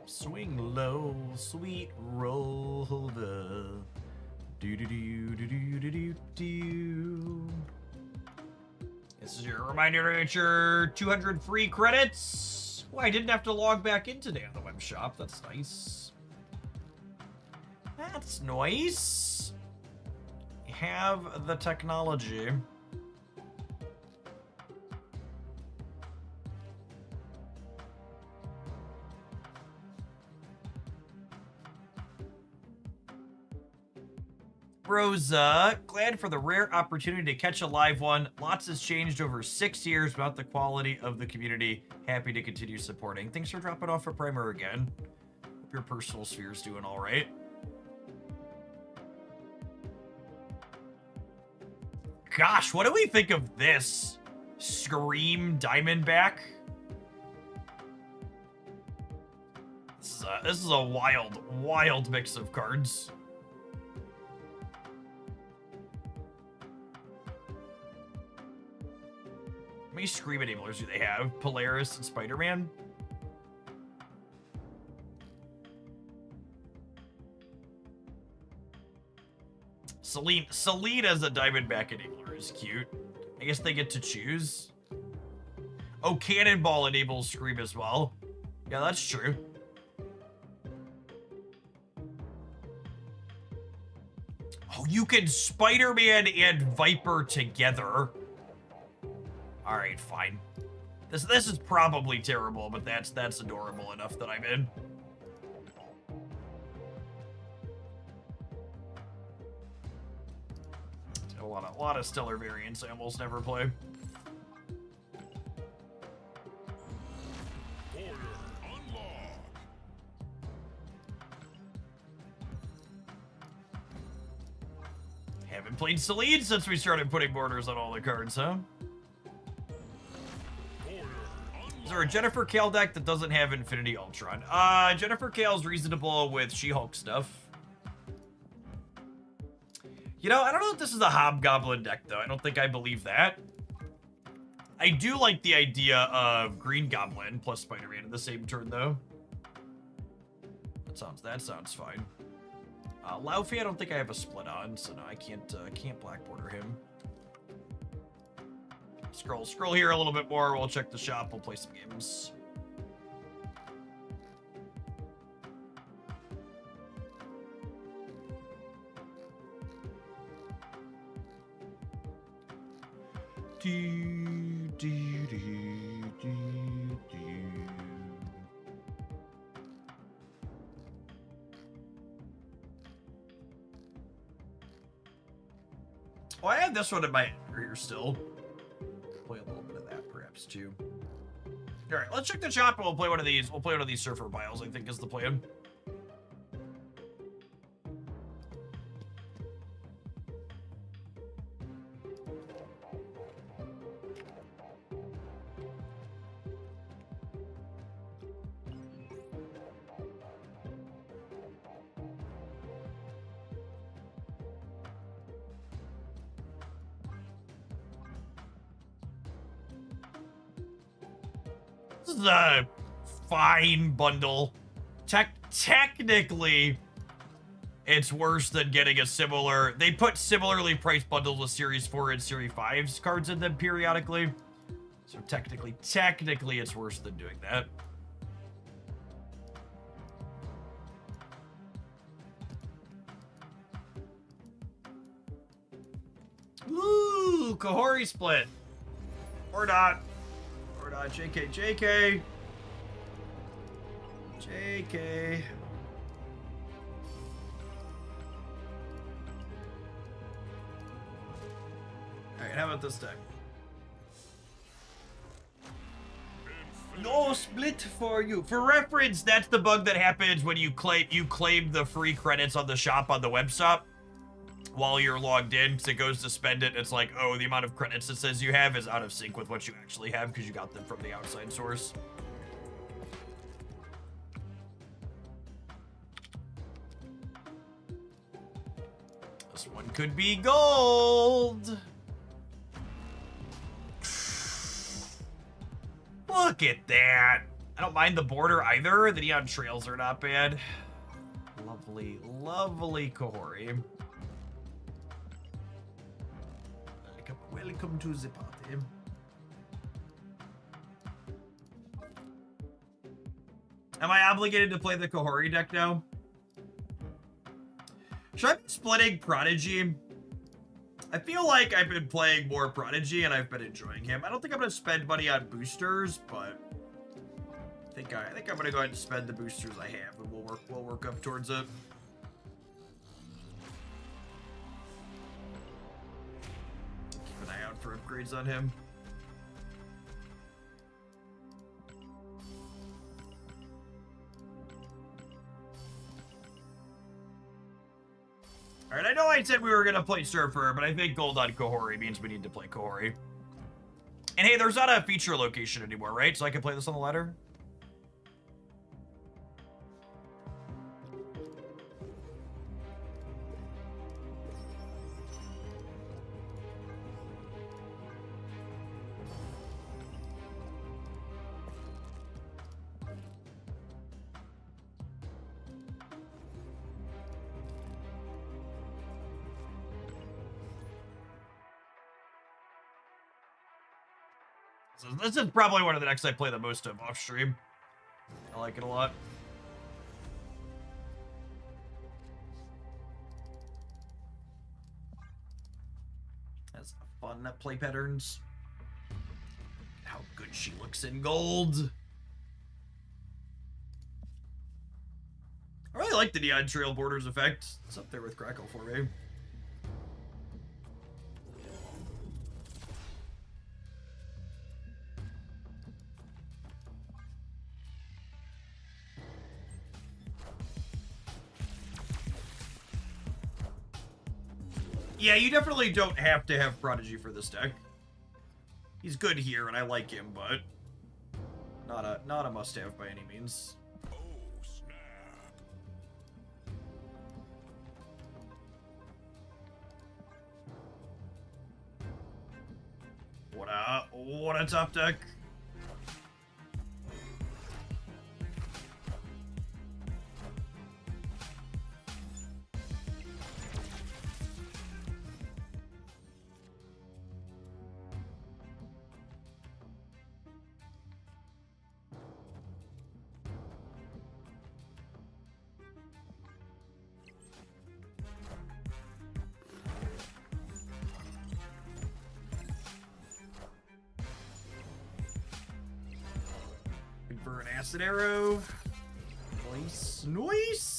Swing low, sweet rover. Do do do do do do do do. This is your reminder to get your 200 free credits. Well, I didn't have to log back in today on the web shop. That's nice. That's nice. You have the technology. Rosa, glad for the rare opportunity to catch a live one. Lots has changed over 6 years about the quality of the community. Happy to continue supporting. Thanks for dropping off a primer again. Hope your personal sphere's doing all right. Gosh, what do we think of this? Scream Diamondback? This is a wild mix of cards. How many Scream enablers do they have? Polaris and Spider-Man? Celine as a Diamondback enabler is cute. I guess they get to choose. Oh, Cannonball enables Scream as well. Yeah, that's true. Oh, you can Spider-Man and Viper together. All right, fine. This is probably terrible, but that's adorable enough that I'm in. A lot of stellar variants I almost never play. Haven't played Celine since we started putting borders on all the cards, huh? Is there a Jennifer Kale deck that doesn't have Infinity Ultron? Jennifer Kale's reasonable with She-Hulk stuff. You know, I don't know if this is a Hobgoblin deck, though. I don't think I believe that. I do like the idea of Green Goblin plus Spider-Man in the same turn, though. That sounds fine. Laufey, I don't think I have a split on, so no, I can't black border him. Scroll here a little bit more. We'll check the shop. We'll play some games. Oh, I had this one in my here still. Play a little bit of that, perhaps, too. All right, let's check the shop and we'll play one of these. We'll play one of these Surfer Piles, I think is the plan. This is a fine bundle. Technically, it's worse than getting a similar... They put similarly priced bundles with Series 4 and Series 5's cards in them periodically. So technically, it's worse than doing that. Ooh, Kahori split. Or not. Or not. JK. Alright, how about this deck? No split for you. For reference, that's the bug that happens when you claim the free credits on the shop on the web shop while you're logged in, because it goes to spend it. It's like, oh, the amount of credits it says you have is out of sync with what you actually have because you got them from the outside source. This one could be gold. Look at that. I don't mind the border either. The neon trails are not bad. Lovely, lovely Kahori. Welcome to the party. Am I obligated to play the Kahori deck now? Should I be splitting Prodigy? I feel like I've been playing more Prodigy and I've been enjoying him. I don't think I'm gonna spend money on boosters, but I think I'm gonna go ahead and spend the boosters I have, and we'll work up towards it. Keep an eye out for upgrades on him. Alright, I know I said we were going to play Surfer, but I think gold on Kahori means we need to play Kahori. And hey, there's not a feature location anymore, right? So I can play this on the ladder? So this is probably one of the decks I play the most of off stream. I like it a lot. Has fun play patterns. How good she looks in gold. I really like the Neon Trail Borders effect. It's up there with Crackle for me. Yeah, you definitely don't have to have Prodigy for this deck. He's good here, and I like him, but not a must-have by any means. Oh, snap. What a top deck. For an acid arrow. Nice. Nice.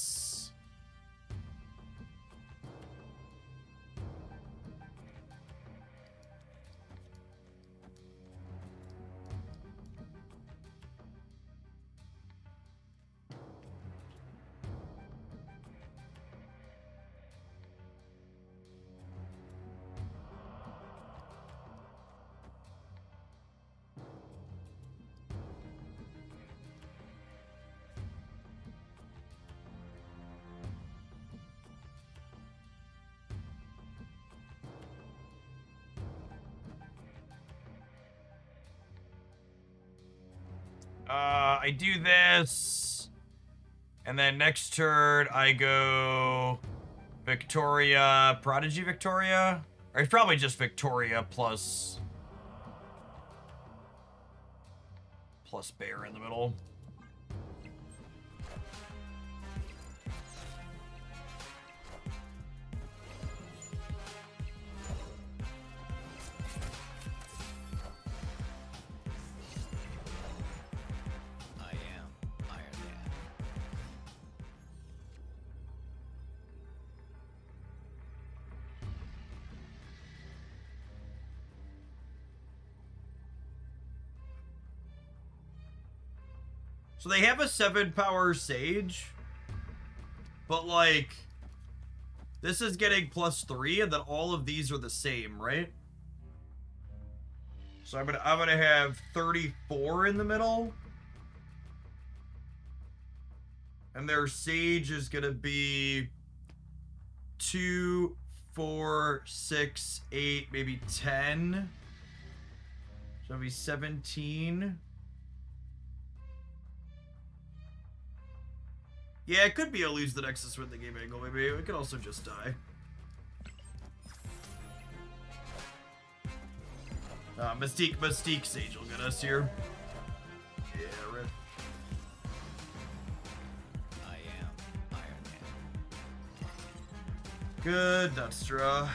I do this, and then next turn I go Victoria, Prodigy Victoria, or it's probably just Victoria plus Bear in the middle. So they have a 7-power Sage, but like, this is getting +3, and then all of these are the same, right? So I'm gonna have 34 in the middle, and their Sage is gonna be 2, 4, 6, 8, maybe 10. So it'll be 17. Yeah, it could be a lose the Nexus win the game angle, maybe. It could also just die. Mystique Sage will get us here. Yeah, rip. I am Iron Man. Good, Nutstra.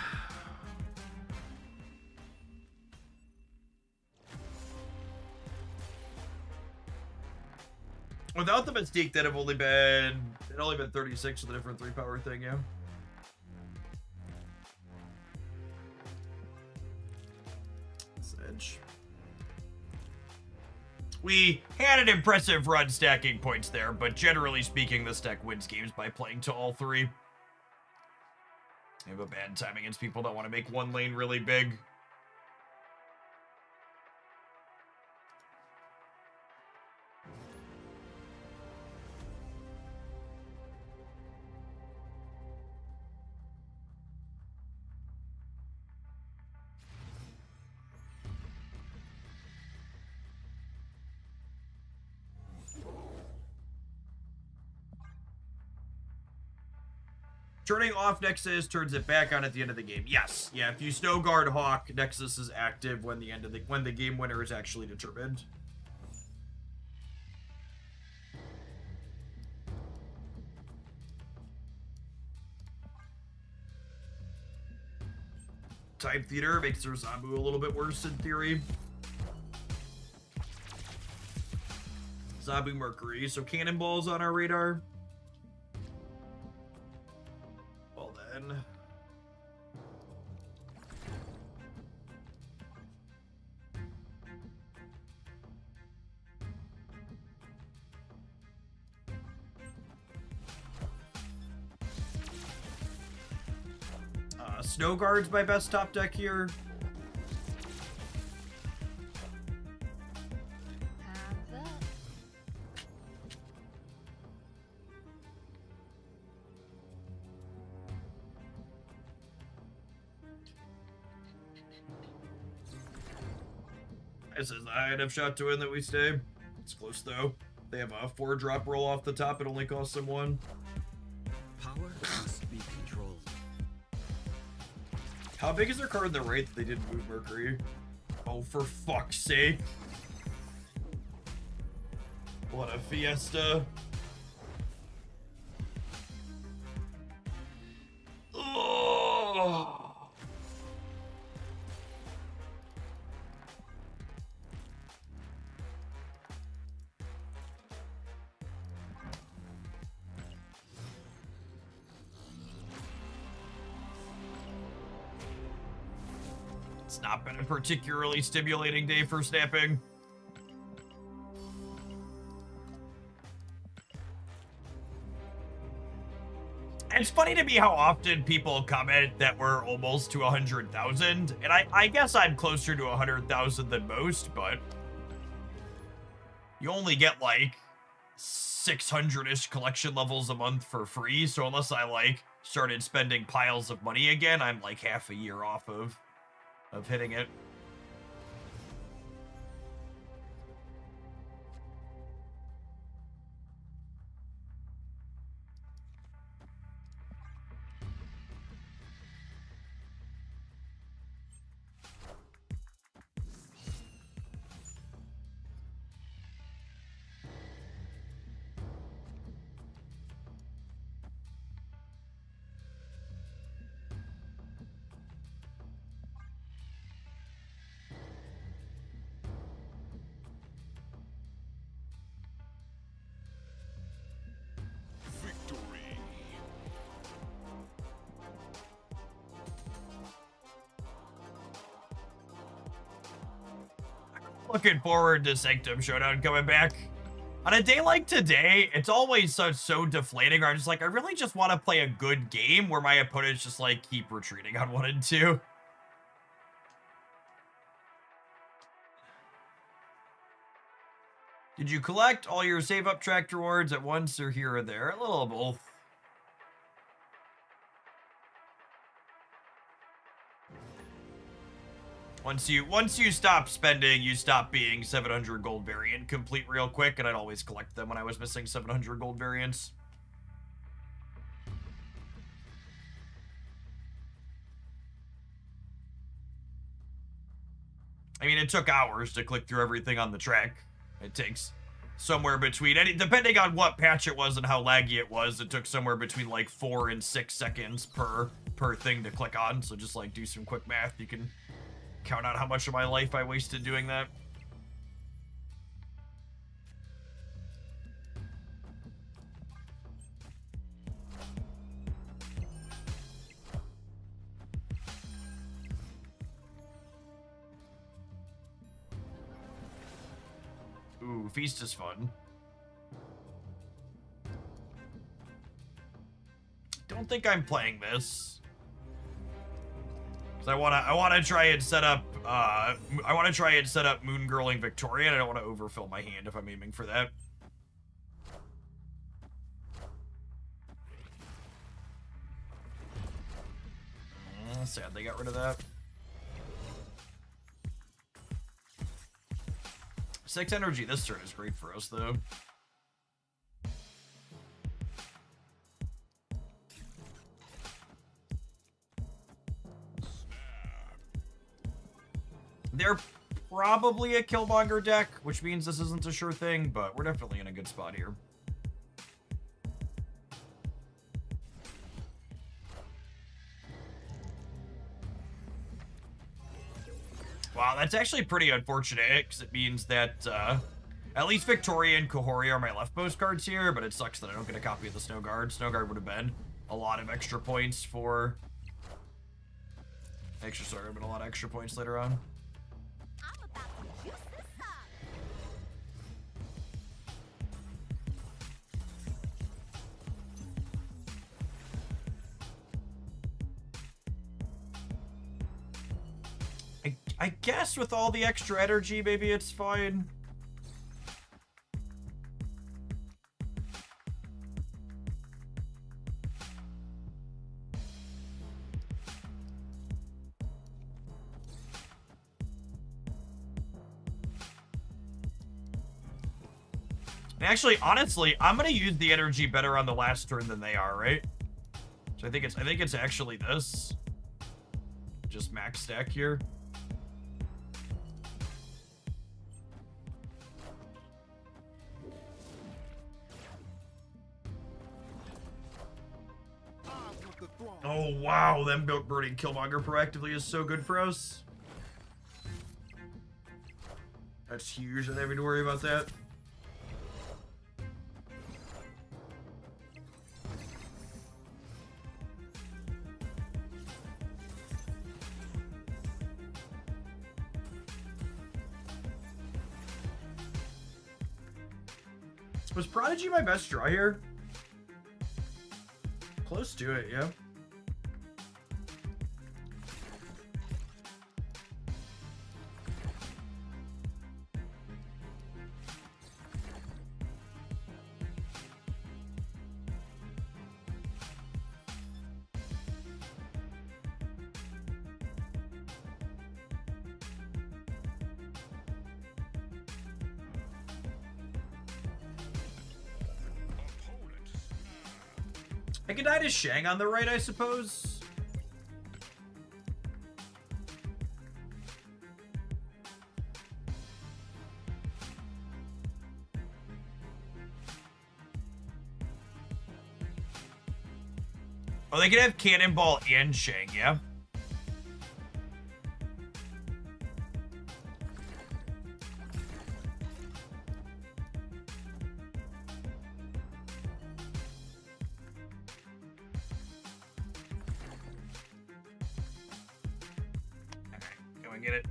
Without the Mystique, that'd have only been 36 with a different 3-power thing, yeah. Sedge. We had an impressive run stacking points there, but generally speaking, this deck wins games by playing to all 3. I have a bad time against people that want to make one lane really big. Turning off Nexus turns it back on at the end of the game. Yes. Yeah, if you snow guard Hawk, Nexus is active when the game winner is actually determined. Type Theater makes their Zabu a little bit worse in theory. Zabu Mercury, so Cannonball's on our radar. Well then. Snow Guard's my best top deck here. This is a high enough shot to win that we stay. It's close though. They have a 4-drop roll off the top. It only costs them 1. Power must be controlled. How big is their card in the right that they didn't move Mercury? Oh, for fuck's sake. What a fiesta. Oh. It's not been a particularly stimulating day for snapping. It's funny to me how often people comment that we're almost to 100,000, and I guess I'm closer to 100,000 than most, but you only get like 600-ish collection levels a month for free, so unless I like started spending piles of money again, I'm like half a year off of hitting it. Looking forward to Sanctum Showdown coming back. On a day like today, it's always so deflating. I'm just like, I really just want to play a good game where my opponents just like keep retreating on 1 and 2. Did you collect all your save up tracked rewards at once or here or there? A little of both. Once you stop spending, you stop being 700 gold variant complete real quick, and I'd always collect them when I was missing 700 gold variants. I mean, it took hours to click through everything on the track. It takes somewhere between, depending on what patch it was and how laggy it was, it took somewhere between like 4 and 6 seconds per thing to click on. So just like do some quick math, you can count out how much of my life I wasted doing that. Ooh, Feast is fun. Don't think I'm playing this. I wanna try and set up Moon Girling Victoria, and I don't want to overfill my hand if I'm aiming for that. Sad they got rid of that. 6 energy this turn is great for us though. They're probably a Killmonger deck, which means this isn't a sure thing, but we're definitely in a good spot here. Wow, that's actually pretty unfortunate, because it means that at least Victoria and Kahori are my leftmost cards here, but it sucks that I don't get a copy of the Snow Guard. Snow Guard would have been a lot of extra points for... Sorry, but a lot of extra points later on. I'm about to juice this up. I guess with all the extra energy, maybe it's fine. Actually, honestly, I'm gonna use the energy better on the last turn than they are, right? So I think it's actually this. Just max stack here. Oh wow, them burning Killmonger proactively is so good for us. That's huge, not having to worry about that. Was Prodigy my best draw here? Close to it, yeah. I could die to Shang on the right, I suppose. Oh, they could have Cannonball and Shang, yeah? Go and get it.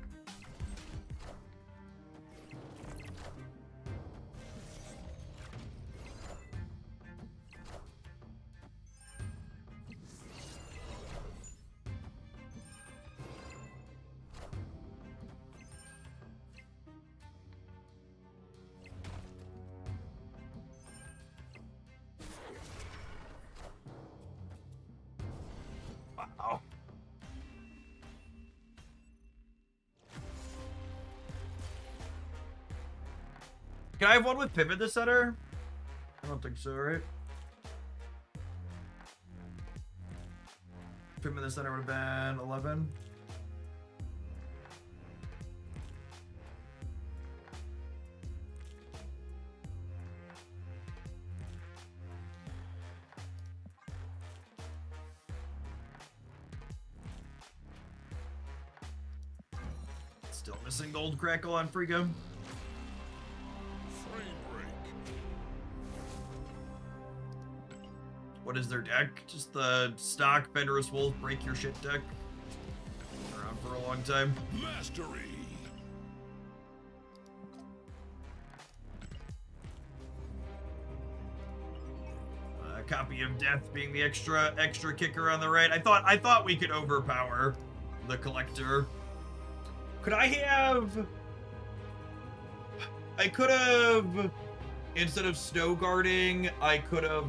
Wow. Can I have one with Pivot the Center? I don't think so, right? Pivot the Center would have been 11. Still missing Gold Crackle on Frigo. What is their deck? Just the stock Fenris Wolf break your shit deck. Been around for a long time. Mastery. A copy of Death being the extra kicker on the right. I thought we could overpower the Collector. Could I have? I could have. Instead of Snow Guarding, I could have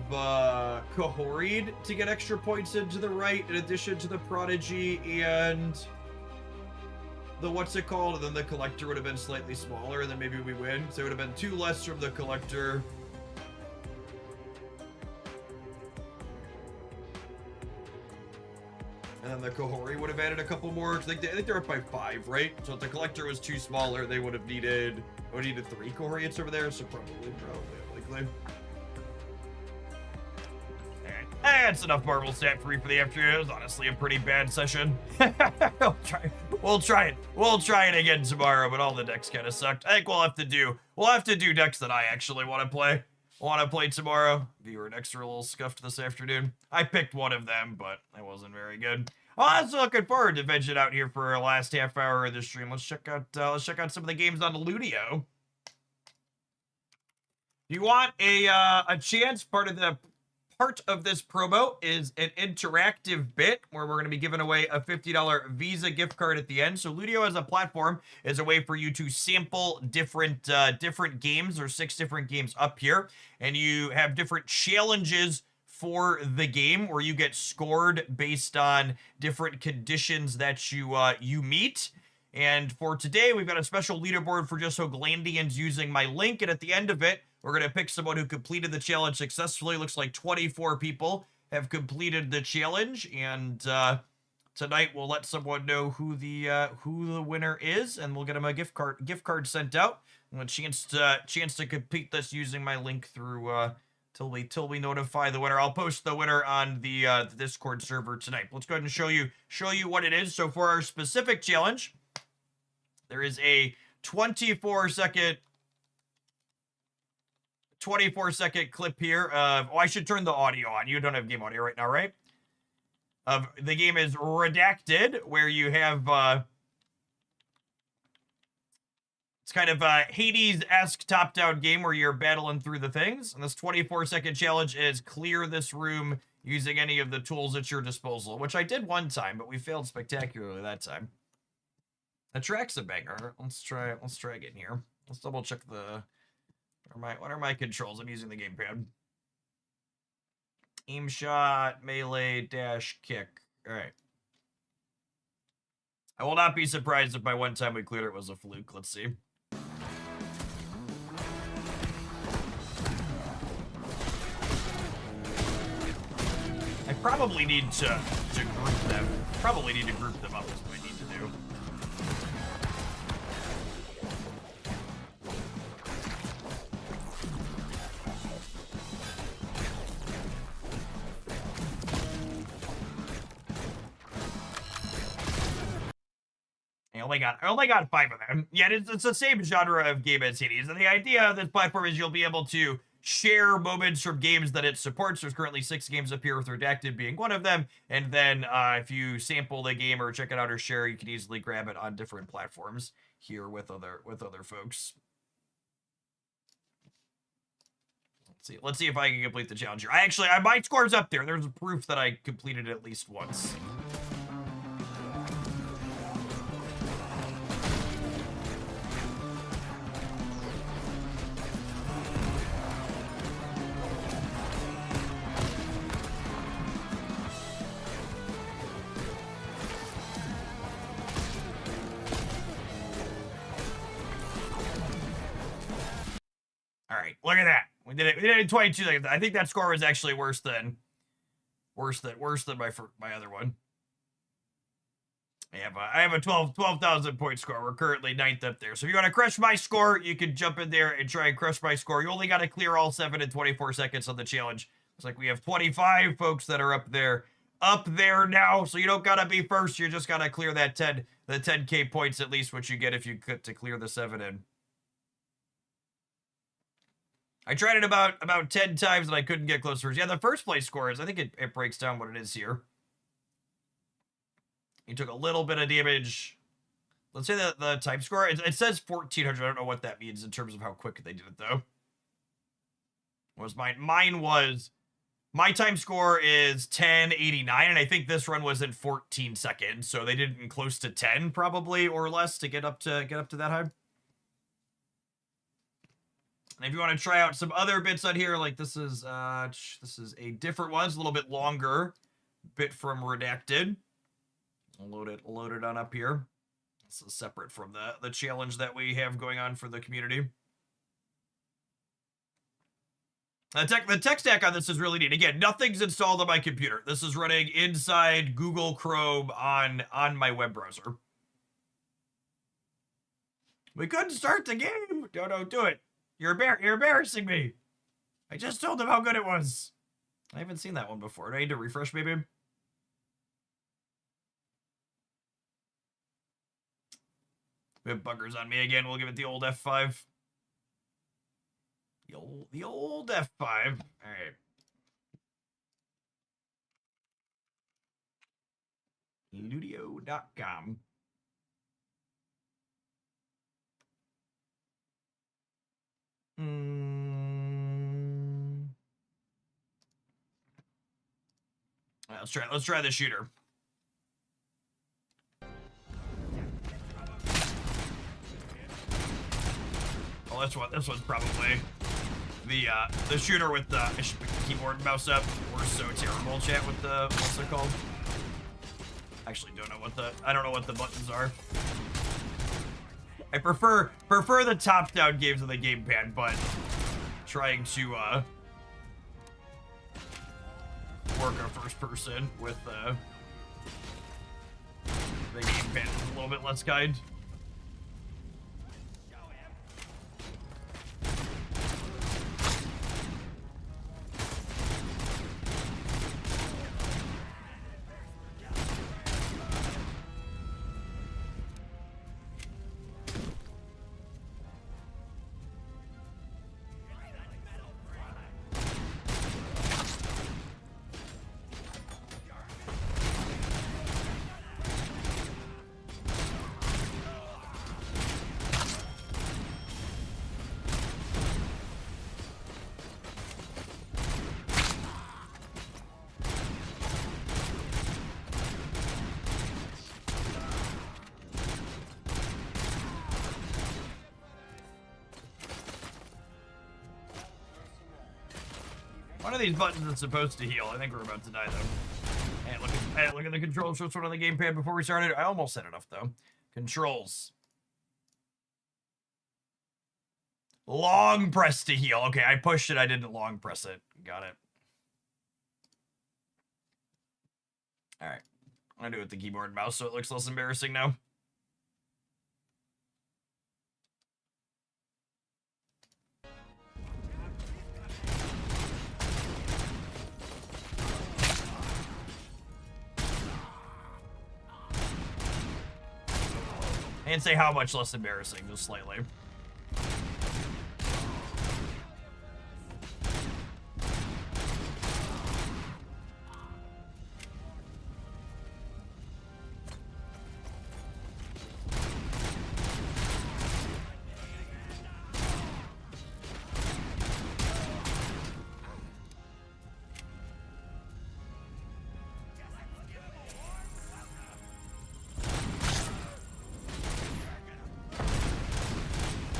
Kahori'd to get extra points into the right in addition to the Prodigy and the what's it called, and then the Collector would have been slightly smaller, and then maybe we win. So it would have been 2 less from the Collector. And then the Kohori would have added a couple more. I think they're up by 5, right? So if the collector was too smaller, they would have needed 3 Kohorians over there. So probably likely. That's enough Marvel stat free for the afternoon. It was honestly a pretty bad session. We'll try it. We'll try it again tomorrow, but all the decks kind of sucked. I think we'll have to do decks that I actually want to play tomorrow. Viewer decks are a little scuffed this afternoon. I picked one of them, but it wasn't very good. Well, I'm still looking forward to vegging out here for our last half hour of the stream. Let's check out some of the games on Ludio. You want a chance? Part of this promo is an interactive bit where we're going to be giving away a $50 Visa gift card at the end. So Ludio as a platform is a way for you to sample different games. There's 6 different games up here, and you have different challenges for the game where you get scored based on different conditions that you meet. And for today, we've got a special leaderboard for just Hoglandians using my link, and at the end of it, we're going to pick someone who completed the challenge successfully. Looks like 24 people have completed the challenge, and tonight we'll let someone know who the winner is, and we'll get them a gift card sent out, and a chance to complete this using my link through till we notify the winner. I'll post the winner on the Discord server tonight. Let's go ahead and show you what it is. So for our specific challenge, there is a 24-second clip here of, I should turn the audio on. You don't have game audio right now, right? The game is Redacted, where you have, it's kind of a Hades-esque top-down game where you're battling through the things. And this 24-second challenge is clear this room using any of the tools at your disposal, which I did one time, but we failed spectacularly that time. The track's a banger. Let's try again here. Let's double check what are my controls? I'm using the gamepad. Aim shot, melee, dash, kick. All right. I will not be surprised if by one time we cleared it was a fluke. Let's see. I probably need to group them. Probably need to group them up is what I need to do. I only got 5 of them. Yet it's the same genre of game as Hades. And the idea of this platform is you'll be able to share moments from games that it supports. There's currently 6 games up here, with Redacted being one of them. And then if you sample the game or check it out or share, you can easily grab it on different platforms here with other folks. Let's see if I can complete the challenge here. My score's up there. There's proof that I completed it at least once. Look at that. We did it in 22 seconds. I think that score was actually worse than my other one. I have a 12,000 point score. We're currently 9th up there. So if you want to crush my score, you can jump in there and try and crush my score. You only got to clear all 7 in 24 seconds on the challenge. Looks like we have 25 folks that are up there now. So you don't got to be first. You just got to clear the 10K points at least, what you get if you get to clear the 7 in. I tried it about 10 times and I couldn't get close first. Yeah, the first place scores, I think it breaks down what it is here. You took a little bit of damage. Let's say the type score, it says 1400. I don't know what that means in terms of how quick they did it, though. What was mine? My time score is 1089, and I think this run was in 14 seconds, so they did it in close to 10, probably, or less, to get up to that high. And if you want to try out some other bits on here, like this is a different one. It's a little bit longer bit from Redacted. I'll load it on up here. This is separate from the challenge that we have going on for the community. The tech stack on this is really neat. Again, nothing's installed on my computer. This is running inside Google Chrome on my web browser. We couldn't start the game. Don't do it. You're embarrassing me. I just told them how good it was. I haven't seen that one before. Do I need to refresh, maybe? We have buggers on me again. We'll give it the old F5. The old F5. All right. Ludio.com. Let's try the shooter. Oh, this one's probably the shooter with the I should pick the keyboard and mouse up. We're so terrible, chat, with the what's they're called. Actually, I don't know what the buttons are. I prefer the top-down games of the gamepad, but trying to work a first person with the gamepad is a little bit less kind. One of these buttons is supposed to heal. I think we're about to die, though. And look at the controls for on the gamepad before we started. I almost said enough, though. Controls. Long press to heal. Okay, I pushed it. I didn't long press it. Got it. All right. I'm going to do it with the keyboard and mouse so it looks less embarrassing now. And say how much less embarrassing, just slightly.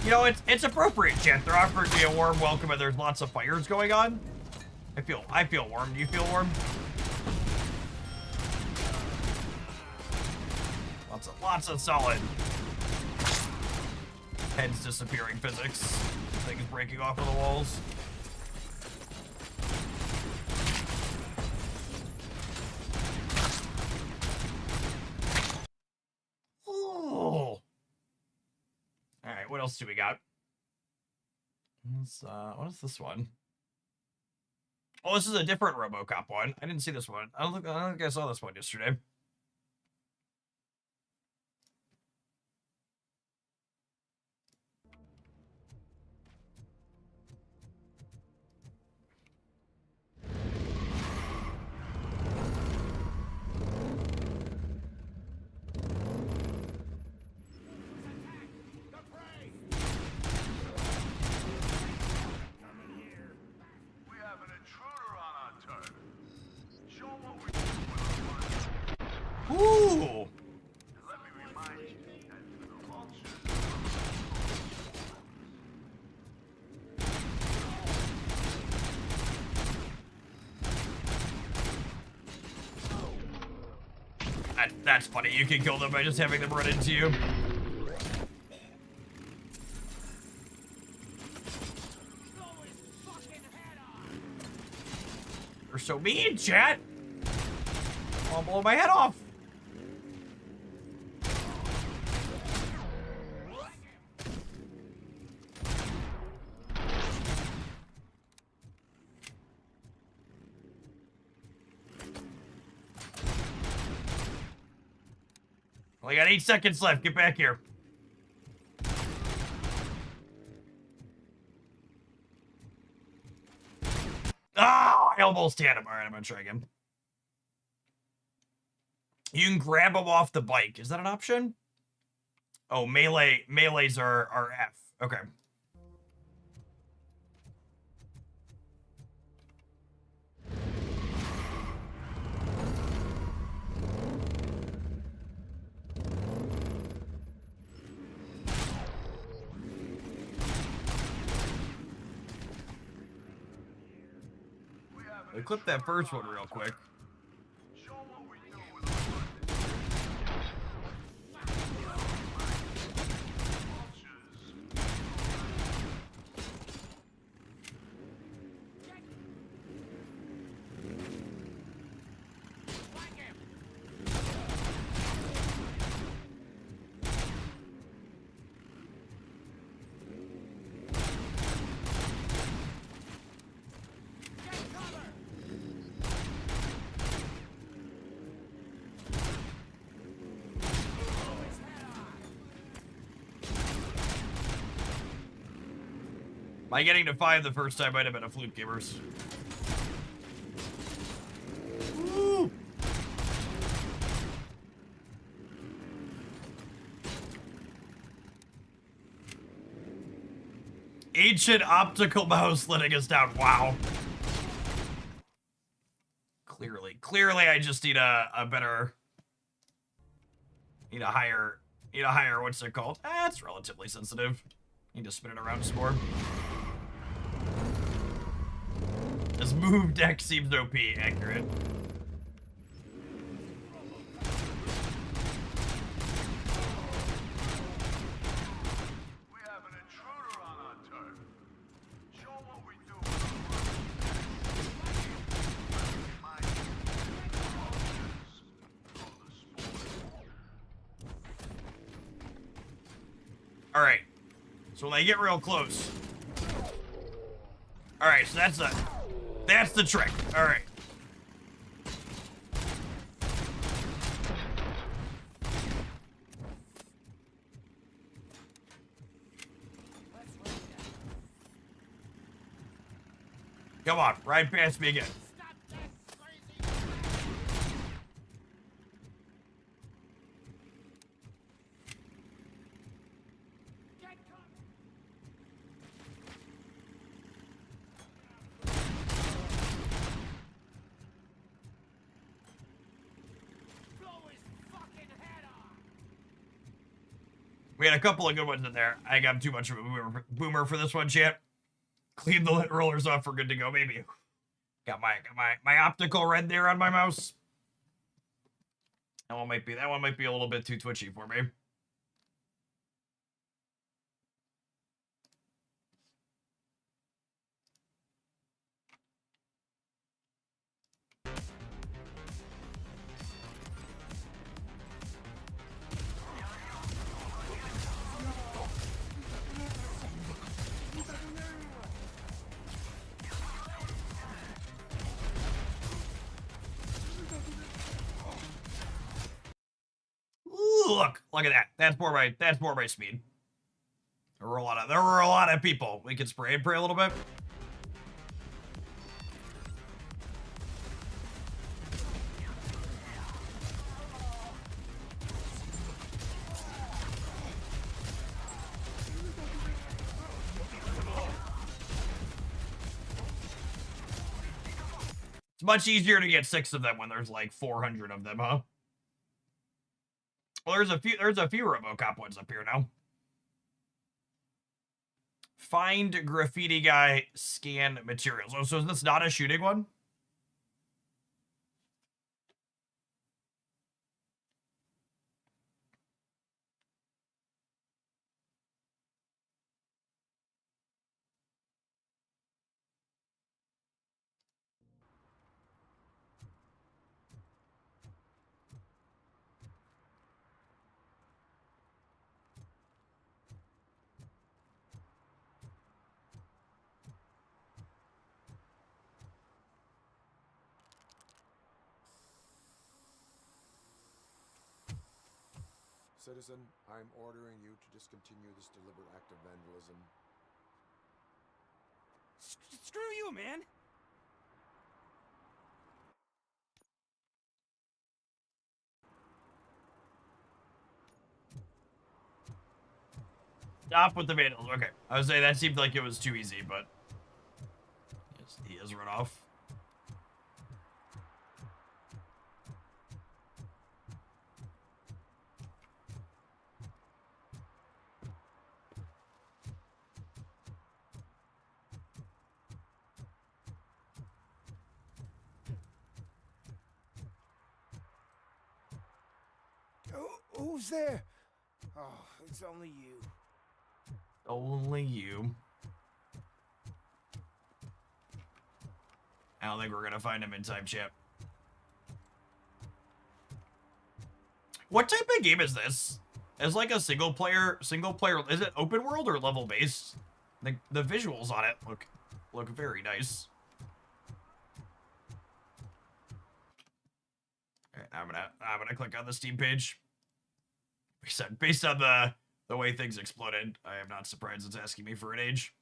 You know, it's appropriate, chat. They're offering me a warm welcome and there's lots of fires going on. I feel warm. Do you feel warm? Lots of solid heads disappearing physics. Things breaking off of the walls. What else do we got? What is this one? Oh, this is a different RoboCop one. I didn't see this one. I don't think I saw this one yesterday. Ooh! That's funny. You can kill them by just having them run into you. You're so mean, chat. I'll blow my head off. Well, I got 8 seconds left. Get back here. Oh, I almost had him. All right, I'm gonna try again. You can grab him off the bike. Is that an option? Oh, melees are F. Okay. I clipped that first one real quick. My getting to 5 the first time might have been a fluke, gamers. Woo! Ancient optical mouse letting us down. Wow. Clearly I just need a better, need a higher, what's it called? That's relatively sensitive. Need to spin it around some more. This move deck seems OP, accurate. We have an intruder on our turf. Show what we do. All right. So when they get real close. All right, so that's the trick. All right. Come on, ride past me again. We had a couple of good ones in there. I got too much of a boomer for this one, chat. Clean the lit rollers off. We're good to go, maybe. Got my optical red there on my mouse. That one might be a little bit too twitchy for me. Ooh, look at that. That's more my speed. There were a lot of people. We can spray and pray a little bit. It's much easier to get 6 of them when there's like 400 of them, huh? Well, there's a few RoboCop ones up here now. Find graffiti guy, scan materials. Oh, so is this not a shooting one? citizen, I'm ordering you to discontinue this deliberate act of vandalism. Screw you, man! Stop with the vandals. Okay. I was saying that seemed like it was too easy, but yes, he is run off. Who's there? Oh, it's only you. Only you. I don't think we're gonna find him in time, chip. What type of game is this? Is like a single player, is it open world or level based? The visuals on it look very nice. All right, I'm gonna click on the Steam page. Based on the way things exploded, I am not surprised it's asking me for an age.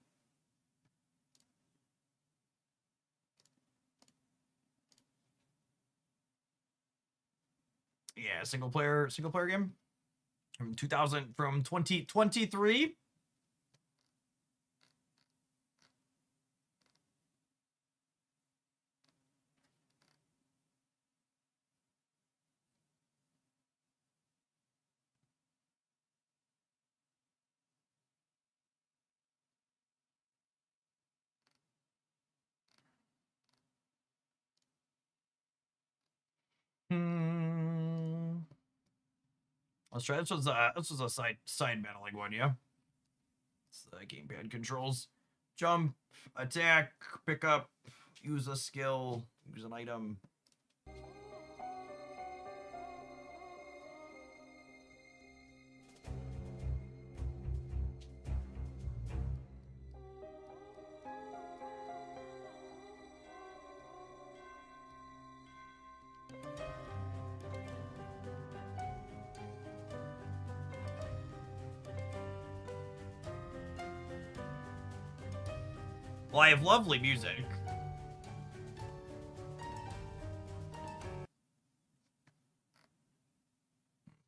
Yeah, single player game from 2023. Let's try. This was a side battling one, yeah. It's the gamepad controls. Jump, attack, pick up, use a skill, use an item. Well, I have lovely music.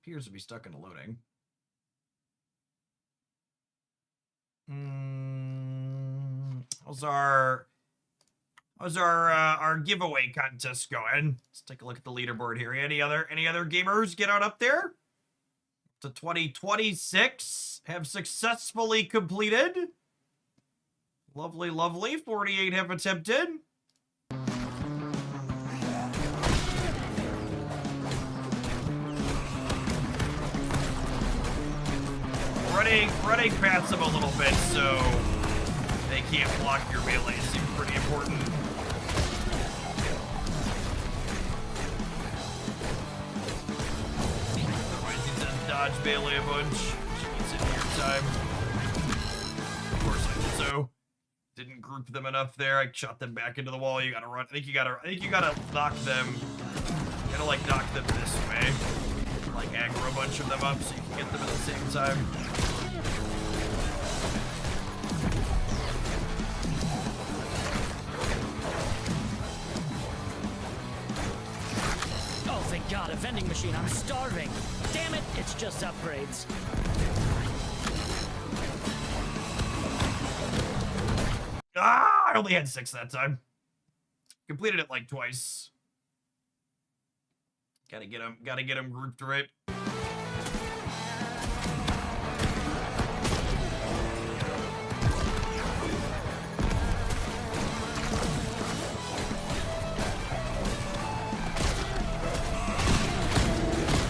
Appears to be stuck in a loading. How's our giveaway contest going? Let's take a look at the leaderboard here. Any other gamers get on up there? To 2026 have successfully completed. Lovely, lovely. 48 have attempted. Running past them a little bit so they can't block your melee seems pretty important. Otherwise he says dodge melee a bunch. It's in your time. Of course I also didn't group them enough there. I shot them back into the wall. You gotta run. I think you gotta knock them. You gotta like knock them this way. Like aggro a bunch of them up so you can get them at the same time. Oh, thank God, a vending machine. I'm starving. Damn it, it's just upgrades. Ah, I only had 6 that time. Completed it like twice. Gotta get them grouped right.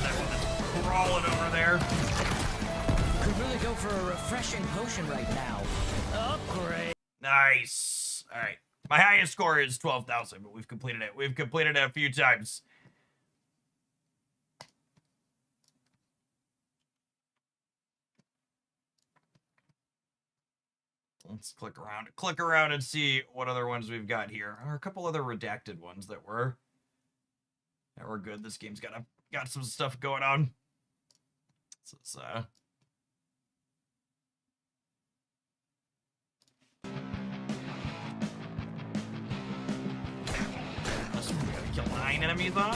That one that's crawling over there. Could really go for a refreshing potion right now. Upgrade. Nice. All right. My highest score is 12,000, but we've completed it. We've completed it a few times. Let's click around and see what other ones we've got here. There are a couple other redacted ones that were good. This game's got some stuff going on. This is, this one we gotta kill 9 enemies on.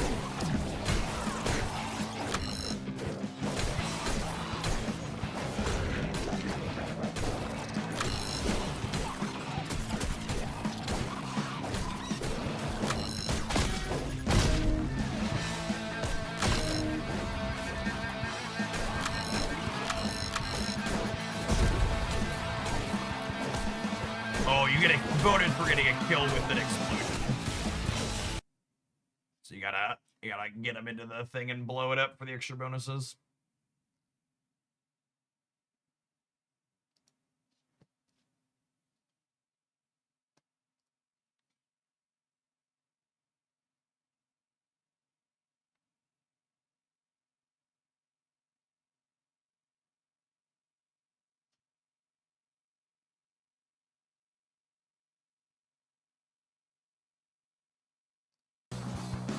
Oh, you get a bonus for getting a kill with an explosion. So you gotta get them into the thing and blow it up for the extra bonuses.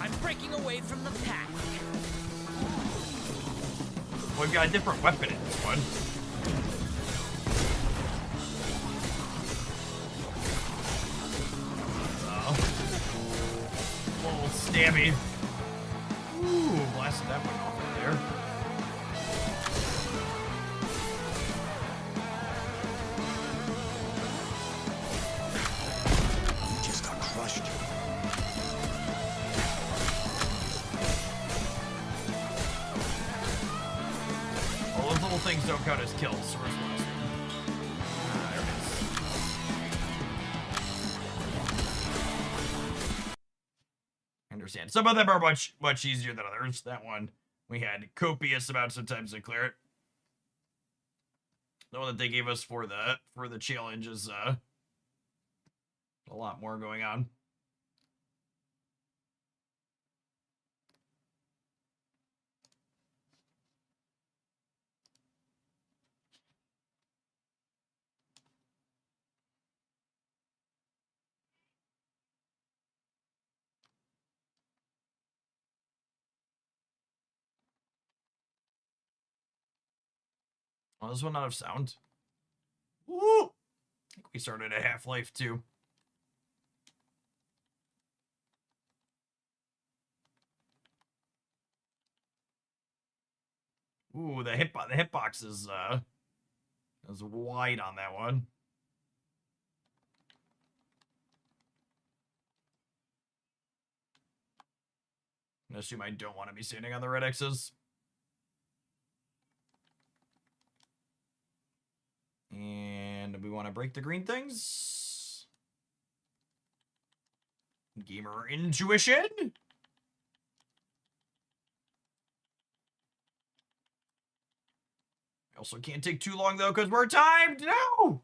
I'm breaking away from the pack. Well, we've got a different weapon in this one. So, a little stabby. Ooh, blasted that one off right there. You just got crushed. Well, those little things don't count as kills, so where's the last one? There it is. I understand. Some of them are much easier than others. That one, we had copious amounts of times to clear it. The one that they gave us for the challenge is a lot more going on. Oh, this one not have sound. Woo! I think we started at Half-Life too. Ooh, the hitbox is wide on that one. I assume I don't want to be standing on the red X's. And we want to break the green things. Gamer intuition. Also can't take too long though because we're timed. No.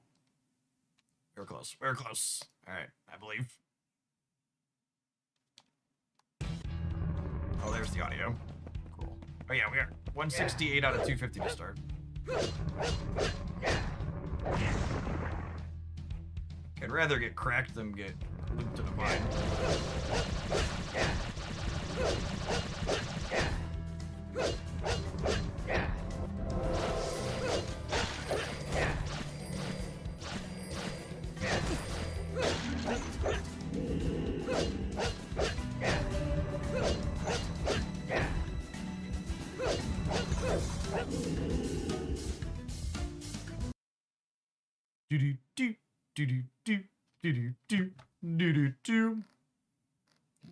We're close. We're close. All right, I believe. Oh, there's the audio. Cool. Oh yeah, we are 168 out of 250 to start. I'd rather get cracked than get looped to the vine.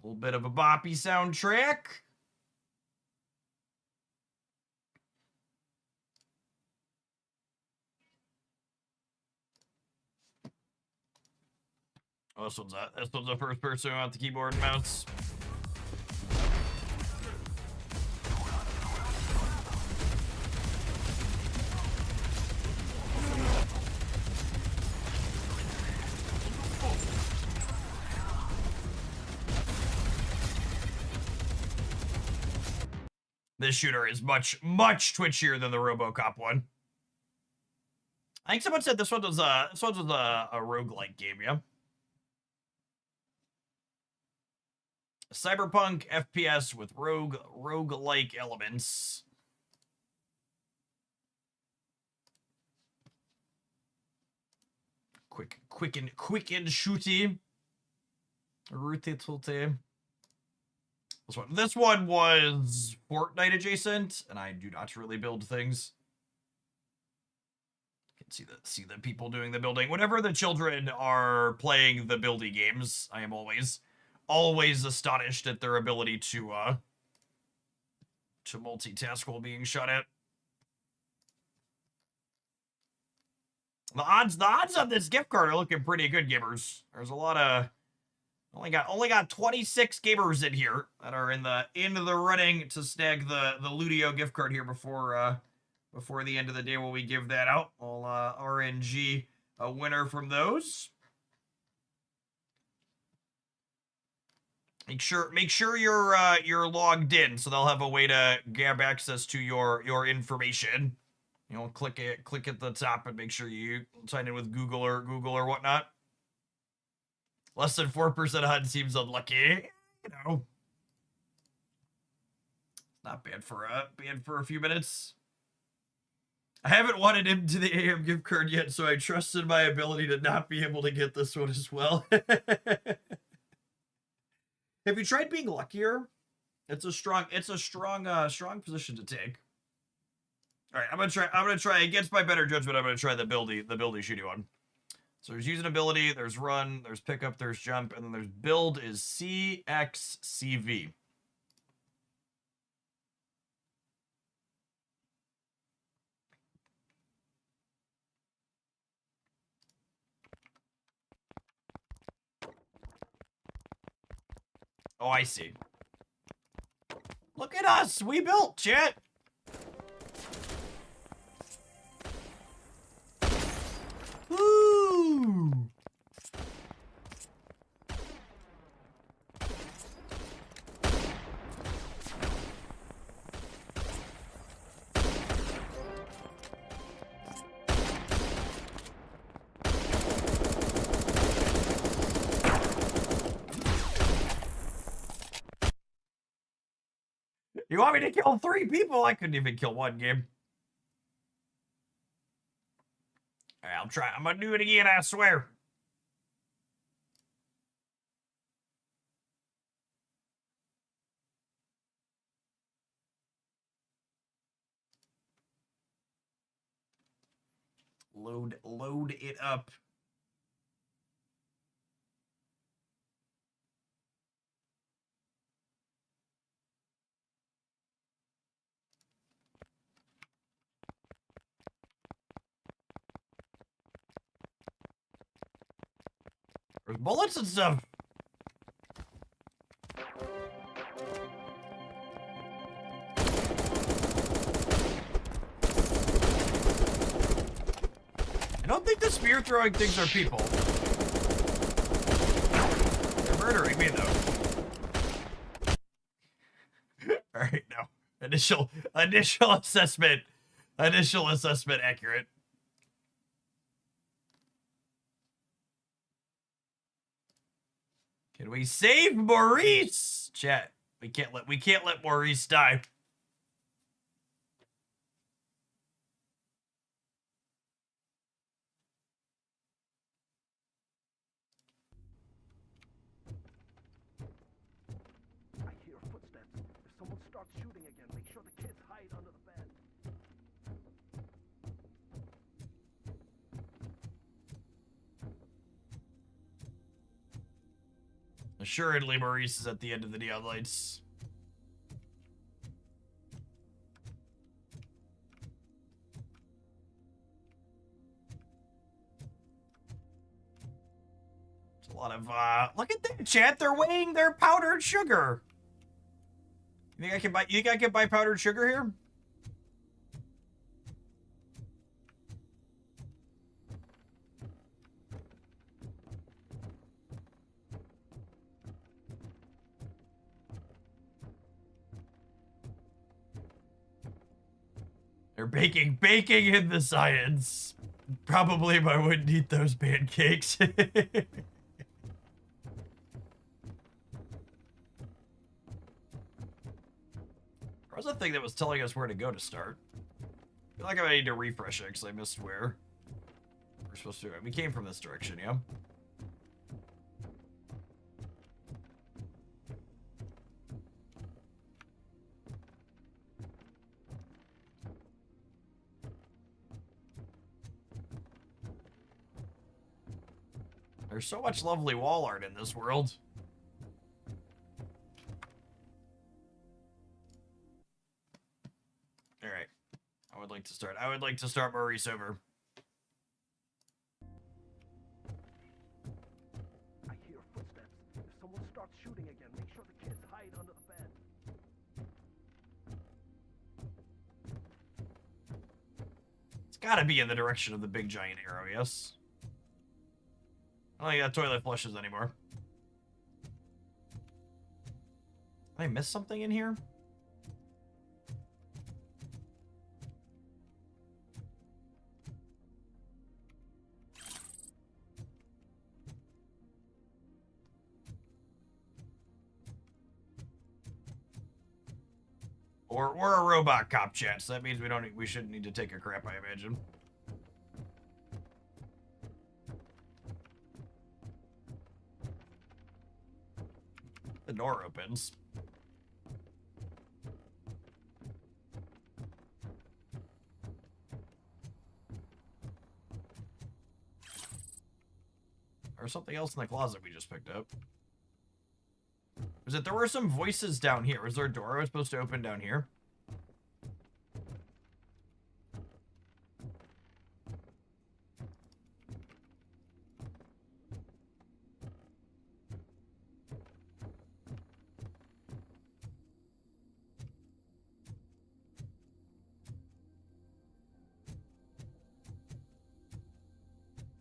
A little bit of a boppy soundtrack. Oh, this one's a first person without the keyboard and mouse. This shooter is much twitchier than the RoboCop one. I think someone said this one was a roguelike game, yeah. Cyberpunk FPS with roguelike elements. Quick and shooty. Rooty. This one was Fortnite adjacent, and I do not really build things. You can see the people doing the building. Whenever the children are playing the building games, I am always astonished at their ability to multitask while being shot at. The odds on this gift card are looking pretty good, gamers. There's a lot of only got 26 gamers in here that are in the running to snag the Ludio gift card here before the end of the day when we give that out. I'll RNG a winner from those. Make sure you're logged in, so they'll have a way to grab access to your information. You know, click at the top and make sure you sign in with Google or whatnot. Less than 4% HUD seems unlucky. You know, not bad for a few minutes. I haven't wanted him to the AM gift card yet, so I trusted my ability to not be able to get this one as well. Have you tried being luckier? It's a strong position to take. All right, I'm gonna try against my better judgment. I'm gonna try the buildy shooty one. So there's use an ability, there's run, there's pickup, there's jump, and then there's build is CXCV. Oh, I see. Look at us, we built, chat. Woo! You want me to kill 3 people? I couldn't even kill 1 game. Alright, I'll try. I'm gonna do it again, I swear. Load it up. There's bullets and stuff. I don't think the spear throwing things are people. They're murdering me though. Alright, no. Initial assessment accurate. Can we save Maurice? Chat. We can't let Maurice die. I hear footsteps. If someone starts shooting again, make sure the kids hide under the bed. Assuredly, Maurice is at the end of the neon lights. It's a lot of, look at that, chat. They're weighing their powdered sugar. You think I can buy powdered sugar here? They're baking in the science. Probably I wouldn't eat those pancakes. There was a thing that was telling us where to go to start. I feel like I need to refresh it because I missed where We're supposed to. We came from this direction, yeah? There's so much lovely wall art in this world. All right. I would like to start Maurice over. I hear footsteps. If someone starts shooting again, make sure the kids hide under the bed. It's gotta be in the direction of the big giant arrow, yes? I don't think that toilet flushes anymore. Did I miss something in here? Or we're a robot cop chat, so that means we shouldn't need to take a crap, I imagine. The door opens. There's something else in the closet we just picked up. Was it there were some voices down here? Was there a door I was supposed to open down here?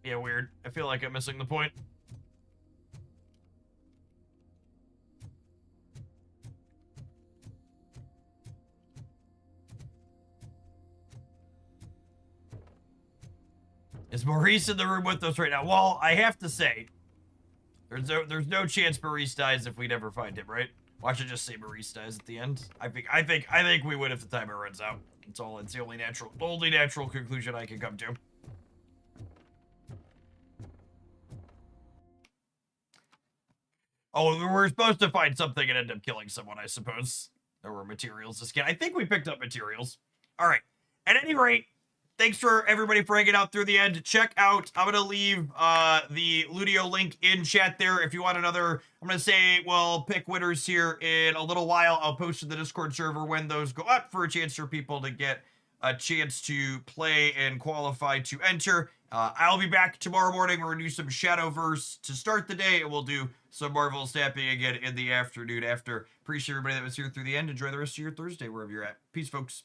Yeah, weird. I feel like I'm missing the point. Is Maurice in the room with us right now? Well, I have to say, there's no chance Maurice dies if we never find him, right? Watch it just say Maurice dies at the end. I think we would if the timer runs out. It's the only natural conclusion I can come to. Oh, we were supposed to find something and end up killing someone, I suppose. There were materials to scan. I think we picked up materials. All right. At any rate, thanks for everybody for hanging out through the end. Check out, I'm going to leave the Ludio link in chat there. If you want another, I'm going to say, we'll pick winners here in a little while. I'll post to the Discord server when those go up for a chance for people to get a chance to play and qualify to enter. I'll be back tomorrow morning. We're going to do some Shadowverse to start the day, and we'll do some Marvel Snapping again in the afternoon after. Appreciate everybody that was here through the end. Enjoy the rest of your Thursday, wherever you're at. Peace, folks.